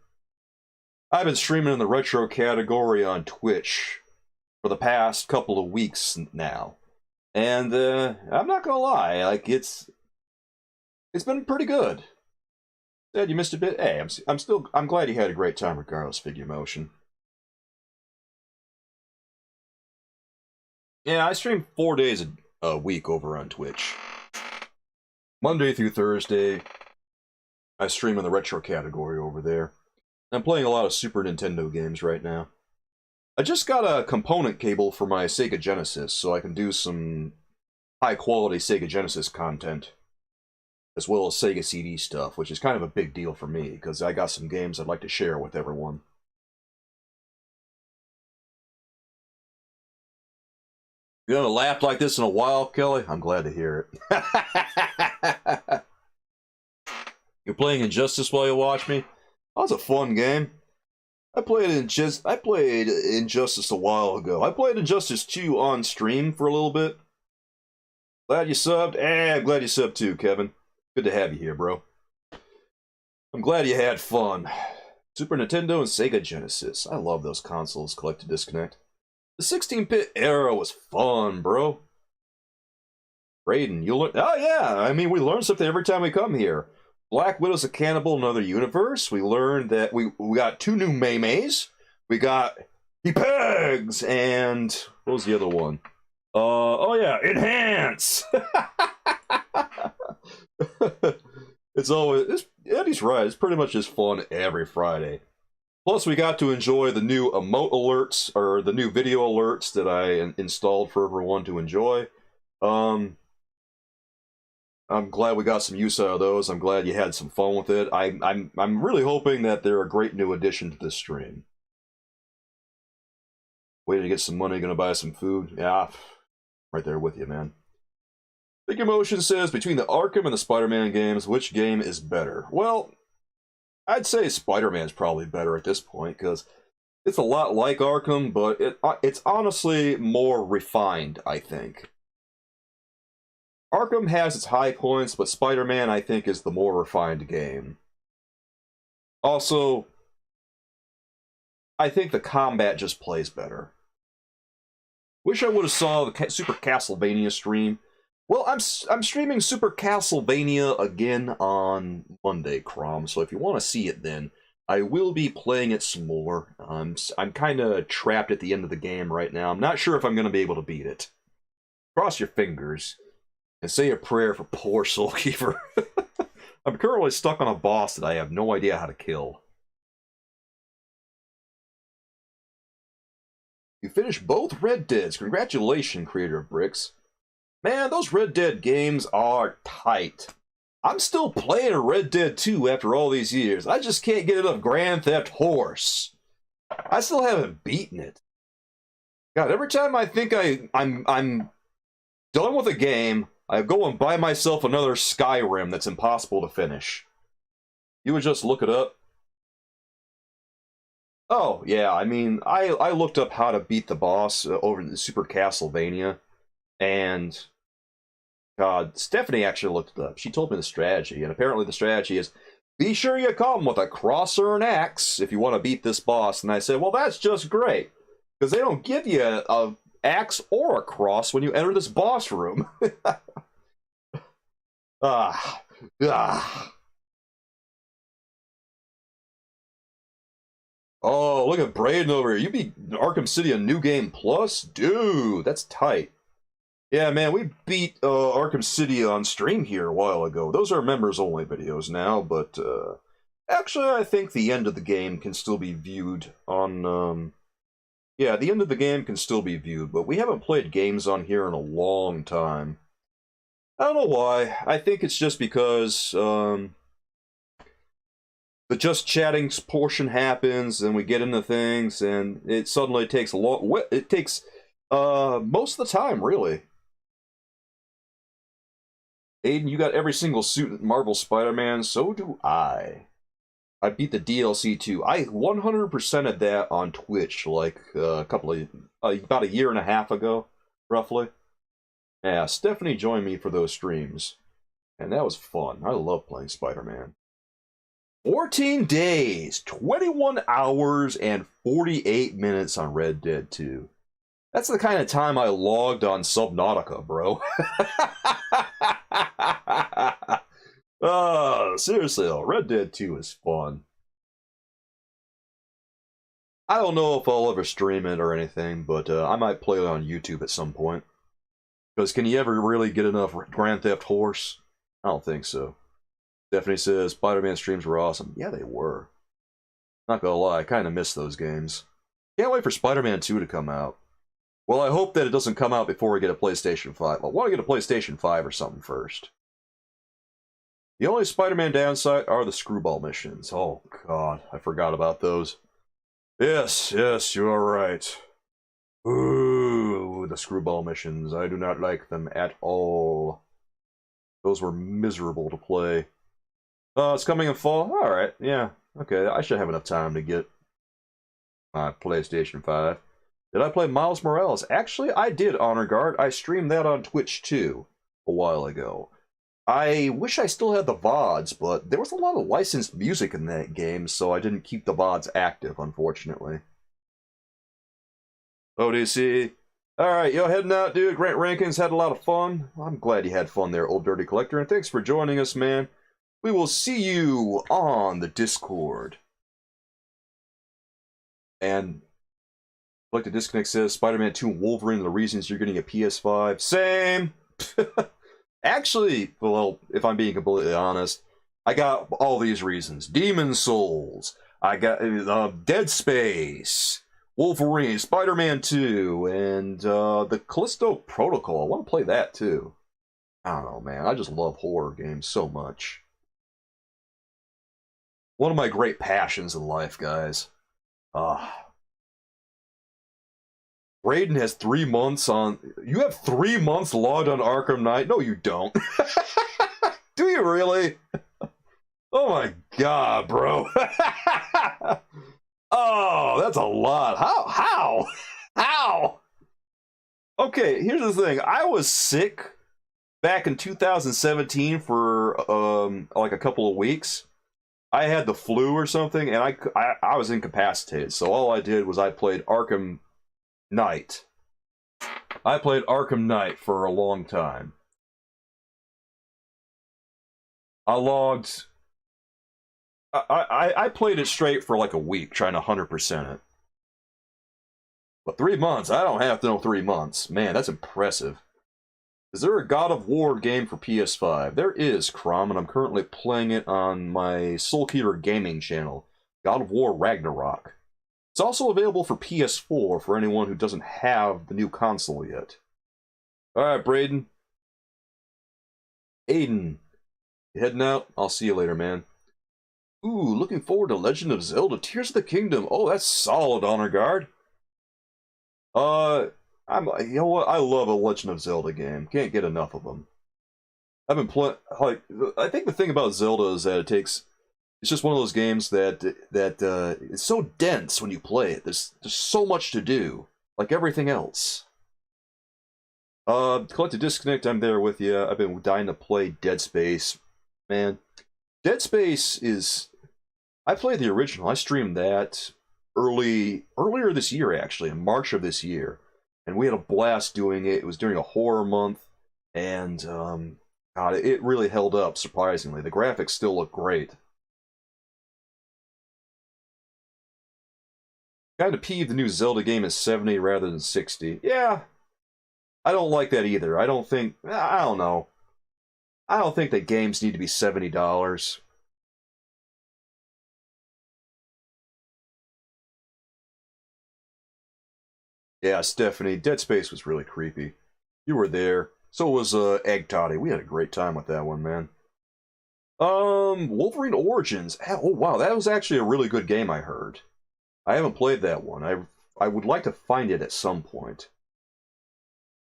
I've been streaming in the retro category on Twitch for the past couple of weeks now. And I'm not gonna lie, like it's been pretty good. Dad, you missed a bit. Hey, I'm glad you had a great time regardless, Figure Motion. Yeah, I stream 4 days a week over on Twitch. Monday through Thursday, I stream in the retro category over there. I'm playing a lot of Super Nintendo games right now. I just got a component cable for my Sega Genesis, so I can do some high-quality Sega Genesis content, as well as Sega CD stuff, which is kind of a big deal for me, because I got some games I'd like to share with everyone. You haven't laughed like this in a while, Kelly? I'm glad to hear it. You're playing Injustice while you watch me? That was a fun game. I played Injustice a while ago. I played Injustice 2 on stream for a little bit. Glad you subbed. I'm glad you subbed too, Kevin. Good to have you here, bro. I'm glad you had fun. Super Nintendo and Sega Genesis. I love those consoles, Collect to Disconnect. The 16-bit era was fun, bro. Brayden, you learn. Oh yeah, I mean we learn something every time we come here. Black Widow's a cannibal in another universe. We learned that we got 2 new Maymays. We got He Pegs and what was the other one? Oh yeah, Enhance. Eddie's right. It's pretty much just fun every Friday. Plus, we got to enjoy the new emote alerts, or the new video alerts that I installed for everyone to enjoy. I'm glad we got some use out of those. I'm glad you had some fun with it. I'm really hoping that they're a great new addition to this stream. Waiting to get some money, gonna buy some food. Yeah, right there with you, man. Figure Motion says, between the Arkham and the Spider-Man games, which game is better? Well, I'd say Spider-Man's probably better at this point, because it's a lot like Arkham, but it's honestly more refined, I think. Arkham has its high points, but Spider-Man, I think, is the more refined game. Also, I think the combat just plays better. Wish I would have saw the Super Castlevania stream. Well, I'm streaming Super Castlevania again on Monday, Crom, so if you want to see it then, I will be playing it some more. I'm kind of trapped at the end of the game right now. I'm not sure if I'm going to be able to beat it. Cross your fingers and say a prayer for poor Soulkeeper. I'm currently stuck on a boss that I have no idea how to kill. You finished both Red Deads. Congratulations, creator of Bricks. Man, those Red Dead games are tight. I'm still playing Red Dead 2 after all these years. I just can't get enough Grand Theft Horse. I still haven't beaten it. God, every time I think I'm done with a game, I go and buy myself another Skyrim that's impossible to finish. You would just look it up. Oh, yeah, I mean, I looked up how to beat the boss over in the Super Castlevania, and God, Stephanie actually looked it up. She told me the strategy, and apparently the strategy is, be sure you come with a cross or an axe if you want to beat this boss. And I said, well, that's just great, because they don't give you a axe or a cross when you enter this boss room. Ah. Oh, look at Braden over here. You beat Arkham City a New Game Plus? Dude, that's tight. Yeah, man, we beat Arkham City on stream here a while ago. Those are members-only videos now, but actually, I think the end of the game can still be viewed on... yeah, the end of the game can still be viewed, but we haven't played games on here in a long time. I don't know why. I think it's just because... the just chatting portion happens, and we get into things, and it suddenly takes a lot. It takes most of the time, really. Aiden, you got every single suit in Marvel Spider-Man. So do I. I beat the DLC too. I 100%ed that on Twitch, like about a year and a half ago, roughly. Yeah, Stephanie joined me for those streams. And that was fun. I love playing Spider-Man. 14 days, 21 hours, and 48 minutes on Red Dead 2. That's the kind of time I logged on Subnautica, bro. Oh, seriously though, Red Dead 2 is fun. I don't know if I'll ever stream it or anything, but I might play it on YouTube at some point. Because can you ever really get enough Grand Theft Horse? I don't think so. Stephanie says, Spider-Man streams were awesome. Yeah, they were. Not gonna lie, I kind of miss those games. Can't wait for Spider-Man 2 to come out. Well, I hope that it doesn't come out before we get a PlayStation 5. I want to get a PlayStation 5 or something first. The only Spider-Man downside are the screwball missions. Oh, God, I forgot about those. Yes, you are right. Ooh, the screwball missions. I do not like them at all. Those were miserable to play. It's coming in fall? Alright, yeah. Okay, I should have enough time to get my PlayStation 5. Did I play Miles Morales? Actually, I did, Honor Guard. I streamed that on Twitch, too, a while ago. I wish I still had the VODs, but there was a lot of licensed music in that game, so I didn't keep the VODs active, unfortunately. ODC. Alright, yo, heading out, dude. Grant Rankins had a lot of fun. I'm glad you had fun there, Old Dirty Collector, and thanks for joining us, man. We will see you on the Discord. And like the Disconnect says, Spider-Man 2 and Wolverine are the reasons you're getting a PS5. Same! Actually, well, if I'm being completely honest, I got all these reasons. Demon Souls, I got Dead Space, Wolverine, Spider-Man 2, and the Callisto Protocol. I want to play that too. I don't know, man. I just love horror games so much. One of my great passions in life, guys. Raiden has 3 months on... You have 3 months logged on Arkham Knight? No, you don't. Do you really? Oh my god, bro. Oh, that's a lot. How? Okay, here's the thing. I was sick back in 2017 for like a couple of weeks. I had the flu or something, and I was incapacitated. So all I did was I played Arkham Knight. I played Arkham Knight for a long time. I logged... I played it straight for like a week, trying to 100% it. But 3 months? I don't have to know 3 months. Man, that's impressive. Is there a God of War game for PS5? There is, Crom, and I'm currently playing it on my Soulkeeper Gaming channel. God of War Ragnarok. It's also available for PS4 for anyone who doesn't have the new console yet. Alright, Braden. Aiden. You heading out? I'll see you later, man. Ooh, looking forward to Legend of Zelda Tears of the Kingdom. Oh, that's solid, Honor Guard. You know what? I love a Legend of Zelda game. Can't get enough of them. I've been playing, like, I think the thing about Zelda is that it's just one of those games that it's so dense when you play it. There's so much to do, like everything else. Collective Disconnect, I'm there with you. I've been dying to play Dead Space. Man, Dead Space is... I played the original. I streamed that earlier this year, actually, in March of this year. And we had a blast doing it. It was during a horror month. And, God, it really held up, surprisingly. The graphics still look great. Kind of peeved the new Zelda game is 70 rather than 60. Yeah. I don't like that either. I don't know. I don't think that games need to be $70. Yeah, Stephanie, Dead Space was really creepy. You were there. So was Egg Toddy. We had a great time with that one, man. Wolverine Origins. Oh, wow, that was actually a really good game, I heard. I haven't played that one. I would like to find it at some point.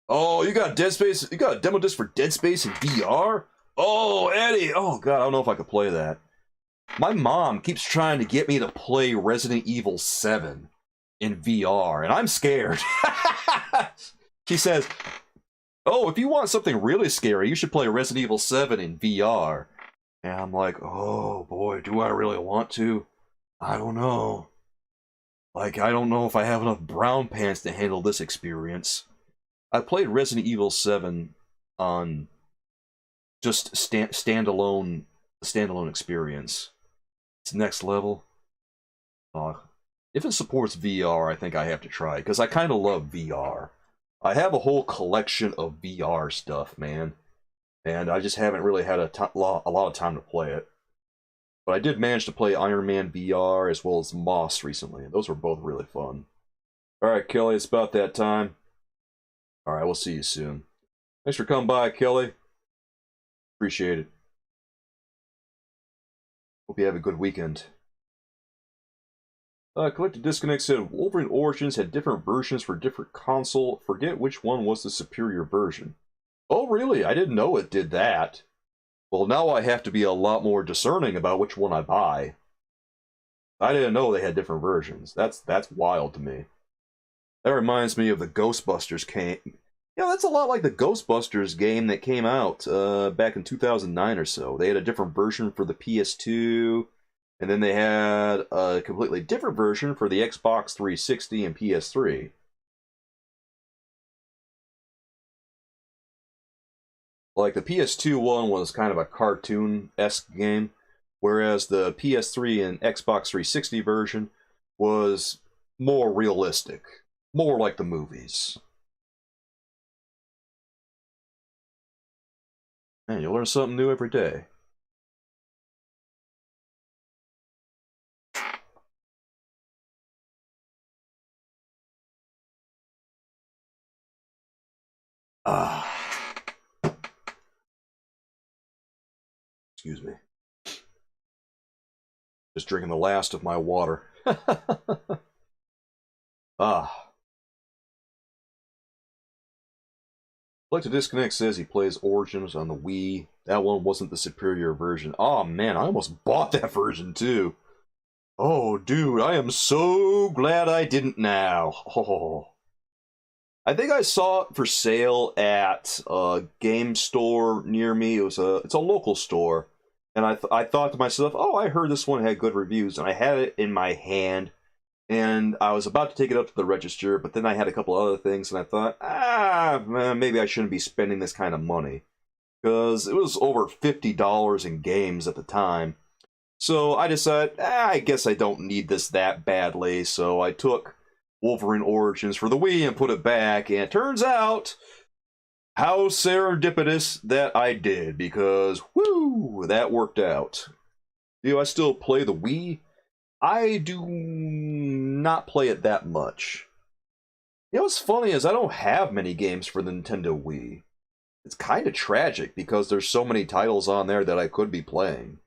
Oh, you got Dead Space? You got a demo disc for Dead Space in VR? Oh, Eddie! Oh, God, I don't know if I could play that. My mom keeps trying to get me to play Resident Evil 7 in VR, and I'm scared. She says, oh, if you want something really scary, you should play Resident Evil 7 in VR. And I'm like, oh boy, do I really want to? I don't know. Like, I don't know if I have enough brown pants to handle this experience. I played Resident Evil 7 on just standalone experience. It's next level. If it supports VR, I think I have to try it, because I kind of love VR. I have a whole collection of VR stuff, man. And I just haven't really had a lot of time to play it. But I did manage to play Iron Man VR as well as Moss recently. Those were both really fun. Alright, Kelly, it's about that time. Alright, we'll see you soon. Thanks for coming by, Kelly. Appreciate it. Hope you have a good weekend. Collected Disconnect said Wolverine Origins had different versions for different console. Forget which one was the superior version. Oh, really? I didn't know it did that. Well, now I have to be a lot more discerning about which one I buy. I didn't know they had different versions. That's wild to me. That reminds me of the Ghostbusters game. Yeah, that's a lot like the Ghostbusters game that came out back in 2009 or so. They had a different version for the PS2, and then they had a completely different version for the Xbox 360 and PS3. Like, the PS2 one was kind of a cartoon-esque game, whereas the PS3 and Xbox 360 version was more realistic. More like the movies. Man, you learn something new every day. Excuse me. Just drinking the last of my water. Like to Disconnect says he plays Origins on the Wii. That one wasn't the superior version. Oh man, I almost bought that version too. Oh dude, I am so glad I didn't now. Oh. I think I saw it for sale at a game store near me. It's a local store. And I thought to myself, oh, I heard this one had good reviews. And I had it in my hand. And I was about to take it up to the register. But then I had a couple other things. And I thought, maybe I shouldn't be spending this kind of money. Because it was over $50 in games at the time. So I decided, I guess I don't need this that badly. So I took Wolverine Origins for the Wii and put it back, and it turns out how serendipitous that I did, because whoo, that worked out. Do I still play the Wii? I do not play it that much. You know what's funny is I don't have many games for the Nintendo Wii. It's kind of tragic because there's so many titles on there that I could be playing.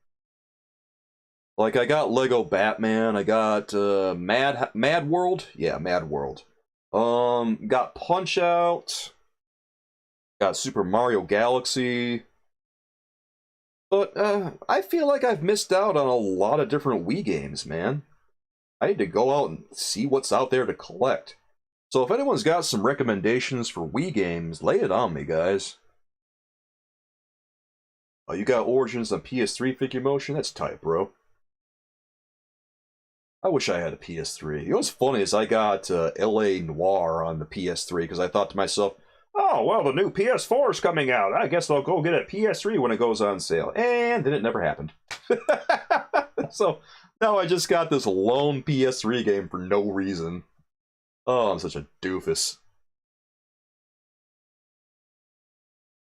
Like, I got Lego Batman, I got Mad World? Yeah, Mad World. Got Punch-Out! Got Super Mario Galaxy. But, I feel like I've missed out on a lot of different Wii games, man. I need to go out and see what's out there to collect. So if anyone's got some recommendations for Wii games, lay it on me, guys. Oh, you got Origins on PS3 Figure Motion? That's tight, bro. I wish I had a PS3. You know what's funny is I got LA Noire on the PS3 because I thought to myself, oh, well, the new PS4 is coming out. I guess I'll go get a PS3 when it goes on sale. And then it never happened. So now I just got this lone PS3 game for no reason. Oh, I'm such a doofus.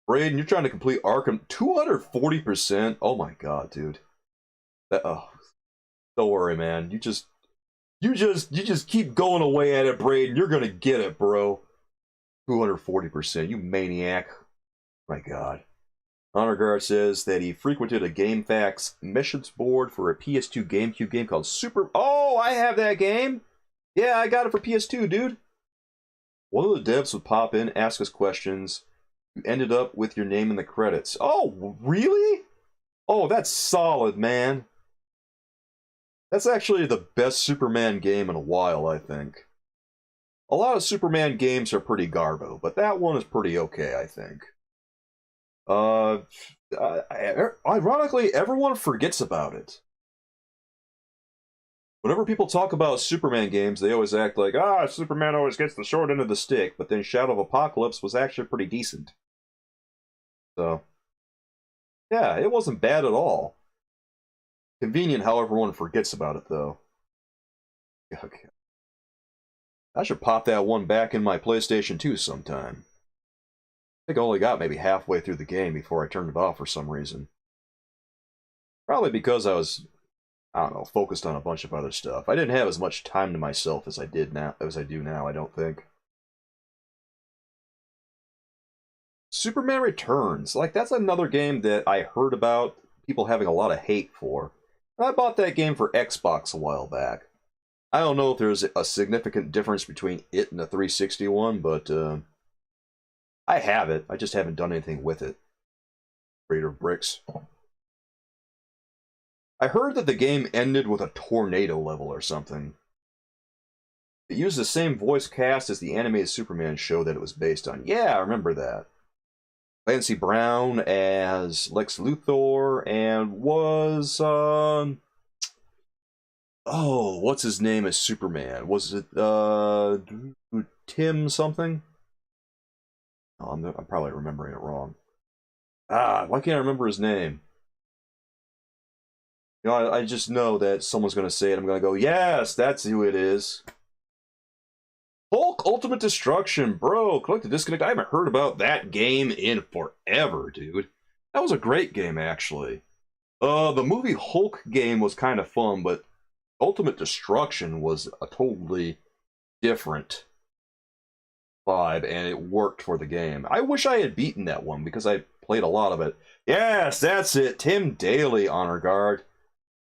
Braden, you're trying to complete Arkham 240%? Oh my god, dude. Don't worry, man. You just keep going away at it, Braden. You're gonna get it, bro. 240%. You maniac. My god. Honor Guard says that he frequented a GameFAQs message board for a PS2 GameCube game called Super... Oh, I have that game! Yeah, I got it for PS2, dude. One of the devs would pop in, ask us questions. You ended up with your name in the credits. Oh, really? Oh, that's solid, man. That's actually the best Superman game in a while, I think. A lot of Superman games are pretty garbo, but that one is pretty okay, I think. Ironically, everyone forgets about it. Whenever people talk about Superman games, they always act like, Superman always gets the short end of the stick, but then Shadow of Apocalypse was actually pretty decent. So, yeah, it wasn't bad at all. Convenient how everyone forgets about it, though. Okay. I should pop that one back in my PlayStation 2 sometime. I think I only got maybe halfway through the game before I turned it off for some reason. Probably because I was, I don't know, focused on a bunch of other stuff. I didn't have as much time to myself as I do now, I don't think. Superman Returns. Like, that's another game that I heard about people having a lot of hate for. And I bought that game for Xbox a while back. I don't know if there's a significant difference between it and the 360 one, but I have it. I just haven't done anything with it. Raider bricks. I heard that the game ended with a tornado level or something. It used the same voice cast as the animated Superman show that it was based on. Yeah, I remember that. Clancy Brown as Lex Luthor, and was, oh, what's his name as Superman? Was it, Tim something? Oh, I'm probably remembering it wrong. Why can't I remember his name? You know, I just know that someone's going to say it. I'm going to go, yes, that's who it is. Hulk Ultimate Destruction, bro. Click to disconnect. I haven't heard about that game in forever, dude. That was a great game, actually. The movie Hulk game was kind of fun, but Ultimate Destruction was a totally different vibe, and it worked for the game. I wish I had beaten that one, because I played a lot of it. Yes, that's it. Tim Daly, Honor Guard.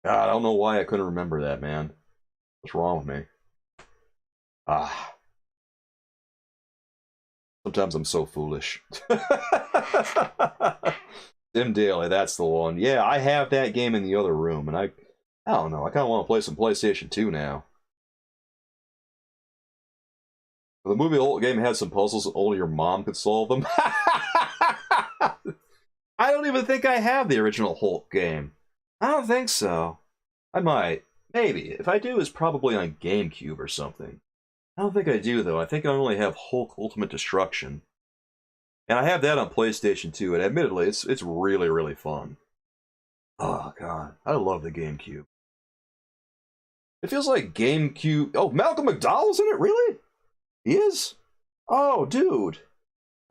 God, I don't know why I couldn't remember that, man. What's wrong with me? Sometimes I'm so foolish. Tim Daly, that's the one. Yeah, I have that game in the other room, and I don't know, I kind of want to play some PlayStation 2 now. The movie Hulk game had some puzzles that only your mom could solve them. I don't even think I have the original Hulk game. I don't think so. I might. Maybe. If I do, it's probably on GameCube or something. I don't think I do, though. I think I only have Hulk Ultimate Destruction. And I have that on PlayStation 2, and admittedly, it's really, really fun. Oh, God. I love the GameCube. It feels like GameCube... Oh, Malcolm McDowell's in it? Really? He is? Oh, dude.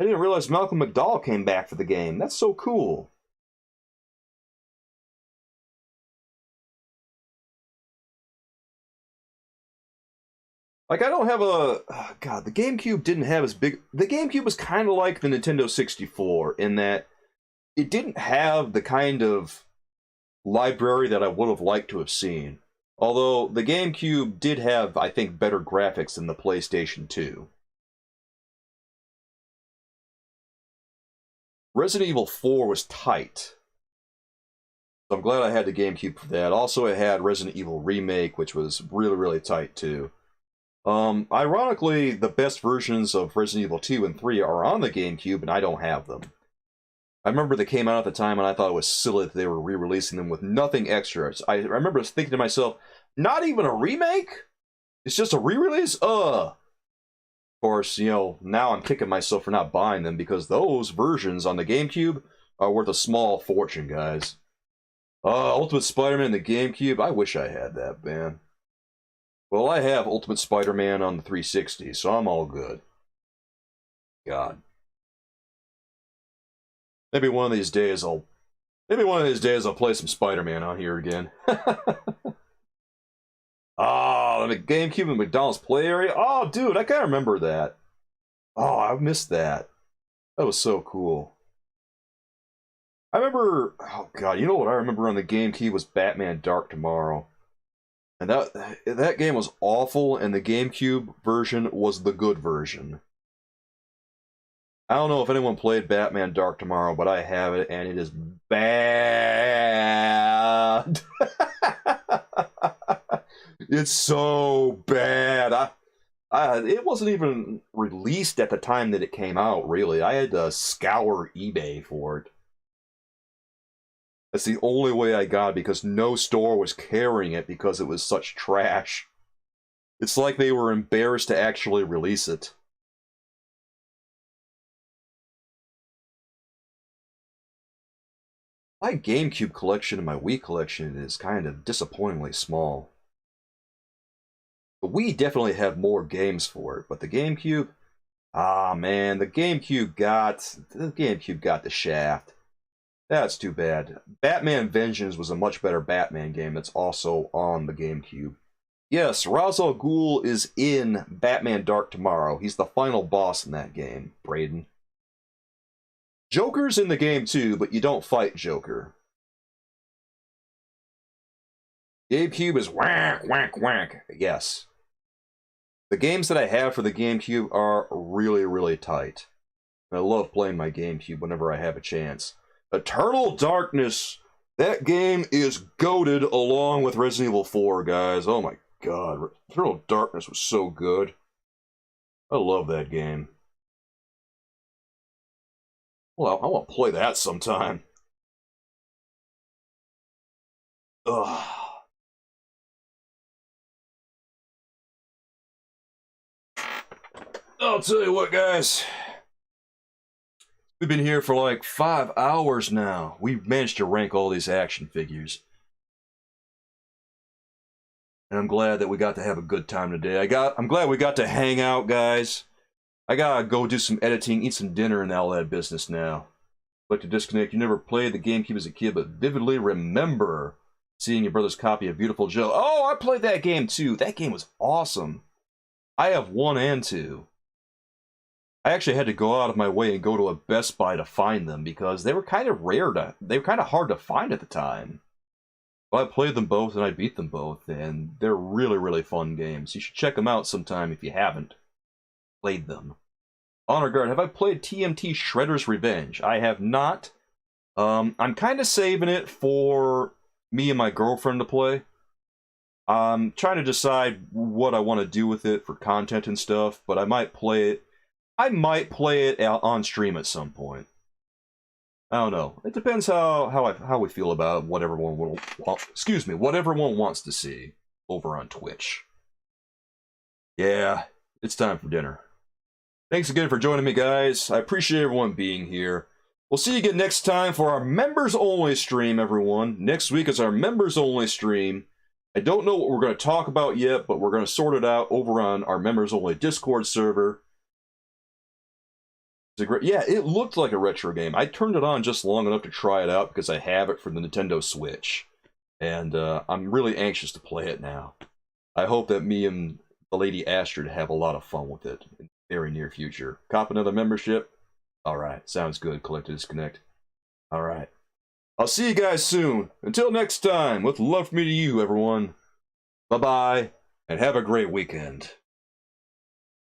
I didn't realize Malcolm McDowell came back for the game. That's so cool. Like, I don't have a... Oh, God, the GameCube didn't have as big... The GameCube was kind of like the Nintendo 64 in that it didn't have the kind of library that I would have liked to have seen. Although, the GameCube did have, I think, better graphics than the PlayStation 2. Resident Evil 4 was tight. So I'm glad I had the GameCube for that. Also, it had Resident Evil Remake, which was really, really tight, too. Ironically, the best versions of Resident Evil 2 and 3 are on the GameCube, and I don't have them. I remember they came out at the time, and I thought it was silly that they were re-releasing them with nothing extra. I remember thinking to myself, not even a remake? It's just a re-release? Of course, you know, now I'm kicking myself for not buying them, because those versions on the GameCube are worth a small fortune, guys. Ultimate Spider-Man on the GameCube, I wish I had that, man. Well, I have Ultimate Spider-Man on the 360, so I'm all good. God. Maybe one of these days I'll play some Spider-Man on here again. Oh, the GameCube and McDonald's play area. Oh, dude, I can't remember that. Oh, I missed that. That was so cool. I remember, oh god, you know what I remember on the GameCube was Batman Dark Tomorrow. And that game was awful, and the GameCube version was the good version. I don't know if anyone played Batman Dark Tomorrow, but I have it, and it is bad. It's so bad. It wasn't even released at the time that it came out, really. I had to scour eBay for it. That's the only way I got it, because no store was carrying it because it was such trash. It's like they were embarrassed to actually release it. My GameCube collection and my Wii collection is kind of disappointingly small. The Wii definitely had more games for it, but the GameCube, ah man, the GameCube got the shaft. That's too bad. Batman Vengeance was a much better Batman game that's also on the GameCube. Yes, Ra's al Ghul is in Batman Dark Tomorrow. He's the final boss in that game, Braden. Joker's in the game too, but you don't fight Joker. GameCube is whack, whack, whack. Yes. The games that I have for the GameCube are really, really tight. I love playing my GameCube whenever I have a chance. Eternal Darkness, that game is goated along with Resident Evil 4, guys. Oh my god, Eternal Darkness was so good. I love that game. Well, I want to play that sometime. Ugh. I'll tell you what, guys. We've been here for like 5 hours now. We've managed to rank all these action figures. And I'm glad that we got to have a good time today. I'm glad we got to hang out, guys. I gotta go do some editing, eat some dinner, and all that business now. I'd like to disconnect. You never played the GameCube as a kid, but vividly remember seeing your brother's copy of Beautiful Joe. Oh, I played that game too. That game was awesome. I have 1 and 2. I actually had to go out of my way and go to a Best Buy to find them because they were kind of rare they were kind of hard to find at the time. But I played them both and I beat them both, and they're really, really fun games. You should check them out sometime if you haven't played them. Honor Guard, have I played TMT Shredder's Revenge? I have not. I'm kind of saving it for me and my girlfriend to play. I'm trying to decide what I want to do with it for content and stuff, but I might play it. I might play it on stream at some point. I don't know. It depends how we feel about what everyone will. Well, excuse me, what everyone wants to see over on Twitch. Yeah, it's time for dinner. Thanks again for joining me, guys. I appreciate everyone being here. We'll see you again next time for our members-only stream, everyone. Next week is our members-only stream. I don't know what we're going to talk about yet, but we're going to sort it out over on our members-only Discord server. Yeah, it looked like a retro game. I turned it on just long enough to try it out because I have it for the Nintendo Switch. And I'm really anxious to play it now. I hope that me and the Lady Astrid have a lot of fun with it in the very near future. Cop another membership? Alright, sounds good. Collect to disconnect. Alright. I'll see you guys soon. Until next time, with love from me to you, everyone. Bye-bye, and have a great weekend.